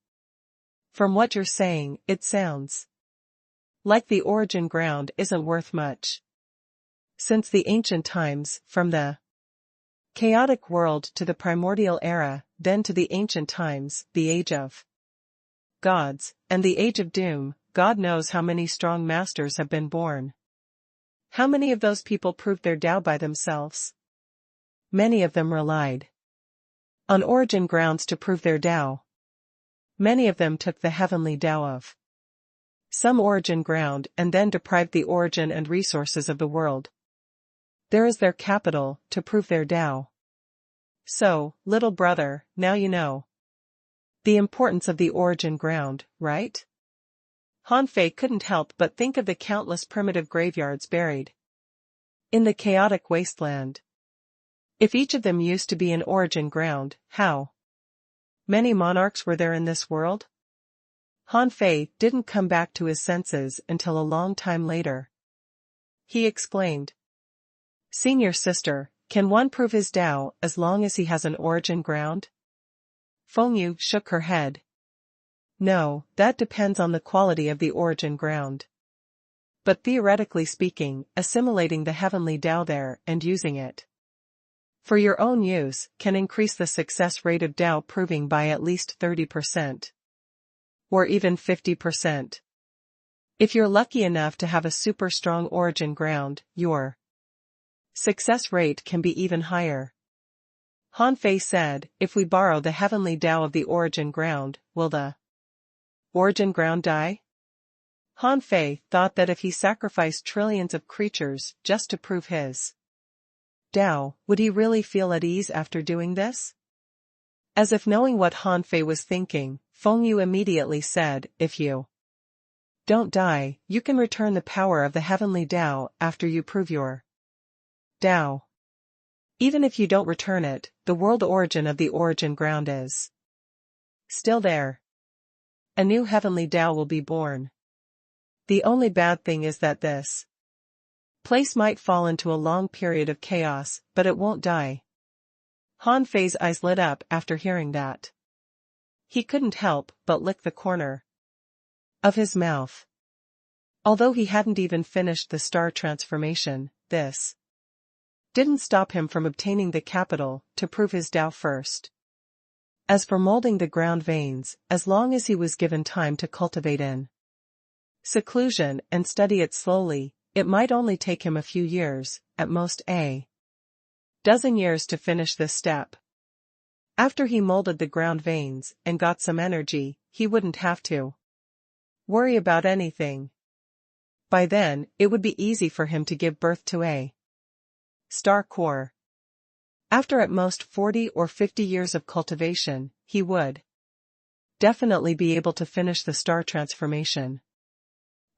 From what you're saying, it sounds like the origin ground isn't worth much. Since the ancient times, from the chaotic world to the primordial era, then to the ancient times, the age of gods, and the age of doom, God knows how many strong masters have been born. How many of those people proved their Tao by themselves? Many of them relied on origin grounds to prove their Tao. Many of them took the heavenly Tao of some origin ground and then deprived the origin and resources of the world. There is their capital, to prove their Tao. So, little brother, now you know the importance of the origin ground, right? Han Fei couldn't help but think of the countless primitive graveyards buried in the chaotic wasteland. If each of them used to be an origin ground, how many monarchs were there in this world? Han Fei didn't come back to his senses until a long time later. He explained. Senior sister, can one prove his Tao as long as he has an origin ground? Feng Yu shook her head. No, that depends on the quality of the origin ground. But theoretically speaking, assimilating the heavenly Tao there and using it for your own use can increase the success rate of Tao proving by at least 30%. Or even 50%. If you're lucky enough to have a super strong origin ground, your success rate can be even higher. Han Fei said, if we borrow the heavenly Tao of the origin ground, will the origin ground die? Han Fei thought that if he sacrificed trillions of creatures just to prove his Tao, would he really feel at ease after doing this? As if knowing what Han Fei was thinking, Feng Yu immediately said, if you don't die, you can return the power of the heavenly Tao after you prove your Tao. Even if you don't return it, the world origin of the origin ground is still there. A new heavenly Tao will be born. The only bad thing is that this place might fall into a long period of chaos, but it won't die. Han Fei's eyes lit up after hearing that. He couldn't help but lick the corner of his mouth. Although he hadn't even finished the star transformation, this didn't stop him from obtaining the capital to prove his Tao first. As for molding the ground veins, as long as he was given time to cultivate in seclusion and study it slowly, it might only take him a few years, at most a dozen years to finish this step. After he molded the ground veins and got some energy, he wouldn't have to worry about anything. By then, it would be easy for him to give birth to a star core. After at most 40 or 50 years of cultivation, he would definitely be able to finish the star transformation.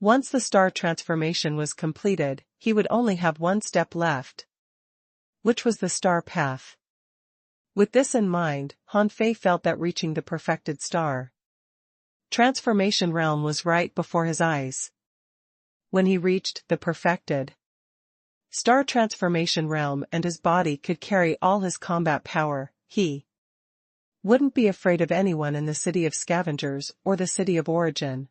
Once the star transformation was completed, he would only have one step left, which was the star path. With this in mind, Han Fei felt that reaching the perfected star transformation realm was right before his eyes. When he reached the perfected star transformation realm and his body could carry all his combat power, he wouldn't be afraid of anyone in the city of scavengers or the city of origin,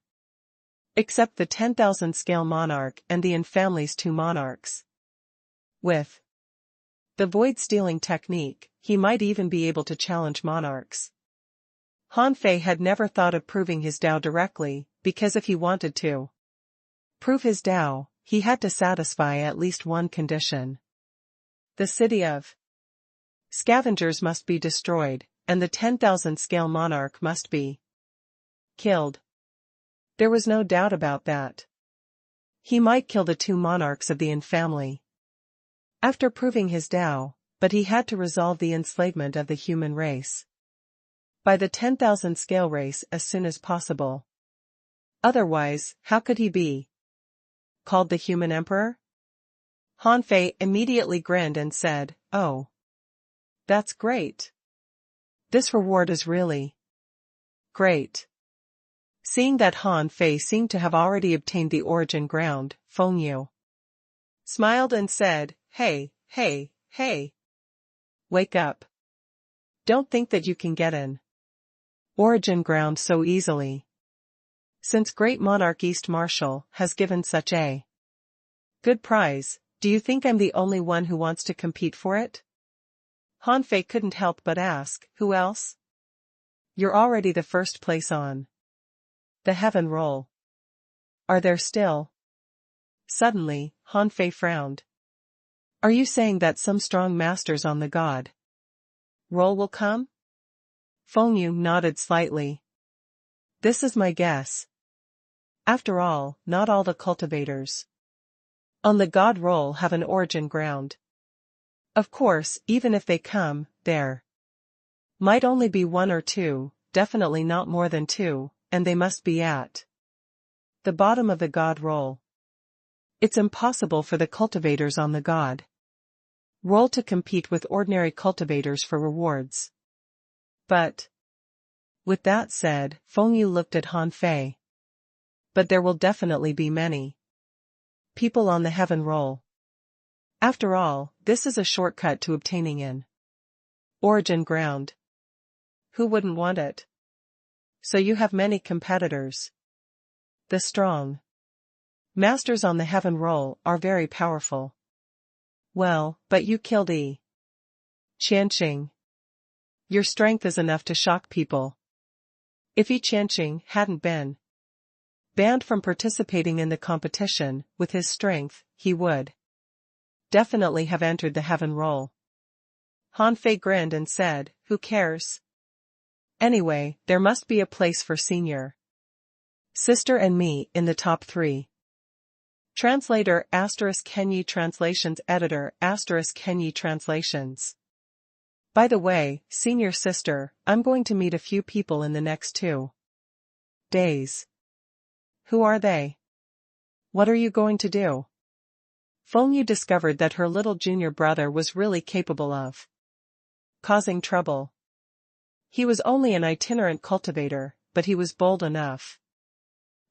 except the 10,000 scale monarch and the In family's 2 monarchs. With the void-stealing technique, he might even be able to challenge monarchs. Han Fei had never thought of proving his Tao directly, because if he wanted to prove his Tao, he had to satisfy at least one condition. The city of scavengers must be destroyed, and the 10,000 scale monarch must be killed. There was no doubt about that. He might kill the 2 monarchs of the In family after proving his Tao, but he had to resolve the enslavement of the human race by the 10,000 scale race as soon as possible. Otherwise, how could he be called the human emperor? Han Fei immediately grinned and said, "Oh, that's great. This reward is really great." Seeing that Han Fei seemed to have already obtained the origin ground, Feng Yu smiled and said, Hey, wake up. Don't think that you can get an origin ground so easily. Since Great Monarch East Marshal has given such a good prize, do you think I'm the only one who wants to compete for it? Han Fei couldn't help but ask, who else? You're already the first place on the heaven roll. Are there still? Suddenly, Han Fei frowned. Are you saying that some strong masters on the god roll will come? Feng Yu nodded slightly. This is my guess. After all, not all the cultivators on the god roll have an origin ground. Of course, even if they come, there might only be 1 or 2, definitely not more than 2, and they must be at the bottom of the god roll. It's impossible for the cultivators on the god roll to compete with ordinary cultivators for rewards. But with that said, Feng Yu looked at Han Fei. But there will definitely be many people on the heaven roll. After all, this is a shortcut to obtaining an origin ground. Who wouldn't want it? So you have many competitors. The strong masters on the heaven roll are very powerful. Well, but you killed Qianqing. Your strength is enough to shock people. If Qianqing hadn't been banned from participating in the competition, with his strength, he would definitely have entered the heaven roll. Han Fei grinned and said, who cares? Anyway, there must be a place for senior sister and me in the top 3. Translator *Kenyi Translations Editor *Kenyi Translations. By the way, senior sister, I'm going to meet a few people in the next 2 days. Who are they? What are you going to do? Feng Yu discovered that her little junior brother was really capable of causing trouble. He was only an itinerant cultivator, but he was bold enough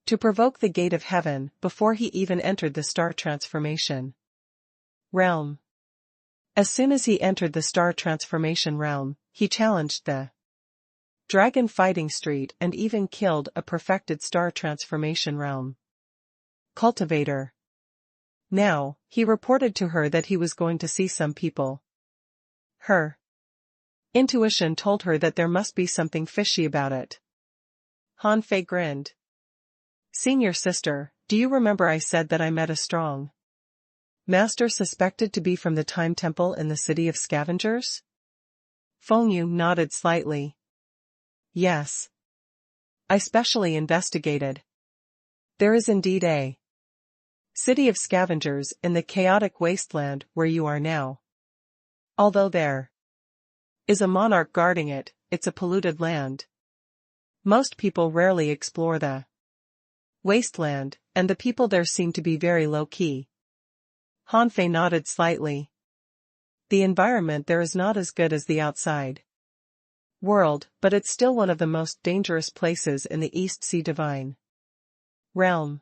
to provoke the gate of heaven before he even entered the star transformation realm. As soon as he entered the star transformation realm, he challenged the dragon fighting street and even killed a perfected star transformation realm cultivator. Now, he reported to her that he was going to see some people. Her Intuition told her that there must be something fishy about it. Han Fei grinned. Senior sister, do you remember I said that I met a strong master suspected to be from the Time Temple in the City of Scavengers? Feng Yu nodded slightly. Yes. I specially investigated. There is indeed a City of Scavengers in the chaotic wasteland where you are now. Although there is a monarch guarding it, it's a polluted land. Most people rarely explore the wasteland, and the people there seem to be very low-key. Han Fei nodded slightly. The environment there is not as good as the outside world, but it's still one of the most dangerous places in the East Sea Divine realm.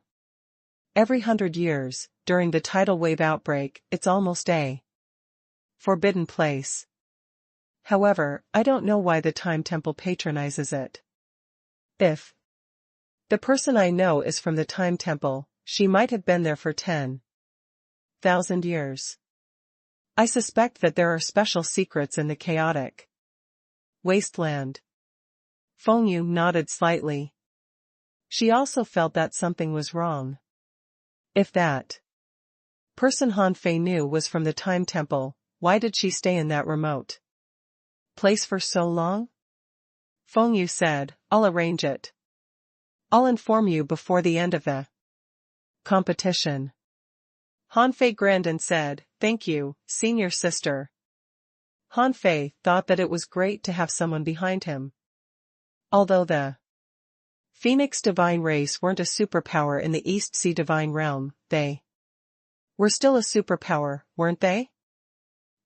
Every 100 years, during the tidal wave outbreak, it's almost a forbidden place. However, I don't know why the Time Temple patronizes it. If the person I know is from the Time Temple, she might have been there for 10,000 years. I suspect that there are special secrets in the chaotic wasteland. Feng Yu nodded slightly. She also felt that something was wrong. If that person Han Fei knew was from the Time Temple, why did she stay in that remote place for so long? Feng Yu said, I'll arrange it. I'll inform you before the end of the competition. Han Fei grinned and said, Thank you, senior sister. Han Fei thought that it was great to have someone behind him. Although the Phoenix Divine race weren't a superpower in the East Sea Divine realm, they were still a superpower, weren't they?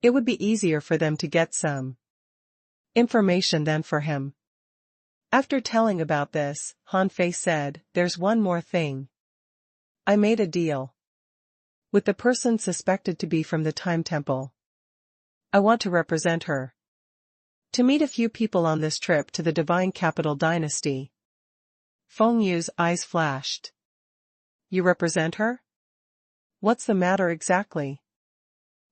It would be easier for them to get some information than for him. After telling about this, Han Fei said, There's one more thing. I made a deal with the person suspected to be from the Time Temple. I want to represent her. To meet a few people on this trip to the Divine Capital Dynasty. Feng Yu's eyes flashed. You represent her? What's the matter exactly?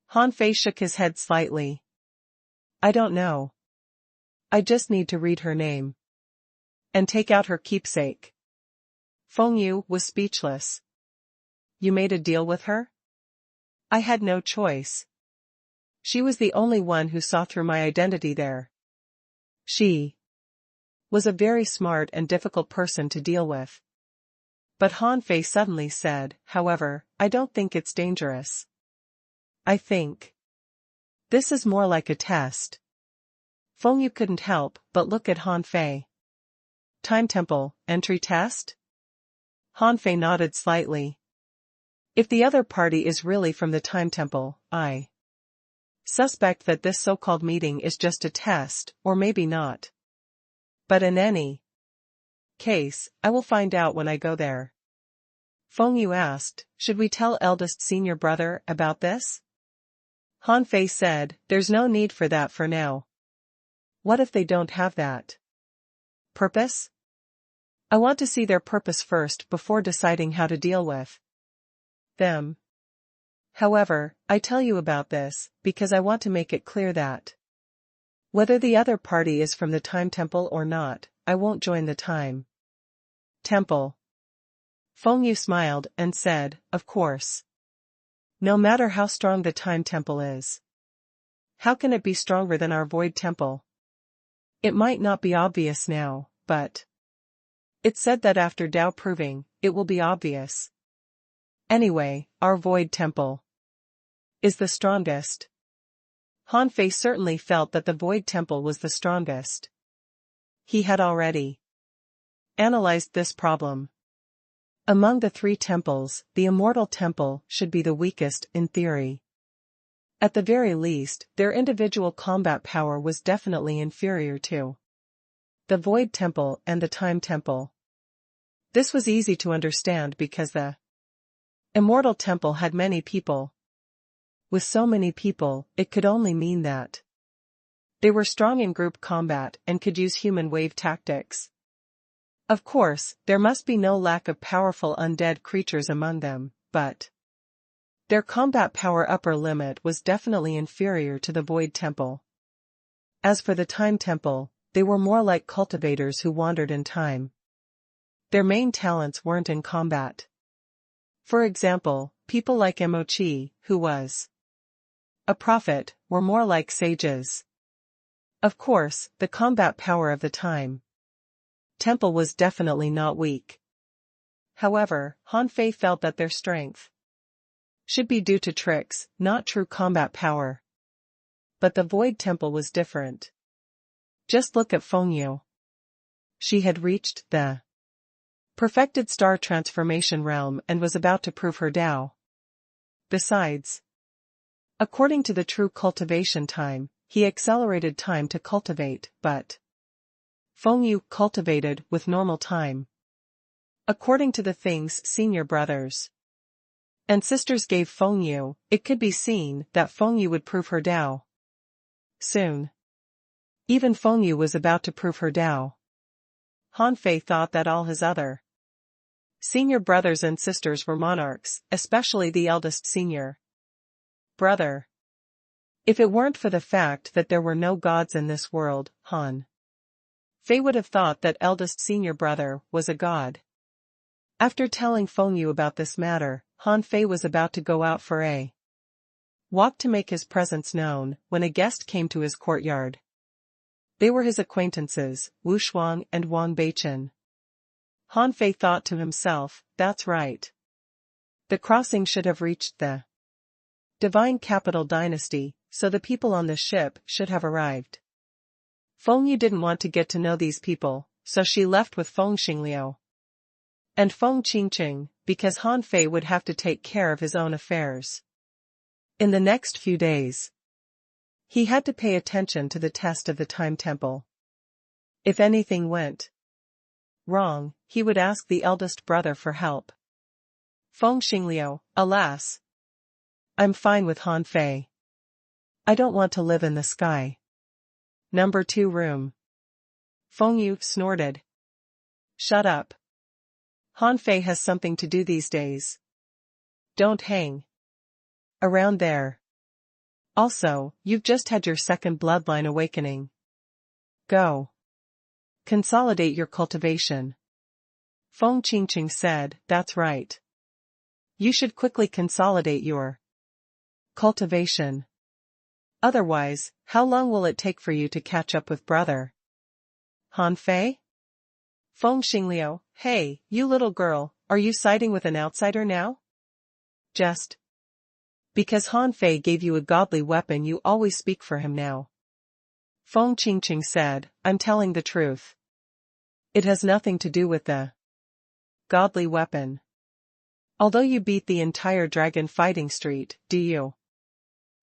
Han Fei shook his head slightly. I don't know. I just need to read her name and take out her keepsake. Feng Yu was speechless. You made a deal with her? I had no choice. She was the only one who saw through my identity there. She was a very smart and difficult person to deal with. But Han Fei suddenly said, however, I don't think it's dangerous. I think this is more like a test. Feng Yu couldn't help but look at Han Fei. Time Temple, entry test? Han Fei nodded slightly. If the other party is really from the Time Temple, I suspect that this so-called meeting is just a test, or maybe not. But in any case, I will find out when I go there. Feng Yu asked, should we tell eldest senior brother about this? Han Fei said, there's no need for that for now. What if they don't have that purpose? I want to see their purpose first before deciding how to deal with them. However, I tell you about this, because I want to make it clear that whether the other party is from the Time Temple or not, I won't join the Time Temple. Feng Yu smiled and said, of course. No matter how strong the Time Temple is. How can it be stronger than our Void Temple? It might not be obvious now, but it's said that after Tao proving, it will be obvious. Anyway, our Void Temple is the strongest. Han Fei certainly felt that the Void Temple was the strongest. He had already analyzed this problem. Among the three temples, the Immortal Temple should be the weakest in theory. At the very least, their individual combat power was definitely inferior to the Void Temple and the Time Temple. This was easy to understand because the Immortal Temple had many people. With so many people, it could only mean that they were strong in group combat and could use human wave tactics. Of course, there must be no lack of powerful undead creatures among them, but their combat power upper limit was definitely inferior to the Void Temple. As for the time temple, they were more like cultivators who wandered in time. Their main talents weren't in combat. For example, people like Emochi, who was a prophet, were more like sages. Of course, the combat power of the time temple was definitely not weak. However, Han Fei felt that their strength should be due to tricks, not true combat power. But the Void Temple was different. Just look at Feng Yu. She had reached the perfected star transformation realm and was about to prove her Tao. Besides, according to the true cultivation time, he accelerated time to cultivate, but Feng Yu cultivated with normal time. According to the things senior brothers and sisters gave Feng Yu, it could be seen that Feng Yu would prove her Tao soon. Even Feng Yu was about to prove her Tao. Han Fei thought that all his other senior brothers and sisters were monarchs, especially the eldest senior brother. If it weren't for the fact that there were no gods in this world, Han Fei would have thought that eldest senior brother was a god. After telling Feng Yu about this matter, Han Fei was about to go out for a walk to make his presence known, when a guest came to his courtyard. They were his acquaintances, Wu Shuang and Wang Beichen. Han Fei thought to himself, that's right. The crossing should have reached the divine capital dynasty, so the people on the ship should have arrived. Feng Yu didn't want to get to know these people, so she left with Feng Xingliu and Feng Qingqing, because Han Fei would have to take care of his own affairs. In the next few days, he had to pay attention to the test of the time temple. If anything went wrong, he would ask the eldest brother for help. Feng Xingliu, alas, I'm fine with Han Fei. I don't want to live in the sky. Number 2 room. Feng Yu snorted. Shut up. Han Fei has something to do these days. Don't hang around there. Also, you've just had your second bloodline awakening. Go. Consolidate your cultivation. Feng Qingqing said, that's right. You should quickly consolidate your cultivation. Otherwise, how long will it take for you to catch up with brother Han Fei? Feng Xingliu, hey, you little girl, are you siding with an outsider now? Just because Han Fei gave you a godly weapon you always speak for him now. Feng Qingqing said, I'm telling the truth. It has nothing to do with the godly weapon. Although you beat the entire dragon fighting street, do you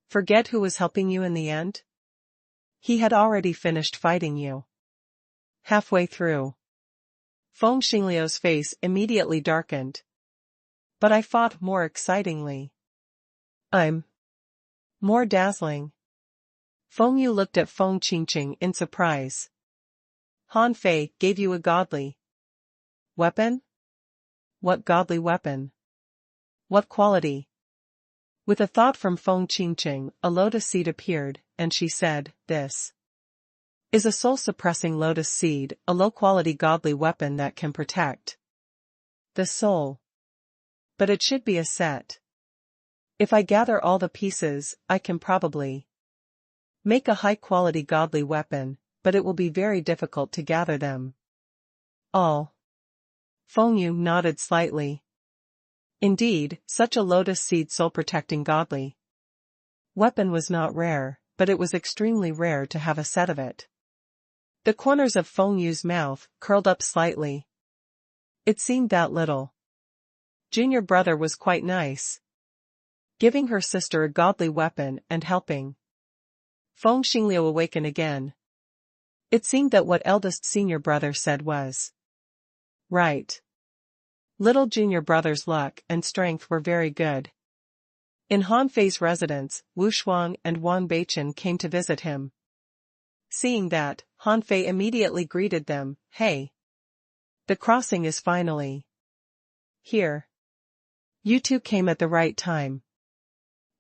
forget who was helping you in the end? He had already finished fighting you. Halfway through, Feng Xingliu's face immediately darkened. But I fought more excitingly. I'm more dazzling. Feng Yu looked at Feng Qingqing in surprise. Han Fei gave you a godly weapon? What godly weapon? What quality? With a thought from Feng Qingqing, a lotus seed appeared, and she said, this is a soul-suppressing lotus seed, a low-quality godly weapon that can protect the soul. But it should be a set. If I gather all the pieces, I can probably make a high-quality godly weapon, but it will be very difficult to gather them all. Feng Yu nodded slightly. Indeed, such a lotus seed soul-protecting godly weapon was not rare, but it was extremely rare to have a set of it. The corners of Feng Yu's mouth curled up slightly. It seemed that little junior brother was quite nice, giving her sister a godly weapon and helping Feng Xingliu awaken again. It seemed that what eldest senior brother said was right. Little junior brother's luck and strength were very good. In Han Fei's residence, Wu Shuang and Wang Beichen came to visit him. Seeing that, Han Fei immediately greeted them, hey. The crossing is finally here. You two came at the right time.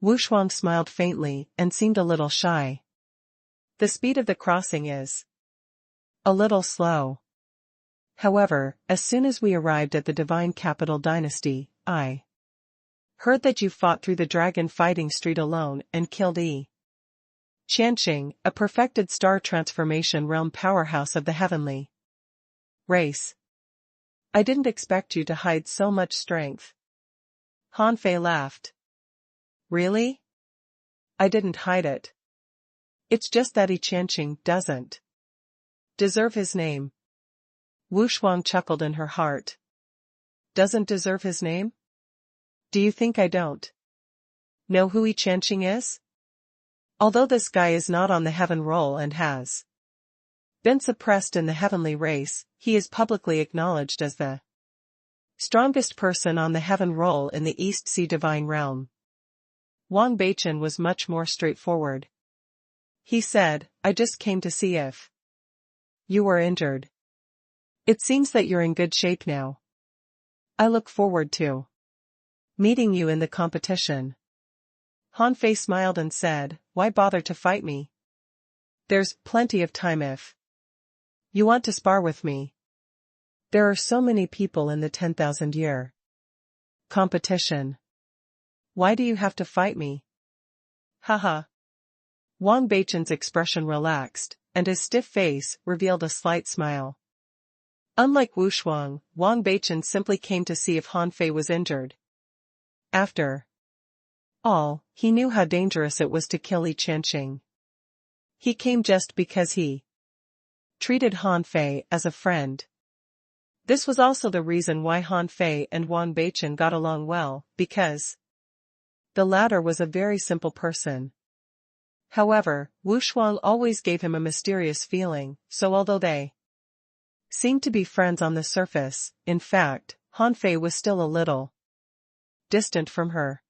Wu Shuang smiled faintly and seemed a little shy. The speed of the crossing is a little slow. However, as soon as we arrived at the divine capital dynasty, I heard that you fought through the dragon fighting street alone and killed Qianqing, a perfected star transformation realm powerhouse of the heavenly race. I didn't expect you to hide so much strength. Han Fei laughed. Really? I didn't hide it. It's just that Qianqing doesn't deserve his name. Wu Shuang chuckled in her heart. Doesn't deserve his name? Do you think I don't know who Qianqing is? Although this guy is not on the heaven roll and has been suppressed in the heavenly race, he is publicly acknowledged as the strongest person on the heaven roll in the East Sea divine realm. Wang Beichen was much more straightforward. He said, I just came to see if you were injured. It seems that you're in good shape now. I look forward to meeting you in the competition. Han Fei smiled and said, why bother to fight me? There's plenty of time if you want to spar with me. There are so many people in the 10,000-year competition. Why do you have to fight me? Haha. Wang Beichen's expression relaxed, and his stiff face revealed a slight smile. Unlike Wu Shuang, Wang Beichen simply came to see if Han Fei was injured. After all, he knew how dangerous it was to kill Qianqing. He came just because he treated Han Fei as a friend. This was also the reason why Han Fei and Wang Beichen got along well, because the latter was a very simple person. However, Wu Shuang always gave him a mysterious feeling, so although they seemed to be friends on the surface, in fact, Han Fei was still a little distant from her.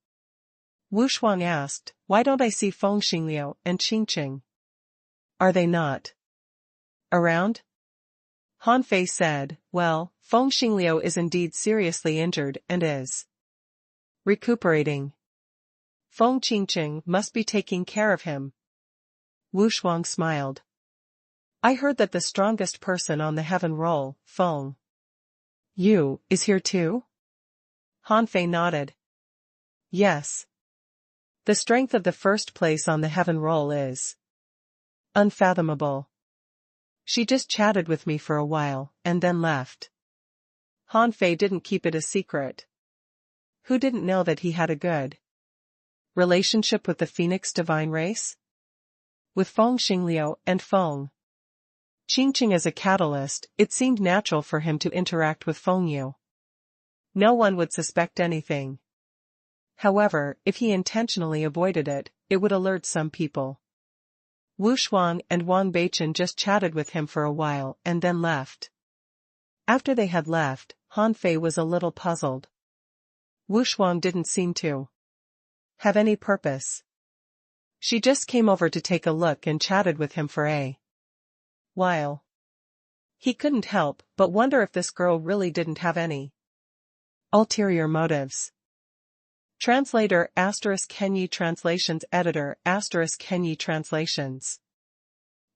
Wu Shuang asked, why don't I see Feng Xingliu and Qingqing? Are they not around? Han Fei said, well, Feng Xingliu is indeed seriously injured and is recuperating. Feng Qingqing must be taking care of him. Wu Shuang smiled. I heard that the strongest person on the heaven roll, Feng Yu, is here too? Han Fei nodded. Yes. The strength of the first place on the heaven roll is unfathomable. She just chatted with me for a while, and then left. Han Fei didn't keep it a secret. Who didn't know that he had a good relationship with the Phoenix divine race? With Feng Xingliu and Feng Qingqing as a catalyst, it seemed natural for him to interact with Feng Yu. No one would suspect anything. However, if he intentionally avoided it, it would alert some people. Wu Shuang and Wang Beichen just chatted with him for a while and then left. After they had left, Han Fei was a little puzzled. Wu Shuang didn't seem to have any purpose. She just came over to take a look and chatted with him for a while. He couldn't help but wonder if this girl really didn't have any ulterior motives. Translator *Kenyi Translations Editor *Kenyi Translations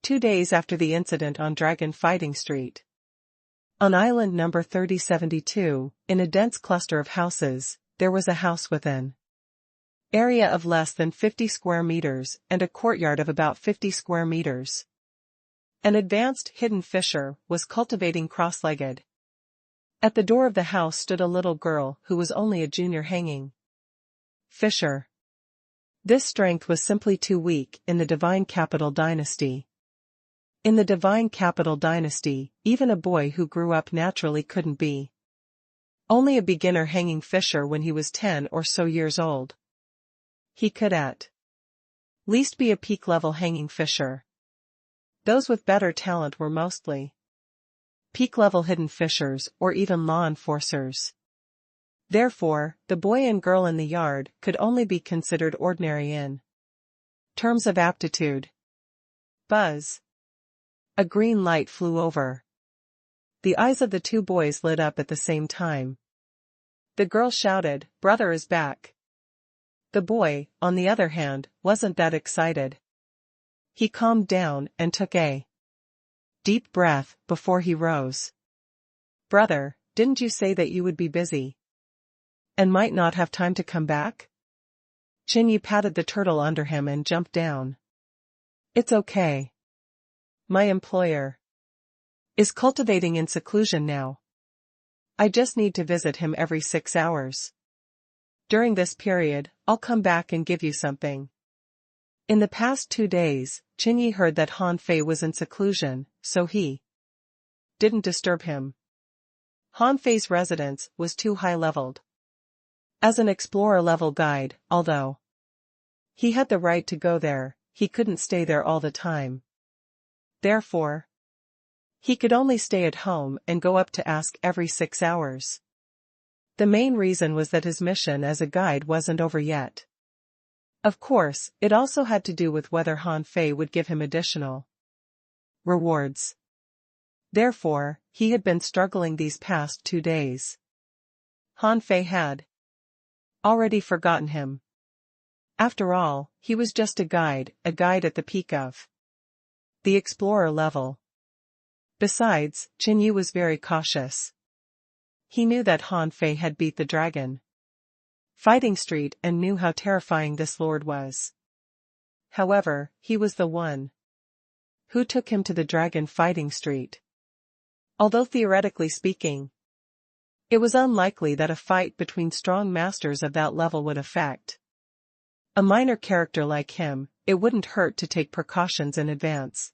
2 days after the incident on Dragon Fighting Street. On island number 3072, in a dense cluster of houses, there was a house with an area of less than 50 square meters and a courtyard of about 50 square meters. An advanced hidden fisher was cultivating cross-legged. At the door of the house stood a little girl who was only a junior hanging fisher. This strength was simply too weak in the divine capital dynasty. In the divine capital dynasty, even a boy who grew up naturally couldn't be only a beginner hanging fisher when he was 10 or so years old. He could at least be a peak-level hanging fisher. Those with better talent were mostly peak-level hidden fishers or even law enforcers. Therefore, the boy and girl in the yard could only be considered ordinary in terms of aptitude. Buzz. A green light flew over. The eyes of the two boys lit up at the same time. The girl shouted, "Brother is back." The boy, on the other hand, wasn't that excited. He calmed down and took a deep breath before he rose. Brother, didn't you say that you would be busy and might not have time to come back? Chinyi patted the turtle under him and jumped down. It's okay. My employer is cultivating in seclusion now. I just need to visit him every 6 hours. During this period, I'll come back and give you something. In the past 2 days, Chinyi heard that Han Fei was in seclusion, so he didn't disturb him. Han Fei's residence was too high-leveled. As an explorer-level guide, although he had the right to go there, he couldn't stay there all the time. Therefore, he could only stay at home and go up to ask every 6 hours. The main reason was that his mission as a guide wasn't over yet. Of course, it also had to do with whether Han Fei would give him additional rewards. Therefore, he had been struggling these past 2 days. Han Fei had already forgotten him. After all, he was just a guide at the peak of the explorer level. Besides, Chinyi was very cautious. He knew that Han Fei had beat the dragon fighting street and knew how terrifying this lord was. However, he was the one who took him to the dragon fighting street. Although theoretically speaking, it was unlikely that a fight between strong masters of that level would affect a minor character like him. It wouldn't hurt to take precautions in advance.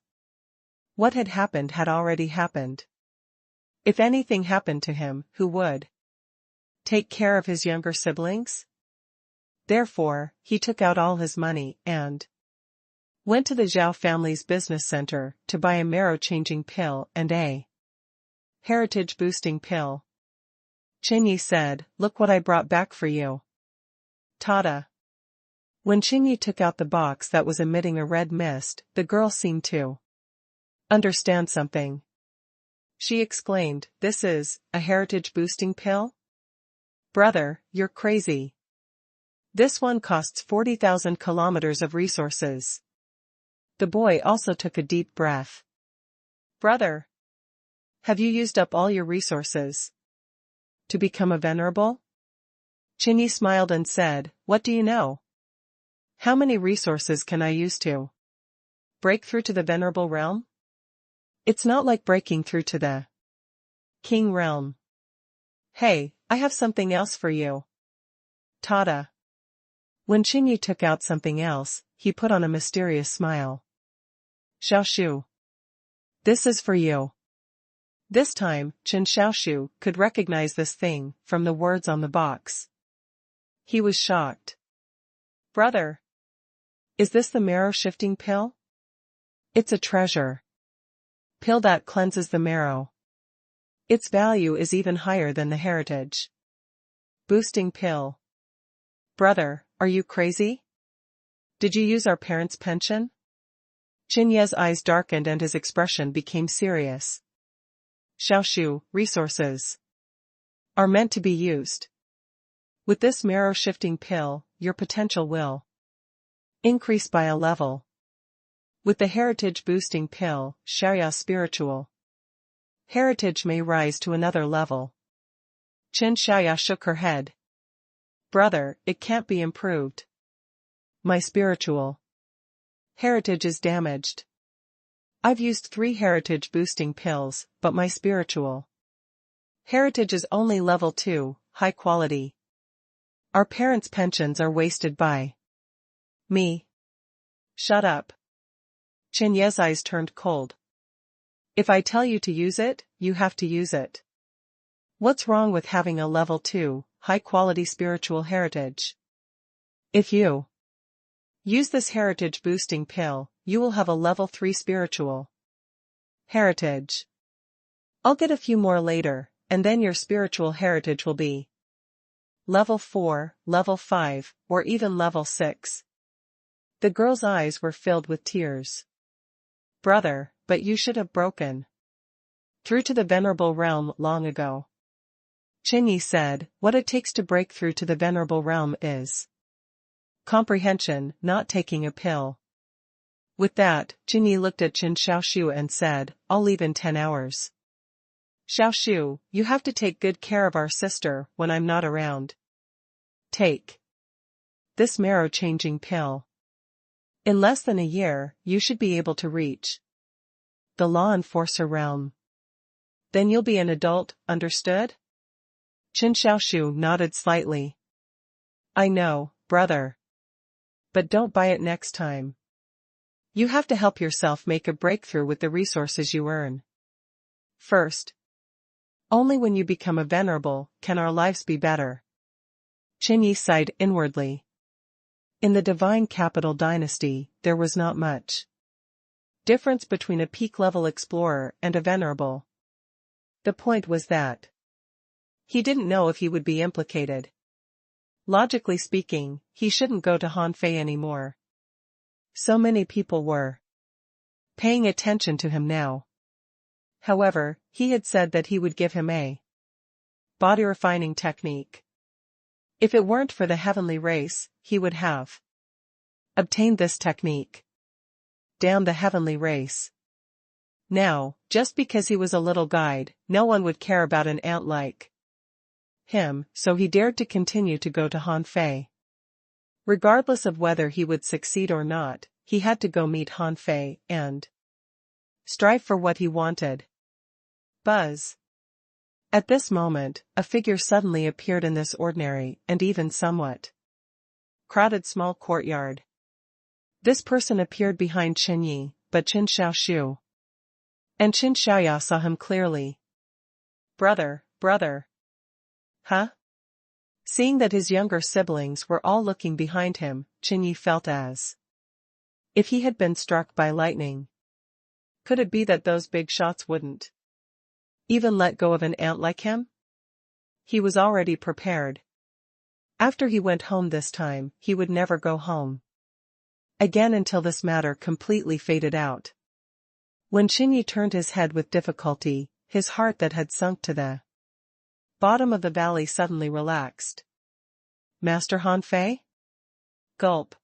What had already happened. If anything happened to him, who would take care of his younger siblings? Therefore, he took out all his money and went to the Zhao family's business center to buy a marrow-changing pill and a heritage-boosting pill. Chinyi said, "Look what I brought back for you." Tada. When Chinyi took out the box that was emitting a red mist, the girl seemed to understand something. She exclaimed, "This is a heritage-boosting pill? Brother, you're crazy. This one costs 40,000 kilometers of resources." The boy also took a deep breath. Brother, have you used up all your resources to become a venerable? Chinyi smiled and said, "What do you know? How many resources can I use to break through to the venerable realm? It's not like breaking through to the king realm. Hey, I have something else for you." Tada. When Chinyi took out something else, he put on a mysterious smile. "Xiaoshu. This is for you." This time, Chen Xiaoshu could recognize this thing from the words on the box. He was shocked. "Brother, is this the marrow-shifting pill?" "It's a treasure pill that cleanses the marrow. Its value is even higher than the heritage boosting pill." "Brother, are you crazy? Did you use our parents' pension?" Chinye's eyes darkened and his expression became serious. "Xiaoshu, resources are meant to be used. With this marrow-shifting pill, your potential will increase by a level. With the heritage-boosting pill, Xiaoya's spiritual heritage may rise to another level." Chen Xiaoya shook her head. "Brother, it can't be improved. My spiritual heritage is damaged. I've used 3 heritage-boosting pills, but my spiritual heritage is only level 2, high quality. Our parents' pensions are wasted by me." "Shut up." Chen Ye's eyes turned cold. "If I tell you to use it, you have to use it. What's wrong with having a level 2, high-quality spiritual heritage? If you use this heritage-boosting pill, you will have a level 3 spiritual heritage. I'll get a few more later, and then your spiritual heritage will be level 4, level 5, or even level 6. The girl's eyes were filled with tears. "Brother, but you should have broken through to the venerable realm long ago." Chinyi said, "What it takes to break through to the venerable realm is comprehension, not taking a pill. With that, Jinyi looked at Qin Xiaoshu and said, I'll leave in 10 hours. Xiaoshu, you have to take good care of our sister when I'm not around. Take this marrow-changing pill. In less than a year, you should be able to reach the law enforcer realm. Then you'll be an adult, understood? Qin Xiaoshu nodded slightly. I know, brother. But don't buy it next time. You have to help yourself make a breakthrough with the resources you earn. First. Only when you become a venerable can our lives be better. Qinyi sighed inwardly. In the divine capital dynasty, there was not much difference between a peak-level explorer and a venerable. The point was that he didn't know if he would be implicated. Logically speaking, he shouldn't go to Han Fei anymore. So many people were paying attention to him now. However, he had said that he would give him a body refining technique. If it weren't for the heavenly race, he would have obtained this technique. Damn the heavenly race. Now, just because he was a little guide, no one would care about an ant like him, so he dared to continue to go to Han Fei. Regardless of whether he would succeed or not, he had to go meet Han Fei and strive for what he wanted. Buzz. At this moment, a figure suddenly appeared in this ordinary, and even somewhat crowded small courtyard. This person appeared behind Qinyi, but Qin Xiaoshu and Qin Xiaoya saw him clearly. Brother. Huh? Seeing that his younger siblings were all looking behind him, Qinyi felt as if he had been struck by lightning. Could it be that those big shots wouldn't even let go of an ant like him? He was already prepared. After he went home this time, he would never go home again until this matter completely faded out. When Qinyi turned his head with difficulty, his heart that had sunk to the bottom of the valley suddenly relaxed. Master Han Fei? Gulp.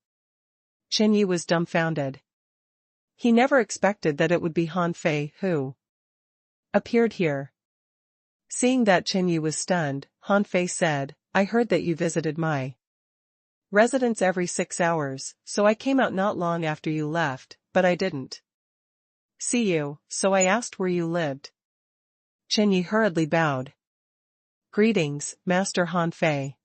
Qinyi was dumbfounded. He never expected that it would be Han Fei who appeared here. Seeing that Qinyi was stunned, Han Fei said, I heard that you visited my residence every 6 hours, so I came out not long after you left, but I didn't see you, so I asked where you lived. Qinyi hurriedly bowed. Greetings, Master Han Fei.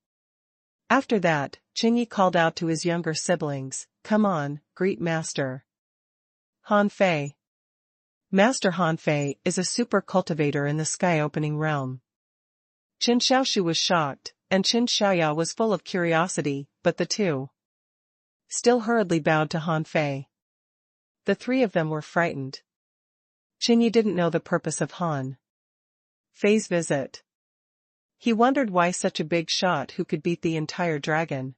After that, Qinyi called out to his younger siblings, come on, greet Master Han Fei. Master Han Fei is a super cultivator in the sky-opening realm. Qin Xiaoshu was shocked, and Qin Xiaoya was full of curiosity, but the two still hurriedly bowed to Han Fei. The three of them were frightened. Qinyi didn't know the purpose of Han Fei's visit. He wondered why such a big shot who could beat the entire dragon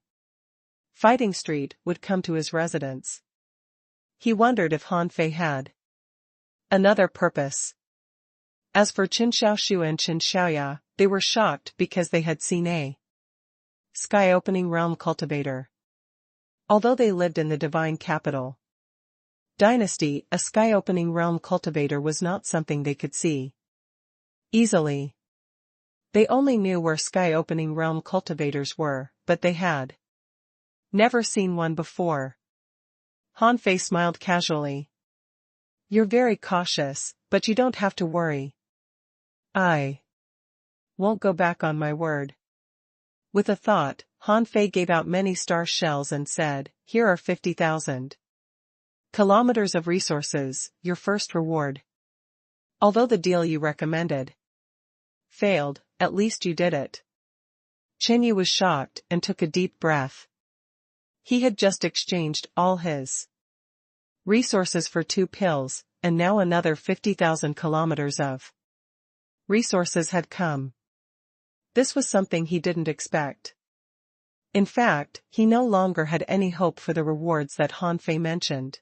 fighting street would come to his residence. He wondered if Han Fei had another purpose. As for Qin Xiaoshu and Qin Xiaoya, they were shocked because they had seen a sky-opening realm cultivator. Although they lived in the divine capital dynasty, a sky-opening realm cultivator was not something they could see easily. They only knew where sky-opening realm cultivators were, but they had never seen one before. Han Fei smiled casually. You're very cautious, but you don't have to worry. I won't go back on my word. With a thought, Han Fei gave out many star shells and said, here are 50,000 kilometers of resources, your first reward. Although the deal you recommended failed, at least you did it. Qinyi was shocked and took a deep breath. He had just exchanged all his resources for 2 pills, and now another 50,000 kilometers of resources had come. This was something he didn't expect. In fact, he no longer had any hope for the rewards that Han Fei mentioned.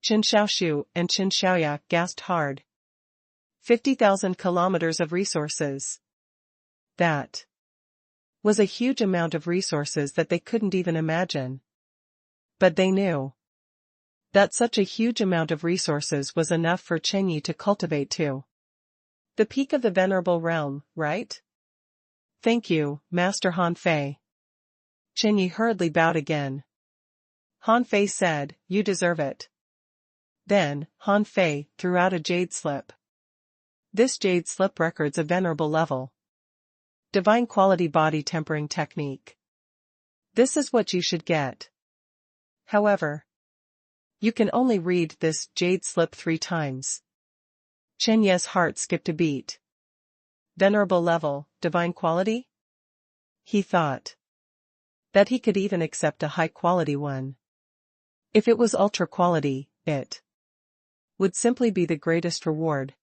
Qin Xiaoshu and Qin Xiaoya gasped hard. 50,000 kilometers of resources. That was a huge amount of resources that they couldn't even imagine. But they knew That such a huge amount of resources was enough for Qingyi to cultivate too. The peak of the venerable realm, right? Thank you, Master Han Fei. Qingyi hurriedly bowed again. Han Fei said, you deserve it. Then, Han Fei threw out a jade slip. This jade slip records a venerable level. Divine quality body tempering technique. This is what you should get. However, you can only read this jade slip 3 times. Qingyi's heart skipped a beat. Venerable level, divine quality? He thought that he could even accept a high-quality one. If it was ultra-quality, it would simply be the greatest reward.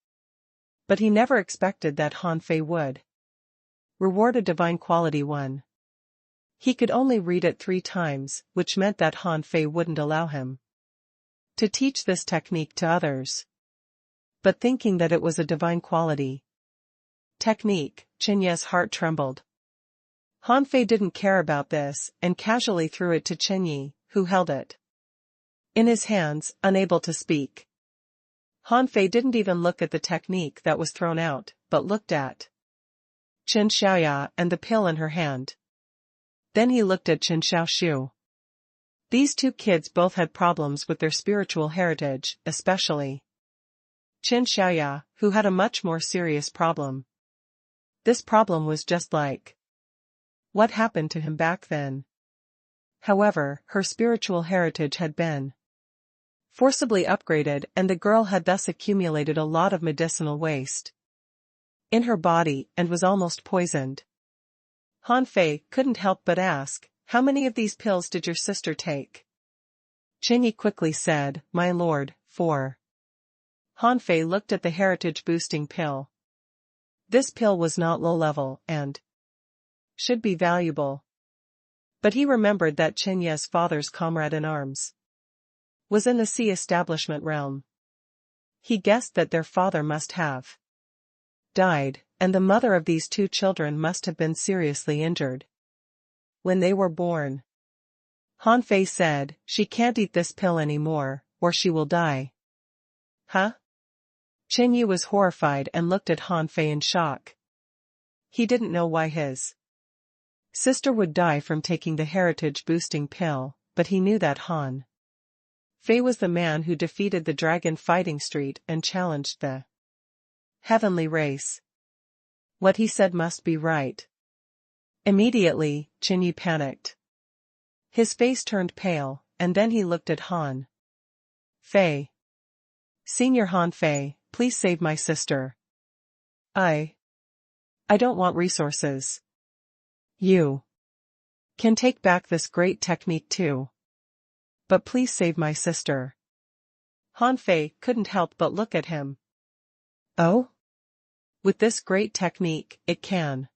But he never expected that Han Fei would reward a divine quality one. He could only read it 3 times, which meant that Han Fei wouldn't allow him to teach this technique to others. But thinking that it was a divine quality technique, Qingyi's heart trembled. Han Fei didn't care about this and casually threw it to Qingyi, who held it in his hands, unable to speak. Han Fei didn't even look at the technique that was thrown out, but looked at Qin Xiaoya and the pill in her hand. Then he looked at Qin Xiaoshu. These 2 kids both had problems with their spiritual heritage, especially Qin Xiaoya, who had a much more serious problem. This problem was just like what happened to him back then. However, her spiritual heritage had been forcibly upgraded and the girl had thus accumulated a lot of medicinal waste in her body and was almost poisoned. Han Fei couldn't help but ask, how many of these pills did your sister take? Qingyi quickly said, my lord, 4. Han Fei looked at the heritage-boosting pill. This pill was not low-level and should be valuable. But he remembered that Qingyi's father's comrade-in-arms was in the sea establishment realm. He guessed that their father must have died, and the mother of these 2 children must have been seriously injured when they were born. Han Fei said, she can't eat this pill anymore, or she will die. Huh? Qingyi was horrified and looked at Han Fei in shock. He didn't know why his sister would die from taking the heritage-boosting pill, but he knew that Han Fei was the man who defeated the dragon fighting street and challenged the heavenly race. What he said must be right. Immediately, Qingyi panicked. His face turned pale, and then he looked at Han Fei. Senior Han Fei, please save my sister. I don't want resources. You can take back this great technique too. But please save my sister. Han Fei couldn't help but look at him. Oh? With this great technique, it can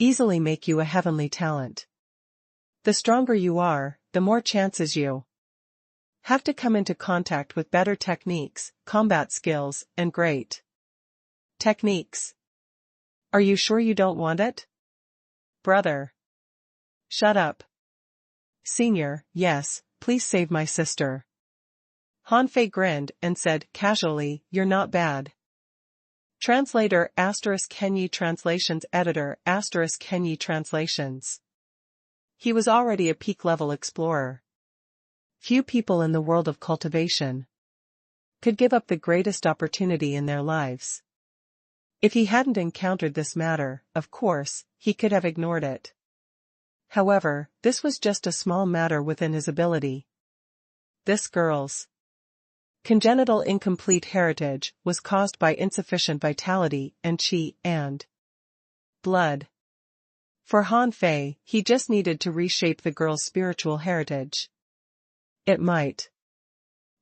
easily make you a heavenly talent. The stronger you are, the more chances you have to come into contact with better techniques, combat skills, and great techniques. Are you sure you don't want it? Brother. Shut up. Senior, yes, please save my sister. Han Fei grinned and said casually, you're not bad. Translator ** Qingyi Translations Editor ** Qingyi Translations. He was already a peak-level explorer. Few people in the world of cultivation could give up the greatest opportunity in their lives. If he hadn't encountered this matter, of course, he could have ignored it. However, this was just a small matter within his ability. This girl's congenital incomplete heritage was caused by insufficient vitality and qi and blood. For Han Fei, he just needed to reshape the girl's spiritual heritage. It might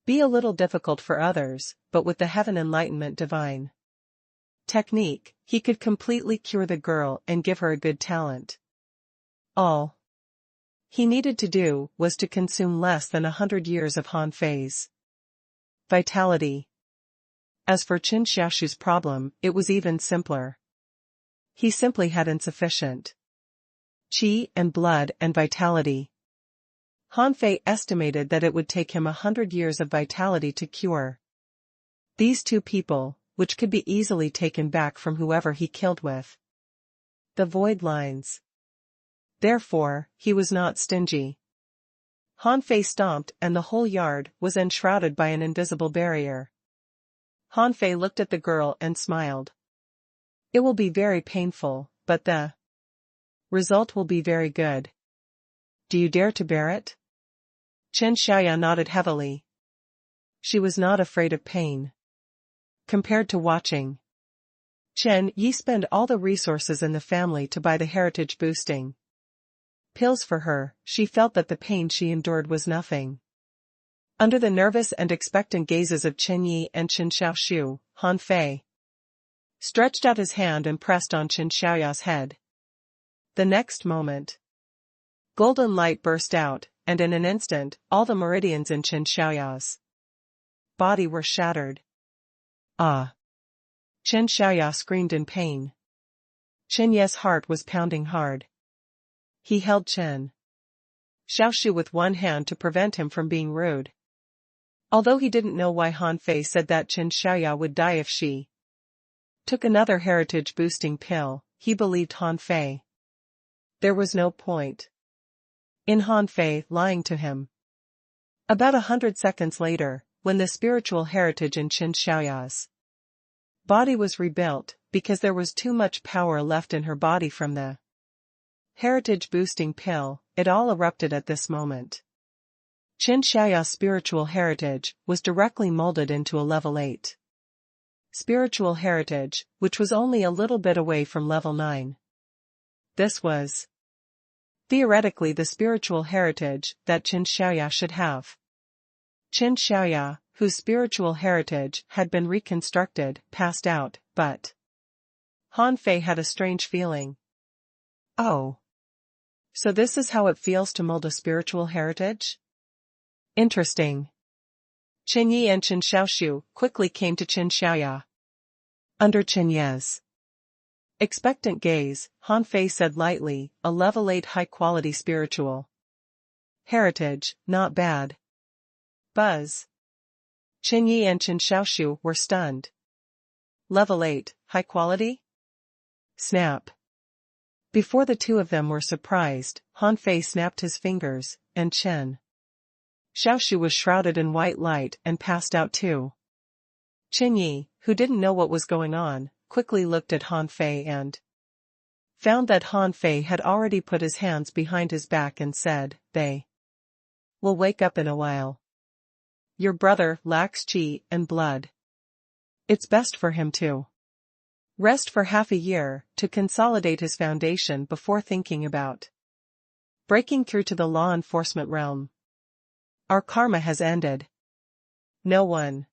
be a little difficult for others, but with the heaven enlightenment divine technique, he could completely cure the girl and give her a good talent. All he needed to do was to consume less than 100 years of Han Fei's vitality. As for Qin Xiaoshu's problem, it was even simpler. He simply had insufficient qi and blood and vitality. Han Fei estimated that it would take him 100 years of vitality to cure these two people, which could be easily taken back from whoever he killed with the void lines. Therefore, he was not stingy. Han Fei stomped and the whole yard was enshrouded by an invisible barrier. Han Fei looked at the girl and smiled. It will be very painful, but the result will be very good. Do you dare to bear it? Chen Xiaoya nodded heavily. She was not afraid of pain. Compared to watching Chen Yi spend all the resources in the family to buy the heritage boosting pills for her, she felt that the pain she endured was nothing. Under the nervous and expectant gazes of Chen Yi and Chen Xiaoshu, Han Fei stretched out his hand and pressed on Chen Xiaoya's head. The next moment, golden light burst out, and in an instant, all the meridians in Chen Xiaoya's body were shattered. Ah! Chen Xiaoya screamed in pain. Chen Ye's heart was pounding hard. He held Chen Xiaoshu with one hand to prevent him from being rude. Although he didn't know why Han Fei said that Chen Xiaoya would die if she took another heritage-boosting pill, he believed Han Fei. There was no point in Han Fei lying to him. About 100 seconds later, when the spiritual heritage in Chen Xiaoya's body was rebuilt, because there was too much power left in her body from the heritage-boosting pill, it all erupted at this moment. Chen Xiaoya's spiritual heritage was directly molded into a level 8 spiritual heritage, which was only a little bit away from level 9. This was theoretically the spiritual heritage that Chen Xiaoya should have. Chen Xiaoya, whose spiritual heritage had been reconstructed, passed out, but Han Fei had a strange feeling. Oh. So this is how it feels to mold a spiritual heritage? Interesting. Chen Yi and Chen Xiaoshu quickly came to Chen Xiaoya. Under Chen Ye's expectant gaze, Han Fei said lightly, a level 8 high-quality spiritual heritage, not bad. Buzz. Chen Yi and Chen Xiaoshu were stunned. Level 8, high quality? Snap. Before the two of them were surprised, Han Fei snapped his fingers, and Chen Xiaoshu was shrouded in white light and passed out too. Chen Yi, who didn't know what was going on, quickly looked at Han Fei and found that Han Fei had already put his hands behind his back and said, "They will wake up in a while. Your brother lacks qi and blood. It's best for him to rest for half a year to consolidate his foundation before thinking about breaking through to the law enforcement realm. Our karma has ended. No one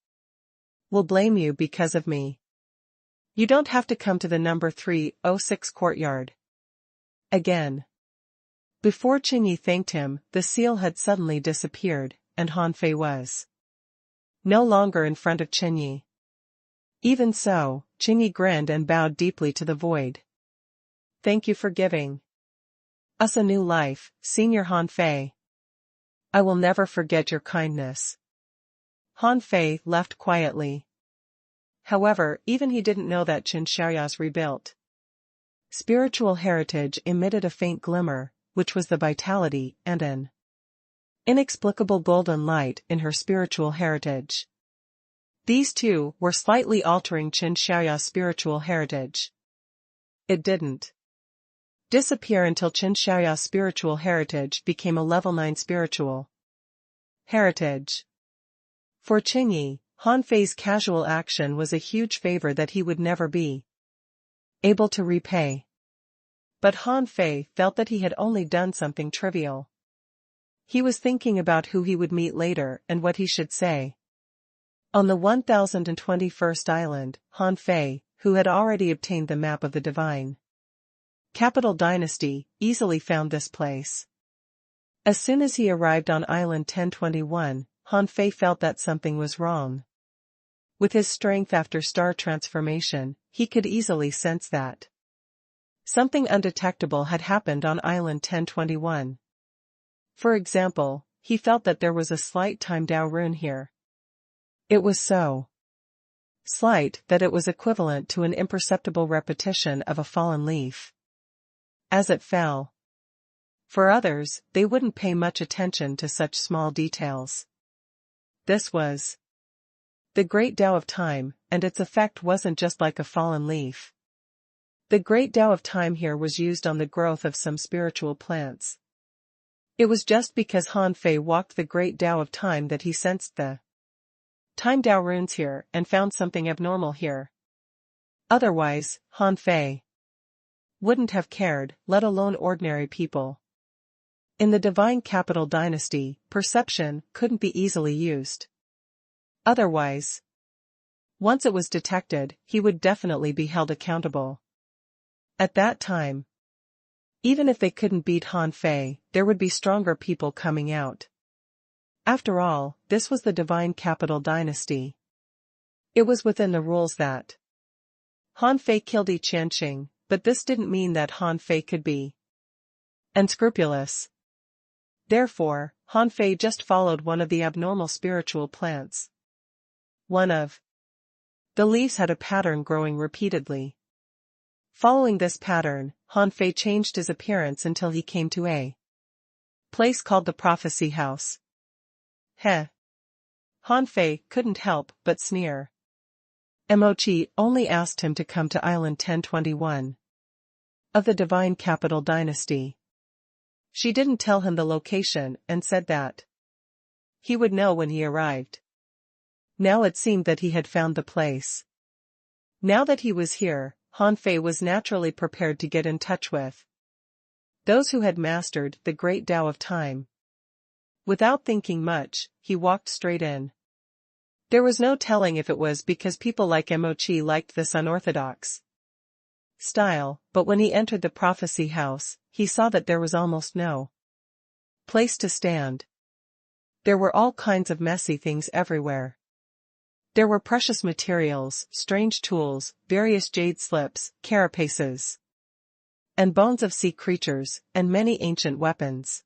will blame you because of me. You don't have to come to the number 306 courtyard again." Before Chen Yi thanked him, the seal had suddenly disappeared, and Han Fei was no longer in front of Chen Yi. Even so, Chen Yi grinned and bowed deeply to the void. "Thank you for giving us a new life, Senior Han Fei. I will never forget your kindness." Han Fei left quietly. However, even he didn't know that Chen Xiaoya's rebuilt spiritual heritage emitted a faint glimmer, which was the vitality and an inexplicable golden light in her spiritual heritage. These two were slightly altering Chen Xiaoya's spiritual heritage. It didn't disappear until Chen Xiaoya's spiritual heritage became a level 9 spiritual heritage. For Chen Yi, Han Fei's casual action was a huge favor that he would never be able to repay. But Han Fei felt that he had only done something trivial. He was thinking about who he would meet later and what he should say. On the 1021st island, Han Fei, who had already obtained the map of the divine capital dynasty, easily found this place. As soon as he arrived on island 1021, Han Fei felt that something was wrong. With his strength after star transformation, he could easily sense that something undetectable had happened on island 1021. For example, he felt that there was a slight time Dao rune here. It was so slight that it was equivalent to an imperceptible repetition of a fallen leaf as it fell. For others, they wouldn't pay much attention to such small details. This was the great Tao of time, and its effect wasn't just like a fallen leaf. The great Tao of time here was used on the growth of some spiritual plants. It was just because Han Fei walked the great Tao of time that he sensed the time Tao runes here and found something abnormal here. Otherwise, Han Fei wouldn't have cared, let alone ordinary people. In the divine capital dynasty, perception couldn't be easily used. Otherwise, once it was detected, he would definitely be held accountable. At that time, even if they couldn't beat Han Fei, there would be stronger people coming out. After all, this was the divine capital dynasty. It was within the rules that Han Fei killed Yi Qianqing, but this didn't mean that Han Fei could be unscrupulous. Therefore, Han Fei just followed one of the abnormal spiritual plants. One of the leaves had a pattern growing repeatedly. Following this pattern, Han Fei changed his appearance until he came to a place called the Prophecy House. Heh. Han Fei couldn't help but sneer. Mochi only asked him to come to Island 1021 of the Divine Capital Dynasty. She didn't tell him the location and said that he would know when he arrived. Now it seemed that he had found the place. Now that he was here, Han Fei was naturally prepared to get in touch with those who had mastered the great Tao of time. Without thinking much, he walked straight in. There was no telling if it was because people like Mochi liked this unorthodox style, but when he entered the Prophecy House, he saw that there was almost no place to stand. There were all kinds of messy things everywhere. There were precious materials, strange tools, various jade slips, carapaces, and bones of sea creatures, and many ancient weapons.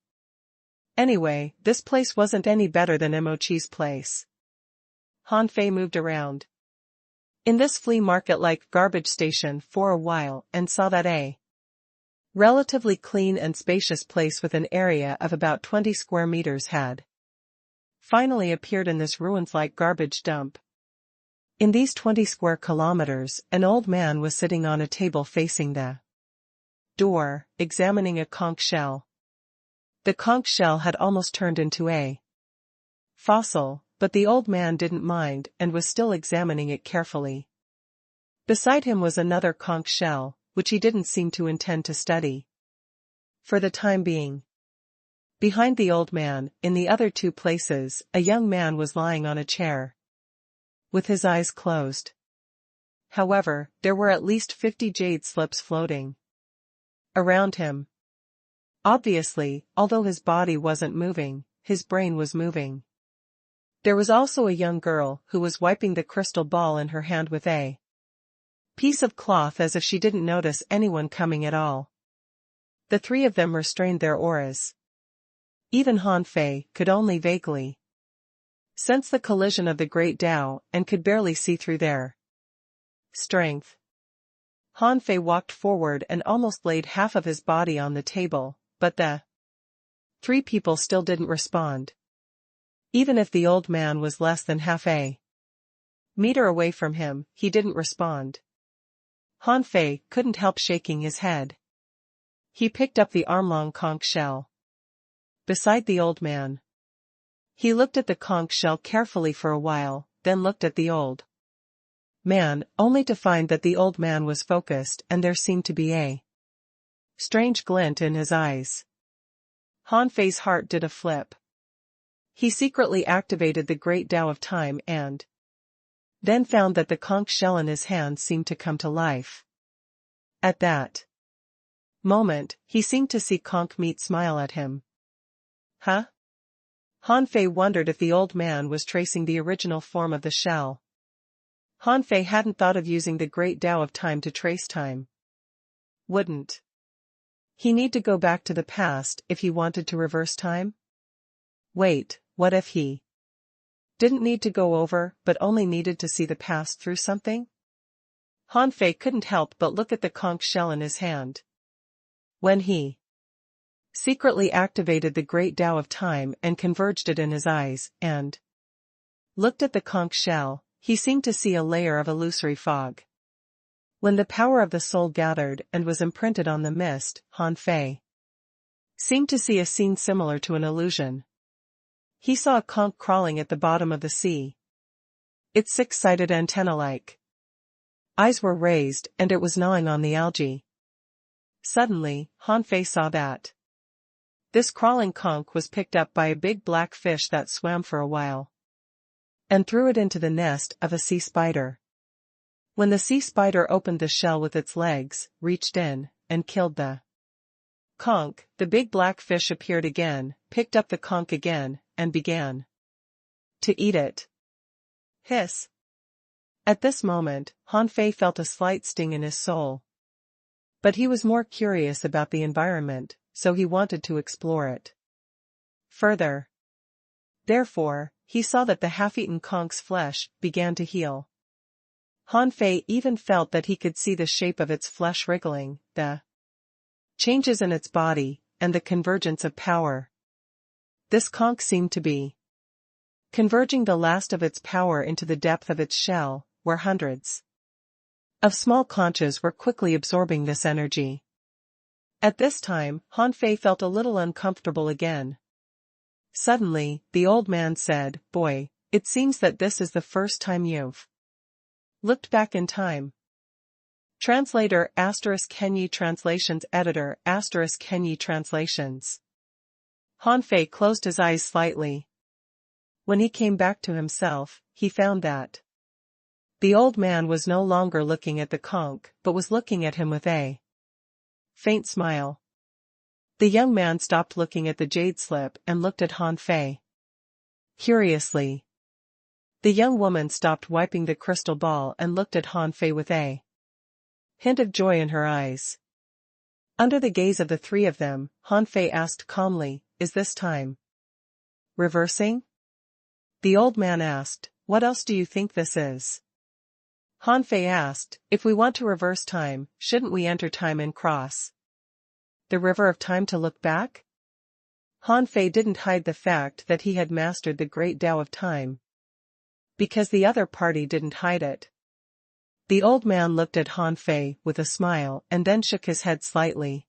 Anyway, this place wasn't any better than Mochi's place. Han Fei moved around in this flea market-like garbage station for a while and saw that a relatively clean and spacious place with an area of about 20 square meters had finally appeared in this ruins-like garbage dump. In these 20 square kilometers, an old man was sitting on a table facing the door, examining a conch shell. The conch shell had almost turned into a fossil, but the old man didn't mind and was still examining it carefully. Beside him was another conch shell, which he didn't seem to intend to study for the time being. Behind the old man, in the other two places, a young man was lying on a chair with his eyes closed. However, there were at least 50 jade slips floating around him. Obviously, although his body wasn't moving, his brain was moving. There was also a young girl who was wiping the crystal ball in her hand with a piece of cloth as if she didn't notice anyone coming at all. The three of them restrained their auras. Even Han Fei could only vaguely sense the collision of the great Tao and could barely see through their strength. Han Fei walked forward and almost laid half of his body on the table, but the three people still didn't respond. Even if the old man was less than half a meter away from him, he didn't respond. Han Fei couldn't help shaking his head. He picked up the arm-long conch shell beside the old man. He looked at the conch shell carefully for a while, then looked at the old man, only to find that the old man was focused and there seemed to be a strange glint in his eyes. Han Fei's heart did a flip. He secretly activated the great Tao of time and then found that the conch shell in his hand seemed to come to life. At that moment, he seemed to see conch meat smile at him. Huh? Han Fei wondered if the old man was tracing the original form of the shell. Han Fei hadn't thought of using the great Tao of time to trace time. Wouldn't he need to go back to the past if he wanted to reverse time? Wait, what if he didn't need to go over but only needed to see the past through something? Han Fei couldn't help but look at the conch shell in his hand. When he secretly activated the great Tao of time and converged it in his eyes, and looked at the conch shell, he seemed to see a layer of illusory fog. When the power of the soul gathered and was imprinted on the mist, Han Fei seemed to see a scene similar to an illusion. He saw a conch crawling at the bottom of the sea. Its six-sided antenna-like eyes were raised and it was gnawing on the algae. Suddenly, Han Fei saw that this crawling conch was picked up by a big black fish that swam for a while and threw it into the nest of a sea spider. When the sea spider opened the shell with its legs, reached in, and killed the conch, the big black fish appeared again, picked up the conch again, and began to eat it. Hiss. At this moment, Han Fei felt a slight sting in his soul. But he was more curious about the environment, so he wanted to explore it further. Therefore, he saw that the half-eaten conch's flesh began to heal. Han Fei even felt that he could see the shape of its flesh wriggling, the changes in its body, and the convergence of power. This conch seemed to be converging the last of its power into the depth of its shell, where hundreds of small conches were quickly absorbing this energy. At this time, Han Fei felt a little uncomfortable again. Suddenly, the old man said, "Boy, it seems that this is the first time you've looked back in time." Translator * Kenyi Translations Editor * Kenyi Translations. Han Fei closed his eyes slightly. When he came back to himself, he found that the old man was no longer looking at the conch but was looking at him with a faint smile. The young man stopped looking at the jade slip and looked at Han Fei curiously. The young woman stopped wiping the crystal ball and looked at Han Fei with a hint of joy in her eyes. Under the gaze of the three of them, Han Fei asked calmly, "Is this time reversing?" The old man asked, "What else do you think this is?" Han Fei asked, "If we want to reverse time, shouldn't we enter time and cross the river of time to look back?" Han Fei didn't hide the fact that he had mastered the great Tao of time, because the other party didn't hide it. The old man looked at Han Fei with a smile and then shook his head slightly.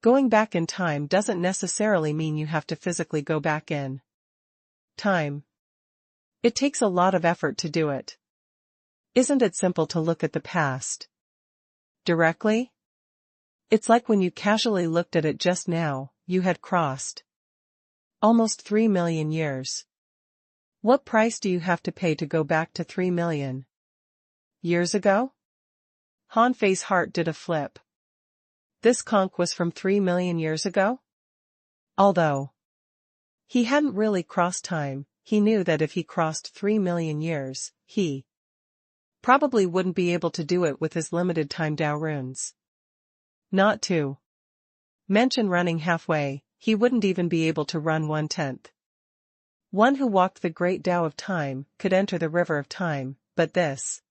Going back in time doesn't necessarily mean you have to physically go back in time. It takes a lot of effort to do it. Isn't it simple to look at the past directly? It's like when you casually looked at it just now, you had crossed almost 3 million years. What price do you have to pay to go back to 3 million years ago? Han Fei's heart did a flip. This conch was from 3 million years ago? Although he hadn't really crossed time, he knew that if he crossed 3 million years, he probably wouldn't be able to do it with his limited time Tao runes. Not to mention running halfway, he wouldn't even be able to run 1/10. One who walked the great Tao of time could enter the river of time, but this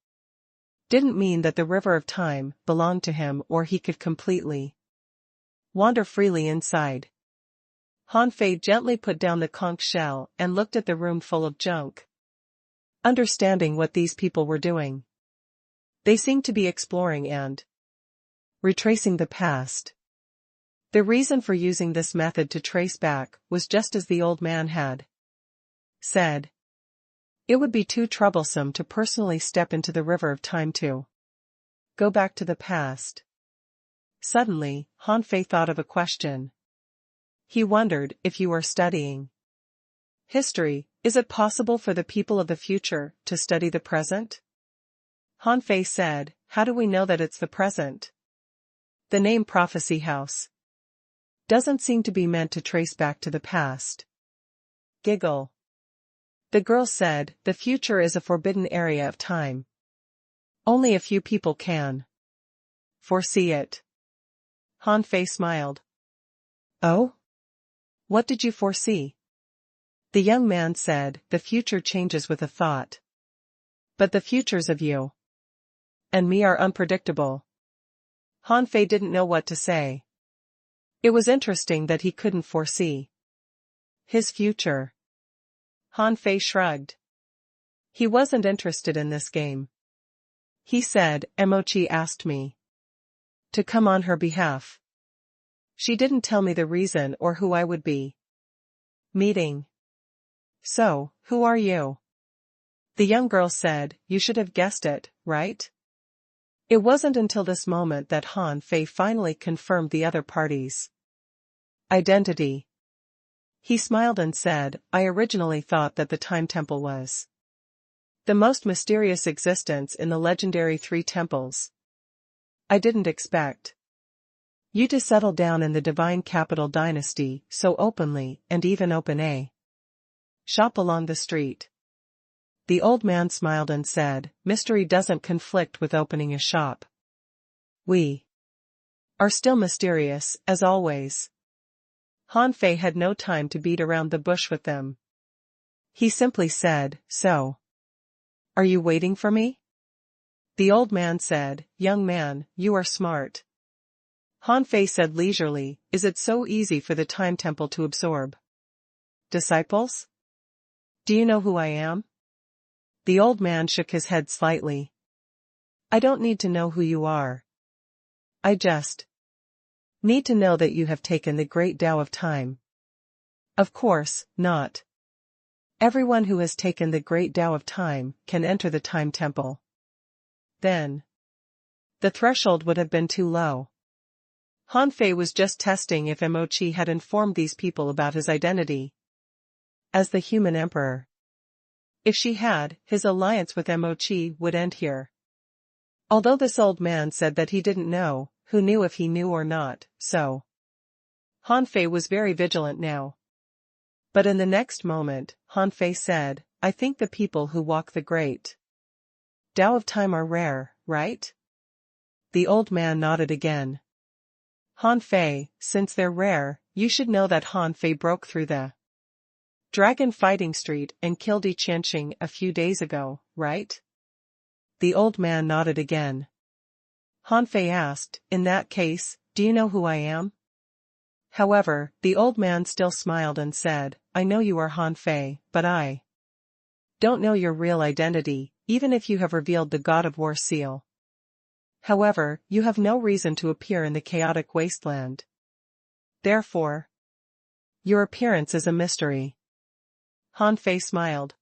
didn't mean that the river of time belonged to him or he could completely wander freely inside. Han Fei gently put down the conch shell and looked at the room full of junk, understanding what these people were doing. They seemed to be exploring and retracing the past. The reason for using this method to trace back was just as the old man had said. It would be too troublesome to personally step into the river of time to go back to the past. Suddenly, Han Fei thought of a question. He wondered, if you are studying history, is it possible for the people of the future to study the present? Han Fei said, "How do we know that it's the present?" The name Prophecy House doesn't seem to be meant to trace back to the past. Giggle. The girl said, "The future is a forbidden area of time. Only a few people can foresee it." Han Fei smiled. "Oh? What did you foresee?" The young man said, the future changes with a thought. But the futures of you and me are unpredictable. Han Fei didn't know what to say. It was interesting that he couldn't foresee his future. Han Fei shrugged. He wasn't interested in this game. He said, Emochi asked me to come on her behalf. She didn't tell me the reason or who I would be meeting. So, who are you? The young girl said, you should have guessed it, right? It wasn't until this moment that Han Fei finally confirmed the other party's identity. He smiled and said, I originally thought that the Time Temple was the most mysterious existence in the legendary three temples. I didn't expect you to settle down in the divine capital dynasty so openly and even open a shop along the street. The old man smiled and said, mystery doesn't conflict with opening a shop. We are still mysterious, as always. Han Fei had no time to beat around the bush with them. He simply said, so, are you waiting for me? The old man said, young man, you are smart. Han Fei said leisurely, is it so easy for the Time Temple to absorb disciples? Do you know who I am? The old man shook his head slightly. I don't need to know who you are. I just need to know that you have taken the great Tao of time. Of course, not everyone who has taken the great Tao of time can enter the Time Temple. Then the threshold would have been too low. Han Fei was just testing if Emochi had informed these people about his identity as the human emperor. If she had, his alliance with Emochi would end here. Although this old man said that he didn't know, who knew if he knew or not, so Han Fei was very vigilant now. But in the next moment, Han Fei said, I think the people who walk the great Tao of time are rare, right? The old man nodded again. Han Fei, since they're rare, you should know that Han Fei broke through the Dragon Fighting Street and killed Yi Qianqing a few days ago, right? The old man nodded again. Han Fei asked, in that case, do you know who I am? However, the old man still smiled and said, I know you are Han Fei, but I don't know your real identity, even if you have revealed the God of War seal. However, you have no reason to appear in the chaotic wasteland. Therefore, your appearance is a mystery. Han Fei smiled.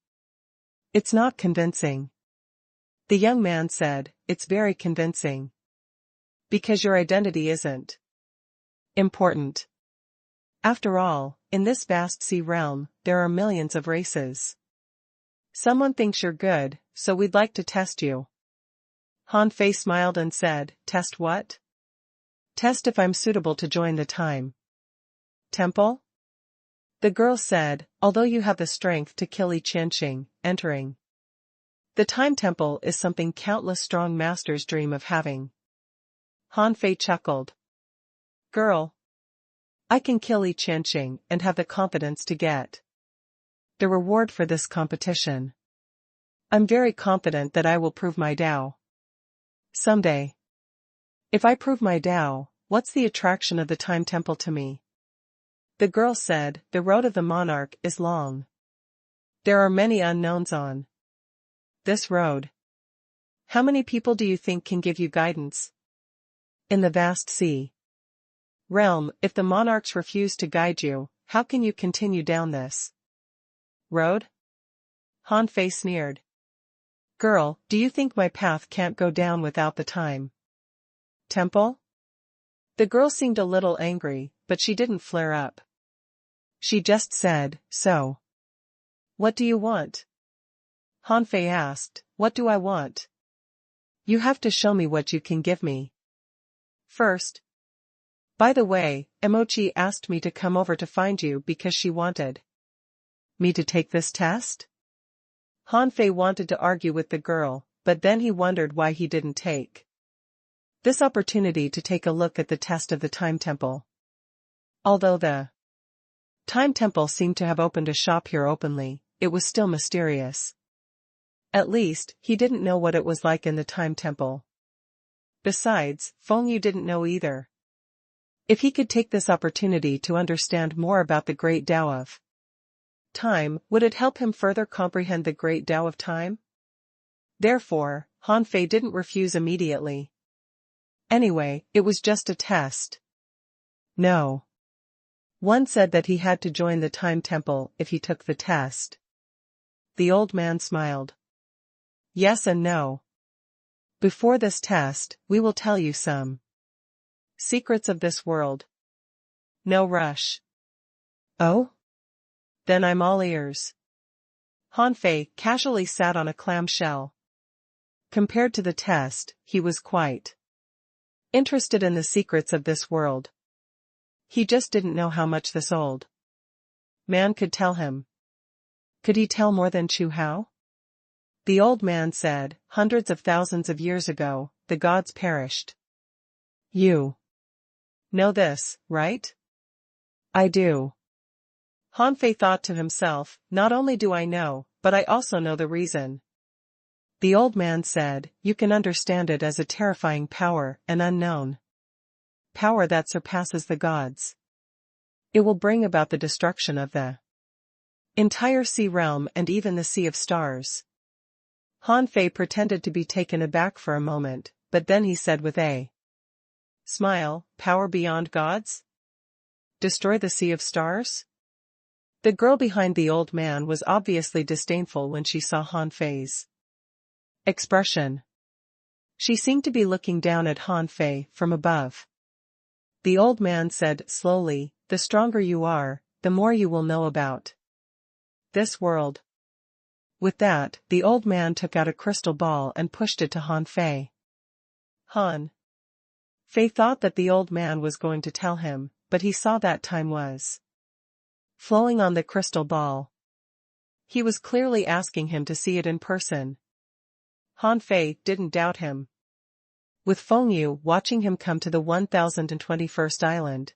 It's not convincing. The young man said, it's very convincing. Because your identity isn't important. After all, in this vast sea realm, there are millions of races. Someone thinks you're good, so we'd like to test you. Han Fei smiled and said, test what? Test if I'm suitable to join the Time Temple? The girl said, although you have the strength to kill Yi Qianqing, entering the Time Temple is something countless strong masters dream of having. Han Fei chuckled. Girl, I can kill Yi Qianqing and have the confidence to get the reward for this competition. I'm very confident that I will prove my Tao someday. If I prove my Tao, what's the attraction of the Time Temple to me? The girl said, the road of the monarch is long. There are many unknowns on this road. How many people do you think can give you guidance? In the vast sea realm, if the monarchs refuse to guide you, how can you continue down this road? Han Fei sneered. Girl, do you think my path can't go down without the Time Temple? The girl seemed a little angry, but she didn't flare up. She just said, so. What do you want? Han Fei asked, what do I want? You have to show me what you can give me first. By the way, Emochi asked me to come over to find you because she wanted me to take this test? Han Fei wanted to argue with the girl, but then he wondered why he didn't take this opportunity to take a look at the test of the Time Temple. Although the Time Temple seemed to have opened a shop here openly. It was still mysterious. At least, he didn't know what it was like in the Time Temple. Besides, Feng Yu didn't know either. If he could take this opportunity to understand more about the great Tao of time, would it help him further comprehend the great Tao of time? Therefore, Han Fei didn't refuse immediately. Anyway, it was just a test. No. One said that he had to join the Time Temple if he took the test. The old man smiled. Yes and no. Before this test, we will tell you some secrets of this world. No rush. Oh? Then I'm all ears. Han Fei casually sat on a clamshell. Compared to the test, he was quite interested in the secrets of this world. He just didn't know how much this old man could tell him. Could he tell more than Chu Hao? The old man said, hundreds of thousands of years ago, the gods perished. You know this, right? I do. Han Fei thought to himself, not only do I know, but I also know the reason. The old man said, you can understand it as a terrifying power, an unknown power that surpasses the gods. It will bring about the destruction of the entire sea realm and even the sea of stars. Han Fei pretended to be taken aback for a moment, but then he said with a smile, power beyond gods? Destroy the sea of stars? The girl behind the old man was obviously disdainful when she saw Han Fei's expression. She seemed to be looking down at Han Fei from above. The old man said slowly, the stronger you are, the more you will know about this world. With that, the old man took out a crystal ball and pushed it to Han Fei. Han Fei thought that the old man was going to tell him, but he saw that time was flowing on the crystal ball. He was clearly asking him to see it in person. Han Fei didn't doubt him. With Feng Yu watching him come to the 1021st island.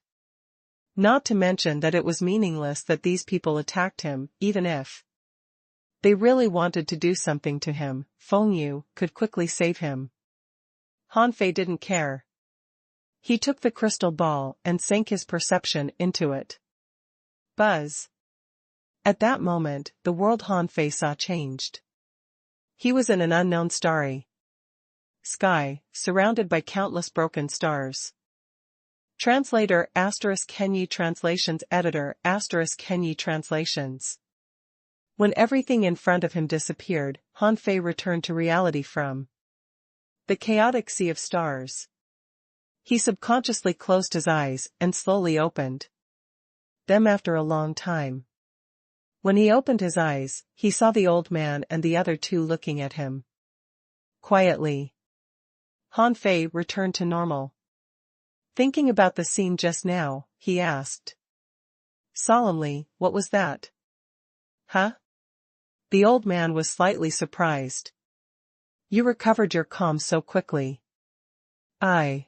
Not to mention that it was meaningless that these people attacked him, even if they really wanted to do something to him, Feng Yu could quickly save him. Han Fei didn't care. He took the crystal ball and sank his perception into it. Buzz. At that moment, the world Han Fei saw changed. He was in an unknown starry sky, surrounded by countless broken stars. Translator *Kenyi Translations Editor *Kenyi Translations. When everything in front of him disappeared, Han Fei returned to reality from the chaotic sea of stars. He subconsciously closed his eyes and slowly opened them after a long time. When he opened his eyes, he saw the old man and the other two looking at him quietly. Han Fei returned to normal. Thinking about the scene just now, he asked solemnly, what was that? Huh? The old man was slightly surprised. You recovered your calm so quickly. I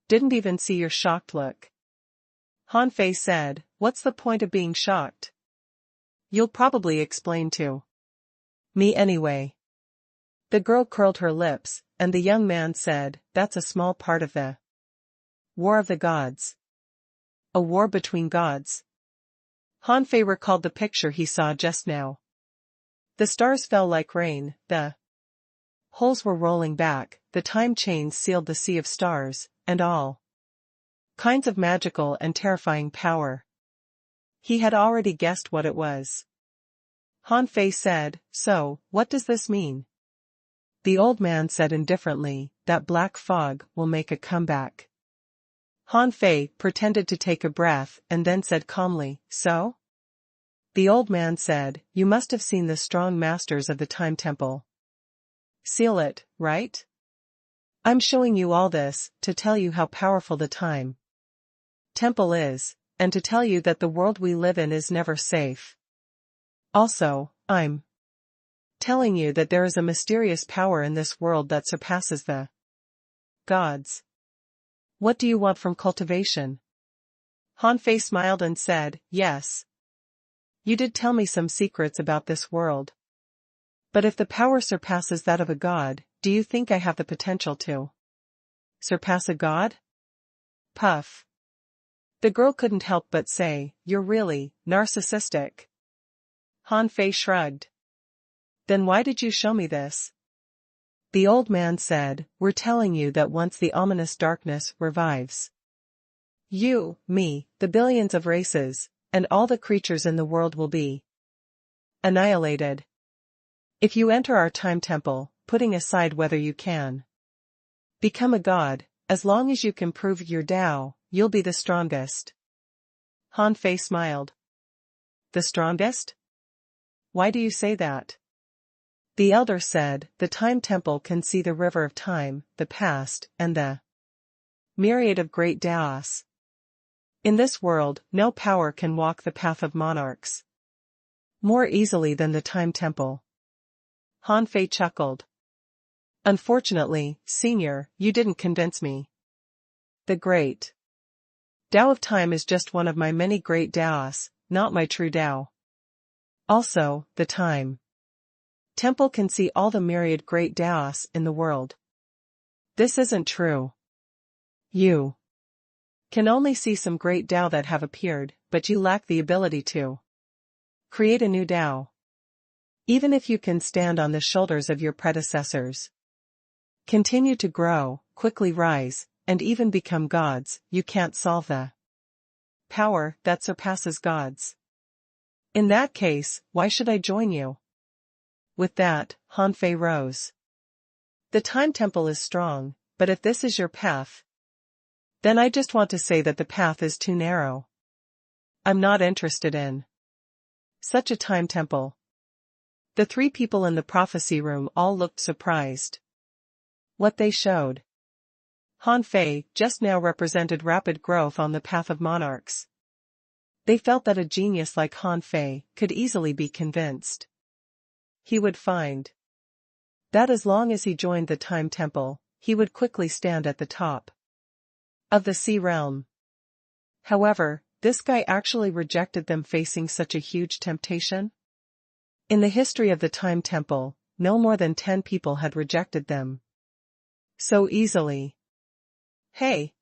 didn't even see your shocked look. Han Fei said, what's the point of being shocked? You'll probably explain to me anyway. The girl curled her lips, and the young man said, that's a small part of the War of the Gods. A war between gods. Han Fei recalled the picture he saw just now. The stars fell like rain, the holes were rolling back, the time chains sealed the sea of stars, and all kinds of magical and terrifying power. He had already guessed what it was. Han Fei said, so, what does this mean? The old man said indifferently, that black fog will make a comeback. Han Fei pretended to take a breath and then said calmly, so? The old man said, you must have seen the strong masters of the Time Temple seal it, right? I'm showing you all this, to tell you how powerful the Time Temple is, and to tell you that the world we live in is never safe. Also, I'm telling you that there is a mysterious power in this world that surpasses the gods. What do you want from cultivation? Han Fei smiled and said, yes. You did tell me some secrets about this world. But if the power surpasses that of a god, do you think I have the potential to surpass a god? Puff. The girl couldn't help but say, you're really narcissistic. Han Fei shrugged. Then why did you show me this? The old man said, we're telling you that once the ominous darkness revives, you, me, the billions of races, and all the creatures in the world will be annihilated. If you enter our time temple, putting aside whether you can become a god, as long as you can prove your Tao, you'll be the strongest. Han Fei smiled. The strongest? Why do you say that? The elder said, the time temple can see the river of time, the past, and the myriad of great Taos. In this world, no power can walk the path of monarchs more easily than the time temple. Han Fei chuckled. Unfortunately, Senior, you didn't convince me. The great Tao of time is just one of my many great Taos, not my true Tao. Also, the time temple can see all the myriad great Taos in the world. This isn't true. You can only see some great Tao that have appeared, but you lack the ability to create a new Tao. Even if you can stand on the shoulders of your predecessors, continue to grow, quickly rise, and even become gods, you can't solve the power that surpasses gods. In that case, why should I join you? With that, Han Fei rose. The time temple is strong, but if this is your path, then I just want to say that the path is too narrow. I'm not interested in such a time temple. The three people in the prophecy room all looked surprised. What they showed Han Fei just now represented rapid growth on the path of monarchs. They felt that a genius like Han Fei could easily be convinced. He would find that as long as he joined the time temple, he would quickly stand at the top of the sea realm. However, this guy actually rejected them facing such a huge temptation. In the history of the time temple, no more than 10 people had rejected them so easily. Hey!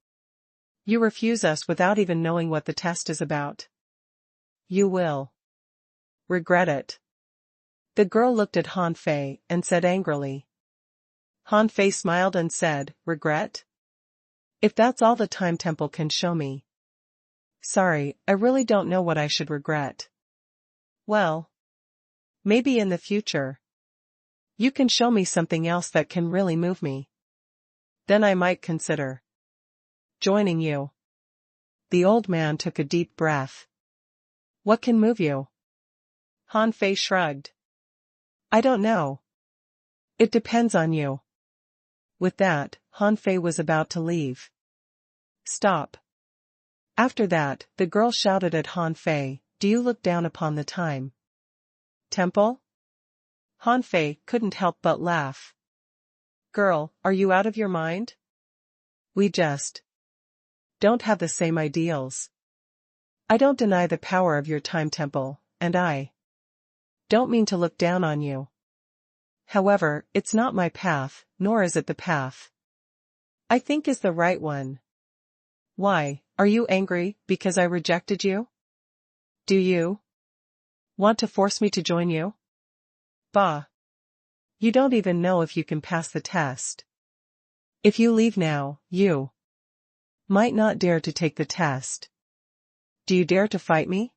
You refuse us without even knowing what the test is about. You will regret it. The girl looked at Han Fei and said angrily. Han Fei smiled and said, regret? If that's all the time temple can show me. Sorry, I really don't know what I should regret. Well, maybe in the future you can show me something else that can really move me. Then I might consider joining you. The old man took a deep breath. What can move you? Han Fei shrugged. I don't know. It depends on you. With that, Han Fei was about to leave. Stop. After that, the girl shouted at Han Fei, do you look down upon the time temple? Han Fei couldn't help but laugh. Girl, are you out of your mind? We just don't have the same ideals. I don't deny the power of your time temple, and I don't mean to look down on you. However, it's not my path, nor is it the path I think is the right one. Why, are you angry because I rejected you? Do you want to force me to join you? Bah! You don't even know if you can pass the test. If you leave now, you might not dare to take the test. Do you dare to fight me?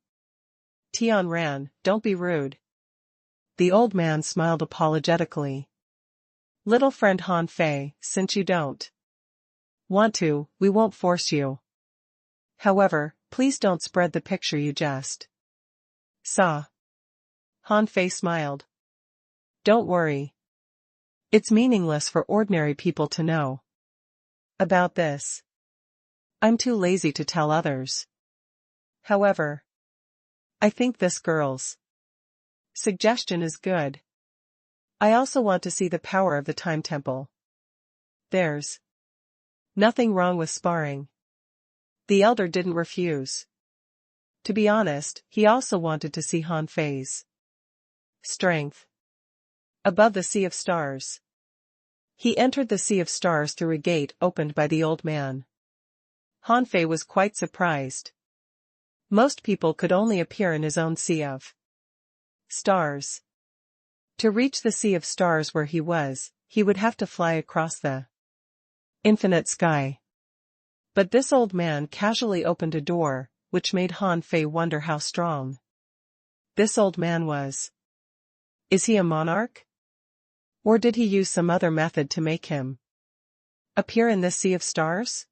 Tian Ran, don't be rude. The old man smiled apologetically. Little friend Han Fei, since you don't want to, we won't force you. However, please don't spread the picture you just saw. Han Fei smiled. Don't worry. It's meaningless for ordinary people to know about this. I'm too lazy to tell others. However, I think this girl's suggestion is good. I also want to see the power of the time temple. There's nothing wrong with sparring. The elder didn't refuse. To be honest, he also wanted to see Han Fei's strength above the sea of stars. He entered the sea of stars through a gate opened by the old man. Han Fei was quite surprised. Most people could only appear in his own sea of stars. To reach the sea of stars where he was, he would have to fly across the infinite sky. But this old man casually opened a door, which made Han Fei wonder how strong this old man was. Is he a monarch? Or did he use some other method to make him appear in this sea of stars?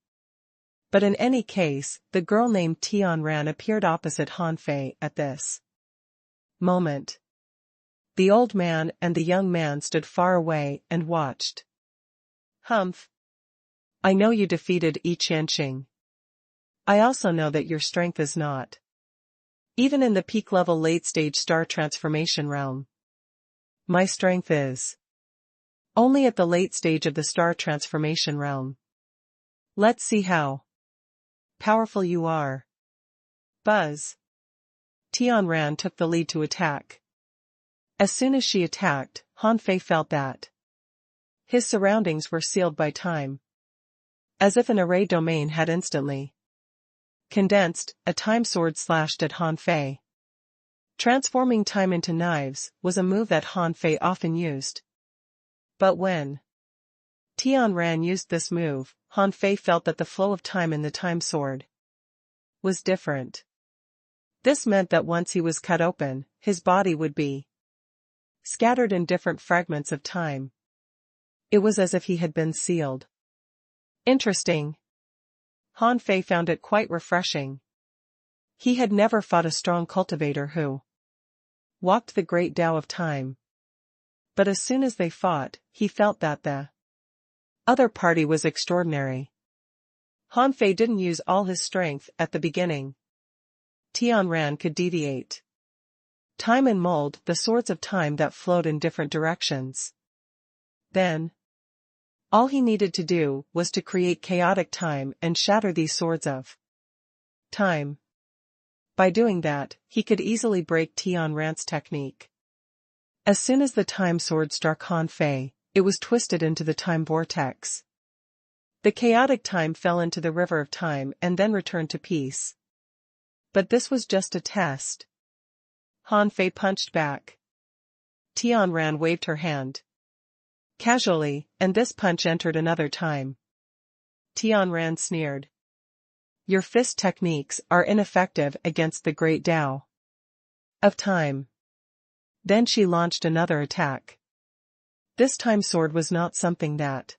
But in any case, the girl named Tianran appeared opposite Han Fei at this moment. The old man and the young man stood far away and watched. Humph. I know you defeated Yi Qianqing. I also know that your strength is not even in the peak-level late-stage star transformation realm. My strength is only at the late stage of the star transformation realm. Let's see how powerful you are. Buzz. Tianran took the lead to attack. As soon as she attacked, Han Fei felt that his surroundings were sealed by time. As if an array domain had instantly condensed, a time sword slashed at Han Fei. Transforming time into knives was a move that Han Fei often used. But when Tianran used this move, Han Fei felt that the flow of time in the time sword was different. This meant that once he was cut open, his body would be scattered in different fragments of time. It was as if he had been sealed. Interesting. Han Fei found it quite refreshing. He had never fought a strong cultivator who walked the great Tao of time. But as soon as they fought, he felt that the other party was extraordinary. Han Fei didn't use all his strength at the beginning. Tianran could deviate time and mold the swords of time that flowed in different directions. Then, all he needed to do was to create chaotic time and shatter these swords of time. By doing that, he could easily break Tianran's technique. As soon as the time sword struck Han Fei, it was twisted into the time vortex. The chaotic time fell into the river of time and then returned to peace. But this was just a test. Han Fei punched back. Tianran waved her hand casually, and this punch entered another time. Tianran sneered. Your fist techniques are ineffective against the great Tao of time. Then she launched another attack. This time sword was not something that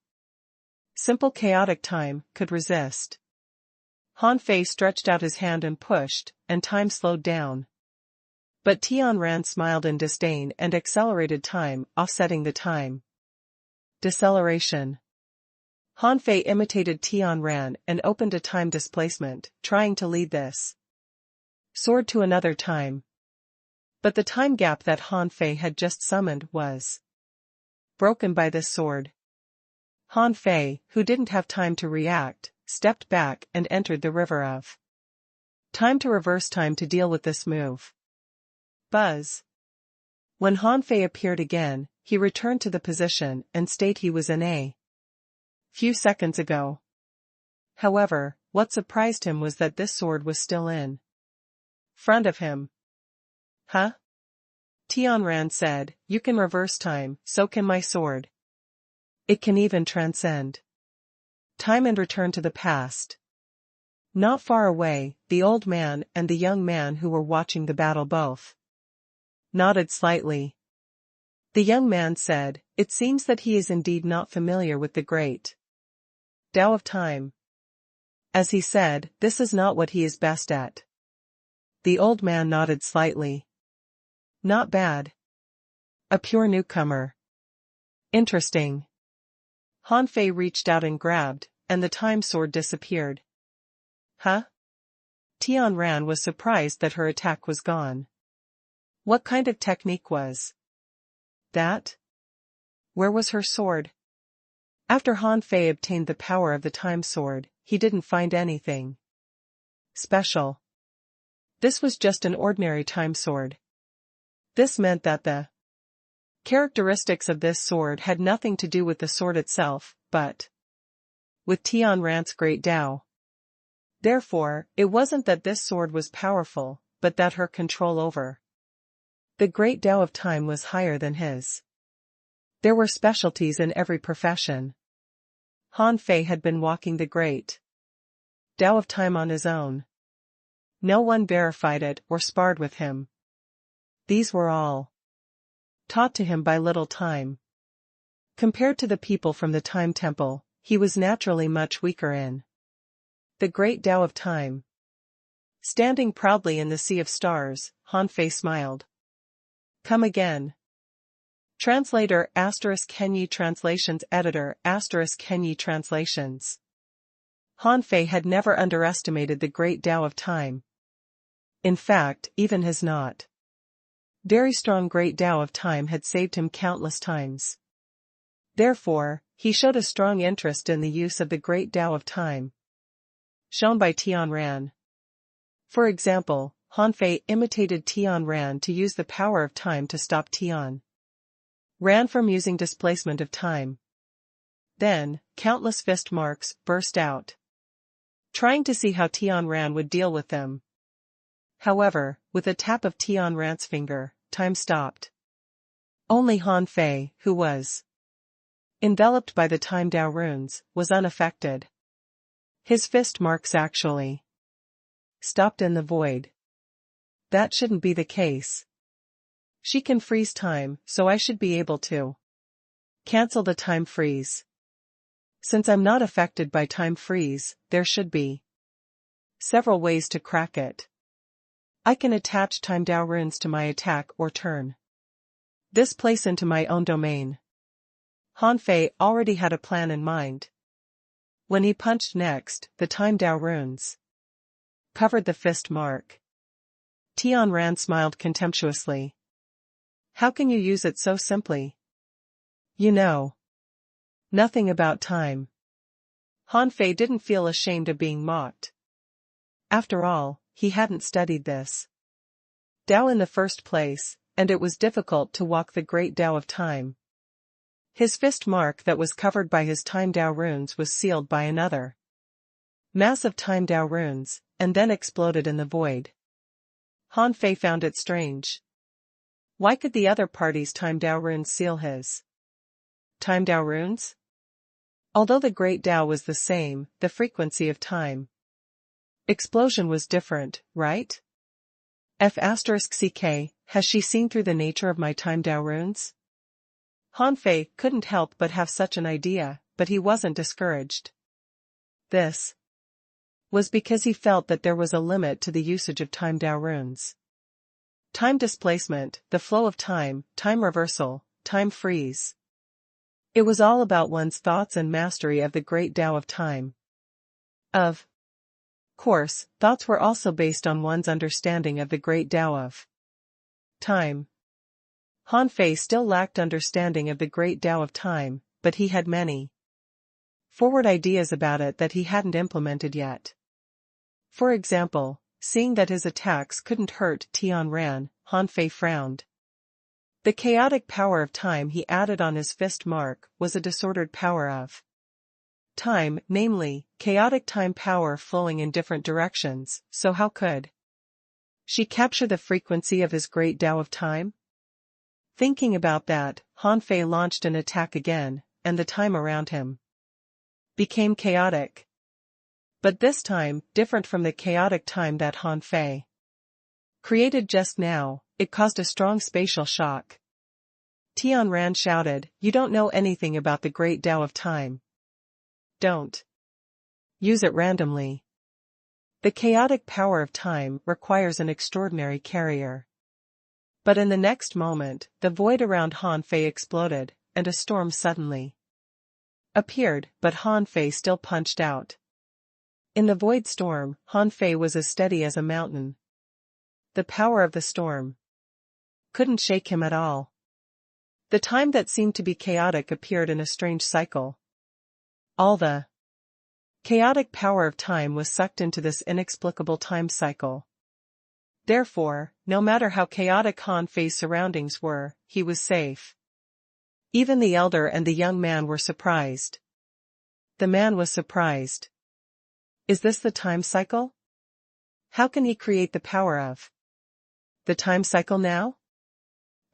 simple chaotic time could resist. Han Fei stretched out his hand and pushed, and time slowed down. But Tianran smiled in disdain and accelerated time, offsetting the time deceleration. Han Fei imitated Tianran and opened a time displacement, trying to lead this sword to another time. But the time gap that Han Fei had just summoned was broken by this sword. Han Fei, who didn't have time to react, stepped back and entered the river of time to reverse time to deal with this move. Buzz. When Han Fei appeared again, he returned to the position and stayed he was in a few seconds ago. However, what surprised him was that this sword was still in front of him. Huh? Tianran said, you can reverse time, so can my sword. It can even transcend time and return to the past. Not far away, the old man and the young man who were watching the battle both nodded slightly. The young man said, it seems that he is indeed not familiar with the great Tao of time. As he said, this is not what he is best at. The old man nodded slightly. Not bad. A pure newcomer. Interesting. Han Fei reached out and grabbed, and the time sword disappeared. Huh? Tianran was surprised that her attack was gone. What kind of technique was that? Where was her sword? After Han Fei obtained the power of the time sword, he didn't find anything special. This was just an ordinary time sword. This meant that the characteristics of this sword had nothing to do with the sword itself, but with Tian Ran's great Tao. Therefore, it wasn't that this sword was powerful, but that her control over the great Tao of time was higher than his. There were specialties in every profession. Han Fei had been walking the great Tao of time on his own. No one verified it or sparred with him. These were all taught to him by little time. Compared to the people from the Time Temple, he was naturally much weaker in the great Tao of time. Standing proudly in the sea of stars, Han Fei smiled. Come again. Translator ** Kenyi Translations Editor ** Kenyi Translations. Han Fei had never underestimated the great Tao of time. In fact, even his not very strong great Tao of time had saved him countless times. Therefore, he showed a strong interest in the use of the great Tao of time shown by Tian Ran. For example, Han Fei imitated Tian Ran to use the power of time to stop Tian Ran from using displacement of time. Then, countless fist marks burst out, trying to see how Tian Ran would deal with them. However, with a tap of Tian Ran's finger, time stopped. Only Han Fei, who was enveloped by the Time Tao runes, was unaffected. His fist marks actually stopped in the void. That shouldn't be the case. She can freeze time, so I should be able to cancel the time freeze. Since I'm not affected by time freeze, there should be several ways to crack it. I can attach Time Tao runes to my attack or turn this place into my own domain. Han Fei already had a plan in mind. When he punched next, the Time Tao runes covered the fist mark. Tian Ran smiled contemptuously. How can you use it so simply? You know nothing about time. Han Fei didn't feel ashamed of being mocked. After all, he hadn't studied this Tao in the first place, and it was difficult to walk the great Tao of time. His fist mark that was covered by his Time Tao runes was sealed by another mass of Time Tao runes, and then exploded in the void. Han Fei found it strange. Why could the other party's Time Tao runes seal his Time Tao runes? Although the great Tao was the same, the frequency of time explosion was different, right? **CK, has she seen through the nature of my Time Tao runes? Han Fei couldn't help but have such an idea, but he wasn't discouraged. This was because he felt that there was a limit to the usage of Time Tao runes. Time displacement, the flow of time, time reversal, time freeze. It was all about one's thoughts and mastery of the great Tao of time. Of course, thoughts were also based on one's understanding of the great Tao of time. Han Fei still lacked understanding of the great Tao of time, but he had many forward ideas about it that he hadn't implemented yet. For example, seeing that his attacks couldn't hurt Tian Ran, Han Fei frowned. The chaotic power of time he added on his fist mark was a disordered power of time, namely, chaotic time power flowing in different directions, so how could she capture the frequency of his great Tao of time? Thinking about that, Han Fei launched an attack again, and the time around him became chaotic. But this time, different from the chaotic time that Han Fei created just now, it caused a strong spatial shock. Tian Ran shouted, "You don't know anything about the great Tao of time. Don't use it randomly. The chaotic power of time requires an extraordinary carrier." But in the next moment, the void around Han Fei exploded, and a storm suddenly appeared, but Han Fei still punched out. In the void storm, Han Fei was as steady as a mountain. The power of the storm couldn't shake him at all. The time that seemed to be chaotic appeared in a strange cycle. All the chaotic power of time was sucked into this inexplicable time cycle. Therefore, no matter how chaotic Han Fei's surroundings were, he was safe. Even the elder and the young man were surprised. The man was surprised. Is this the time cycle? How can he create the power of the time cycle now?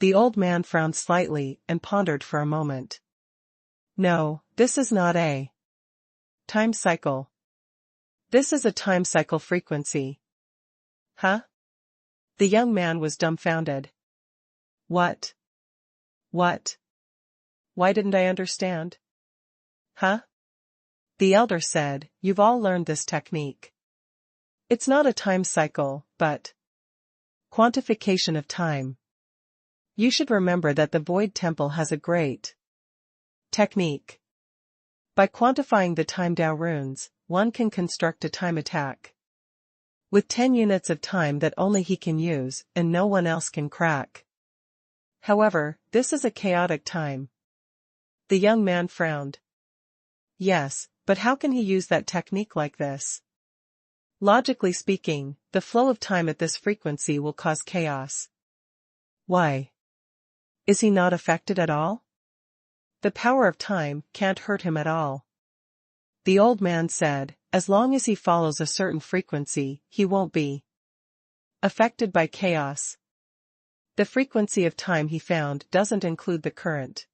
The old man frowned slightly and pondered for a moment. No, this is not a time cycle. This is a time cycle frequency. Huh? The young man was dumbfounded. What? What? Why didn't I understand? Huh? The elder said, you've all learned this technique. It's not a time cycle, but quantification of time. You should remember that the Void Temple has a great technique. By quantifying the time Tao runes, one can construct a time attack with 10 units of time that only he can use and no one else can crack. However, this is a chaotic time. The young man frowned. Yes, but how can he use that technique like this? Logically speaking, the flow of time at this frequency will cause chaos. Why? Is he not affected at all? The power of time can't hurt him at all. The old man said, as long as he follows a certain frequency, he won't be affected by chaos. The frequency of time he found doesn't include the current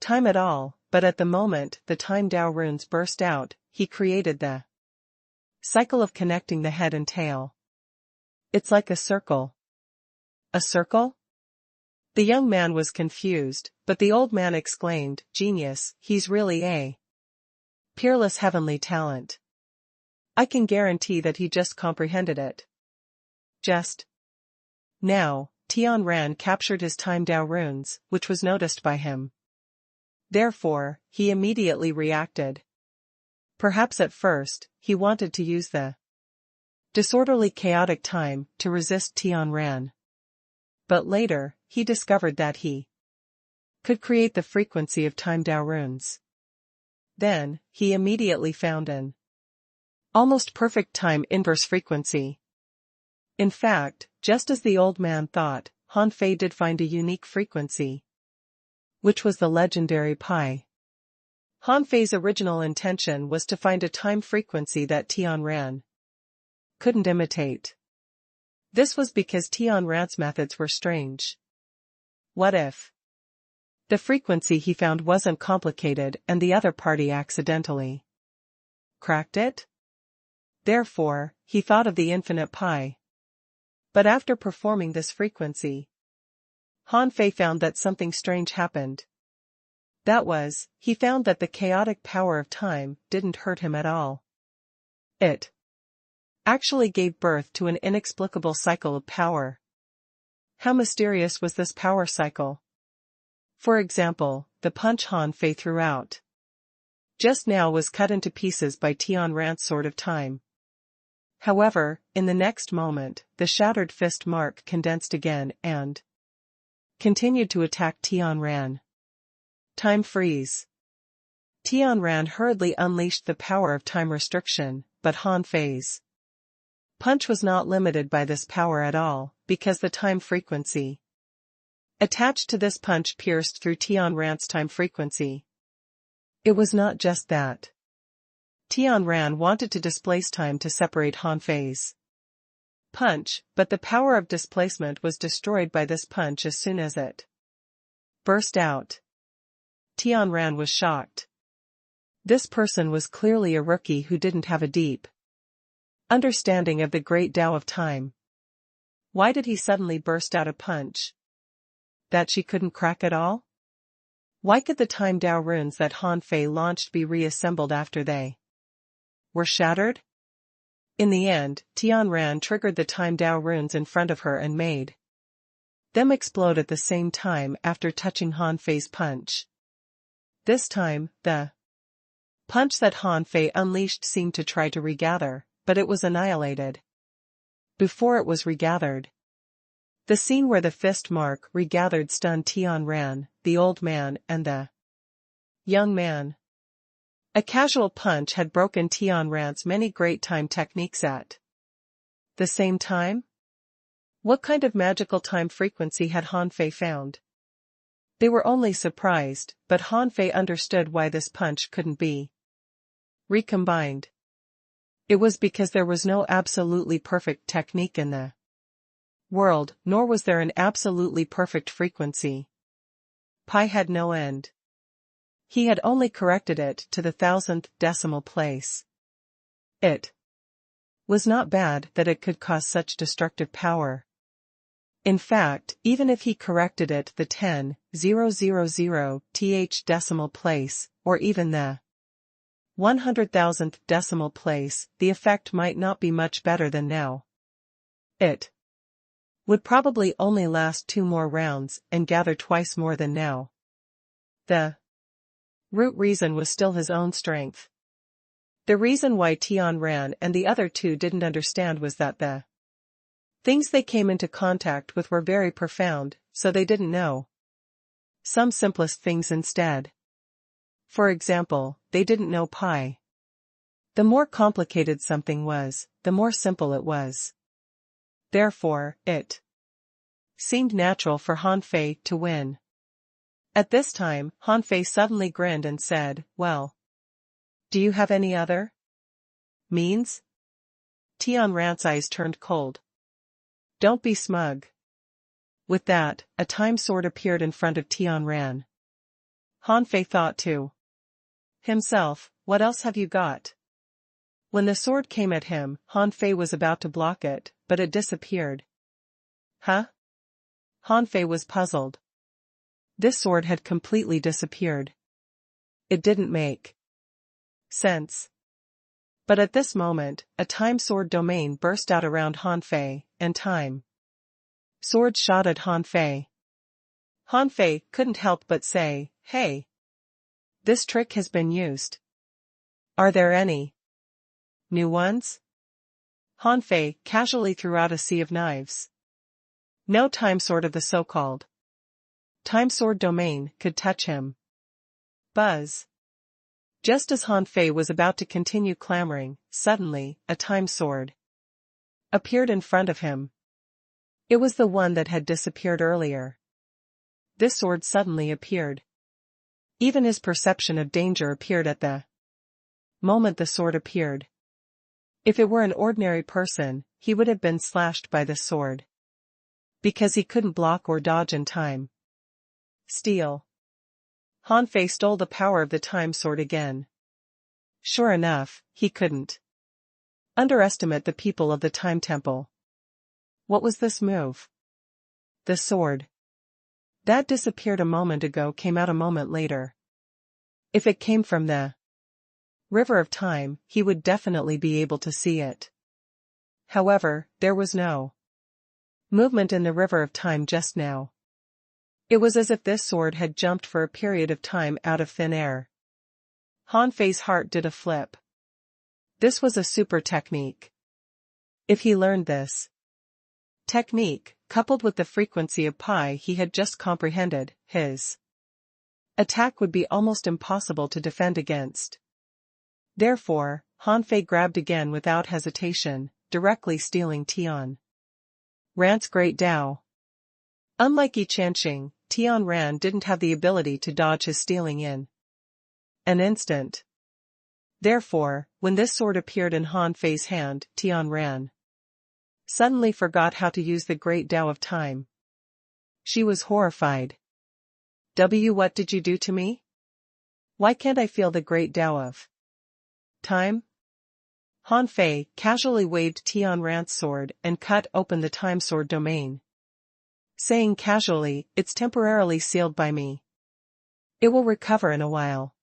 time at all, but at the moment the time Tao runes burst out, he created the cycle of connecting the head and tail. It's like a circle. A circle? The young man was confused, but the old man exclaimed, genius, he's really a peerless heavenly talent. I can guarantee that he just comprehended it. Just now, Tian Ran captured his time Tao runes, which was noticed by him. Therefore, he immediately reacted. Perhaps at first, he wanted to use the disorderly chaotic time to resist Tian Ran. But later, he discovered that he could create the frequency of time Tao runes. Then, he immediately found an almost perfect time inverse frequency. In fact, just as the old man thought, Han Fei did find a unique frequency, which was the legendary pi. Han Fei's original intention was to find a time frequency that Tian Ran couldn't imitate. This was because Tian Ran's methods were strange. What if the frequency he found wasn't complicated and the other party accidentally cracked it? Therefore, he thought of the infinite pi. But after performing this frequency, Han Fei found that something strange happened. That was, he found that the chaotic power of time didn't hurt him at all. It actually gave birth to an inexplicable cycle of power. How mysterious was this power cycle? For example, the punch Han Fei threw out just now was cut into pieces by Tian Ran's sword of time. However, in the next moment, the shattered fist mark condensed again and continued to attack Tian Ran. Time freeze. Tian Ran hurriedly unleashed the power of time restriction, but Han Fei's punch was not limited by this power at all, because the time frequency attached to this punch pierced through Tian Ran's time frequency. It was not just that Tian Ran wanted to displace time to separate Han Fei's punch, but the power of displacement was destroyed by this punch as soon as it burst out. Tian Ran was shocked. This person was clearly a rookie who didn't have a deep understanding of the great Tao of time. Why did he suddenly burst out a punch that she couldn't crack at all? Why could the time Tao runes that Han Fei launched be reassembled after they were shattered? In the end, Tian Ran triggered the time Tao runes in front of her and made them explode at the same time after touching Han Fei's punch. This time, the punch that Han Fei unleashed seemed to try to regather, but it was annihilated before it was regathered. The scene where the fist mark regathered stunned Tian Ran, the old man, and the young man. A casual punch had broken Tian Ran's many great time techniques at the same time. What kind of magical time frequency had Han Fei found? They were only surprised, but Han Fei understood why this punch couldn't be recombined. It was because there was no absolutely perfect technique in the world, nor was there an absolutely perfect frequency. Pi had no end. He had only corrected it to the 1000th decimal place. It was not bad that it could cause such destructive power. In fact, even if he corrected it the 10,000th decimal place, or even the 100,000th decimal place, the effect might not be much better than now. It would probably only last 2 more rounds and gather twice more than now. The root reason was still his own strength. The reason why Tian Ran and the other two didn't understand was that the things they came into contact with were very profound, so they didn't know some simplest things instead. For example, they didn't know pi. The more complicated something was, the more simple it was. Therefore, it seemed natural for Han Fei to win. At this time, Han Fei suddenly grinned and said, "Well, do you have any other means?" Tian Ran's eyes turned cold. "Don't be smug." With that, a time sword appeared in front of Tian Ran. Han Fei thought to himself, "What else have you got?" When the sword came at him, Han Fei was about to block it, but it disappeared. Huh? Han Fei was puzzled. This sword had completely disappeared. It didn't make sense. But at this moment, a time sword domain burst out around Han Fei, and time swords shot at Han Fei. Han Fei couldn't help but say, "Hey! This trick has been used. Are there any new ones?" Han Fei casually threw out a sea of knives. No time sword of the so-called time sword domain could touch him. Buzz. Just as Han Fei was about to continue clamoring, suddenly, a time sword appeared in front of him. It was the one that had disappeared earlier. This sword suddenly appeared. Even his perception of danger appeared at the moment the sword appeared. If it were an ordinary person, he would have been slashed by the sword. Because he couldn't block or dodge in time. Steal. Han Fei stole the power of the time sword again. Sure enough, he couldn't underestimate the people of the time temple. What was this move? The sword that disappeared a moment ago came out a moment later. If it came from the river of time, he would definitely be able to see it. However, there was no movement in the river of time just now. It was as if this sword had jumped for a period of time out of thin air. Han Fei's heart did a flip. This was a super technique. If he learned this technique, coupled with the frequency of pi he had just comprehended, his attack would be almost impossible to defend against. Therefore, Han Fei grabbed again without hesitation, directly stealing Tian Ran's great Dao. Unlike Yi Qianxing, Tian Ran didn't have the ability to dodge his stealing in an instant. Therefore, when this sword appeared in Han Fei's hand, Tian Ran suddenly forgot how to use the great Dao of time. She was horrified. What did you do to me? Why can't I feel the great Dao of time? Han Fei casually waved Tian Ran's sword and cut open the time sword domain, saying casually, "It's temporarily sealed by me. It will recover in a while."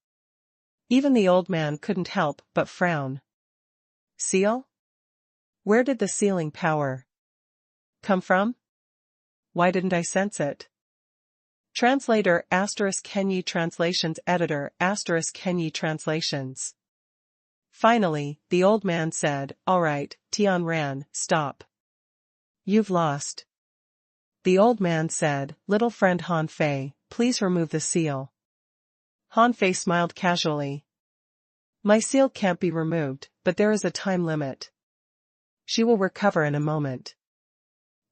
Even the old man couldn't help but frown. Seal? Where did the sealing power come from? Why didn't I sense it? Translator *Kenyi Translations Editor *Kenyi Translations. Finally, the old man said, "All right, Tian Ran, stop. You've lost." The old man said, "Little friend Han Fei, please remove the seal." Han Fei smiled casually. "My seal can't be removed, but there is a time limit. She will recover in a moment."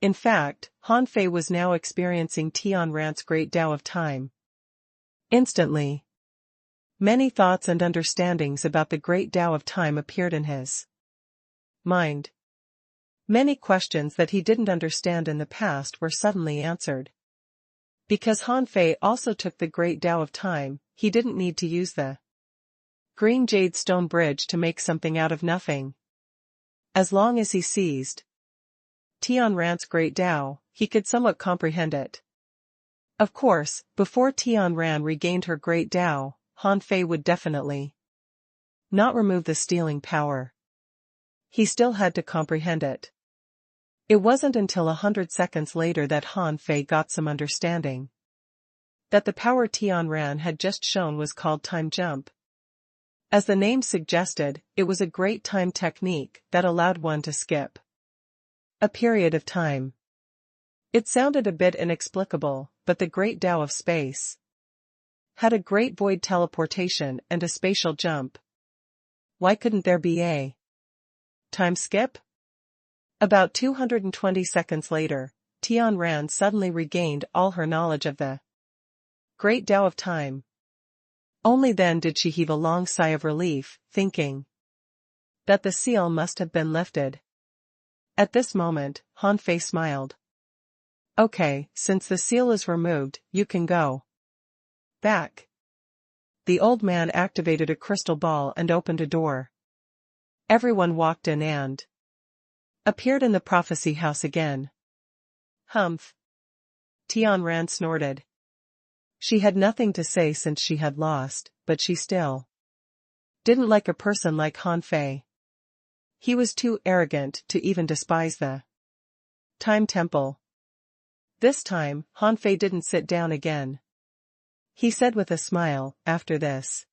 In fact, Han Fei was now experiencing Tian Ran's great Tao of time. Instantly, many thoughts and understandings about the great Tao of time appeared in his mind. Many questions that he didn't understand in the past were suddenly answered. Because Han Fei also took the great Tao of time, he didn't need to use the green jade stone bridge to make something out of nothing. As long as he seized Tian Ran's great Tao, he could somewhat comprehend it. Of course, before Tian Ran regained her great Tao, Han Fei would definitely not remove the stealing power. He still had to comprehend it. It wasn't until 100 seconds later that Han Fei got some understanding. That the power Tian Ran had just shown was called time jump. As the name suggested, it was a great time technique that allowed one to skip a period of time. It sounded a bit inexplicable, but the great Tao of space had a great void teleportation and a spatial jump. Why couldn't there be a time skip? About 220 seconds later, Tian Ran suddenly regained all her knowledge of the great Tao of time. Only then did she heave a long sigh of relief, thinking that the seal must have been lifted. At this moment, Han Fei smiled. Okay, since the seal is removed, you can go back. The old man activated a crystal ball and opened a door. Everyone walked in and appeared in the prophecy house again. Humph. Tian Ran snorted. She had nothing to say since she had lost, but she still didn't like a person like Han Fei. He was too arrogant to even despise the Time Temple. This time, Han Fei didn't sit down again. He said with a smile, after this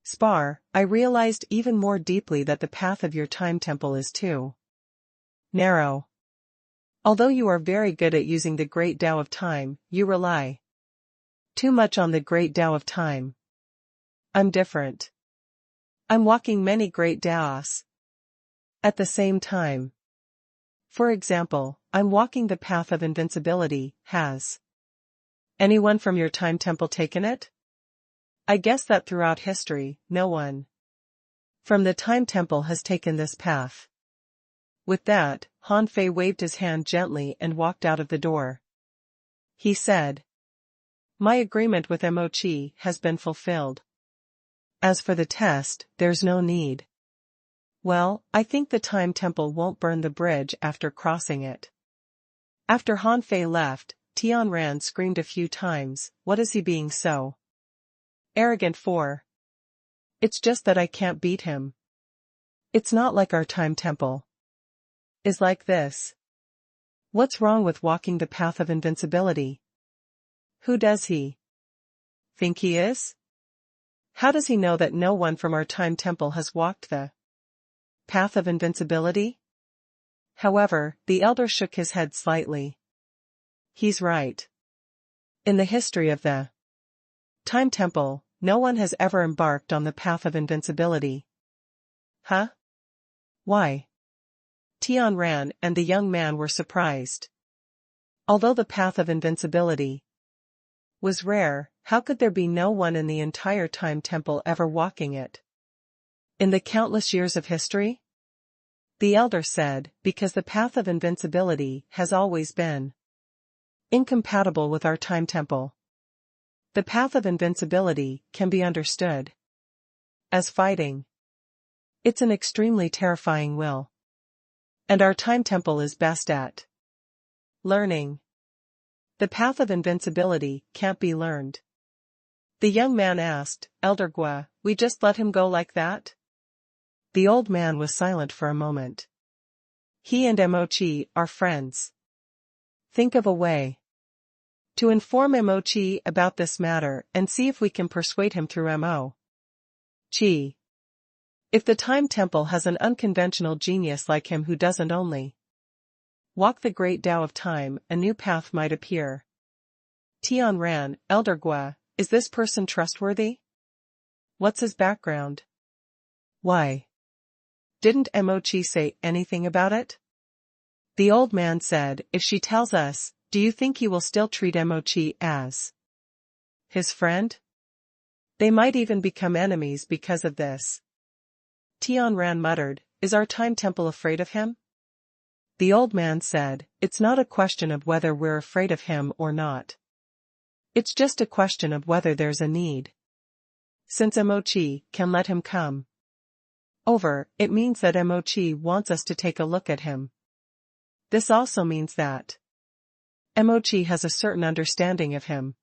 spar, I realized even more deeply that the path of your Time Temple is too narrow. Although you are very good at using the great Tao of time, you rely too much on the great Tao of time. I'm different. I'm walking many great Taos at the same time. For example, I'm walking the path of invincibility. Has anyone from your Time Temple taken it? I guess that throughout history, no one from the Time Temple has taken this path. With that, Han Fei waved his hand gently and walked out of the door. He said, my agreement with Mochi has been fulfilled. As for the test, there's no need. Well, I think the Time Temple won't burn the bridge after crossing it. After Han Fei left, Tian Ran screamed a few times, what is he being so arrogant for? It's just that I can't beat him. It's not like our Time Temple is like this. What's wrong with walking the path of invincibility? Who does he think he is? How does he know that no one from our Time Temple has walked the path of invincibility? However, the elder shook his head slightly. He's right. In the history of the Time Temple, no one has ever embarked on the path of invincibility. Huh? Why? Tian Ran and the young man were surprised. Although the path of invincibility was rare, how could there be no one in the entire Time Temple ever walking it? In the countless years of history? The elder said, because the path of invincibility has always been incompatible with our Time Temple. The path of invincibility can be understood as fighting. It's an extremely terrifying will. And our Time Temple is best at learning. The path of invincibility can't be learned. The young man asked, Elder Gua, we just let him go like that? The old man was silent for a moment. He and Mochi are friends. Think of a way to inform Mochi about this matter and see if we can persuade him through Mochi. If the Time Temple has an unconventional genius like him who doesn't only walk the great Tao of time, a new path might appear. Tian Ran, Elder Gua, is this person trustworthy? What's his background? Why didn't Mochi say anything about it? The old man said, if she tells us, do you think he will still treat Emochi as his friend? They might even become enemies because of this. Tianran muttered, is our time temple afraid of him? The old man said, it's not a question of whether we're afraid of him or not. It's just a question of whether there's a need. Since Emochi can let him come over, it means that Emochi wants us to take a look at him. This also means that Emochi has a certain understanding of him.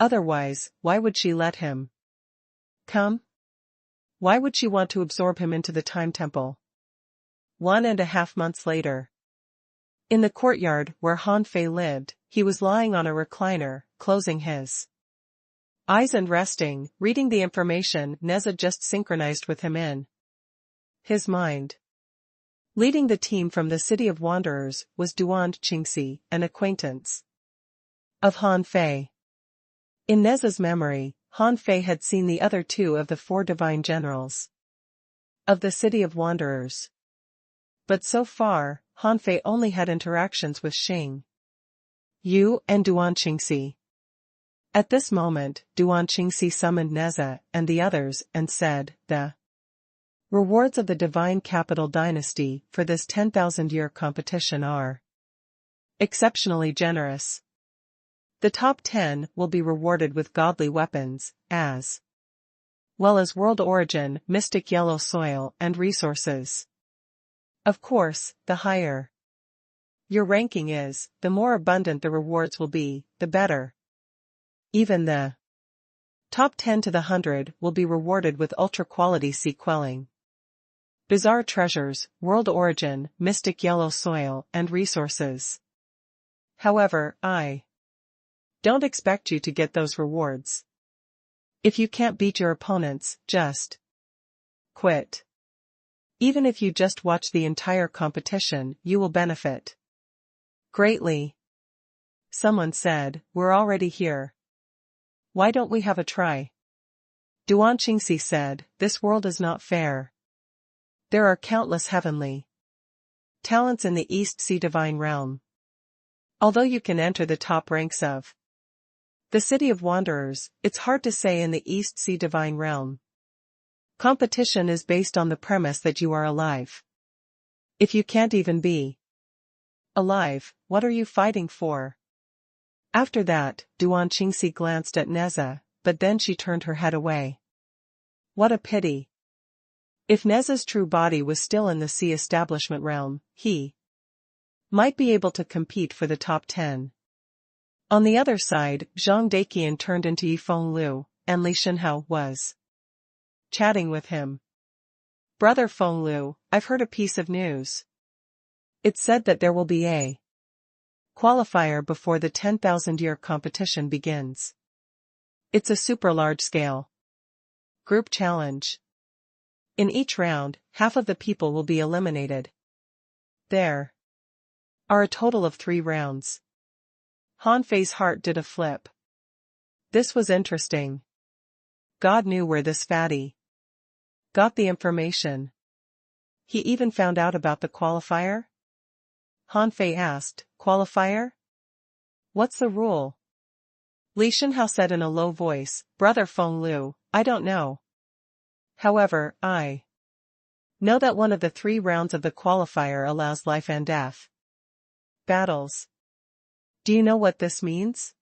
Otherwise, why would she let him come? Why would she want to absorb him into the time temple? 1.5 months later. In the courtyard where Han Fei lived, he was lying on a recliner, closing his eyes and resting, reading the information Neza just synchronized with him in his mind. Leading the team from the City of Wanderers was Duan Qingxi, an acquaintance of Han Fei. In Neza's memory, Han Fei had seen the other 2 of the 4 divine generals of the City of Wanderers. But so far, Han Fei only had interactions with Xing Yu and Duan Qingxi. At this moment, Duan Qingxi summoned Neza and the others and said, the rewards of the Divine Capital Dynasty for this 10,000-year competition are exceptionally generous. The top 10 will be rewarded with godly weapons, as well as world origin, mystic yellow soil, and resources. Of course, the higher your ranking is, the more abundant the rewards will be, the better. Even the top 10 to the 100 will be rewarded with ultra-quality sea quelling, bizarre treasures, world origin, mystic yellow soil, and resources. However, I don't expect you to get those rewards. If you can't beat your opponents, just quit. Even if you just watch the entire competition, you will benefit greatly. Someone said, we're already here. Why don't we have a try? Duan Qingxi said, this world is not fair. There are countless heavenly talents in the East Sea Divine Realm. Although you can enter the top ranks of the City of Wanderers, it's hard to say in the East Sea Divine Realm. Competition is based on the premise that you are alive. If you can't even be alive, what are you fighting for? After that, Duan Qingxi glanced at Neza, but then she turned her head away. What a pity. If Neza's true body was still in the Sea Establishment realm, he might be able to compete for the top 10. On the other side, Zhang Daiqian turned into Yifeng Liu, and Li Shenhao was chatting with him. Brother Feng Liu, I've heard a piece of news. It's said that there will be a qualifier before the 10,000-year competition begins. It's a super large-scale group challenge. In each round, half of the people will be eliminated. There are a total of 3 rounds. Han Fei's heart did a flip. This was interesting. God knew where this fatty got the information. He even found out about the qualifier? Han Fei asked, qualifier? What's the rule? Li Shenhao said in a low voice, Brother Feng Liu, I don't know. However, I know that one of the 3 rounds of the qualifier allows life and death battles. Do you know what this means?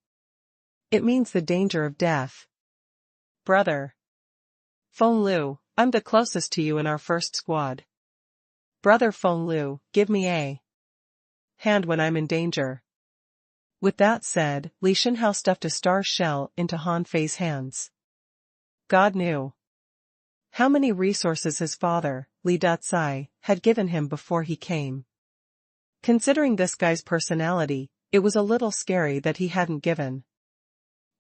It means the danger of death. Brother Feng Liu, I'm the closest to you in our first squad. Brother Feng Liu, give me a hand when I'm in danger. With that said, Li Shenhao stuffed a star shell into Han Fei's hands. God knew how many resources his father, Li Datsai, had given him before he came. Considering this guy's personality, it was a little scary that he hadn't given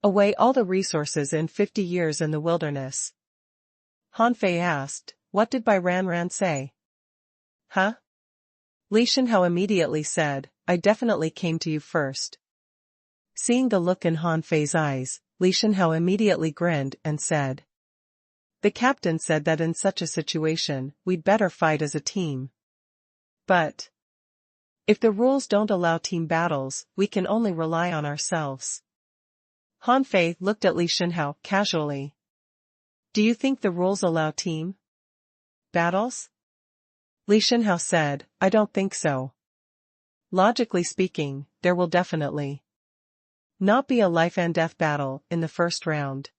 away all the resources in 50 years in the wilderness. Han Fei asked, what did Bai Ranran say? Huh? Li Shenhao immediately said, I definitely came to you first. Seeing the look in Han Fei's eyes, Li Shenhao immediately grinned and said, the captain said that in such a situation, we'd better fight as a team. But If the rules don't allow team battles, we can only rely on ourselves. Han Fei looked at Li Shinhao casually. Do you think the rules allow team battles? Li Shinhao said, I don't think so. Logically speaking, there will definitely not be a life and death battle in the first round.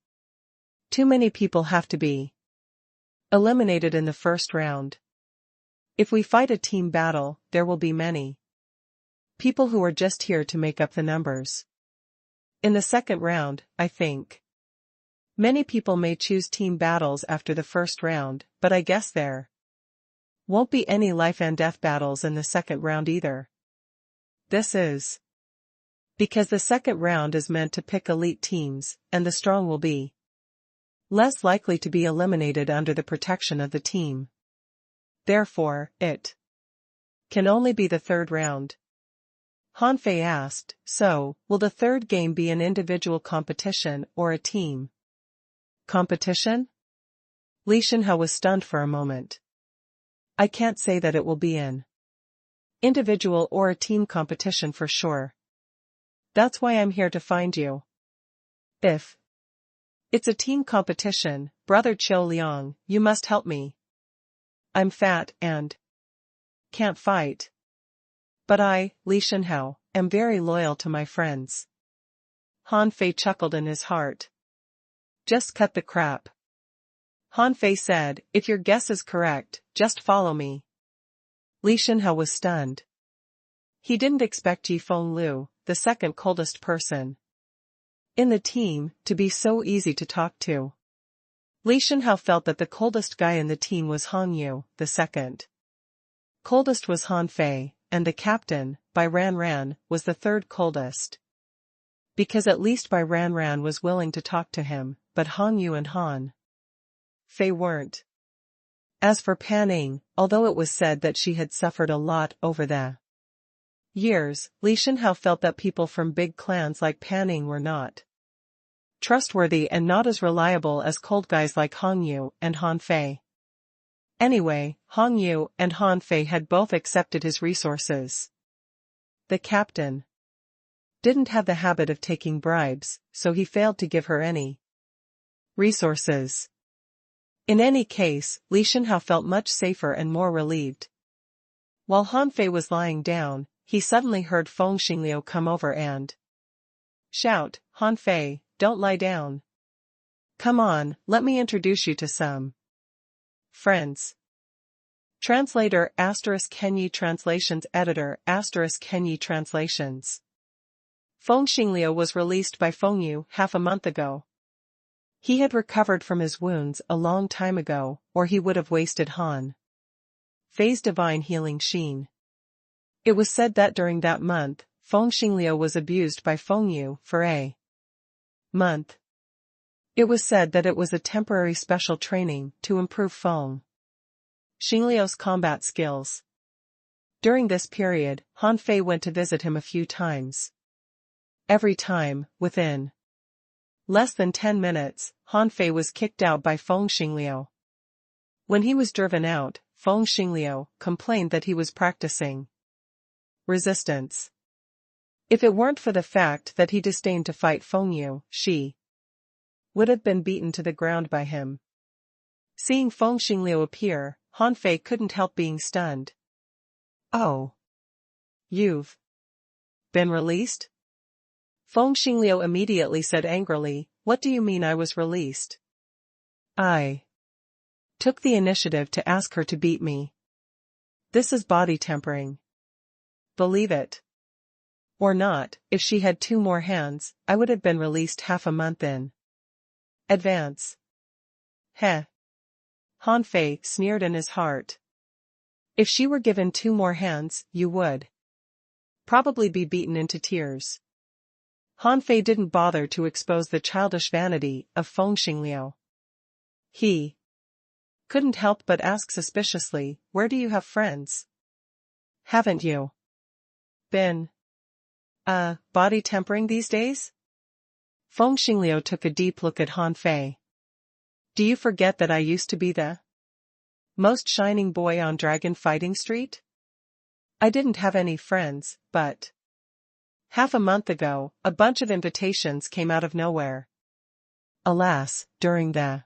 Too many people have to be eliminated in the first round. If we fight a team battle, there will be many people who are just here to make up the numbers. In the second round, I think many people may choose team battles after the first round, but I guess there won't be any life and death battles in the second round either. This is because the second round is meant to pick elite teams, and the strong will be less likely to be eliminated under the protection of the team. Therefore, it can only be the third round. Han Fei asked, so, will the third game be an individual competition or a team competition? Li Shinhao was stunned for a moment. I can't say that it will be an individual or a team competition for sure. That's why I'm here to find you. If it's a team competition, Brother Qiu Liang, you must help me. I'm fat and can't fight. But I, Li Shinhao, am very loyal to my friends. Han Fei chuckled in his heart. Just cut the crap. Han Fei said, if your guess is correct, just follow me. Li Shinhao was stunned. He didn't expect Ji Fenglu, the second coldest person in the team, to be so easy to talk to. Li Shinhao felt that the coldest guy in the team was Han Yu, the second coldest was Han Fei, and the captain, Bai Ran, was the third coldest. Because at least Bai Ran was willing to talk to him, but Han Yu and Han Fei weren't. As for Pan Ying, although it was said that she had suffered a lot over the years, Li Shinhao felt that people from big clans like Pan Ying were not trustworthy and not as reliable as cold guys like Han Yu and Han Fei. Anyway, Han Yu and Han Fei had both accepted his resources. The captain didn't have the habit of taking bribes, so he failed to give her any resources. In any case, Li Shinhao felt much safer and more relieved. While Han Fei was lying down, he suddenly heard Feng Xingliu come over and shout, Han Fei, don't lie down. Come on, let me introduce you to some friends. Translator * Kenyi Translations Editor * Kenyi Translations. Feng Xingliu was released by Feng Yu half a month ago. He had recovered from his wounds a long time ago, or he would have wasted Han Fei's divine healing sheen. It was said that during that month, Feng Xingliu was abused by Feng Yu for a month. It was said that it was a temporary special training to improve Feng Xingliu's combat skills. During this period, Han Fei went to visit him a few times. Every time, within less than 10 minutes, Han Fei was kicked out by Feng Xingliu. When he was driven out, Feng Xingliu complained that he was practicing resistance. If it weren't for the fact that he disdained to fight Feng Yu, she would have been beaten to the ground by him. Seeing Feng Xingliu appear, Han Fei couldn't help being stunned. Oh. You've been released? Feng Xingliu immediately said angrily, what do you mean I was released? I took the initiative to ask her to beat me. This is body tempering. Believe it or not, if she had 2 more hands, I would have been released half a month in advance. Heh. Han Fei sneered in his heart. If she were given 2 more hands, you would probably be beaten into tears. Han Fei didn't bother to expose the childish vanity of Feng Xingliu. He couldn't help but ask suspiciously, where do you have friends? Haven't you been body tempering these days? Feng Xingliu took a deep look at Han Fei. Do you forget that I used to be the most shining boy on Dragon Fighting Street? I didn't have any friends, but half a month ago, a bunch of invitations came out of nowhere. Alas, during the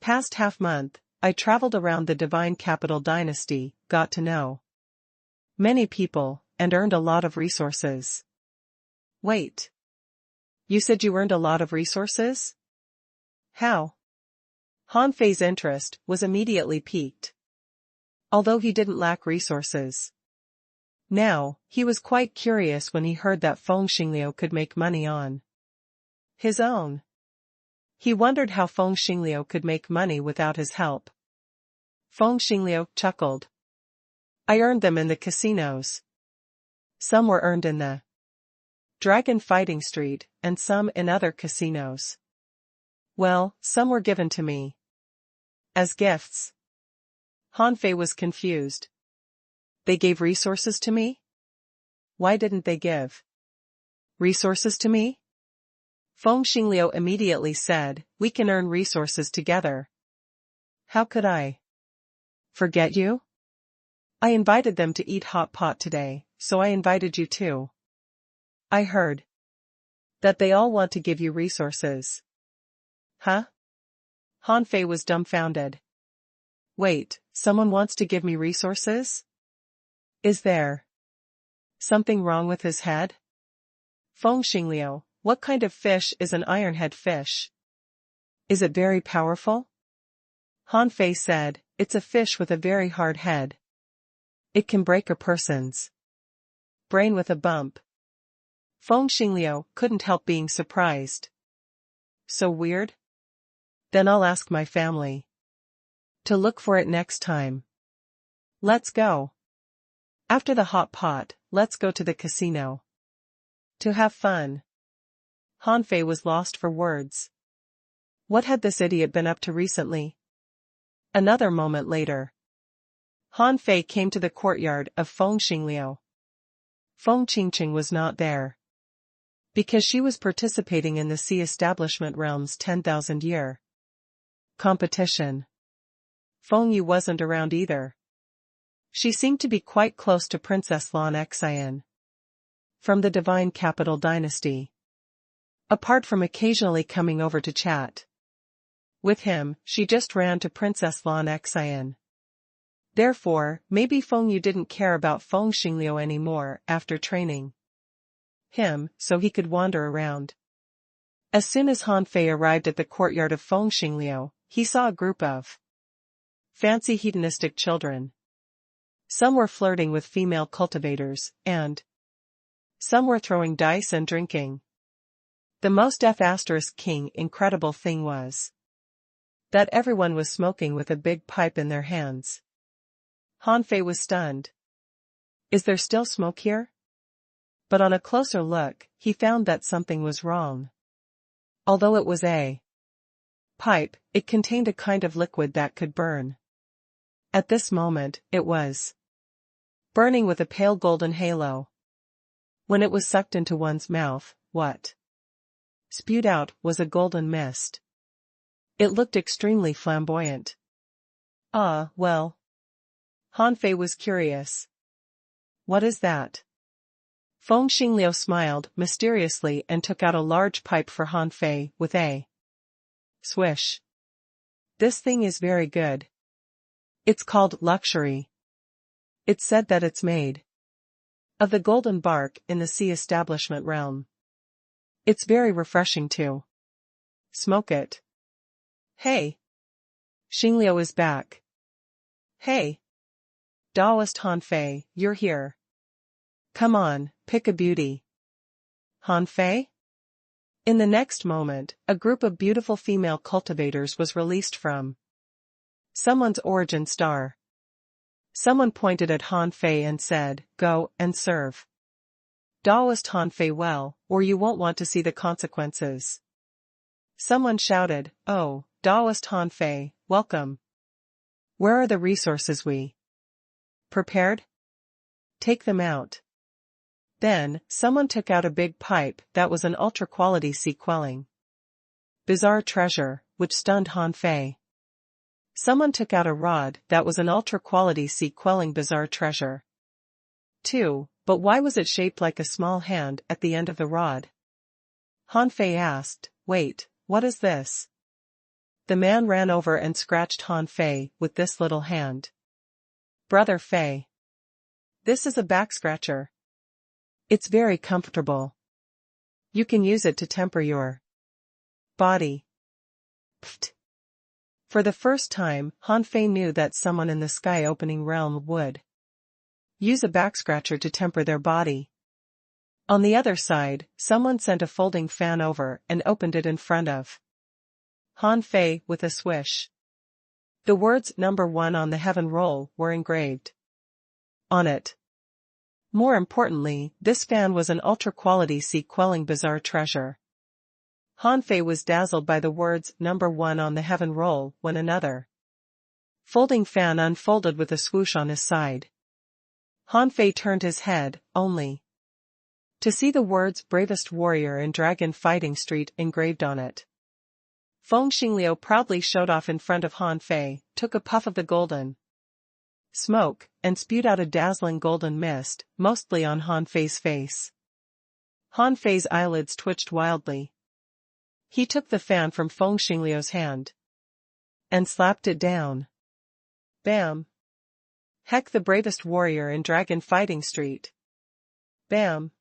past half-month, I traveled around the divine capital dynasty, got to know many people, and earned a lot of resources. Wait. You said you earned a lot of resources? How? Han Fei's interest was immediately piqued. Although he didn't lack resources. Now, he was quite curious when he heard that Feng Xingliu could make money on his own. He wondered how Feng Xingliu could make money without his help. Feng Xingliu chuckled. I earned them in the casinos. Some were earned in the Dragon Fighting Street, and some in other casinos. Well, some were given to me as gifts. Han Fei was confused. They gave resources to me? Why didn't they give resources to me? Feng Xingliu immediately said, we can earn resources together. How could I forget you? I invited them to eat hot pot today, so I invited you too. I heard that they all want to give you resources. Huh? Han Fei was dumbfounded. Wait, someone wants to give me resources? Is there something wrong with his head? Feng Xingliu, what kind of fish is an ironhead fish? Is it very powerful? Han Fei said, it's a fish with a very hard head. It can break a person's brain with a bump. Feng Xingliu couldn't help being surprised. So weird? Then I'll ask my family to look for it next time. Let's go. After the hot pot, let's go to the casino to have fun. Han Fei was lost for words. What had this idiot been up to recently? Another moment later, Han Fei came to the courtyard of Feng Xingliu. Feng Qingqing was not there, because she was participating in the Sea Establishment Realm's 10,000-year competition. Feng Yu wasn't around either. She seemed to be quite close to Princess Lan Xian from the Divine Capital Dynasty. Apart from occasionally coming over to chat with him, she just ran to Princess Lan Xian. Therefore, maybe Feng Yu didn't care about Feng Xingliu anymore after training him, so he could wander around. As soon as Han Fei arrived at the courtyard of Feng Xingliu, he saw a group of fancy hedonistic children. Some were flirting with female cultivators, and some were throwing dice and drinking. The most F***king incredible thing was that everyone was smoking with a big pipe in their hands. Han Fei was stunned. Is there still smoke here? But on a closer look, he found that something was wrong. Although it was a pipe, it contained a kind of liquid that could burn. At this moment, it was burning with a pale golden halo. When it was sucked into one's mouth, what spewed out was a golden mist. It looked extremely flamboyant. Ah, well. Han Fei was curious. What is that? Feng Xingliu smiled mysteriously and took out a large pipe for Han Fei with a swish. This thing is very good. It's called luxury. It's said that it's made of the golden bark in the Sea Establishment realm. It's very refreshing too. Smoke it. Hey. Xingliu is back. Hey. Taoist Han Fei, you're here. Come on, pick a beauty. Han Fei? In the next moment, a group of beautiful female cultivators was released from someone's origin star. Someone pointed at Han Fei and said, go and serve Taoist Han Fei well, or you won't want to see the consequences. Someone shouted, oh, Taoist Han Fei, welcome. Where are the resources we prepared? Take them out. Then, someone took out a big pipe that was an ultra-quality sea-quelling bizarre treasure, which stunned Han Fei. Someone took out a rod that was an ultra-quality sea-quelling bizarre treasure. too, but why was it shaped like a small hand at the end of the rod? Han Fei asked, wait, what is this? The man ran over and scratched Han Fei with this little hand. Brother Fei. This is a back scratcher. It's very comfortable. You can use it to temper your body. Pfft. For the first time, Han Fei knew that someone in the sky-opening realm would use a back scratcher to temper their body. On the other side, someone sent a folding fan over and opened it in front of Han Fei with a swish. The words "Number 1" on the heaven roll were engraved on it. More importantly, this fan was an ultra-quality sea-quelling bizarre treasure. Han Fei was dazzled by the words "Number 1" on the heaven roll when another folding fan unfolded with a swoosh on his side. Han Fei turned his head, only to see the words "Bravest Warrior in Dragon Fighting Street" engraved on it. Feng Xingliu proudly showed off in front of Han Fei, took a puff of the golden smoke, and spewed out a dazzling golden mist, mostly on Han Fei's face. Han Fei's eyelids twitched wildly. He took the fan from Feng Xingliu's hand and slapped it down. Bam! Heck, the bravest warrior in Dragon Fighting Street. Bam!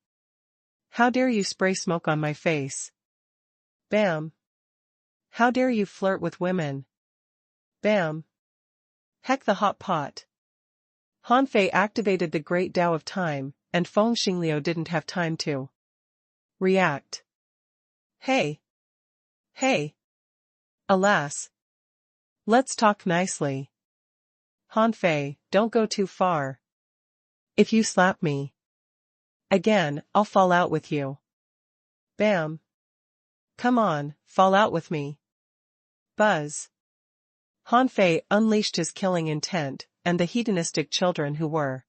How dare you spray smoke on my face? Bam! How dare you flirt with women? Bam! Heck, the hot pot. Han Fei activated the great Tao of time, and Feng Xingliu didn't have time to react. Hey! Hey! Alas! Let's talk nicely. Han Fei, don't go too far. If you slap me again, I'll fall out with you. Bam! Come on, fall out with me. Buzz! Han Fei unleashed his killing intent, and the hedonistic children who were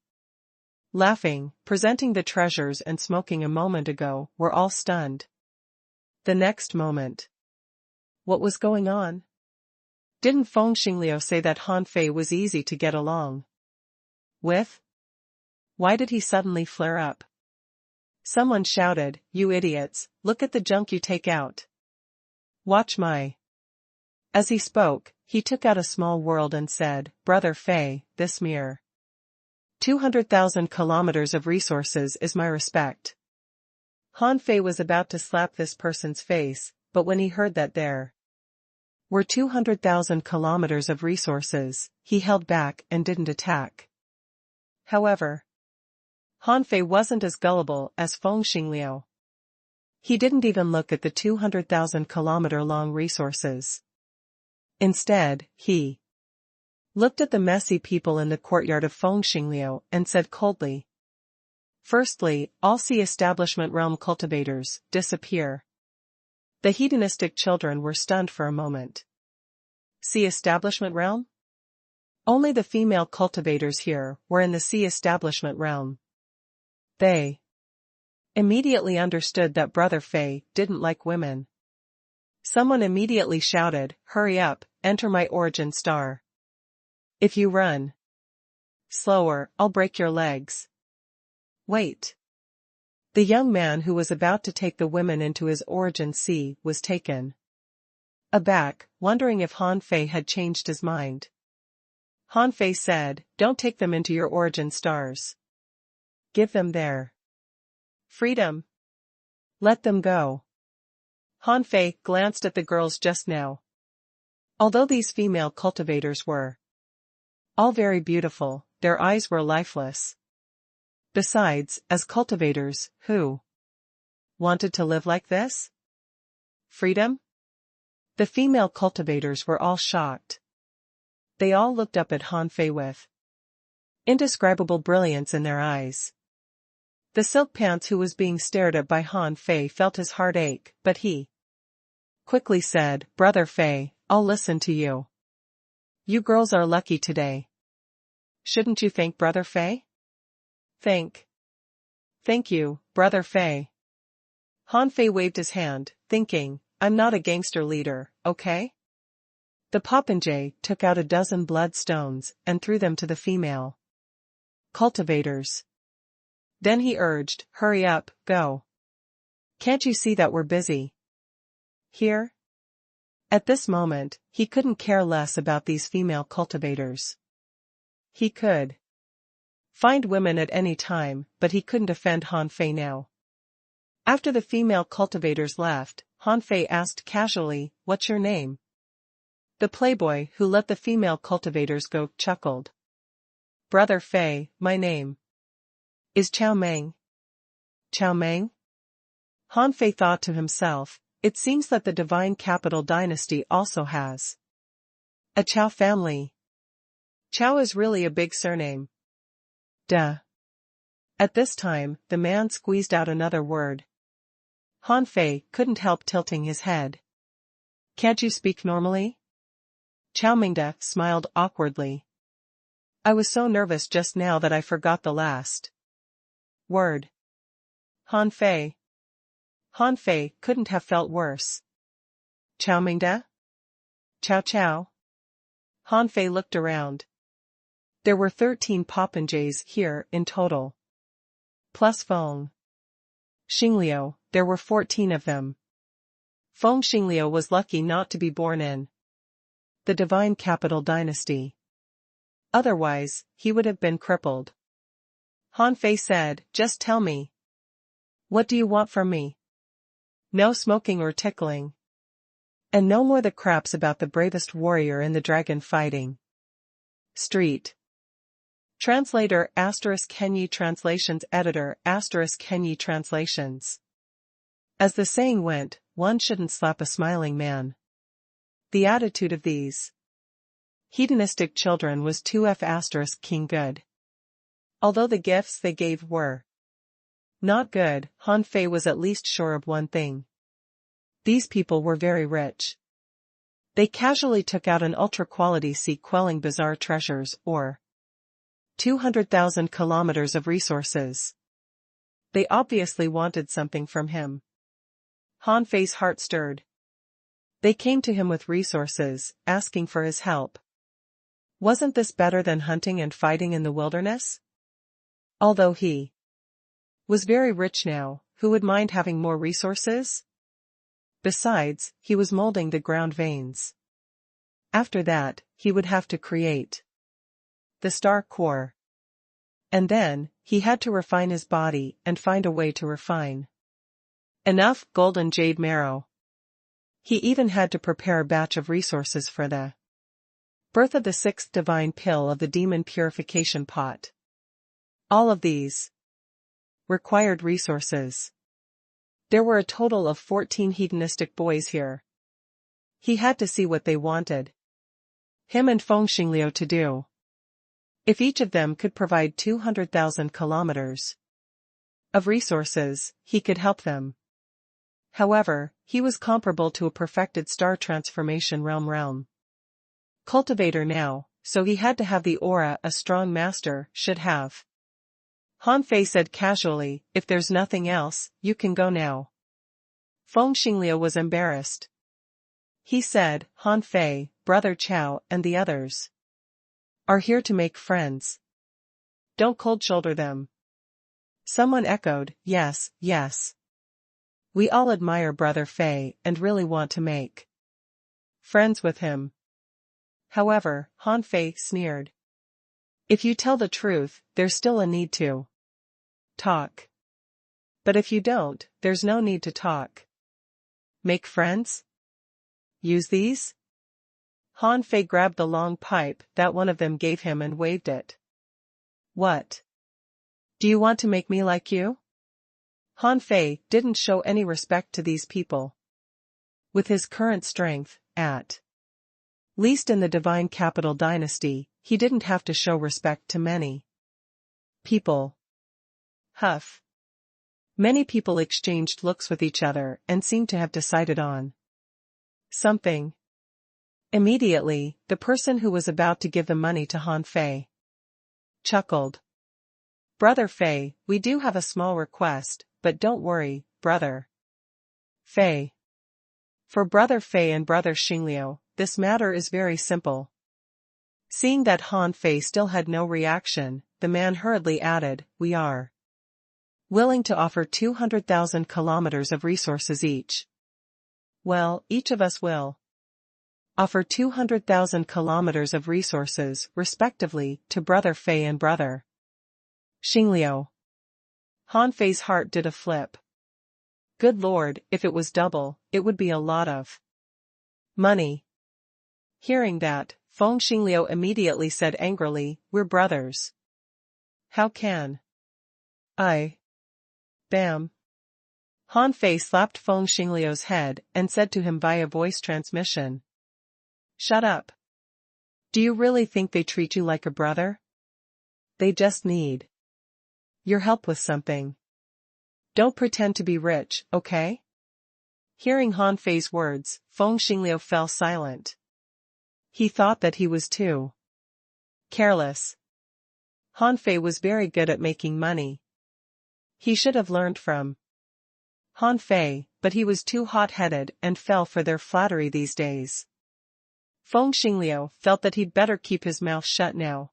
laughing, presenting the treasures and smoking a moment ago, were all stunned. The next moment. What was going on? Didn't Feng Xingliu say that Han Fei was easy to get along with? Why did he suddenly flare up? Someone shouted, you idiots, look at the junk you take out. Watch my. As he spoke, he took out a small world and said, Brother Fei, this mere 200,000 kilometers of resources is my respect. Han Fei was about to slap this person's face, but when he heard that there were 200,000 kilometers of resources, he held back and didn't attack. However, Han Fei wasn't as gullible as Feng Xingliu. He didn't even look at the 200,000 kilometer-long resources. Instead, he looked at the messy people in the courtyard of Feng Xingliu and said coldly, firstly, all Sea Establishment Realm cultivators, disappear. The hedonistic children were stunned for a moment. Sea Establishment Realm? Only the female cultivators here were in the Sea Establishment Realm. They immediately understood that Brother Fei didn't like women. Someone immediately shouted, hurry up, enter my origin star. If you run slower, I'll break your legs. Wait. The young man who was about to take the women into his origin sea was taken aback, wondering if Han Fei had changed his mind. Han Fei said, don't take them into your origin stars. Give them their freedom. Let them go. Han Fei glanced at the girls just now. Although these female cultivators were all very beautiful, their eyes were lifeless. Besides, as cultivators, who wanted to live like this? Freedom? The female cultivators were all shocked. They all looked up at Han Fei with indescribable brilliance in their eyes. The silk pants who was being stared at by Han Fei felt his heart ache, but he quickly said, Brother Fei, I'll listen to you. You girls are lucky today. Shouldn't you thank Brother Fei? Thank you, Brother Fei. Han Fei waved his hand, thinking, I'm not a gangster leader, okay? The popinjay took out a dozen bloodstones and threw them to the female cultivators. Then he urged, hurry up, go. Can't you see that we're busy here? At this moment, he couldn't care less about these female cultivators. He could find women at any time, but he couldn't offend Han Fei now. After the female cultivators left, Han Fei asked casually, what's your name? The playboy who let the female cultivators go chuckled. Brother Fei, my name is Chow Meng. Chow Meng? Han Fei thought to himself, it seems that the divine capital dynasty also has a Chow family. Chow is really a big surname. Duh. At this time, the man squeezed out another word. Han Fei couldn't help tilting his head. Can't you speak normally? Chow Mingda smiled awkwardly. I was so nervous just now that I forgot the last word. Han Fei. Han Fei couldn't have felt worse. Chow Mingda? Chow Chow? Han Fei looked around. There were 13 popinjays here in total. Plus Feng Xingliu, there were 14 of them. Feng Xingliu was lucky not to be born in the divine capital dynasty. Otherwise, he would have been crippled. Han Fei said, just tell me. What do you want from me? No smoking or tickling. And no more the craps about the bravest warrior in the dragon fighting street. Translator *Kenyi Translations Editor *Kenyi Translations. As the saying went, one shouldn't slap a smiling man. The attitude of these hedonistic children was 2F** King good. Although the gifts they gave were not good, Han Fei was at least sure of one thing. These people were very rich. They casually took out an ultra-quality sea-quelling bizarre treasures or 200,000 kilometers of resources. They obviously wanted something from him. Han Fei's heart stirred. They came to him with resources, asking for his help. Wasn't this better than hunting and fighting in the wilderness? Although he was very rich now, who would mind having more resources? Besides, he was molding the ground veins. After that, he would have to create the star core. And then, he had to refine his body and find a way to refine enough golden jade marrow. He even had to prepare a batch of resources for the birth of the 6th divine pill of the demon purification pot. All of these required resources. There were a total of 14 hedonistic boys here. He had to see what they wanted him and Feng Xingliu to do. If each of them could provide 200,000 kilometers of resources, he could help them. However, he was comparable to a perfected star transformation realm cultivator now, so he had to have the aura a strong master should have. Han Fei said casually, if there's nothing else, you can go now. Feng Xingliu was embarrassed. He said, Han Fei, Brother Chow and the others are here to make friends. Don't cold shoulder them. Someone echoed, yes, yes. We all admire Brother Fei and really want to make friends with him. However, Han Fei sneered. If you tell the truth, there's still a need to talk. But if you don't, there's no need to talk. Make friends? Use these? Han Fei grabbed the long pipe that one of them gave him and waved it. What? Do you want to make me like you? Han Fei didn't show any respect to these people. With his current strength, at least in the divine capital dynasty, he didn't have to show respect to many people. Huff. Many people exchanged looks with each other and seemed to have decided on something. Immediately, the person who was about to give the money to Han Fei chuckled. Brother Fei, we do have a small request, but don't worry, Brother Fei. For Brother Fei and Brother Xingliu, this matter is very simple. Seeing that Han Fei still had no reaction, the man hurriedly added, we are willing to offer 200,000 kilometers of resources each. Well, each of us will offer 200,000 kilometers of resources, respectively, to Brother Fei and Brother Xingliu. Han Fei's heart did a flip. Good Lord, if it was double, it would be a lot of money. Hearing that, Feng Xingliu immediately said angrily, "We're brothers. How can I?" Bam. Han Fei slapped Feng Xingliu's head and said to him via voice transmission, "Shut up. Do you really think they treat you like a brother? They just need your help with something. Don't pretend to be rich, okay?" Hearing Han Fei's words, Feng Xingliu fell silent. He thought that he was too careless. Han Fei was very good at making money. He should have learned from Han Fei, but he was too hot-headed and fell for their flattery these days. Feng Xingliu felt that he'd better keep his mouth shut now.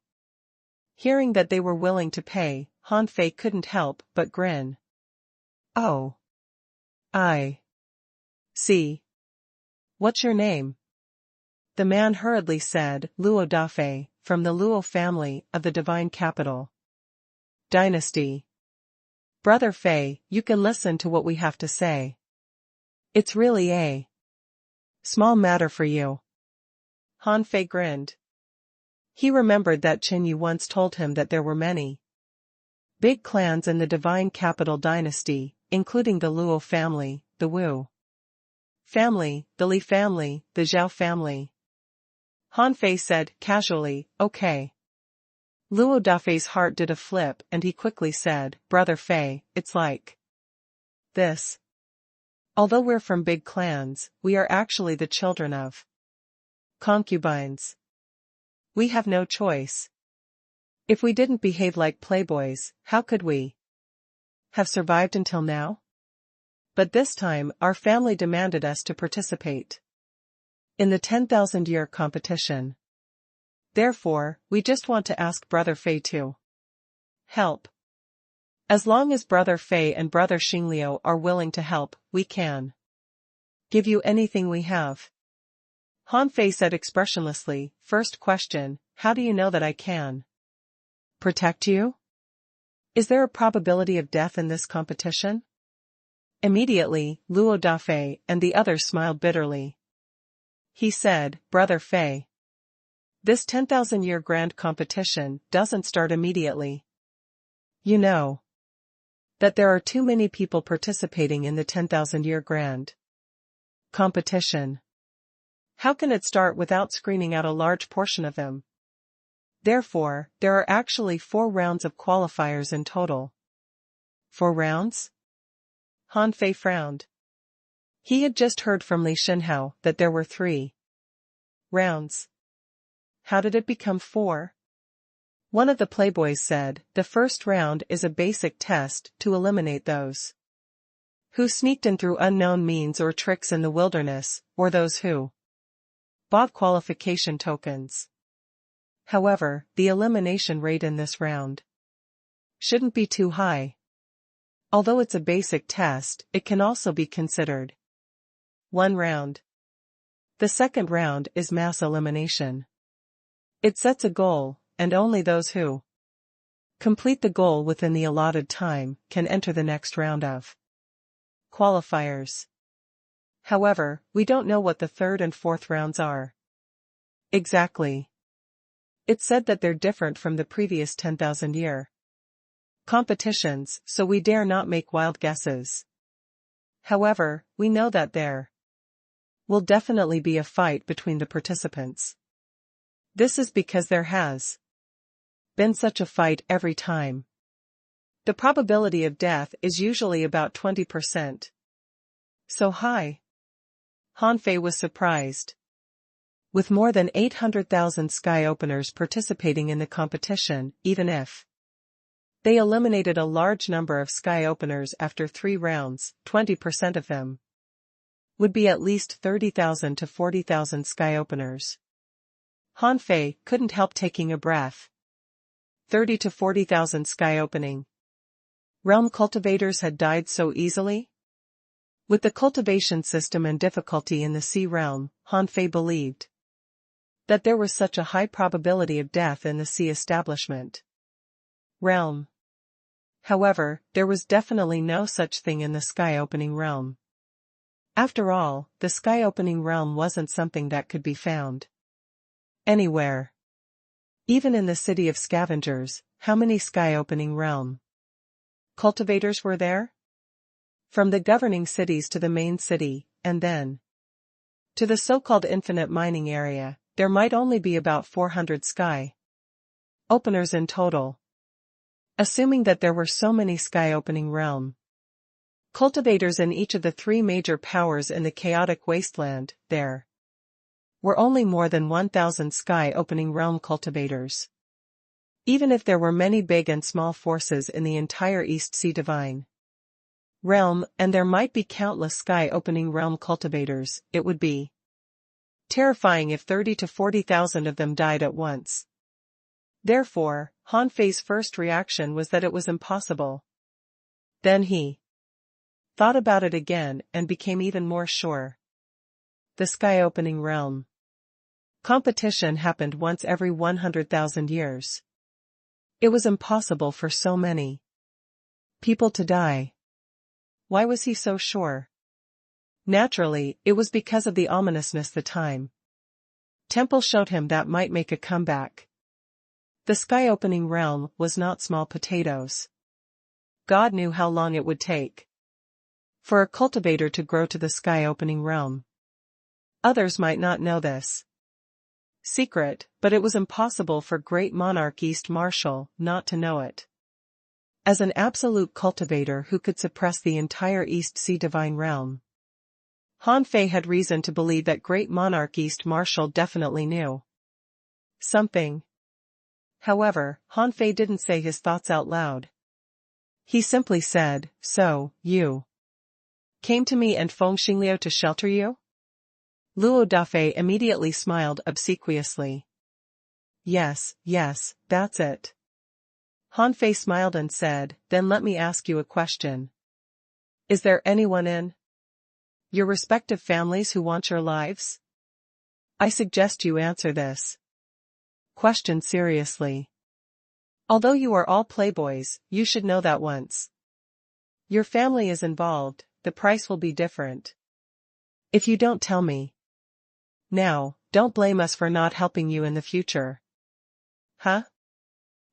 Hearing that they were willing to pay, Han Fei couldn't help but grin. "Oh. I see. What's your name?" The man hurriedly said, "Luo Dafei, from the Luo family of the divine capital dynasty." "Brother Fei, you can listen to what we have to say. It's really a small matter for you." Han Fei grinned. He remembered that Qin Yu once told him that there were many big clans in the divine capital dynasty, including the Luo family, the Wu family, the Li family, the Zhao family. Han Fei said, casually, "Okay." Luo Dafei's heart did a flip and he quickly said, "Brother Fei, it's like this. Although we're from big clans, we are actually the children of concubines. We have no choice. If we didn't behave like playboys, how could we have survived until now? But this time, our family demanded us to participate in the 10,000-year competition. Therefore, we just want to ask Brother Fei to help. As long as Brother Fei and Brother Xingliu are willing to help, we can give you anything we have." Han Fei said expressionlessly, "First question, how do you know that I can protect you? Is there a probability of death in this competition?" Immediately, Luo Dafei and the others smiled bitterly. He said, "Brother Fei, this 10,000-year grand competition doesn't start immediately. You know that there are too many people participating in the 10,000-year grand competition. How can it start without screening out a large portion of them? Therefore, there are actually 4 rounds of qualifiers in total." 4 rounds? Han Fei frowned. He had just heard from Li Shenhao that there were 3 rounds. How did it become 4? One of the playboys said, "The first round is a basic test to eliminate those who sneaked in through unknown means or tricks in the wilderness, or those who bought qualification tokens. However, the elimination rate in this round shouldn't be too high. Although it's a basic test, it can also be considered 1 round. The second round is mass elimination. It sets a goal, and only those who complete the goal within the allotted time can enter the next round of qualifiers. However, we don't know what the third and fourth rounds are exactly. It's said that they're different from the previous 10,000-year competitions, so we dare not make wild guesses. However, we know that there will definitely be a fight between the participants. This is because there has been such a fight every time. The probability of death is usually about 20%. So high. Han Fei was surprised. With more than 800,000 sky openers participating in the competition, even if they eliminated a large number of sky openers after 3 rounds, 20% of them would be at least 30,000 to 40,000 sky openers. Han Fei couldn't help taking a breath. 30 to 40,000 sky opening. Realm cultivators had died so easily? With the cultivation system and difficulty in the sea realm, Han Fei believed that there was such a high probability of death in the sea establishment realm. However, there was definitely no such thing in the sky-opening realm. After all, the sky-opening realm wasn't something that could be found anywhere. Even in the city of scavengers, how many sky-opening realm cultivators were there? From the governing cities to the main city, and then to the so-called infinite mining area, there might only be about 400 sky openers in total. Assuming that there were so many sky-opening realm cultivators in each of the three major powers in the chaotic wasteland, there were only more than 1,000 sky-opening realm cultivators. Even if there were many big and small forces in the entire East Sea Divine realm, and there might be countless sky-opening realm cultivators, it would be terrifying if 30 to 40,000 of them died at once. Therefore, Han Fei's first reaction was that it was impossible. Then he thought about it again and became even more sure. The sky-opening realm competition happened once every 100,000 years. It was impossible for so many people to die. Why was he so sure? Naturally, it was because of the ominousness the time temple showed him that might make a comeback. The sky-opening realm was not small potatoes. God knew how long it would take for a cultivator to grow to the sky-opening realm. Others might not know this secret, but it was impossible for great monarch East Marshal not to know it. As an absolute cultivator who could suppress the entire East Sea Divine realm, Han Fei had reason to believe that great monarch East Marshal definitely knew something. However, Han Fei didn't say his thoughts out loud. He simply said, "So, you came to me and Feng Xingliu to shelter you?" Luo Dafei immediately smiled obsequiously. Yes, that's it." Han Fei smiled and said, "Then let me ask you a question. Is there anyone in your respective families who want your lives? I suggest you answer this question seriously. Although you are all playboys, you should know that once your family is involved, the price will be different. If you don't tell me now, don't blame us for not helping you in the future." Huh?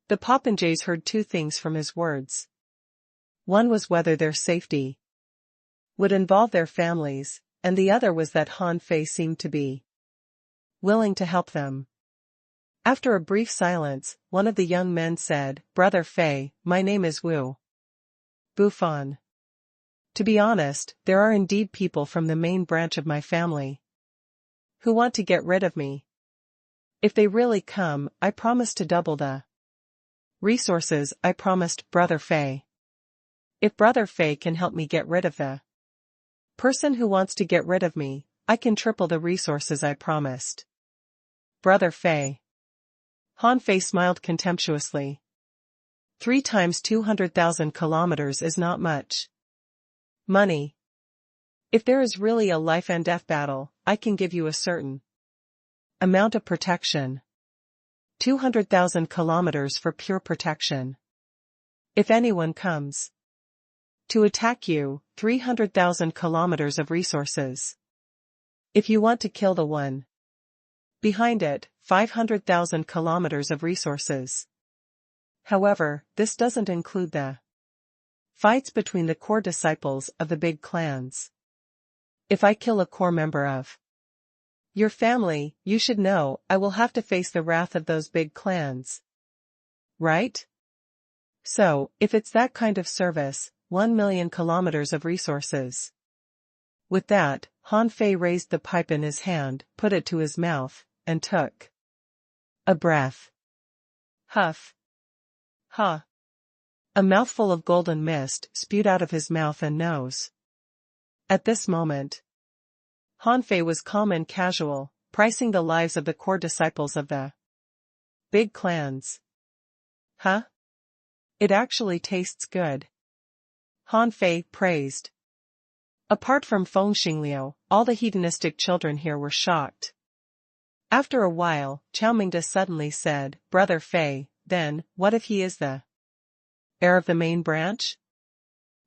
The popinjays heard two things from his words. One was whether their safety would involve their families, and the other was that Han Fei seemed to be willing to help them. After a brief silence, one of the young men said, "Brother Fei, my name is Wu Bufan. To be honest, there are indeed people from the main branch of my family who want to get rid of me. If they really come, I promise to double the resources I promised Brother Fei. If Brother Fei can help me get rid of the person who wants to get rid of me, I can triple the resources I promised Brother Fei." Han Fei smiled contemptuously. 3 times 200,000 kilometers is not much money. If there is really a life and death battle, I can give you a certain amount of protection. 200,000 kilometers for pure protection. If anyone comes to attack you, 300,000 kilometers of resources. If you want to kill the one behind it, 500,000 kilometers of resources. However, this doesn't include the fights between the core disciples of the big clans. If I kill a core member of your family, you should know I will have to face the wrath of those big clans. Right? So, if it's that kind of service, 1 million kilometers of resources. With that, Han Fei raised the pipe in his hand, put it to his mouth, and took a breath. Huff. Ha. A mouthful of golden mist spewed out of his mouth and nose. At this moment, Han Fei was calm and casual, pricing the lives of the core disciples of the big clans. Huh? It actually tastes good. Han Fei praised. Apart from Feng Xingliu, all the hedonistic children here were shocked. After a while, Chao Mingde suddenly said, Brother Fei, then, what if he is the heir of the main branch?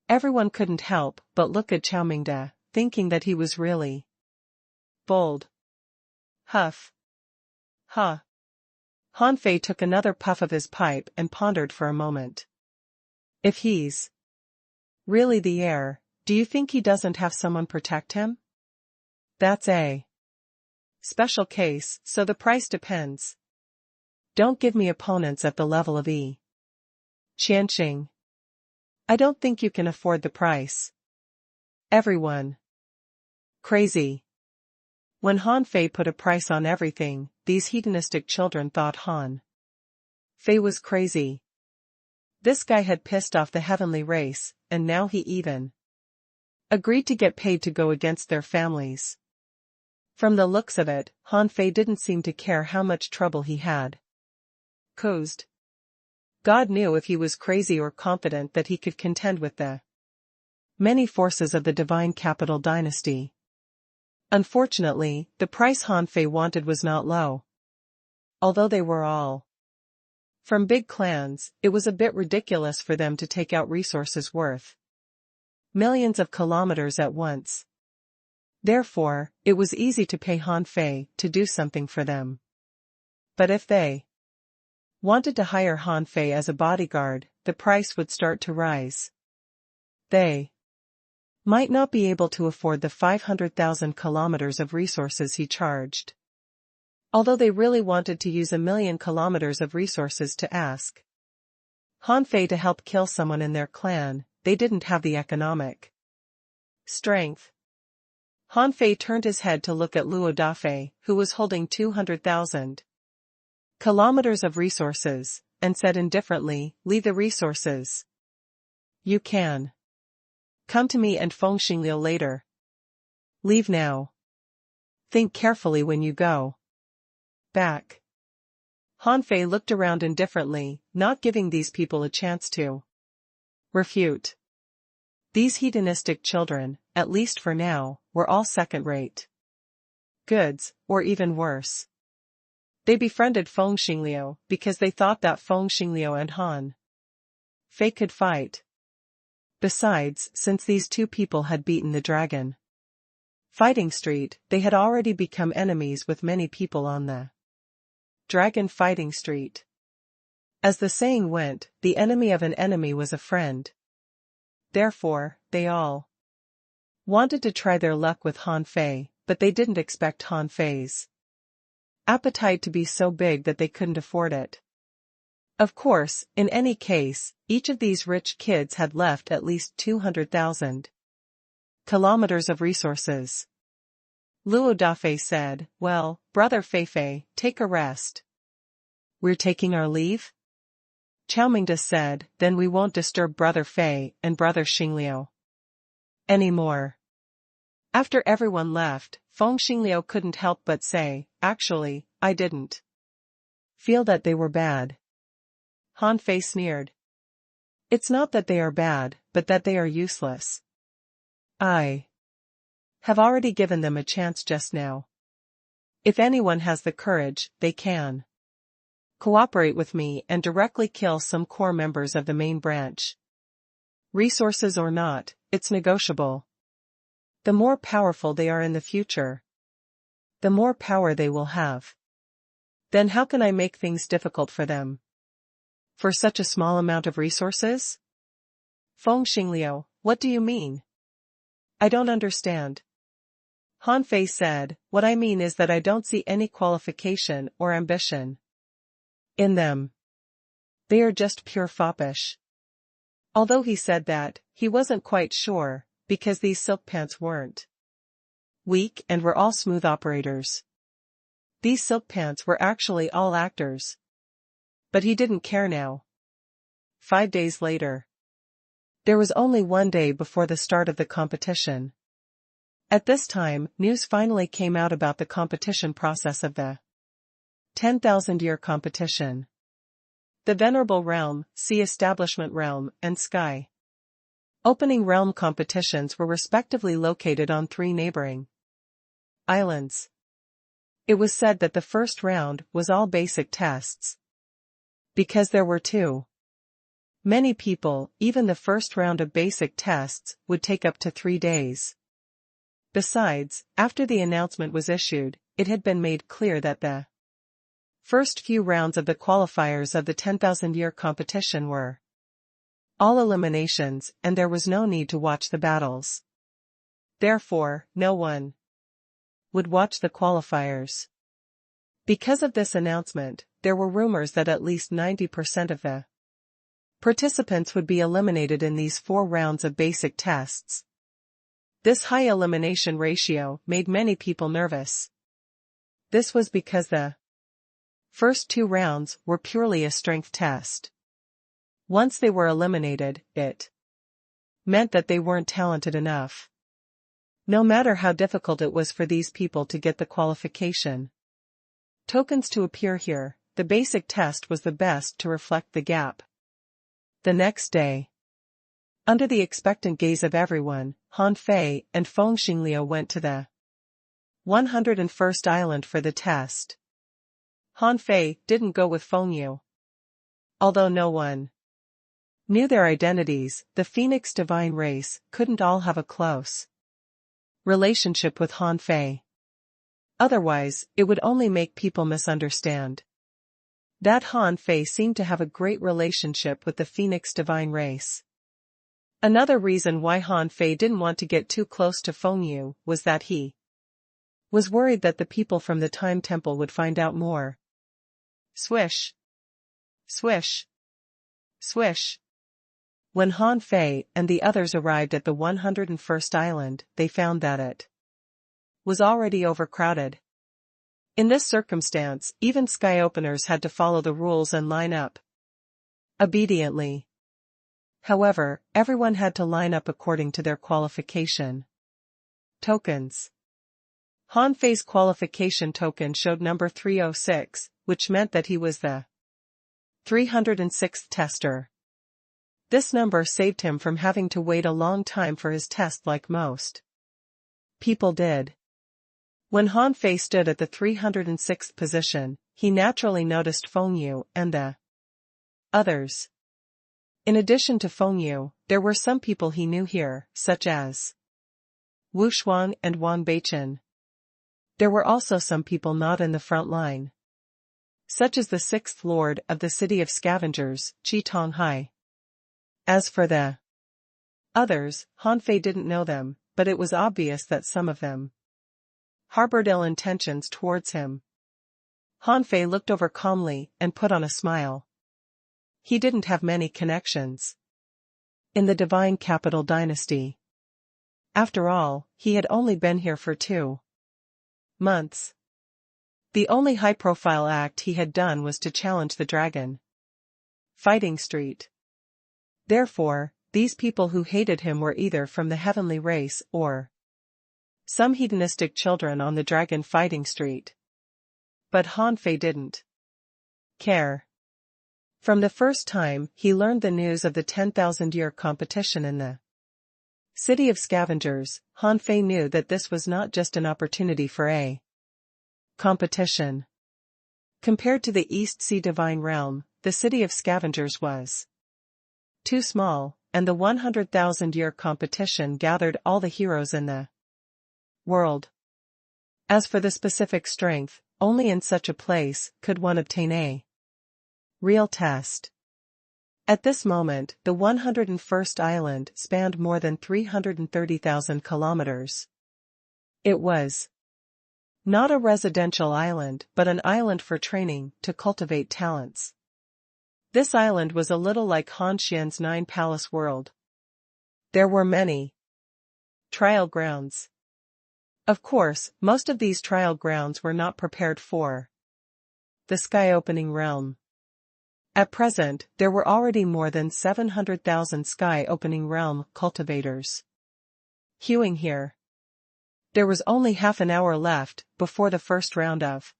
Everyone couldn't help but look at Chao Mingde, thinking that he was really bold. Huff. Huh. Han Fei took another puff of his pipe and pondered for a moment. If he's really the heir, do you think he doesn't have someone protect him? That's a special case, so the price depends. Don't give me opponents at the level of E. Qianqing. I don't think you can afford the price. Everyone. Crazy. When Han Fei put a price on everything, these hedonistic children thought Han Fei was crazy. This guy had pissed off the heavenly race, and now he even agreed to get paid to go against their families. From the looks of it, Han Fei didn't seem to care how much trouble he had caused. God knew if he was crazy or confident that he could contend with the many forces of the divine capital dynasty. Unfortunately, the price Han Fei wanted was not low. Although they were all from big clans, it was a bit ridiculous for them to take out resources worth millions of kilometers at once. Therefore, it was easy to pay Han Fei to do something for them. But if they wanted to hire Han Fei as a bodyguard, the price would start to rise. They might not be able to afford the 500,000 kilometers of resources he charged. Although they really wanted to use 1,000,000 kilometers of resources to ask Han Fei to help kill someone in their clan, they didn't have the economic strength. Han Fei turned his head to look at Luo Dafei, who was holding 200,000 kilometers of resources, and said indifferently, leave the resources. You can come to me and Feng Xingliu later. Leave now. Think carefully when you go back. Han Fei looked around indifferently, not giving these people a chance to refute. These hedonistic children, at least for now, were all second-rate goods, or even worse. They befriended Feng Xingliu because they thought that Feng Xingliu and Han Fei could fight. Besides, since these two people had beaten the dragon fighting street, they had already become enemies with many people on the dragon fighting street. As the saying went, the enemy of an enemy was a friend. Therefore, they all wanted to try their luck with Han Fei, but they didn't expect Han Fei's appetite to be so big that they couldn't afford it. Of course, in any case, each of these rich kids had left at least 200,000 kilometers of resources. Luo Dafei said, well, Brother Fei, take a rest. We're taking our leave? Chao Mingde said, then we won't disturb Brother Fei and Brother Xingliu anymore. After everyone left, Feng Xingliu couldn't help but say, actually, I didn't feel that they were bad. Han Fei sneered. It's not that they are bad, but that they are useless. I have already given them a chance just now. If anyone has the courage, they can cooperate with me and directly kill some core members of the main branch. Resources or not, it's negotiable. The more powerful they are in the future, the more power they will have. Then how can I make things difficult for them? For such a small amount of resources? Feng Xingliu, what do you mean? I don't understand. Han Fei said, what I mean is that I don't see any qualification or ambition in them. They are just pure foppish. Although he said that, he wasn't quite sure, because these silk pants weren't weak and were all smooth operators. These silk pants were actually all actors. But he didn't care now. 5 days later. There was only 1 day before the start of the competition. At this time, news finally came out about the competition process of the 10,000-year competition. The Venerable Realm, Sea Establishment Realm, and Sky Opening realm competitions were respectively located on 3 neighboring islands. It was said that the first round was all basic tests. Because there were too many people, even the first round of basic tests would take up to 3 days. Besides, after the announcement was issued, it had been made clear that the first few rounds of the qualifiers of the 10,000-year competition were all eliminations, and there was no need to watch the battles. Therefore, no one would watch the qualifiers. Because of this announcement, there were rumors that at least 90% of the participants would be eliminated in these 4 rounds of basic tests. This high elimination ratio made many people nervous. This was because the first 2 rounds were purely a strength test. Once they were eliminated, it meant that they weren't talented enough. No matter how difficult it was for these people to get the qualification tokens to appear here, the basic test was the best to reflect the gap. The next day, under the expectant gaze of everyone, Han Fei and Feng Xingliu went to the 101st island for the test. Han Fei didn't go with Feng Yu. Although no one knew their identities, the Phoenix divine race couldn't all have a close relationship with Han Fei. Otherwise, it would only make people misunderstand that Han Fei seemed to have a great relationship with the Phoenix divine race. Another reason why Han Fei didn't want to get too close to Feng Yu was that he was worried that the people from the Time Temple would find out more. Swish. Swish. Swish. When Han Fei and the others arrived at the 101st island, they found that it was already overcrowded. In this circumstance, even sky openers had to follow the rules and line up obediently. However, everyone had to line up according to their qualification tokens. Han Fei's qualification token showed number 306, which meant that he was the 306th tester. This number saved him from having to wait a long time for his test like most people did. When Han Fei stood at the 306th position, he naturally noticed Feng Yu and the others. In addition to Feng Yu, there were some people he knew here, such as Wu Shuang and Wang Beichen. There were also some people not in the front line, such as the 6th Lord of the City of Scavengers, Qi Tonghai. As for the others, Han Fei didn't know them, but it was obvious that some of them harbored ill intentions towards him. Han Fei looked over calmly and put on a smile. He didn't have many connections in the Divine Capital Dynasty. After all, he had only been here for 2 months. The only high-profile act he had done was to challenge the dragon fighting street. Therefore, these people who hated him were either from the heavenly race or some hedonistic children on the dragon fighting street. But Han Fei didn't care. From the first time he learned the news of the 10,000-year competition in the City of Scavengers, Han Fei knew that this was not just an opportunity for a competition. Compared to the East Sea Divine Realm, the City of Scavengers was too small, and the 100,000-year competition gathered all the heroes in the world. As for the specific strength, only in such a place could one obtain a real test. At this moment, the 101st island spanned more than 330,000 kilometers. It was not a residential island, but an island for training to cultivate talents. This island was a little like Han Xian's 9-palace world. There were many trial grounds. Of course, most of these trial grounds were not prepared for the sky-opening realm. At present, there were already more than 700,000 sky-opening realm cultivators queuing here. There was only half an hour left before the first round of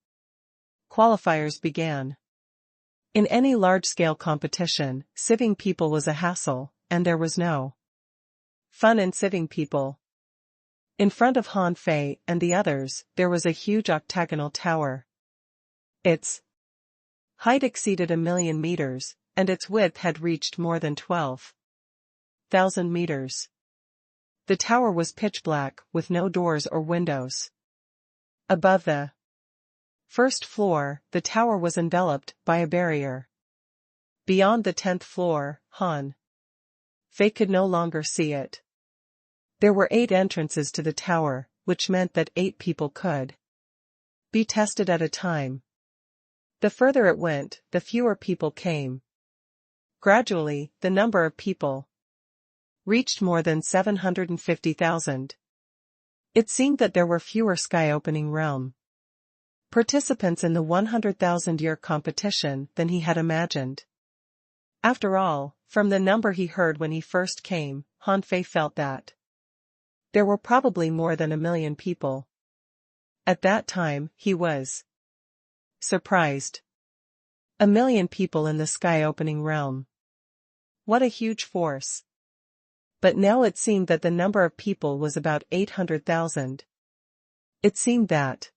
qualifiers began. In any large-scale competition, sieving people was a hassle, and there was no Fun and sitting people. In front of Han Fei and the others, there was a huge octagonal tower. Its height exceeded 1,000,000 meters, and its width had reached more than 12,000 meters. The tower was pitch black, with no doors or windows. Above the first floor, the tower was enveloped by a barrier. Beyond the 10th floor, Han Fei could no longer see it. There were 8 entrances to the tower, which meant that 8 people could be tested at a time. The further it went, the fewer people came. Gradually, the number of people reached more than 750,000. It seemed that there were fewer sky-opening realm participants in the 100,000-year competition than he had imagined. After all, from the number he heard when he first came, Han Fei felt that there were probably more than 1,000,000 people. At that time, he was surprised. 1,000,000 people in the sky-opening realm. What a huge force. But now it seemed that the number of people was about 800,000. It seemed that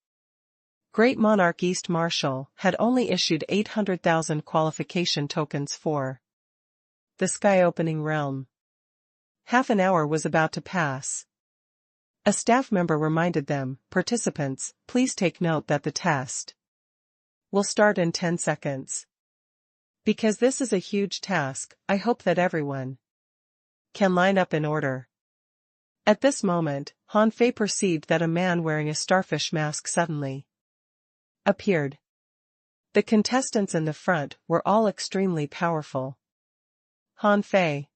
Great Monarch East Marshal had only issued 800,000 qualification tokens for the sky-opening realm. Half an hour was about to pass. A staff member reminded them, "Participants, please take note that the test will start in 10 seconds. Because this is a huge task, I hope that everyone can line up in order." At this moment, Han Fei perceived that a man wearing a starfish mask suddenly appeared. The contestants in the front were all extremely powerful. Han Fei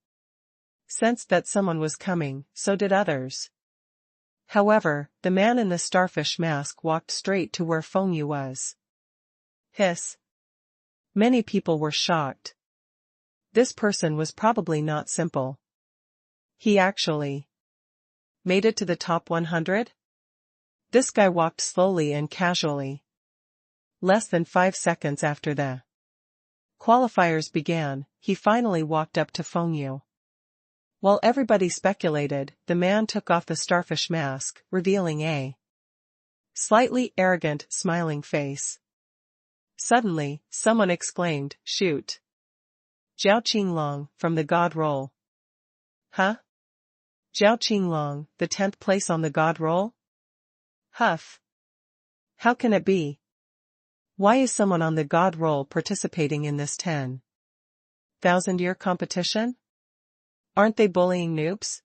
sensed that someone was coming, so did others. However, the man in the starfish mask walked straight to where Feng Yu was. Hiss. Many people were shocked. This person was probably not simple. He actually made it to the top 100? This guy walked slowly and casually. Less than 5 seconds after the qualifiers began, he finally walked up to Feng Yu. While everybody speculated, the man took off the starfish mask, revealing a slightly arrogant, smiling face. Suddenly, someone exclaimed, "Shoot! Zhao Qinglong, from the God Roll." Huh? Zhao Qinglong, the 10th place on the God Roll? Huff. How can it be? Why is someone on the God Roll participating in this 10,000-year competition? Aren't they bullying noobs?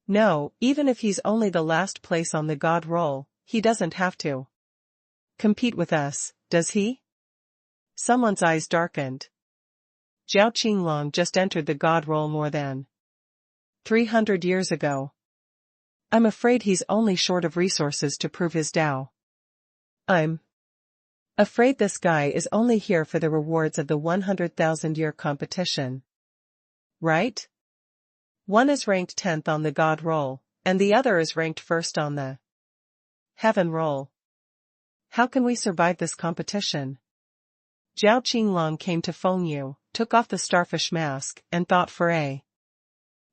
No, even if he's only the last place on the God Roll, he doesn't have to compete with us, does he? Someone's eyes darkened. Zhao Qinglong just entered the God Roll more than 300 years ago. I'm afraid he's only short of resources to prove his Dao. I'm afraid this guy is only here for the rewards of the 100,000-year competition. Right? One is ranked 10th on the God Roll, and the other is ranked 1st on the Heaven Roll. How can we survive this competition? Zhao Qinglong came to Feng Yu, took off the starfish mask, and thought for a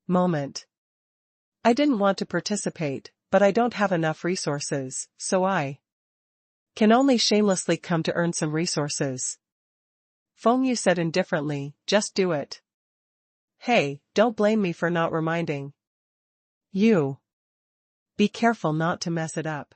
moment. I didn't want to participate, but I don't have enough resources, so I can only shamelessly come to earn some resources. Feng Yu said indifferently, "Just do it." Hey, don't blame me for not reminding you. Be careful not to mess it up.